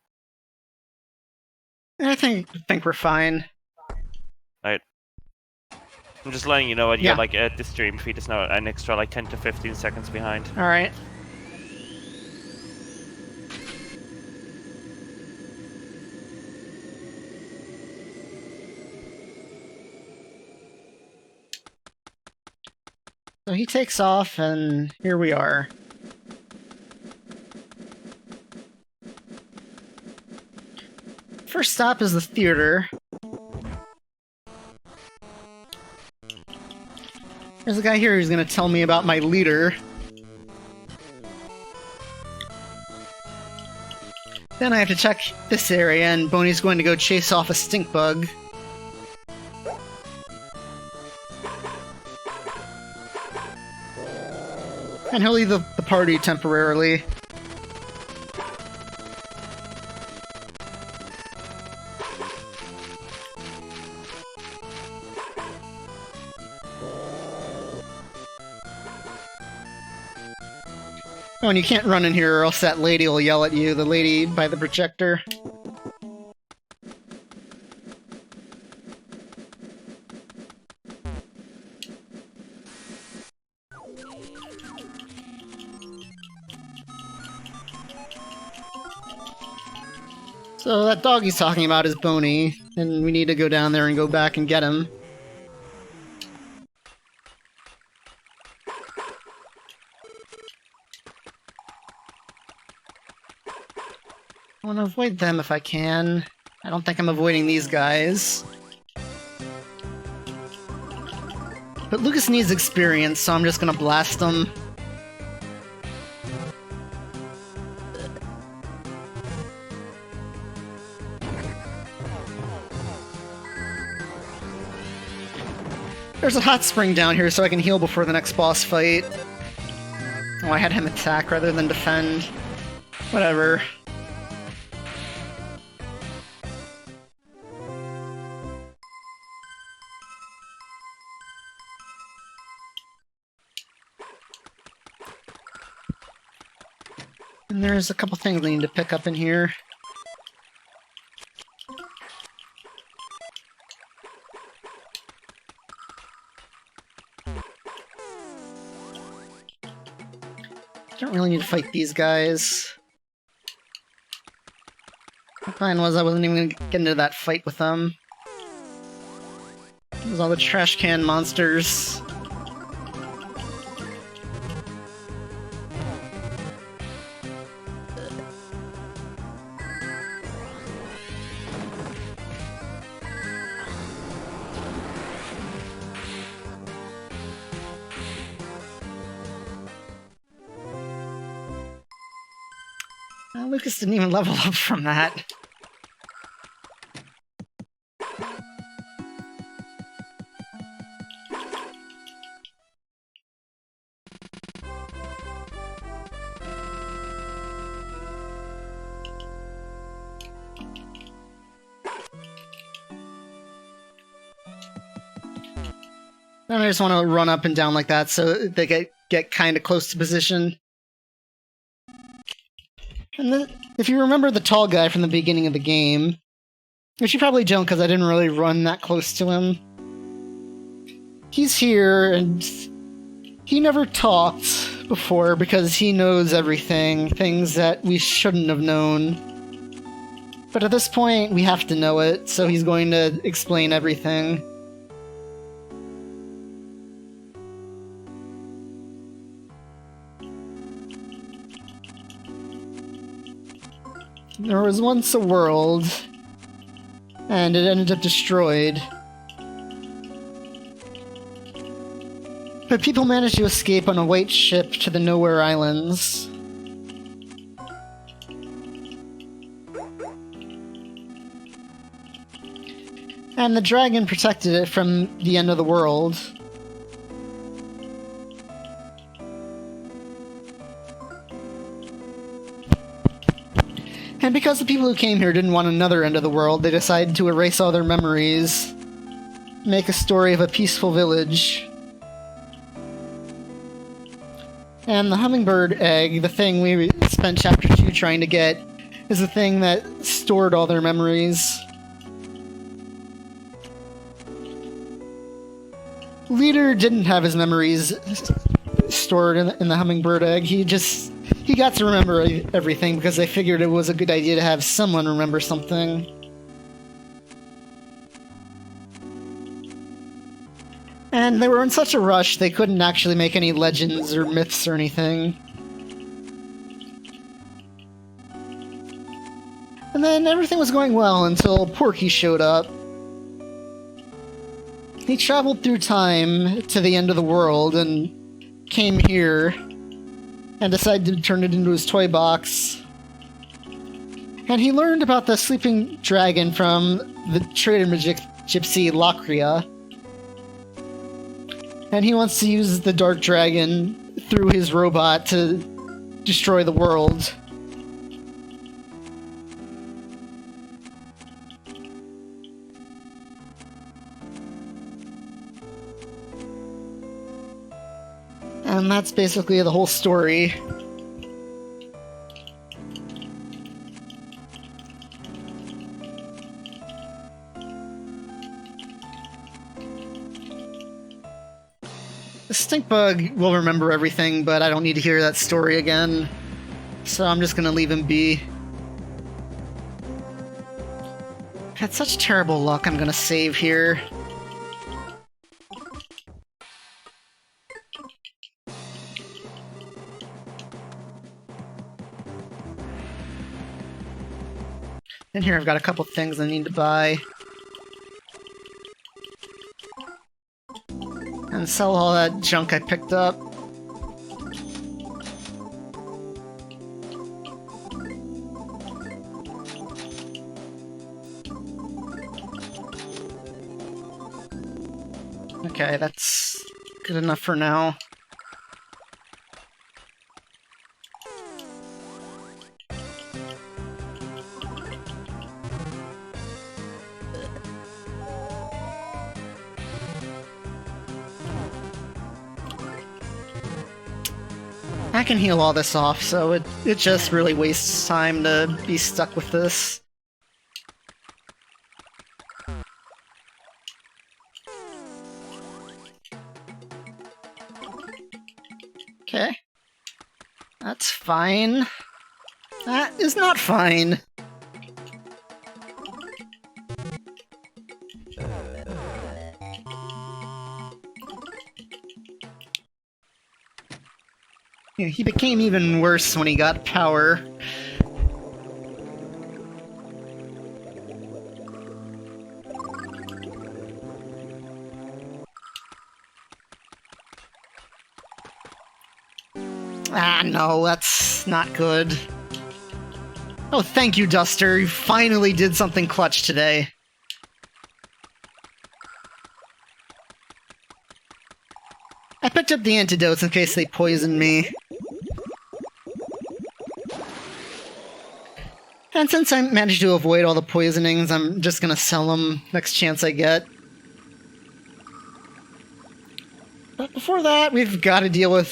I think we're fine. Alright. I'm just letting you know that Yeah. you're like the stream feed is now an extra like 10 to 15 seconds behind. All right. So he takes off, and here we are. First stop is the theater. There's a guy here who's going to tell me about my leader. Then I have to check this area, and Boney's going to go chase off a stink bug. And he'll leave the party temporarily. Oh, and you can't run in here or else that lady will yell at you, the lady by the projector. So that dog he's talking about is Boney, and we need to go down there and go back and get him. I want to avoid them if I can. I don't think I'm avoiding these guys. But Lucas needs experience, so I'm just gonna blast them. There's a hot spring down here so I can heal before the next boss fight. Oh, I had him attack rather than defend. Whatever. And there's a couple things I need to pick up in here. Don't really need to fight these guys. The plan was I wasn't even gonna get into that fight with them. There's all the trash can monsters. Lucas didn't even level up from that. And I just want to run up and down like that so they get kind of close to position. And then, if you remember the tall guy from the beginning of the game, which you probably don't because I didn't really run that close to him, he's here and he never talked before because he knows everything, things that we shouldn't have known. But at this point, we have to know it, so he's going to explain everything. There was once a world, and it ended up destroyed. But people managed to escape on a white ship to the Nowhere Islands. And the dragon protected it from the end of the world. And because the people who came here didn't want another end of the world, they decided to erase all their memories, make a story of a peaceful village. And the hummingbird egg, the thing we spent Chapter 2 trying to get, is the thing that stored all their memories. Leader didn't have his memories stored in the hummingbird egg. He got to remember everything because they figured it was a good idea to have someone remember something. And they were in such a rush they couldn't actually make any legends or myths or anything. And then everything was going well until Porky showed up. He traveled through time to the end of the world and came here and decided to turn it into his toy box. And he learned about the sleeping dragon from the trader gypsy Lakria. And he wants to use the dark dragon through his robot to destroy the world. And that's basically the whole story. The stink bug will remember everything, but I don't need to hear that story again. So I'm just gonna leave him be. Had such terrible luck, I'm gonna save here. And here I've got a couple things I need to buy. And sell all that junk I picked up. Okay, that's good enough for now. I can heal all this off, so it just really wastes time to be stuck with this. Okay. That's fine. That is not fine. Yeah, he became even worse when he got power. Ah, no, that's not good. Oh, thank you, Duster. You finally did something clutch today. I picked up the antidotes in case they poison me. And since I managed to avoid all the poisonings, I'm just gonna sell them next chance I get. But before that, we've got to deal with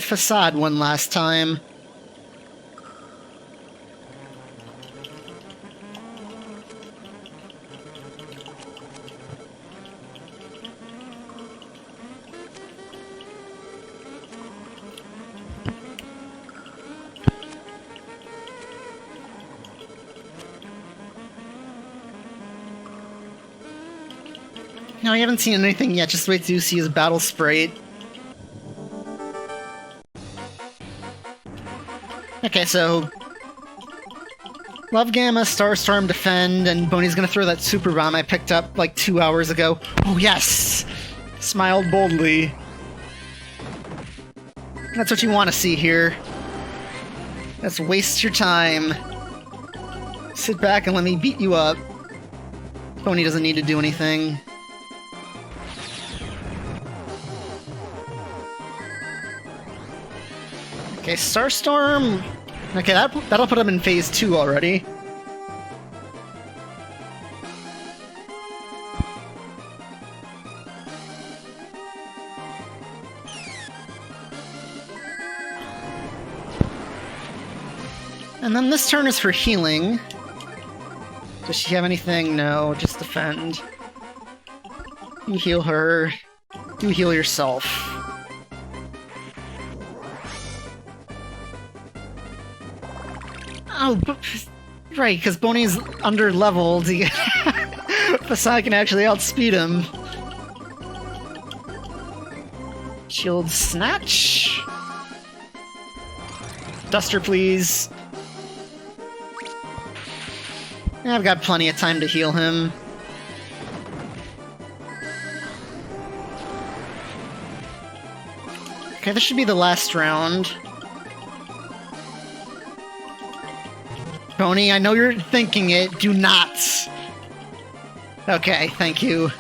Facade one last time. No, I haven't seen anything yet, just wait till you see his battle sprite. Okay, so... Love Gamma, Starstorm defend, and Boney's gonna throw that super bomb I picked up like 2 hours ago. Oh yes! Smiled boldly. That's what you want to see here. Let's waste your time. Sit back and let me beat you up. Boney doesn't need to do anything. Okay, Starstorm... Okay, that'll put him in phase 2 already. And then this turn is for healing. Does she have anything? No, just defend. You heal her. You heal yourself. Oh, right, because Boney's under-leveled. Facade can actually outspeed him. Shield Snatch. Duster, please. I've got plenty of time to heal him. Okay, this should be the last round. Boney, I know you're thinking it. Do not. Okay, thank you.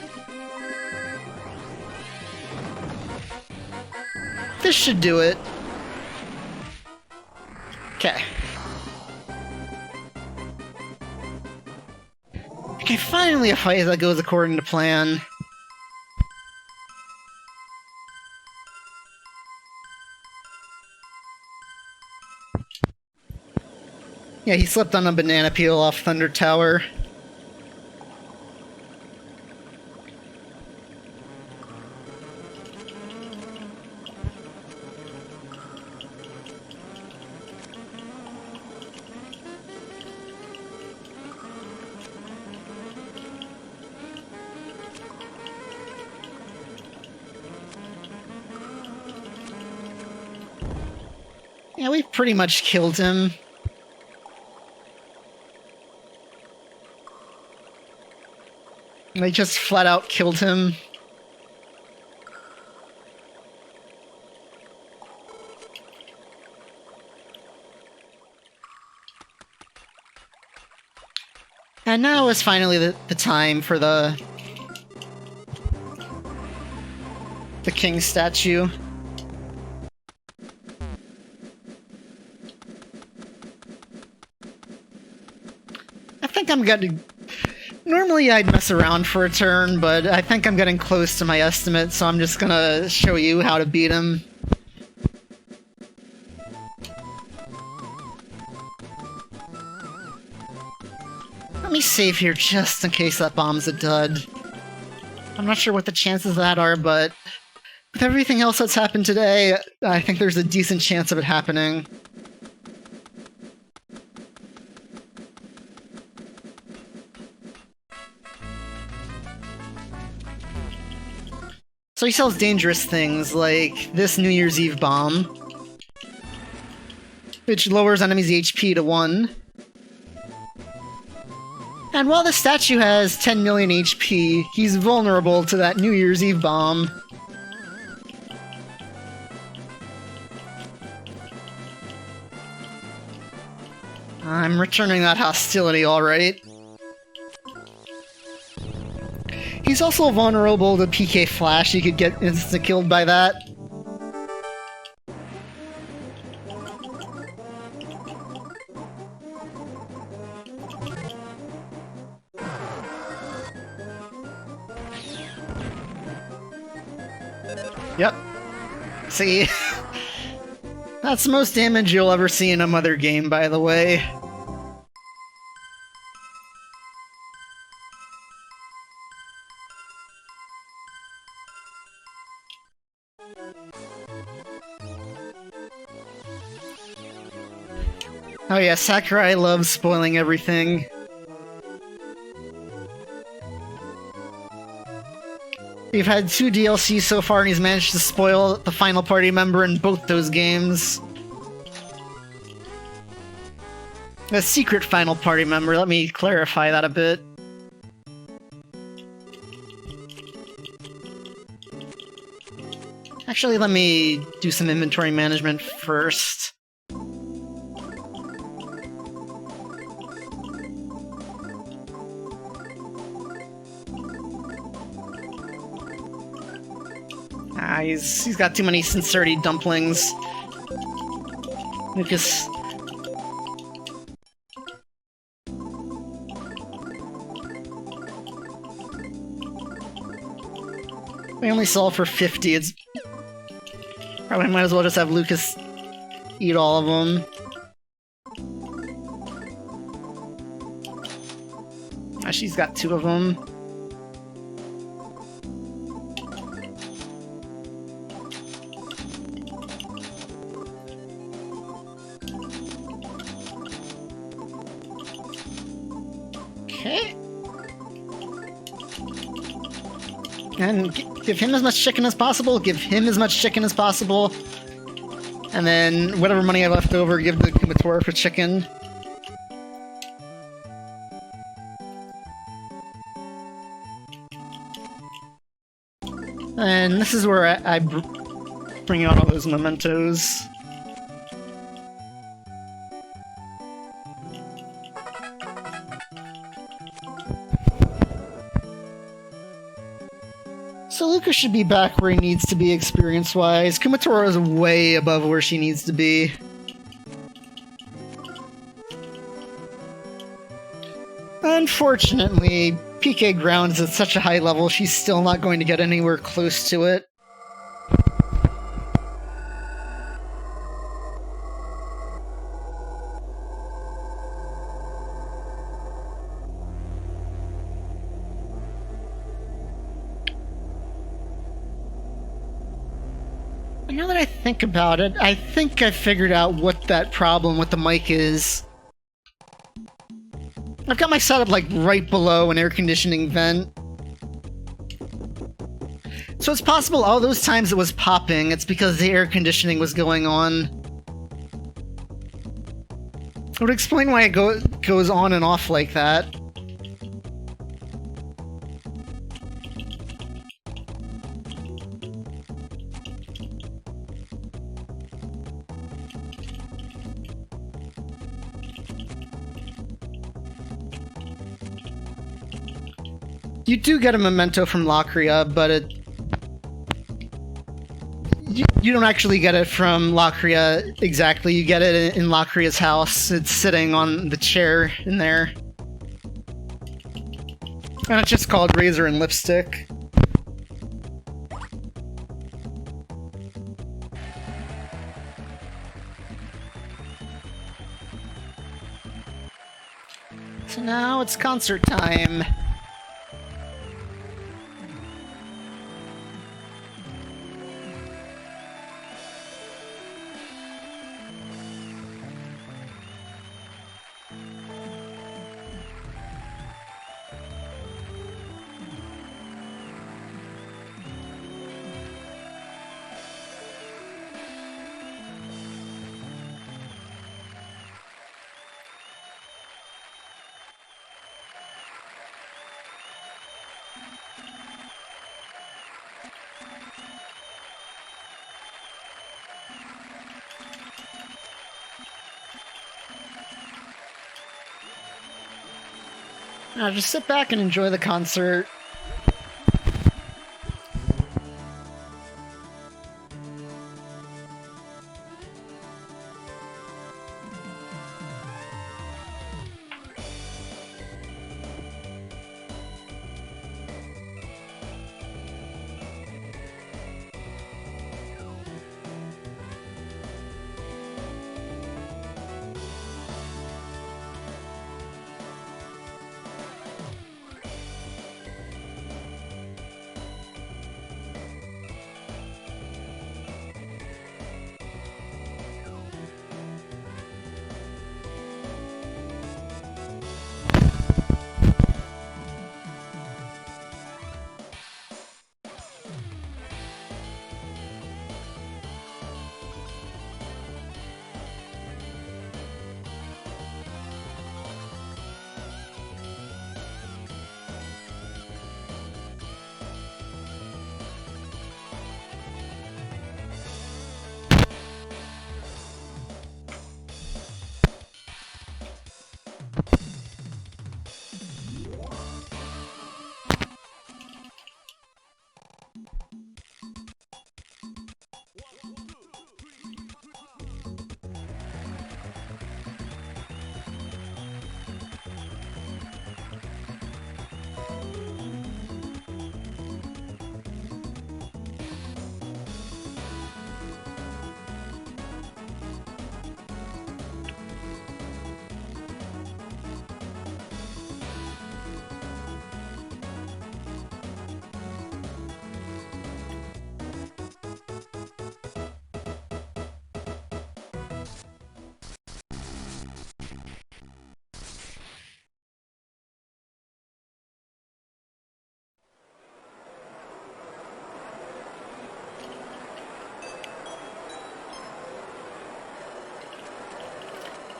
This should do it. Okay. Okay, finally a fight that goes according to plan. Yeah, he slipped on a banana peel off Thunder Tower. Yeah, we pretty much killed him. They just flat out killed him. And now is finally the time for the king statue. I think I'm gonna... Normally I'd mess around for a turn, but I think I'm getting close to my estimate, so I'm just gonna show you how to beat him. Let me save here just in case that bomb's a dud. I'm not sure what the chances of that are, but with everything else that's happened today, I think there's a decent chance of it happening. So he sells dangerous things like this New Year's Eve bomb, which lowers enemies' HP to 1. And while the statue has 10 million HP, he's vulnerable to that New Year's Eve bomb. I'm returning that hostility, alright. He's also vulnerable to PK Flash, he could get insta-killed by that. Yep. See? That's the most damage you'll ever see in a Mother game, by the way. Oh yeah, Sakurai loves spoiling everything. We've had 2 DLCs so far, and he's managed to spoil the final party member in both those games. A secret final party member, let me clarify that a bit. Actually, let me do some inventory management first. He's got too many sincerity dumplings. Lucas. We only sell for 50, it's... Probably might as well just have Lucas eat all of them. She's got 2 of them. Okay. And give him as much chicken as possible, give him as much chicken as possible, and then whatever money I left over, give the Kumatora for chicken. And this is where I bring out all those mementos. So Lucas should be back where he needs to be experience-wise. Kumatora is way above where she needs to be. Unfortunately, PK Grounds at such a high level, she's still not going to get anywhere close to it. Now that I think about it, I think I figured out what that problem with the mic is. I've got my setup like right below an air conditioning vent. So it's possible all those times it was popping, it's because the air conditioning was going on. It would explain why it goes on and off like that. You do get a memento from Lockria, but you don't actually get it from Lockria exactly. You get it in Lockria's house. It's sitting on the chair in there. And it's just called Razor and Lipstick. So now it's concert time. Now just sit back and enjoy the concert.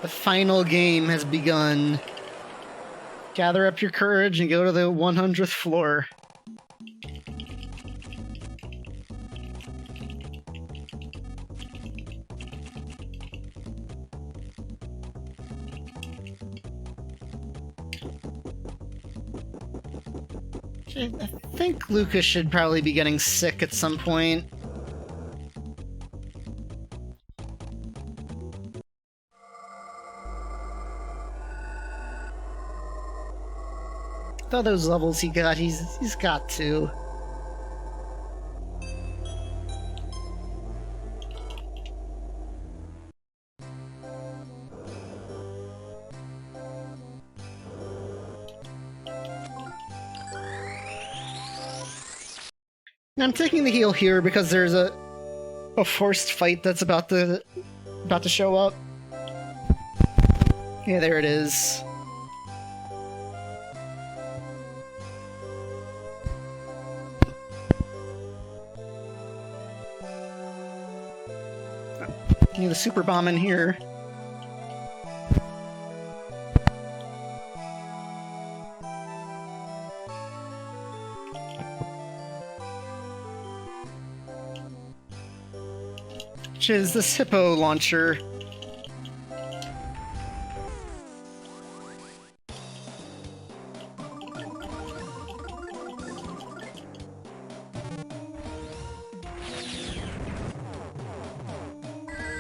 The final game has begun. Gather up your courage and go to the 100th floor. I think Lucas should probably be getting sick at some point. With all those levels he got, he's got to. And I'm taking the heal here because there's a forced fight that's about to show up. Yeah, there it is. Need a super bomb in here. Which is this hippo launcher.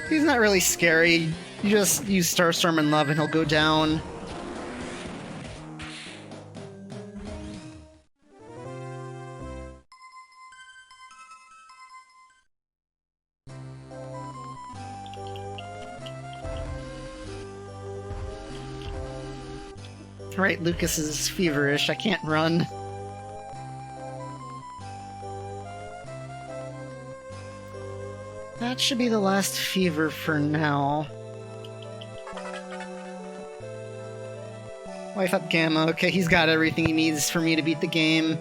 He's not really scary. You just use Starstorm and Love and he'll go down. Right, Lucas is feverish. I can't run. That should be the last fever for now. Life up Gamma. Okay, he's got everything he needs for me to beat the game.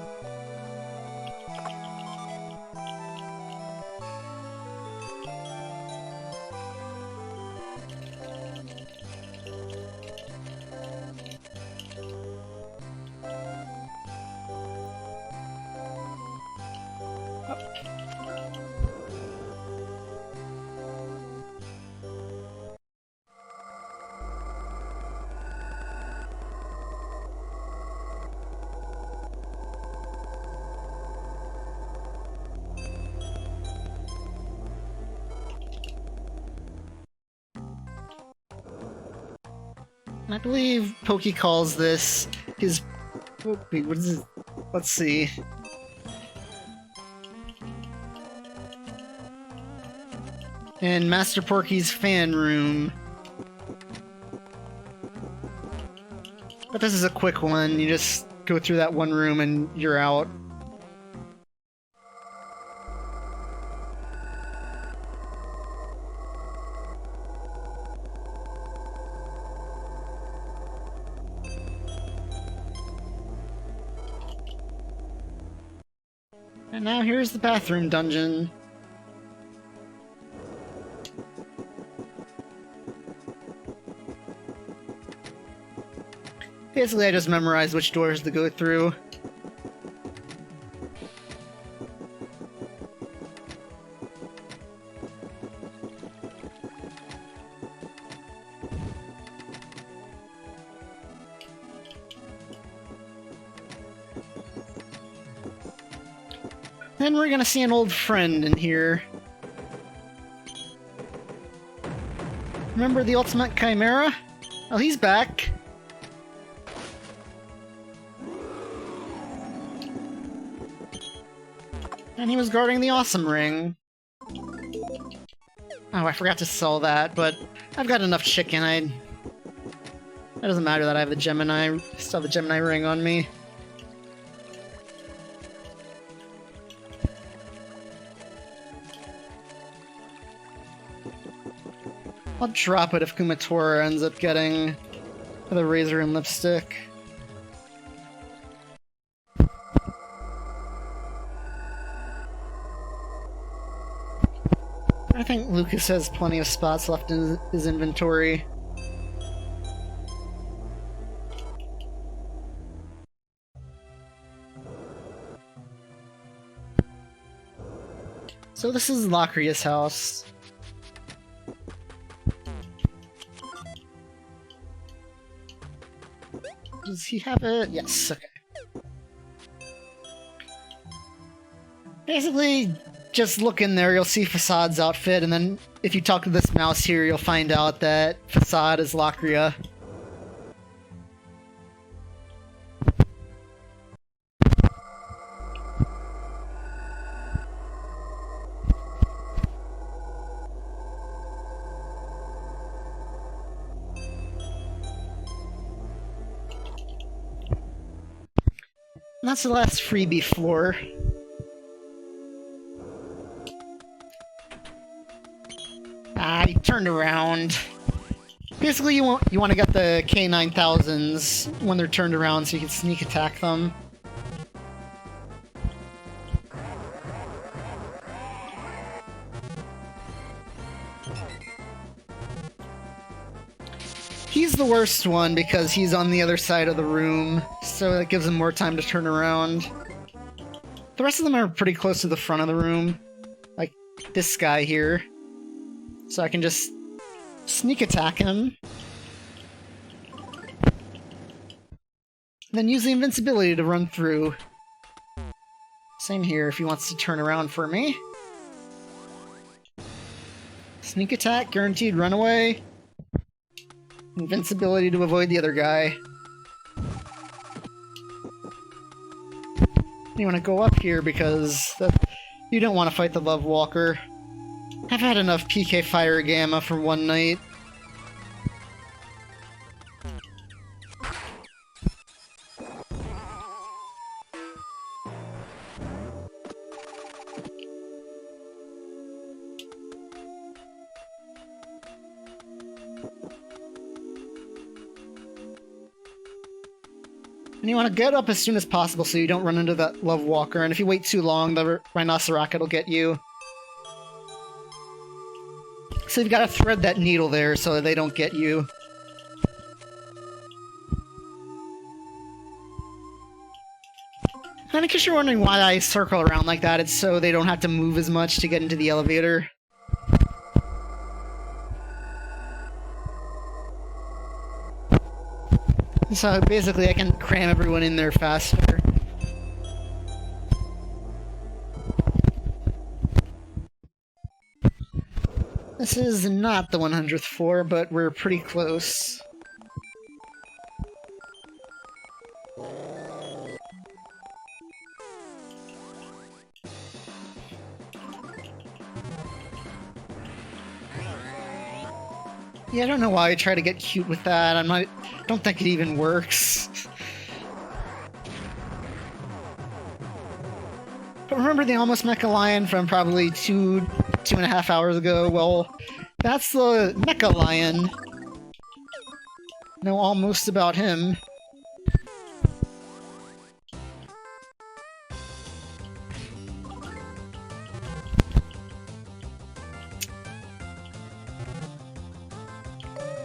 I believe Pokey calls this his... Wait, what is it? Let's see. In Master Porky's fan room. But this is a quick one. You just go through that one room and you're out. And now here's the bathroom dungeon. Basically, I just memorized which doors to go through. Then we're gonna see an old friend in here. Remember the Ultimate Chimera? Oh, he's back. And he was guarding the Awesome Ring. Oh, I forgot to sell that, but I've got enough chicken. It doesn't matter that I have the Gemini. Still have the Gemini ring on me. I'll drop it if Kumatora ends up getting the razor and lipstick. I think Lucas has plenty of spots left in his inventory. So this is Locria's house. Does he have it? Yes, okay. Basically, just look in there, you'll see Facade's outfit, and then if you talk to this mouse here, you'll find out that Facade is Locria. And that's the last freebie floor. Ah, he turned around. Basically, you want to get the K9000s when they're turned around so you can sneak attack them. He's the worst one because he's on the other side of the room, so that gives him more time to turn around. The rest of them are pretty close to the front of the room, like this guy here. So I can just sneak attack him. Then use the invincibility to run through. Same here if he wants to turn around for me. Sneak attack, guaranteed runaway. Invincibility to avoid the other guy. You want to go up here because you don't want to fight the Love Walker. I've had enough PK Fire Gamma for one night. And you want to get up as soon as possible so you don't run into that love walker, and if you wait too long, the rhinoceros will get you. So you've got to thread that needle there so that they don't get you. And in case you're wondering why I circle around like that, it's so they don't have to move as much to get into the elevator. So basically I can cram everyone in there faster. This is not the 100th floor, but we're pretty close. Yeah, I don't know why I try to get cute with that. Don't think it even works. But remember the Almost Mecha Lion from probably 2.5 hours ago? Well, that's the Mecha Lion. Know almost about him.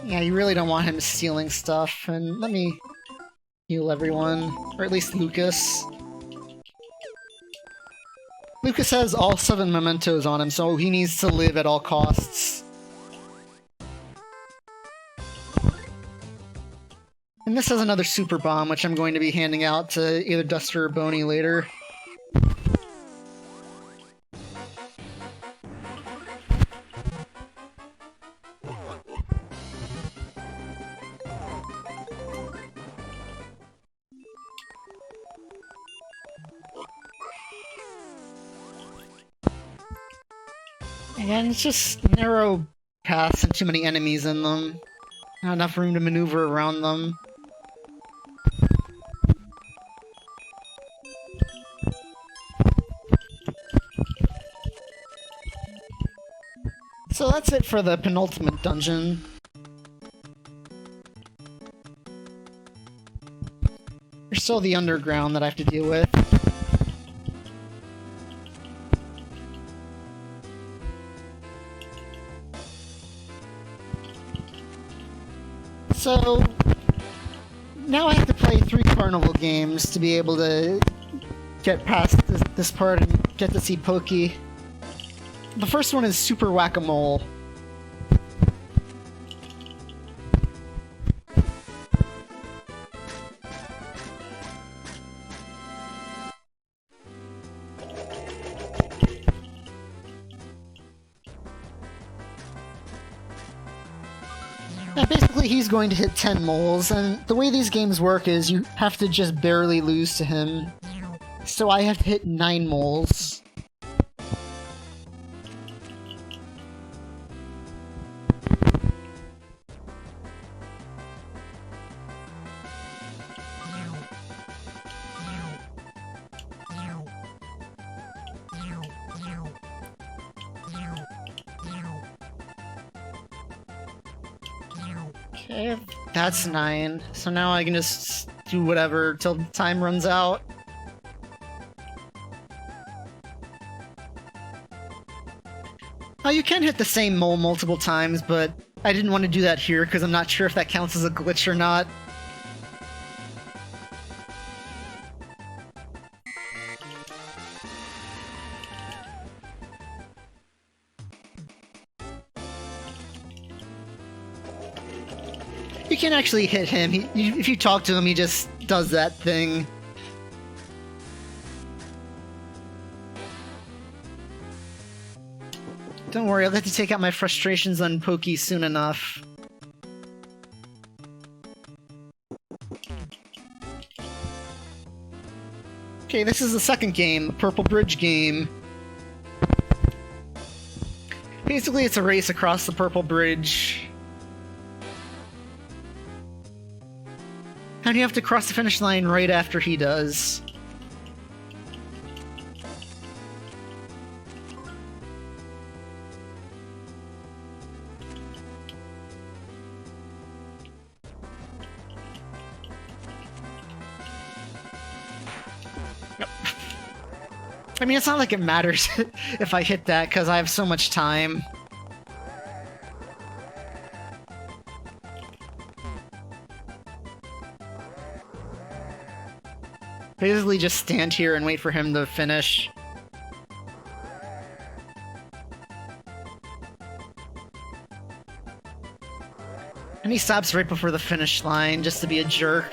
Yeah, you really don't want him stealing stuff, and let me heal everyone, or at least Lucas. Lucas has all 7 mementos on him, so he needs to live at all costs. And this has another super bomb, which I'm going to be handing out to either Duster or Boney later. Again, it's just narrow paths and too many enemies in them. Not enough room to maneuver around them. So that's it for the penultimate dungeon. There's still the underground that I have to deal with. So, now I have to play 3 carnival games to be able to get past this part and get to see Pokey. The first one is Super Whack-A-Mole. Now basically he's going to hit 10 moles, and the way these games work is you have to just barely lose to him. So I have to hit 9 moles. Okay, that's 9. So now I can just do whatever till time runs out. Oh, you can hit the same mole multiple times, but I didn't want to do that here because I'm not sure if that counts as a glitch or not. You can actually hit him. If you talk to him, he just does that thing. Don't worry, I'll have to take out my frustrations on Pokey soon enough. Okay, this is the second game, the Purple Bridge game. Basically, it's a race across the Purple Bridge. And you have to cross the finish line right after he does. I mean, it's not like it matters if I hit that, because I have so much time. Basically just stand here and wait for him to finish. And he stops right before the finish line, just to be a jerk.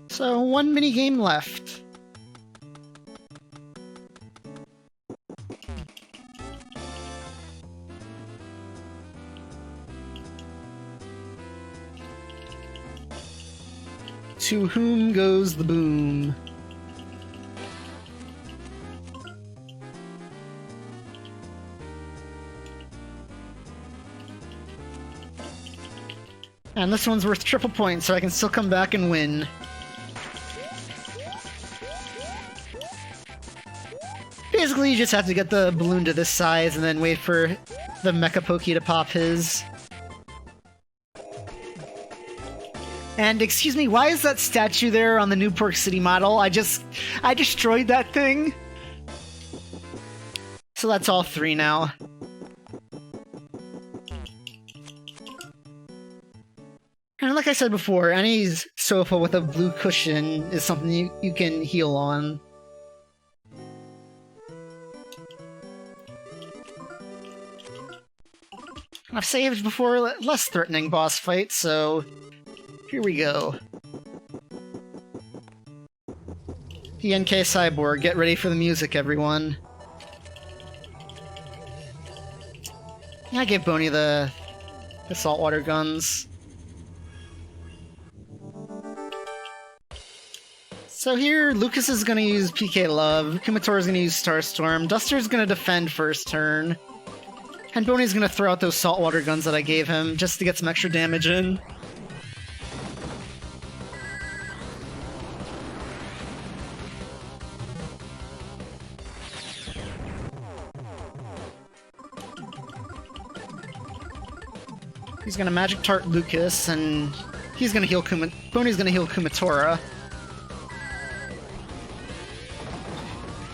So, one mini game left. To whom goes the boom? And this one's worth triple points, so I can still come back and win. Basically, you just have to get the balloon to this size and then wait for the Mecha Pokey to pop his. And excuse me, why is that statue there on the Newport City model? I destroyed that thing. So that's all 3 now. And like I said before, any sofa with a blue cushion is something you can heal on. I've saved before less threatening boss fights, so here we go. PNK Cyborg, get ready for the music, everyone. Yeah, I gave Boney the saltwater guns. So here, Lucas is gonna use PK Love, Kumatora is gonna use Starstorm, Duster's gonna defend first turn, and Boney's gonna throw out those saltwater guns that I gave him, just to get some extra damage in. He's gonna Magic Tart Lucas, and he's gonna heal Boney's gonna heal Kumatora.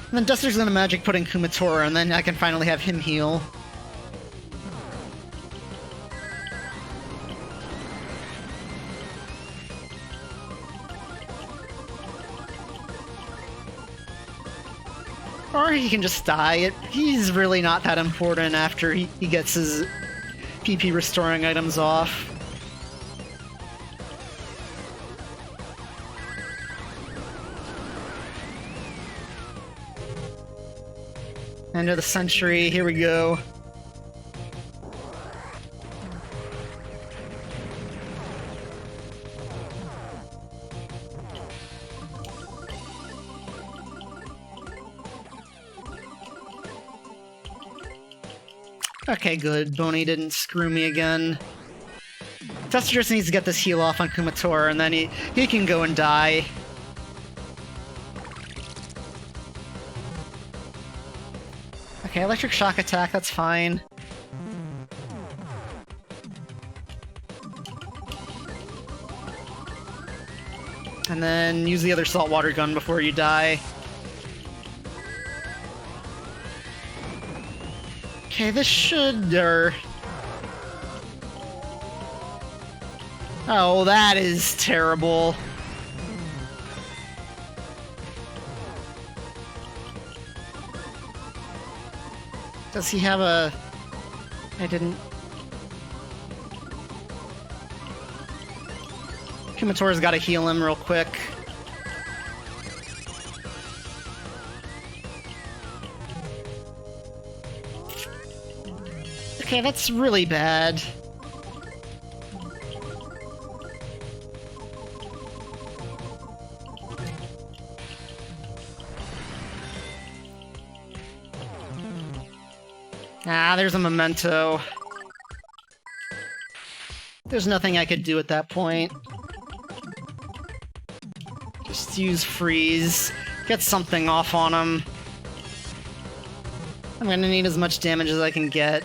And then Duster's gonna Magic put in Kumatora, and then I can finally have him heal. Or he can just die. He's really not that important after he gets his PP restoring items off. End of the century, here we go. Okay, good. Boney didn't screw me again. Duster just needs to get this heal off on Kumatora, and then he can go and die. Okay, electric shock attack, that's fine. And then use the other saltwater gun before you die. Okay, this should, Oh, that is terrible. Does he have a... I didn't... Kumatora's gotta heal him real quick. Okay, that's really bad. Ah, there's a memento. There's nothing I could do at that point. Just use freeze. Get something off on him. I'm gonna need as much damage as I can get.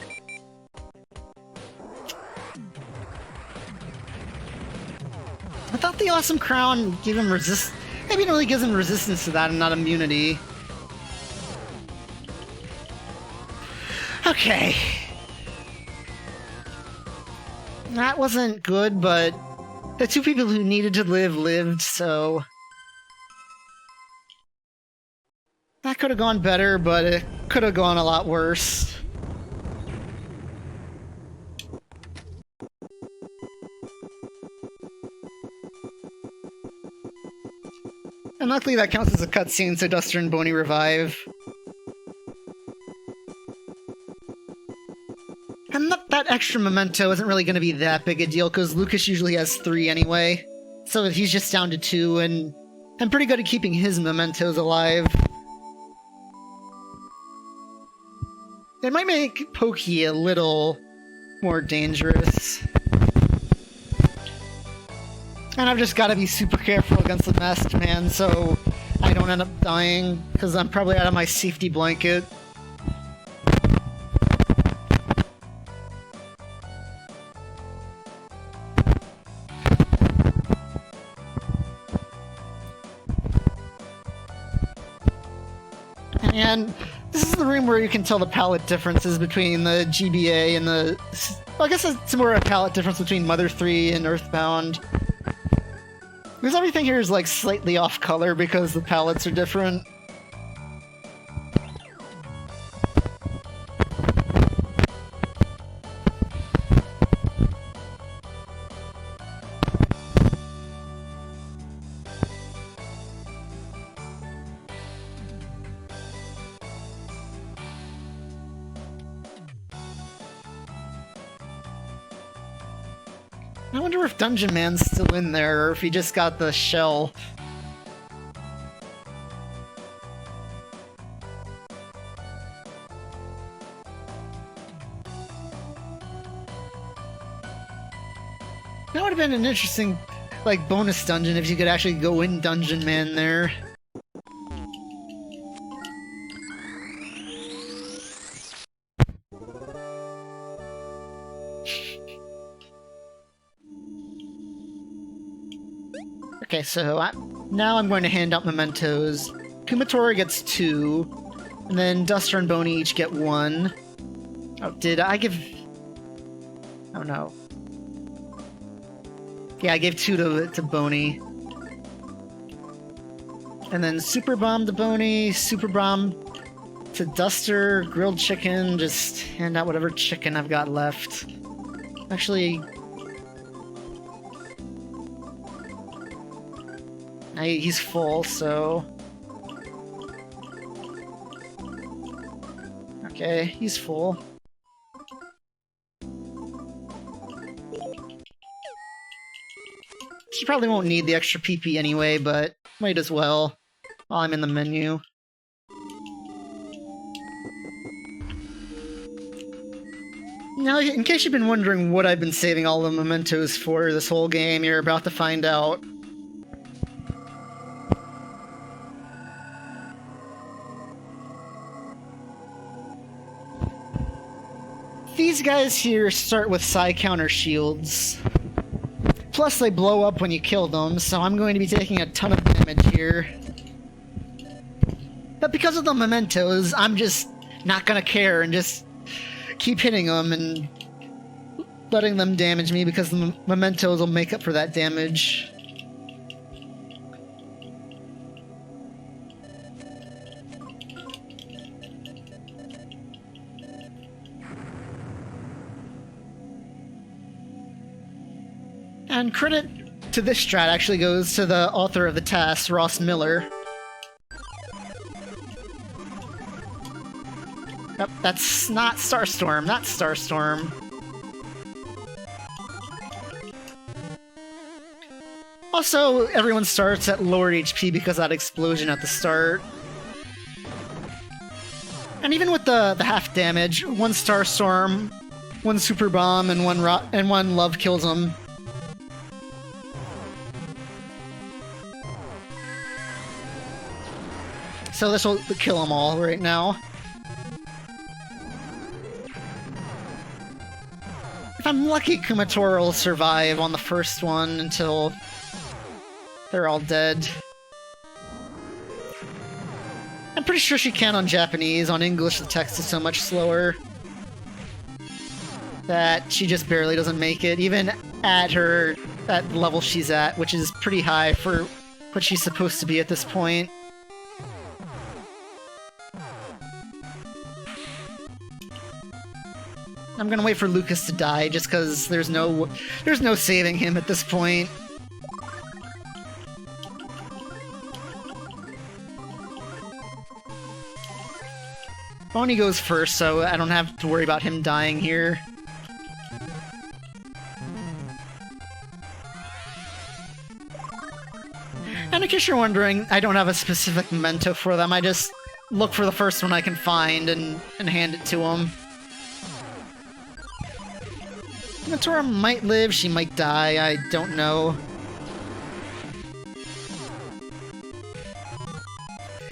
I thought the Awesome Crown gave him resist. Maybe it only gives him resistance to that and not immunity. Okay. That wasn't good, but the two people who needed to live lived, so... That could have gone better, but it could have gone a lot worse. And luckily that counts as a cutscene, so Duster and Boney revive. And that extra memento isn't really going to be that big a deal, because Lucas usually has 3 anyway. So he's just down to 2, and I'm pretty good at keeping his mementos alive. It might make Pokey a little more dangerous. And I've just got to be super careful against the Masked Man so I don't end up dying, because I'm probably out of my safety blanket. And this is the room where you can tell the palette differences between the GBA and the... Well, I guess it's more a palette difference between Mother 3 and Earthbound. Because everything here is like slightly off color because the palettes are different. I wonder if Dungeon Man's still in there, or if he just got the shell. That would have been an interesting, like, bonus dungeon if you could actually go in Dungeon Man there. Okay, so now I'm going to hand out mementos. Kumatora gets 2, and then Duster and Boney each get 1. Oh, did I give... Oh no. Yeah, I gave 2 to Boney. And then Super Bomb to Boney, Super Bomb to Duster, Grilled Chicken, just hand out whatever chicken I've got left. Actually... he's full, so... Okay, he's full. He probably won't need the extra PP anyway, but might as well while I'm in the menu. Now, in case you've been wondering what I've been saving all the mementos for this whole game, you're about to find out. These guys here start with psi counter shields. Plus they blow up when you kill them, so I'm going to be taking a ton of damage here. But because of the mementos, I'm just not gonna care and just keep hitting them and letting them damage me because the mementos will make up for that damage. And credit to this strat actually goes to the author of the task, Ross Miller. Yep, that's not Starstorm, not Starstorm. Also, everyone starts at lower HP because of that explosion at the start. And even with the half damage, 1 Starstorm, 1 Super Bomb, and 1 Love kills him. So this will kill them all right now. lucky Kumatora will survive on the first one until they're all dead. I'm pretty sure she can on Japanese. On English, the text is so much slower that she just barely doesn't make it, even at that level she's at, which is pretty high for what she's supposed to be at this point. I'm gonna wait for Lucas to die, just because there's no saving him at this point. Bonnie goes first, so I don't have to worry about him dying here. And in case you're wondering, I don't have a specific memento for them, I just look for the first one I can find and hand it to them. Kumatora might live, she might die, I don't know.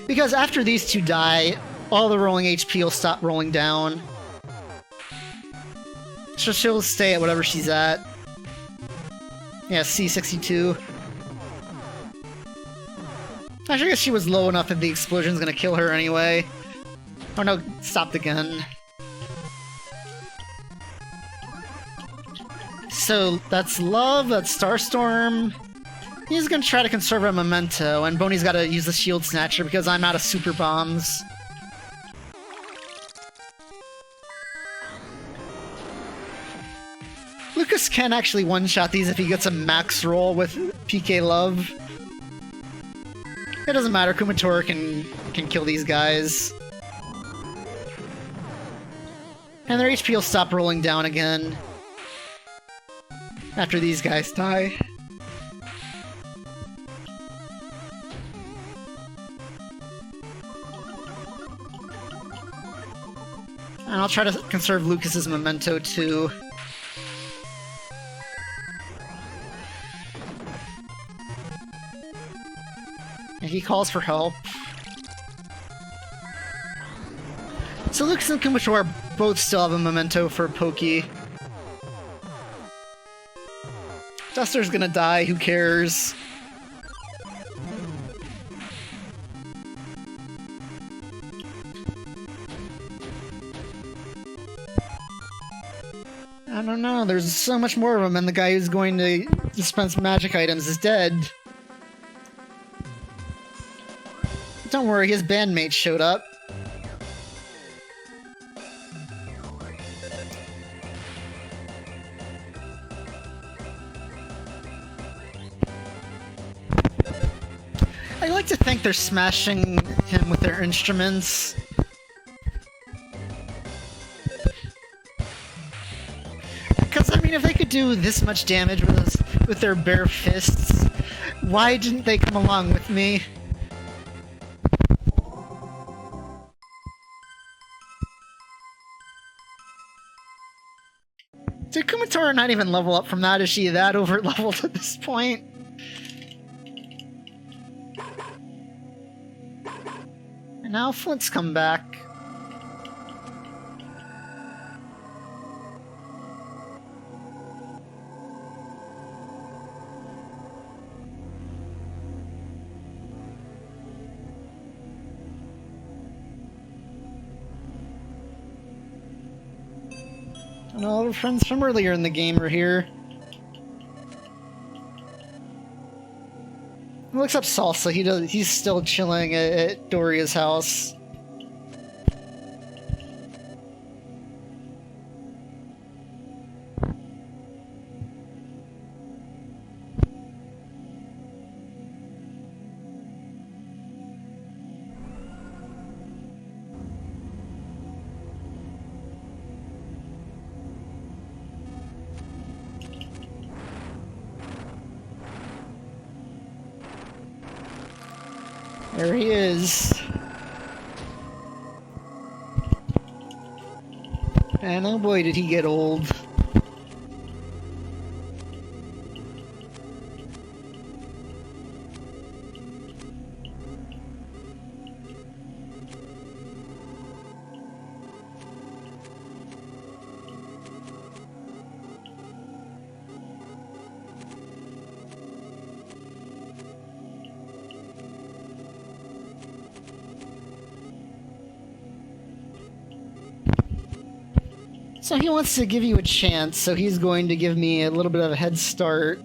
Because after these two die, all the rolling HP will stop rolling down. So she'll stay at whatever she's at. Yeah, C62. I guess she was low enough that the explosion's gonna kill her anyway. Oh no, stopped again. So that's Love, that's Starstorm. He's gonna try to conserve a memento, and Boney's gotta use the Shield Snatcher because I'm out of super bombs. Lucas can actually one-shot these if he gets a max roll with PK Love. It doesn't matter, Kumatora can kill these guys. And their HP will stop rolling down again after these guys die. And I'll try to conserve Lucas's memento too. And he calls for help. So Lucas and Kumatora both still have a memento for Pokey. Duster's gonna die, who cares? I don't know, there's so much more of them, and the guy who's going to dispense magic items is dead. Don't worry, his bandmates showed up. I like to think they're smashing him with their instruments. Because, I mean, if they could do this much damage with their bare fists, why didn't they come along with me? Did Kumatora not even level up from that? Is she that over-leveled at this point? And now Flint's come back. And all our friends from earlier in the game are here. It looks up Salsa. He's still chilling at Doria's house. There he is. And oh boy, did he get old. So he wants to give you a chance, so he's going to give me a little bit of a head start.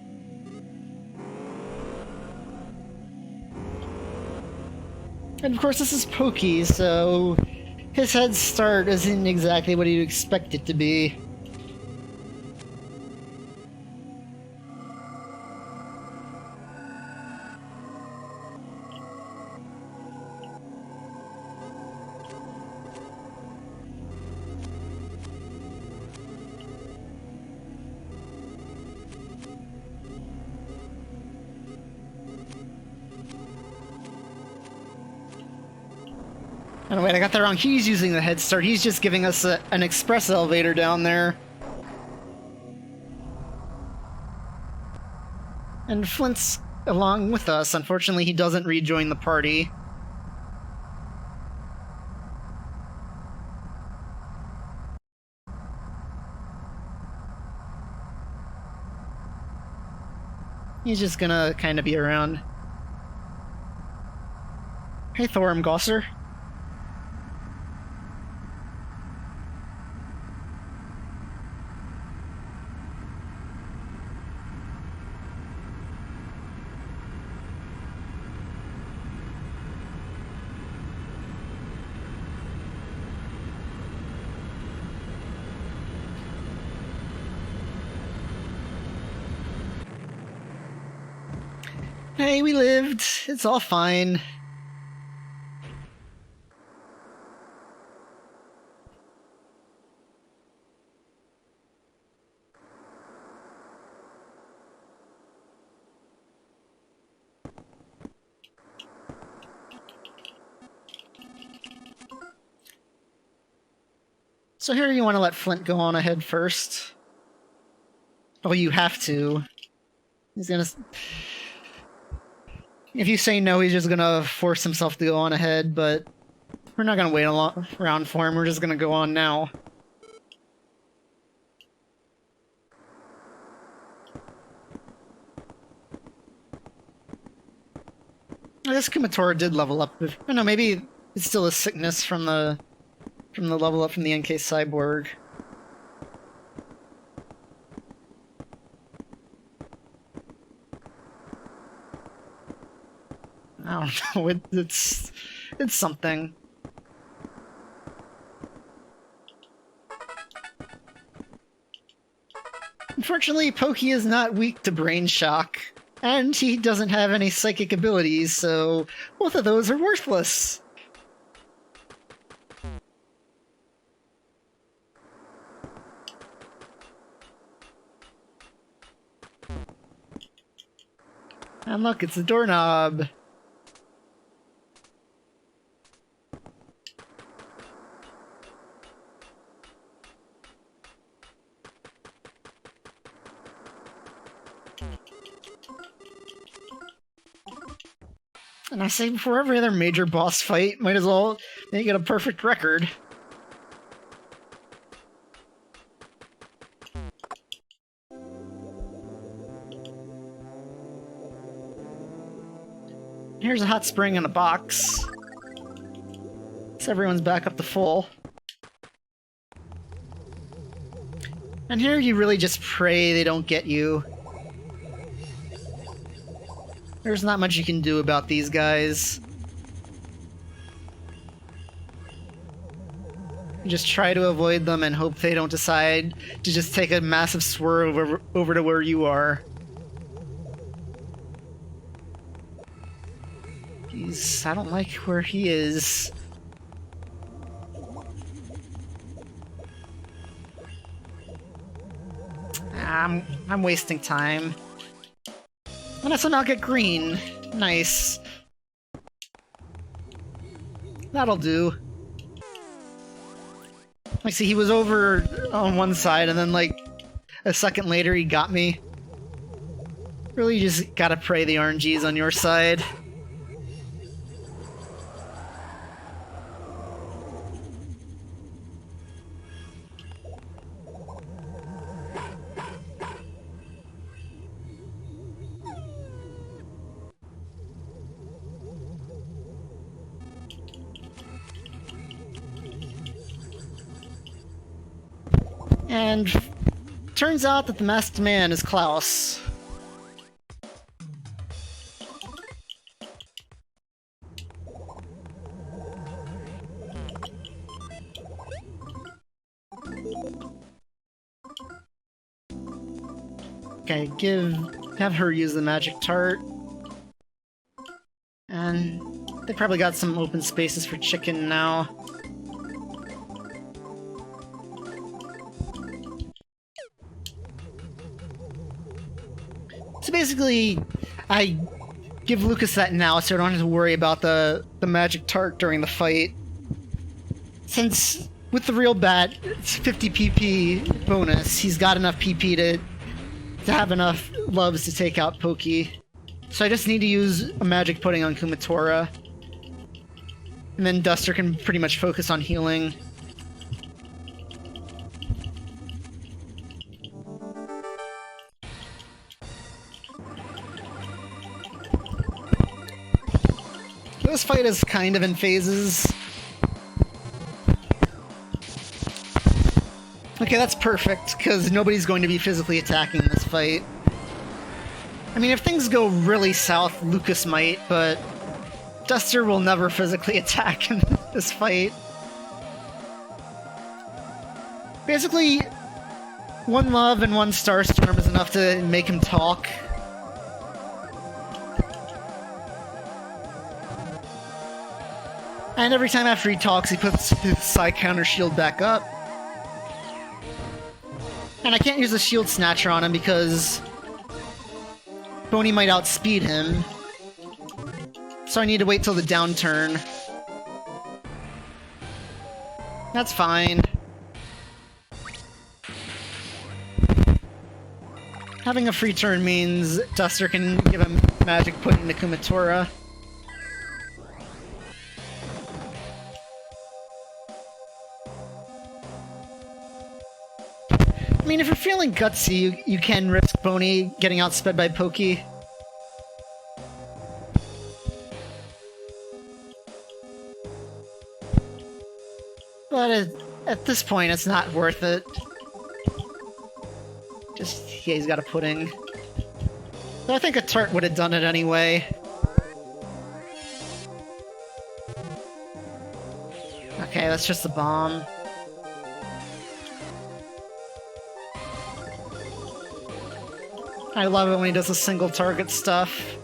And of course this is Pokey, so his head start isn't exactly what you'd expect it to be. Oh wait, I got that wrong. He's using the head start. He's just giving us an express elevator down there. And Flint's along with us. Unfortunately, he doesn't rejoin the party. He's just gonna kind of be around. Hey, Thorum Gosser. Hey, we lived. It's all fine. So here you want to let Flint go on ahead first. Oh, you have to. He's gonna... If you say no, he's just gonna force himself to go on ahead, but we're not gonna wait around for him, we're just gonna go on now. I guess Kumatora did level up. I don't know, maybe it's still a sickness from the level up from the NK Cyborg. I don't know, it's something. Unfortunately, Pokey is not weak to brain shock, and he doesn't have any psychic abilities, so both of those are worthless. And look, it's a doorknob. And I say before every other major boss fight, might as well make it a perfect record. Here's a hot spring in a box. So everyone's back up to full. And here you really just pray they don't get you. There's not much you can do about these guys. You just try to avoid them and hope they don't decide to just take a massive swerve over to where you are. I don't like where he is. I'm wasting time. And also not get green. Nice. That'll do. Like, see, he was over on one side, and then, like, a second later he got me. Really, you just gotta pray the RNG's on your side. And turns out that the masked man is Klaus. Okay, have her use the magic tart. And they probably got some open spaces for chicken now. So basically, I give Lucas that now so I don't have to worry about the magic tart during the fight. Since with the real bat, it's 50 PP bonus, he's got enough PP to have enough loves to take out Pokey. So I just need to use a magic pudding on Kumatora. And then Duster can pretty much focus on healing. This fight is kind of in phases. Okay, that's perfect, because nobody's going to be physically attacking this fight. I mean, if things go really south, Lucas might, but Duster will never physically attack in this fight. Basically, one love and one Starstorm is enough to make him talk. And every time after he talks, he puts his Psy Counter Shield back up. And I can't use the Shield Snatcher on him because Boney might outspeed him. So I need to wait till the downturn. That's fine. Having a free turn means Duster can give him magic pudding to Kumatora. I mean, if you're feeling gutsy, you can risk Boney getting outsped by Pokey. But at this point, it's not worth it. Just, yeah, he's got a pudding. But I think a tart would have done it anyway. Okay, that's just a bomb. I love it when he does the single target stuff.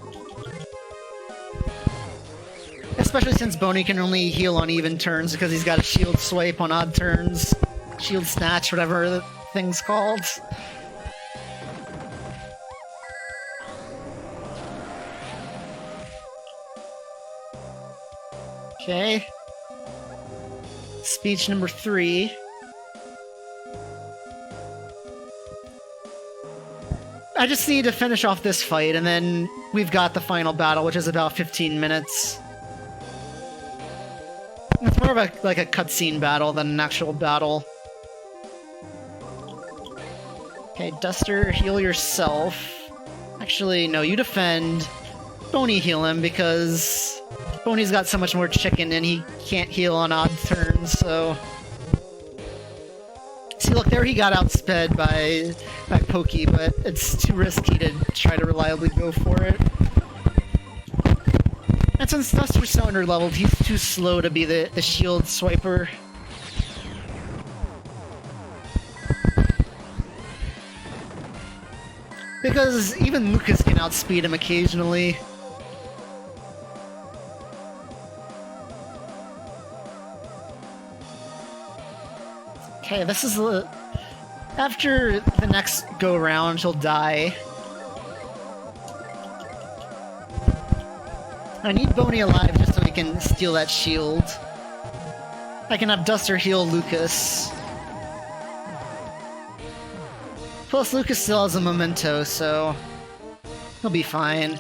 Especially since Boney can only heal on even turns because he's got a shield swipe on odd turns. Shield snatch, whatever the thing's called. Okay. Speech number 3. I just need to finish off this fight, and then we've got the final battle, which is about 15 minutes. It's more of a cutscene battle than an actual battle. Okay, Duster, heal yourself. Actually, no, you defend. Boney heal him, because Boney's got so much more chicken and he can't heal on odd turns, so... See, look, there he got outsped by Pokey, but it's too risky to try to reliably go for it. And since Duster's so under-leveled, he's too slow to be the shield swiper. Because even Lucas can outspeed him occasionally. Okay, this is the... After the next go-round, he'll die. I need Boney alive just so he can steal that shield. I can have Duster heal Lucas. Plus, Lucas still has a memento, so... he'll be fine.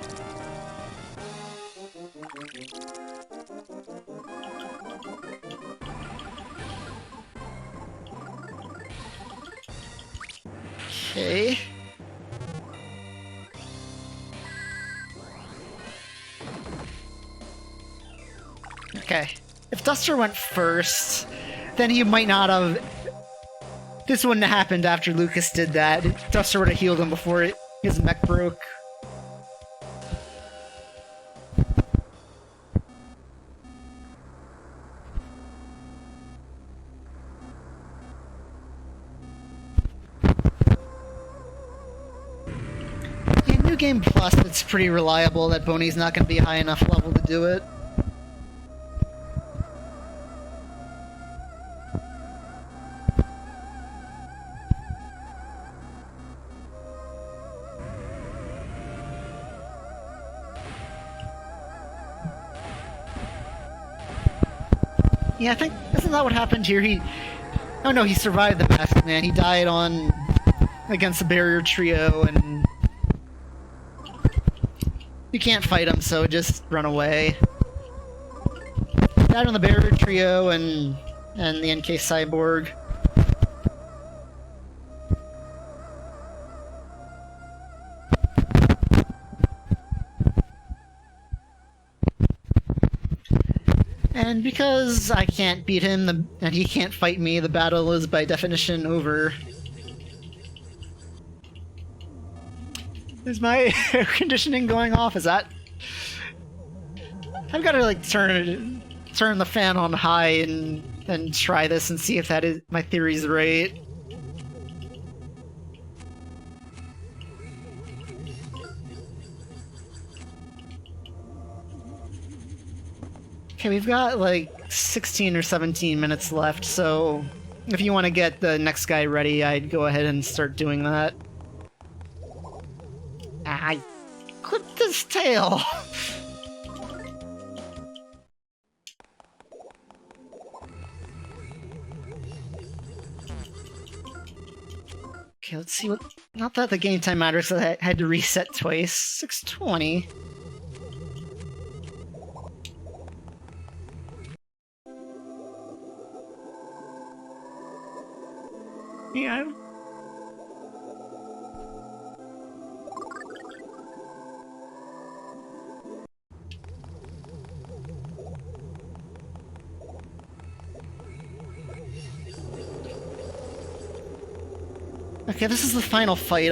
Okay. Okay. If Duster went first, then he might not have This wouldn't have happened after Lucas did that. Duster would have healed him before his mech broke. In New Game Plus, it's pretty reliable that Boney's not going to be high enough level to do it. Yeah, I think, isn't that what happened here? Oh no, he survived the Masked Man. He died against the barrier trio, and you can't fight him, so just run away. Died on the barrier trio and the NK Cyborg. And because I can't beat him, and he can't fight me, the battle is by definition over. Is my air conditioning going off? Is that... I've got to like turn the fan on high and try this and see if that is my theory's right. Okay, we've got like 16 or 17 minutes left, so if you want to get the next guy ready, I'd go ahead and start doing that. I clipped his tail! Okay, let's see what... Not that the game time matters, so I had to reset twice. 620. Yeah. Okay, this is the final fight.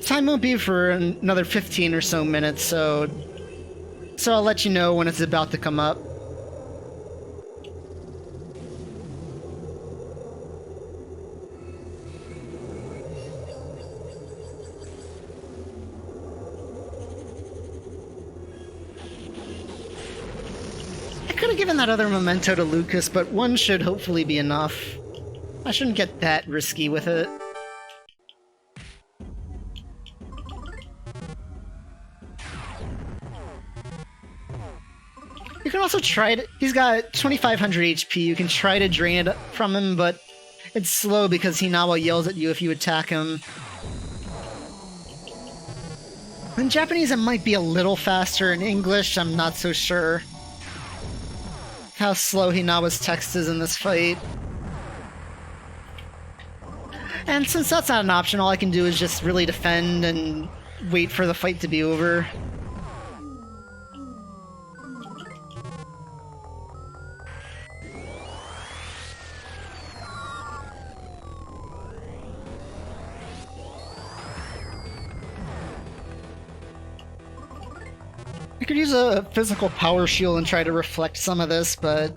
Time won't be for another 15 or so minutes, so I'll let you know when it's about to come up. I could have given that other memento to Lucas, but one should hopefully be enough. I shouldn't get that risky with it. You can also try to... He's got 2500 HP, you can try to drain it from him, but it's slow because Hinawa yells at you if you attack him. In Japanese it might be a little faster, in English I'm not so sure how slow Hinawa's text is in this fight. And since that's not an option, all I can do is just really defend and wait for the fight to be over. I could use a physical power shield and try to reflect some of this, but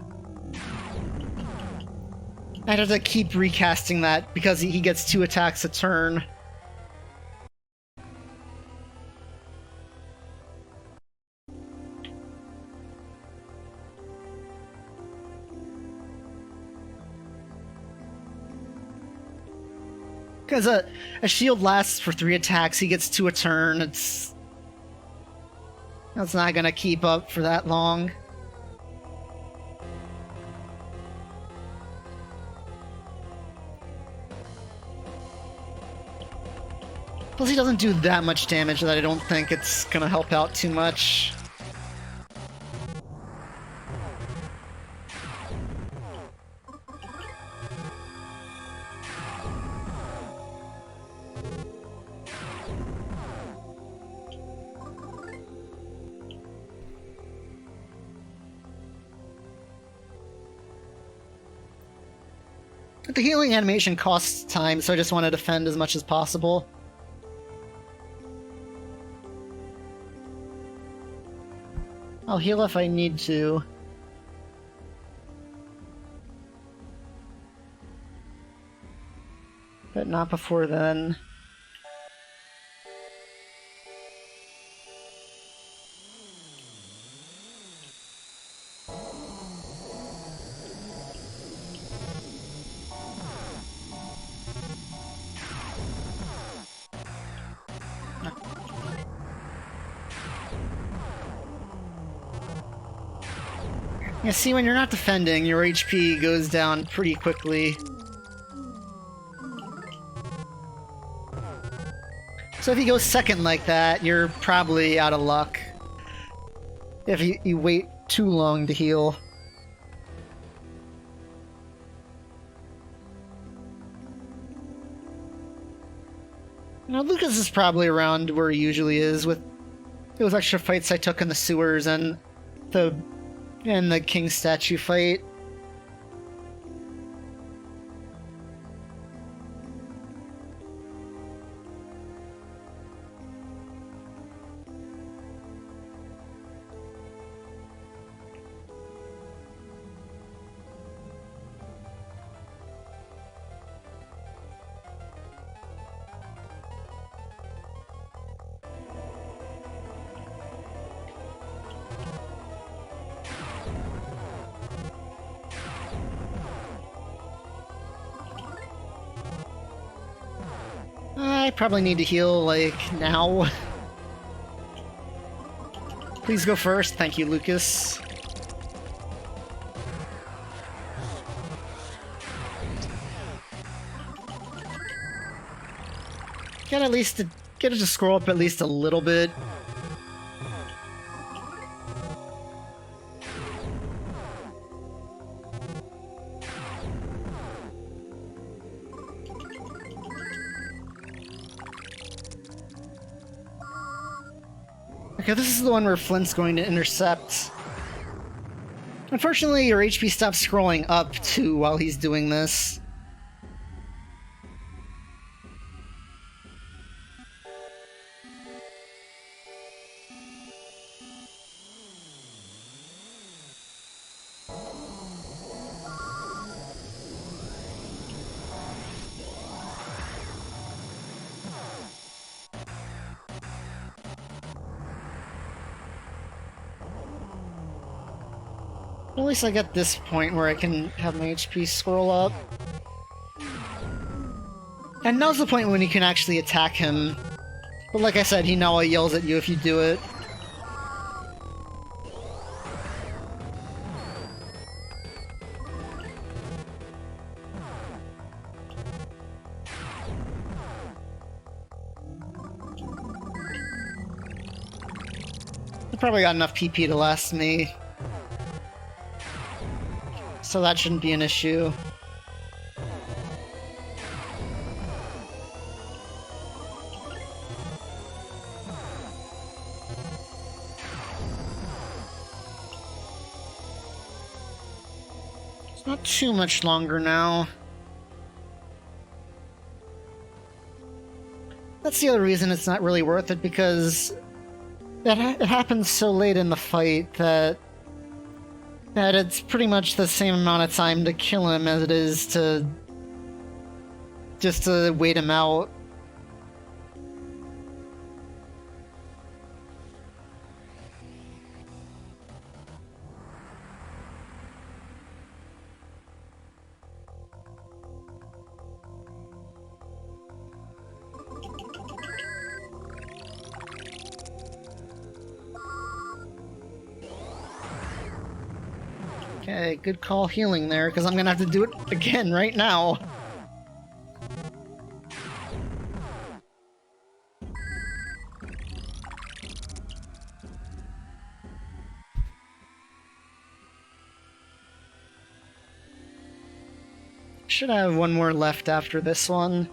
I'd have to keep recasting that because he gets 2 attacks a turn. Because a shield lasts for 3 attacks, he gets 2 a turn, that's not gonna keep up for that long. Plus he doesn't do that much damage that I don't think it's gonna help out too much. But the healing animation costs time, so I just want to defend as much as possible. I'll heal if I need to. But not before then. Yeah, see, when you're not defending, your HP goes down pretty quickly. So if you go second like that, you're probably out of luck. If you wait too long to heal. Now, Lucas is probably around where he usually is with those extra fights I took in the sewers and the King statue fight. I probably need to heal, like, now. Please go first. Thank you, Lucas. Get it to scroll up at least a little bit. Okay, this is the one where Flint's going to intercept. Unfortunately, your HP stops scrolling up, too, while he's doing this. At least I get this point where I can have my HP scroll up. And now's the point when you can actually attack him. But like I said, he now yells at you if you do it. I probably got enough PP to last me. So that shouldn't be an issue. It's not too much longer now. That's the other reason it's not really worth it, because it happens so late in the fight that it's pretty much the same amount of time to kill him as it is to just to wait him out. Okay, good call healing there, because I'm gonna have to do it again right now. Should have one more left after this one.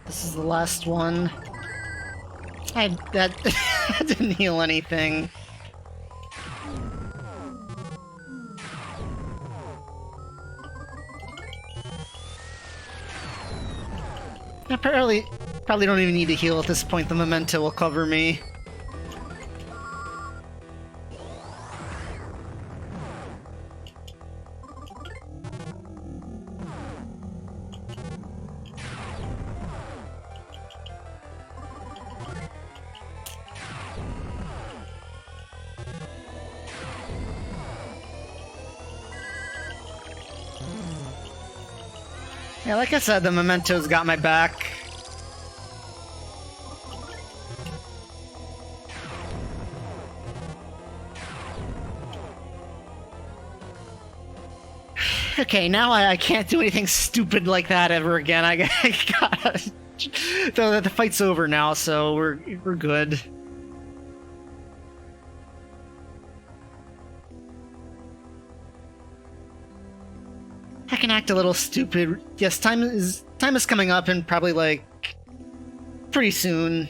This is the last one. That didn't heal anything. I probably don't even need to heal at this point. The memento will cover me. Yeah, like I said, the memento's got my back. Okay, now I can't do anything stupid like that ever again. I gotta... The fight's over now, so we're good. I can act a little stupid. Yes, time is coming up, and probably like pretty soon.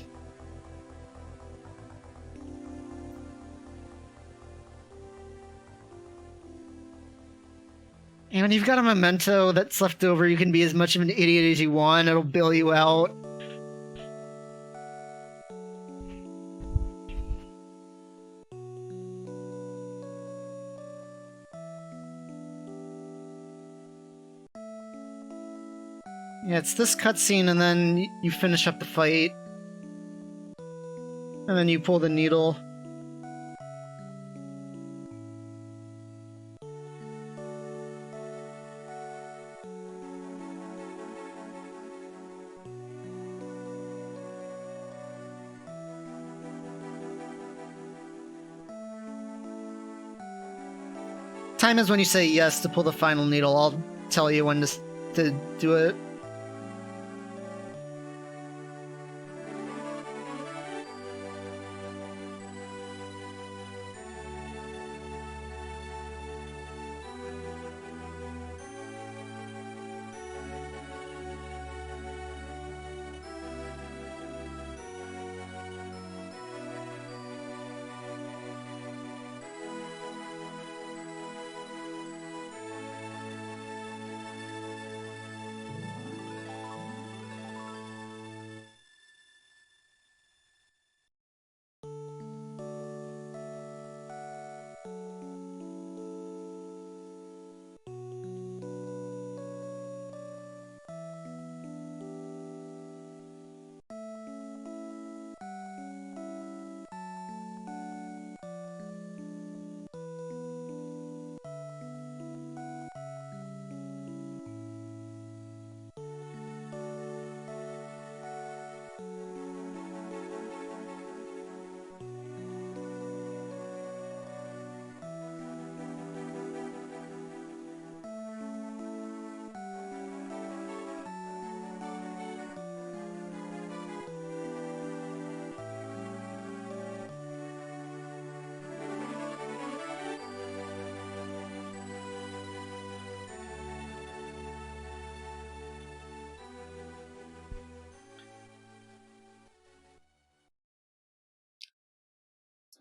And when you've got a memento that's left over, you can be as much of an idiot as you want. It'll bail you out. Yeah, it's this cutscene, and then you finish up the fight. And then you pull the needle. Time is when you say yes to pull the final needle. I'll tell you when to do it.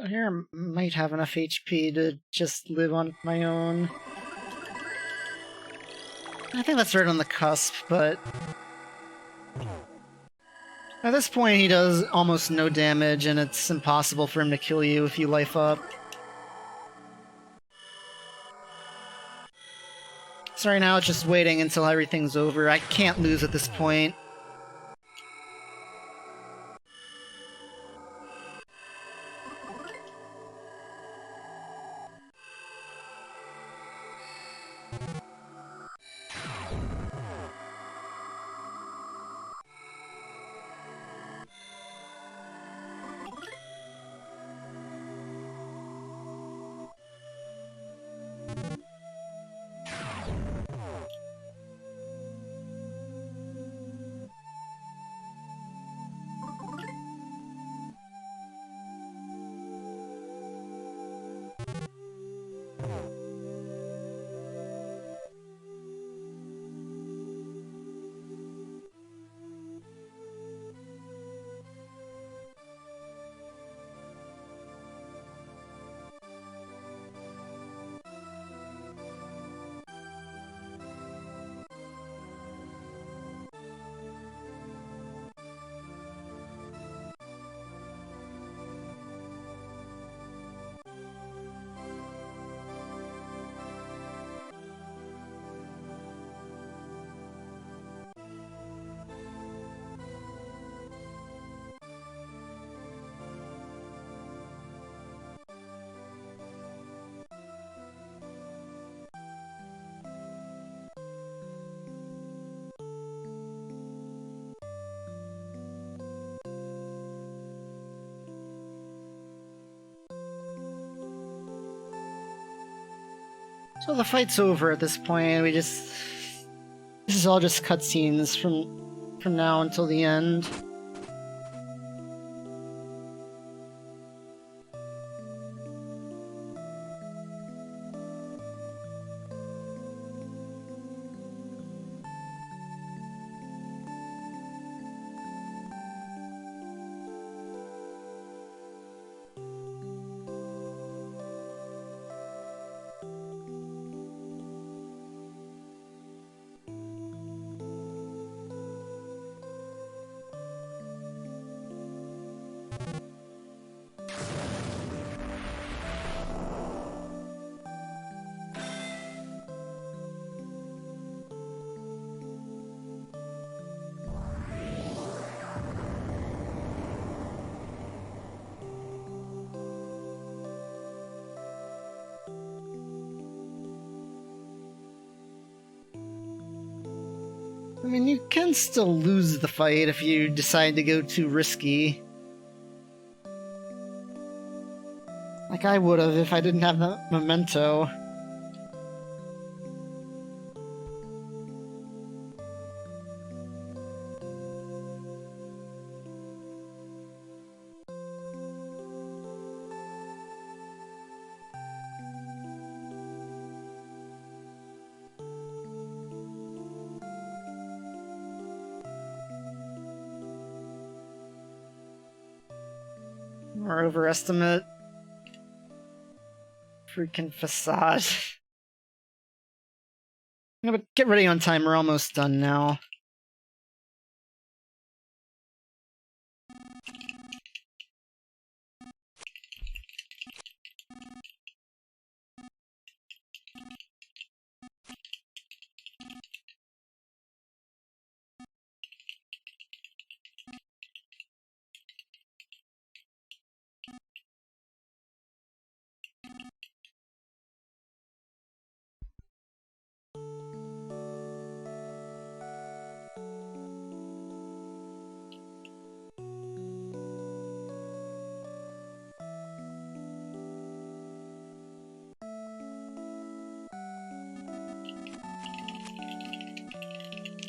So here I might have enough HP to just live on my own. I think that's right on the cusp, but... At this point he does almost no damage, and it's impossible for him to kill you if you life up. So right now it's just waiting until everything's over. I can't lose at this point. So the fight's over at this point. This is all just cutscenes from now until the end. I mean, you can still lose the fight if you decide to go too risky. Like I would have if I didn't have the memento. Or overestimate. Freaking facade. Yeah, but get ready on time, we're almost done now.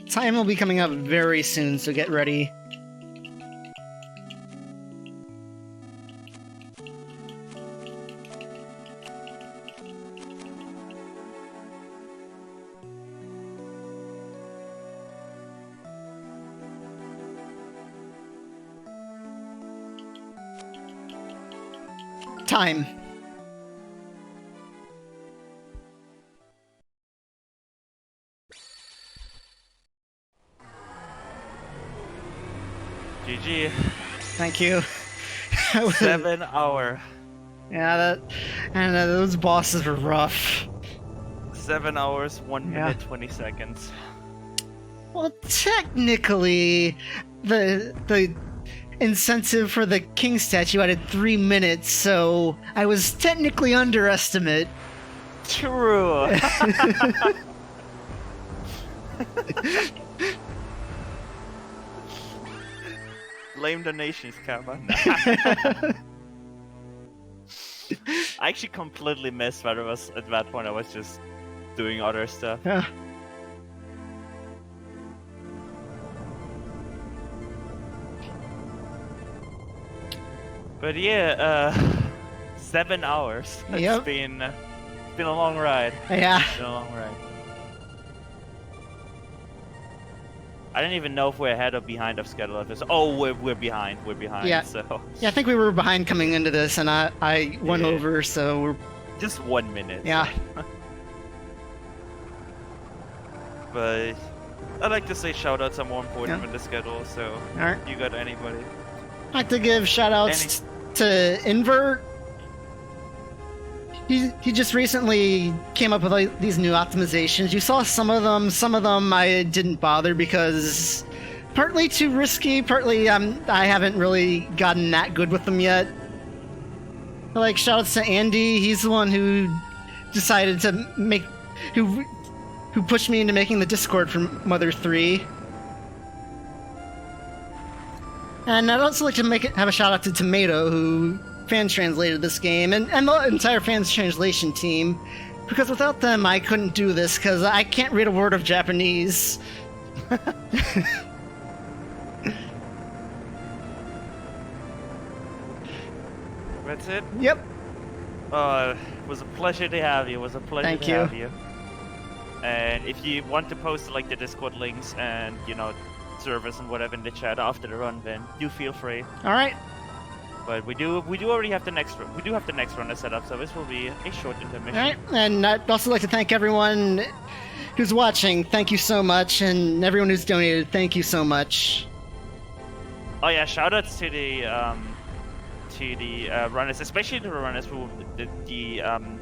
Time will be coming up very soon, so get ready. Time. GG. Thank you. 7 hour. Yeah, those bosses were rough. 7 hours, 1 minute, 20 seconds. Well, technically, the incentive for the king statue added 3 minutes, so I was technically underestimate. True. Blame the nations, Kappa. I actually completely missed that it was at that point. I was just doing other stuff. Yeah. But yeah, 7 hours. Yep. It's been a long ride. Yeah. It's been a long ride. I didn't even know if we're ahead or behind of schedule at this. Oh, we're behind. We're behind. Yeah. So. Yeah, I think we were behind coming into this, and I went over, so we're just 1 minute. Yeah. But I'd like to say shoutouts are more important than the schedule. So, Alright. You got anybody? I'd like to give shoutouts to Invert. He just recently came up with like these new optimizations. You saw some of them I didn't bother because partly too risky, partly I haven't really gotten that good with them yet. Like shoutouts to Andy, he's the one who decided to make who pushed me into making the Discord for Mother 3. And I'd also like to have a shout out to Tomato, who fans translated this game, and the entire fans translation team. Because without them, I couldn't do this, because I can't read a word of Japanese. That's it? Yep. It was a pleasure to have you. It was a pleasure Thank to you. have you. And if you want to post like the Discord links and servers and whatever in the chat after the run, then do feel free. All right. But we do already have the next run. We do have the next runner set up, so this will be a short intermission. All right. And I'd also like to thank everyone who's watching. Thank you so much, and everyone who's donated. Thank you so much. Oh yeah, shoutouts to the runners, especially the runners who the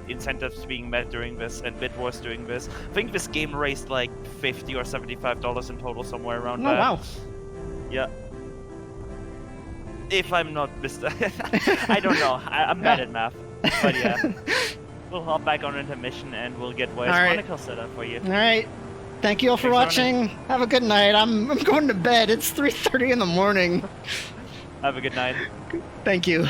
incentives being met during this and bid wars doing this. I think this game raised like $50 or $75 in total, somewhere around Oh that. wow. Yeah. If I'm not mistaken, I don't know. I'm bad at math, but yeah. We'll hop back on intermission and we'll get Wires Chronicle set up for you. All right. Thank you all for Thanks, watching. Have a good night. I'm going to bed. It's 3:30 in the morning. Have a good night. Thank you.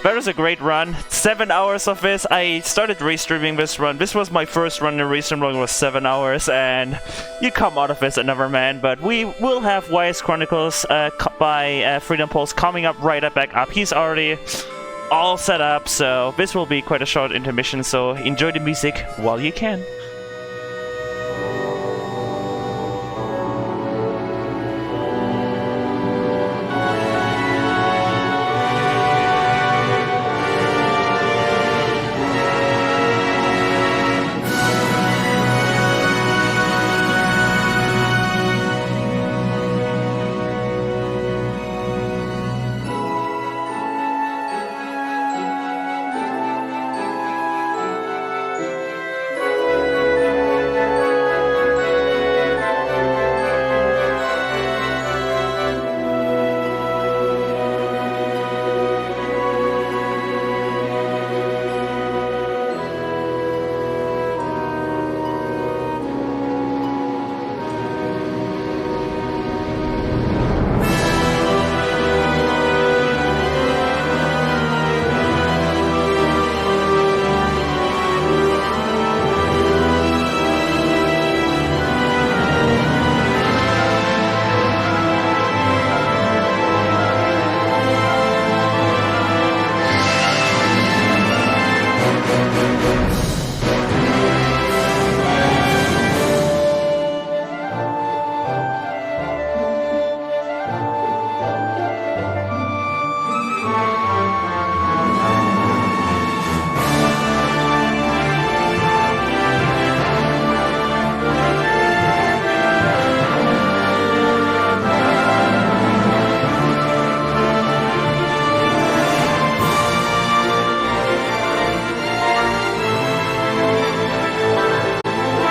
That was a great run. 7 hours of this. I started restreaming this run. This was my first run in restream run. It was 7 hours, and you come out of this another man. But we will have Wise Chronicles by Freedom Pulse coming up back up. He's already all set up, so this will be quite a short intermission. So enjoy the music while you can.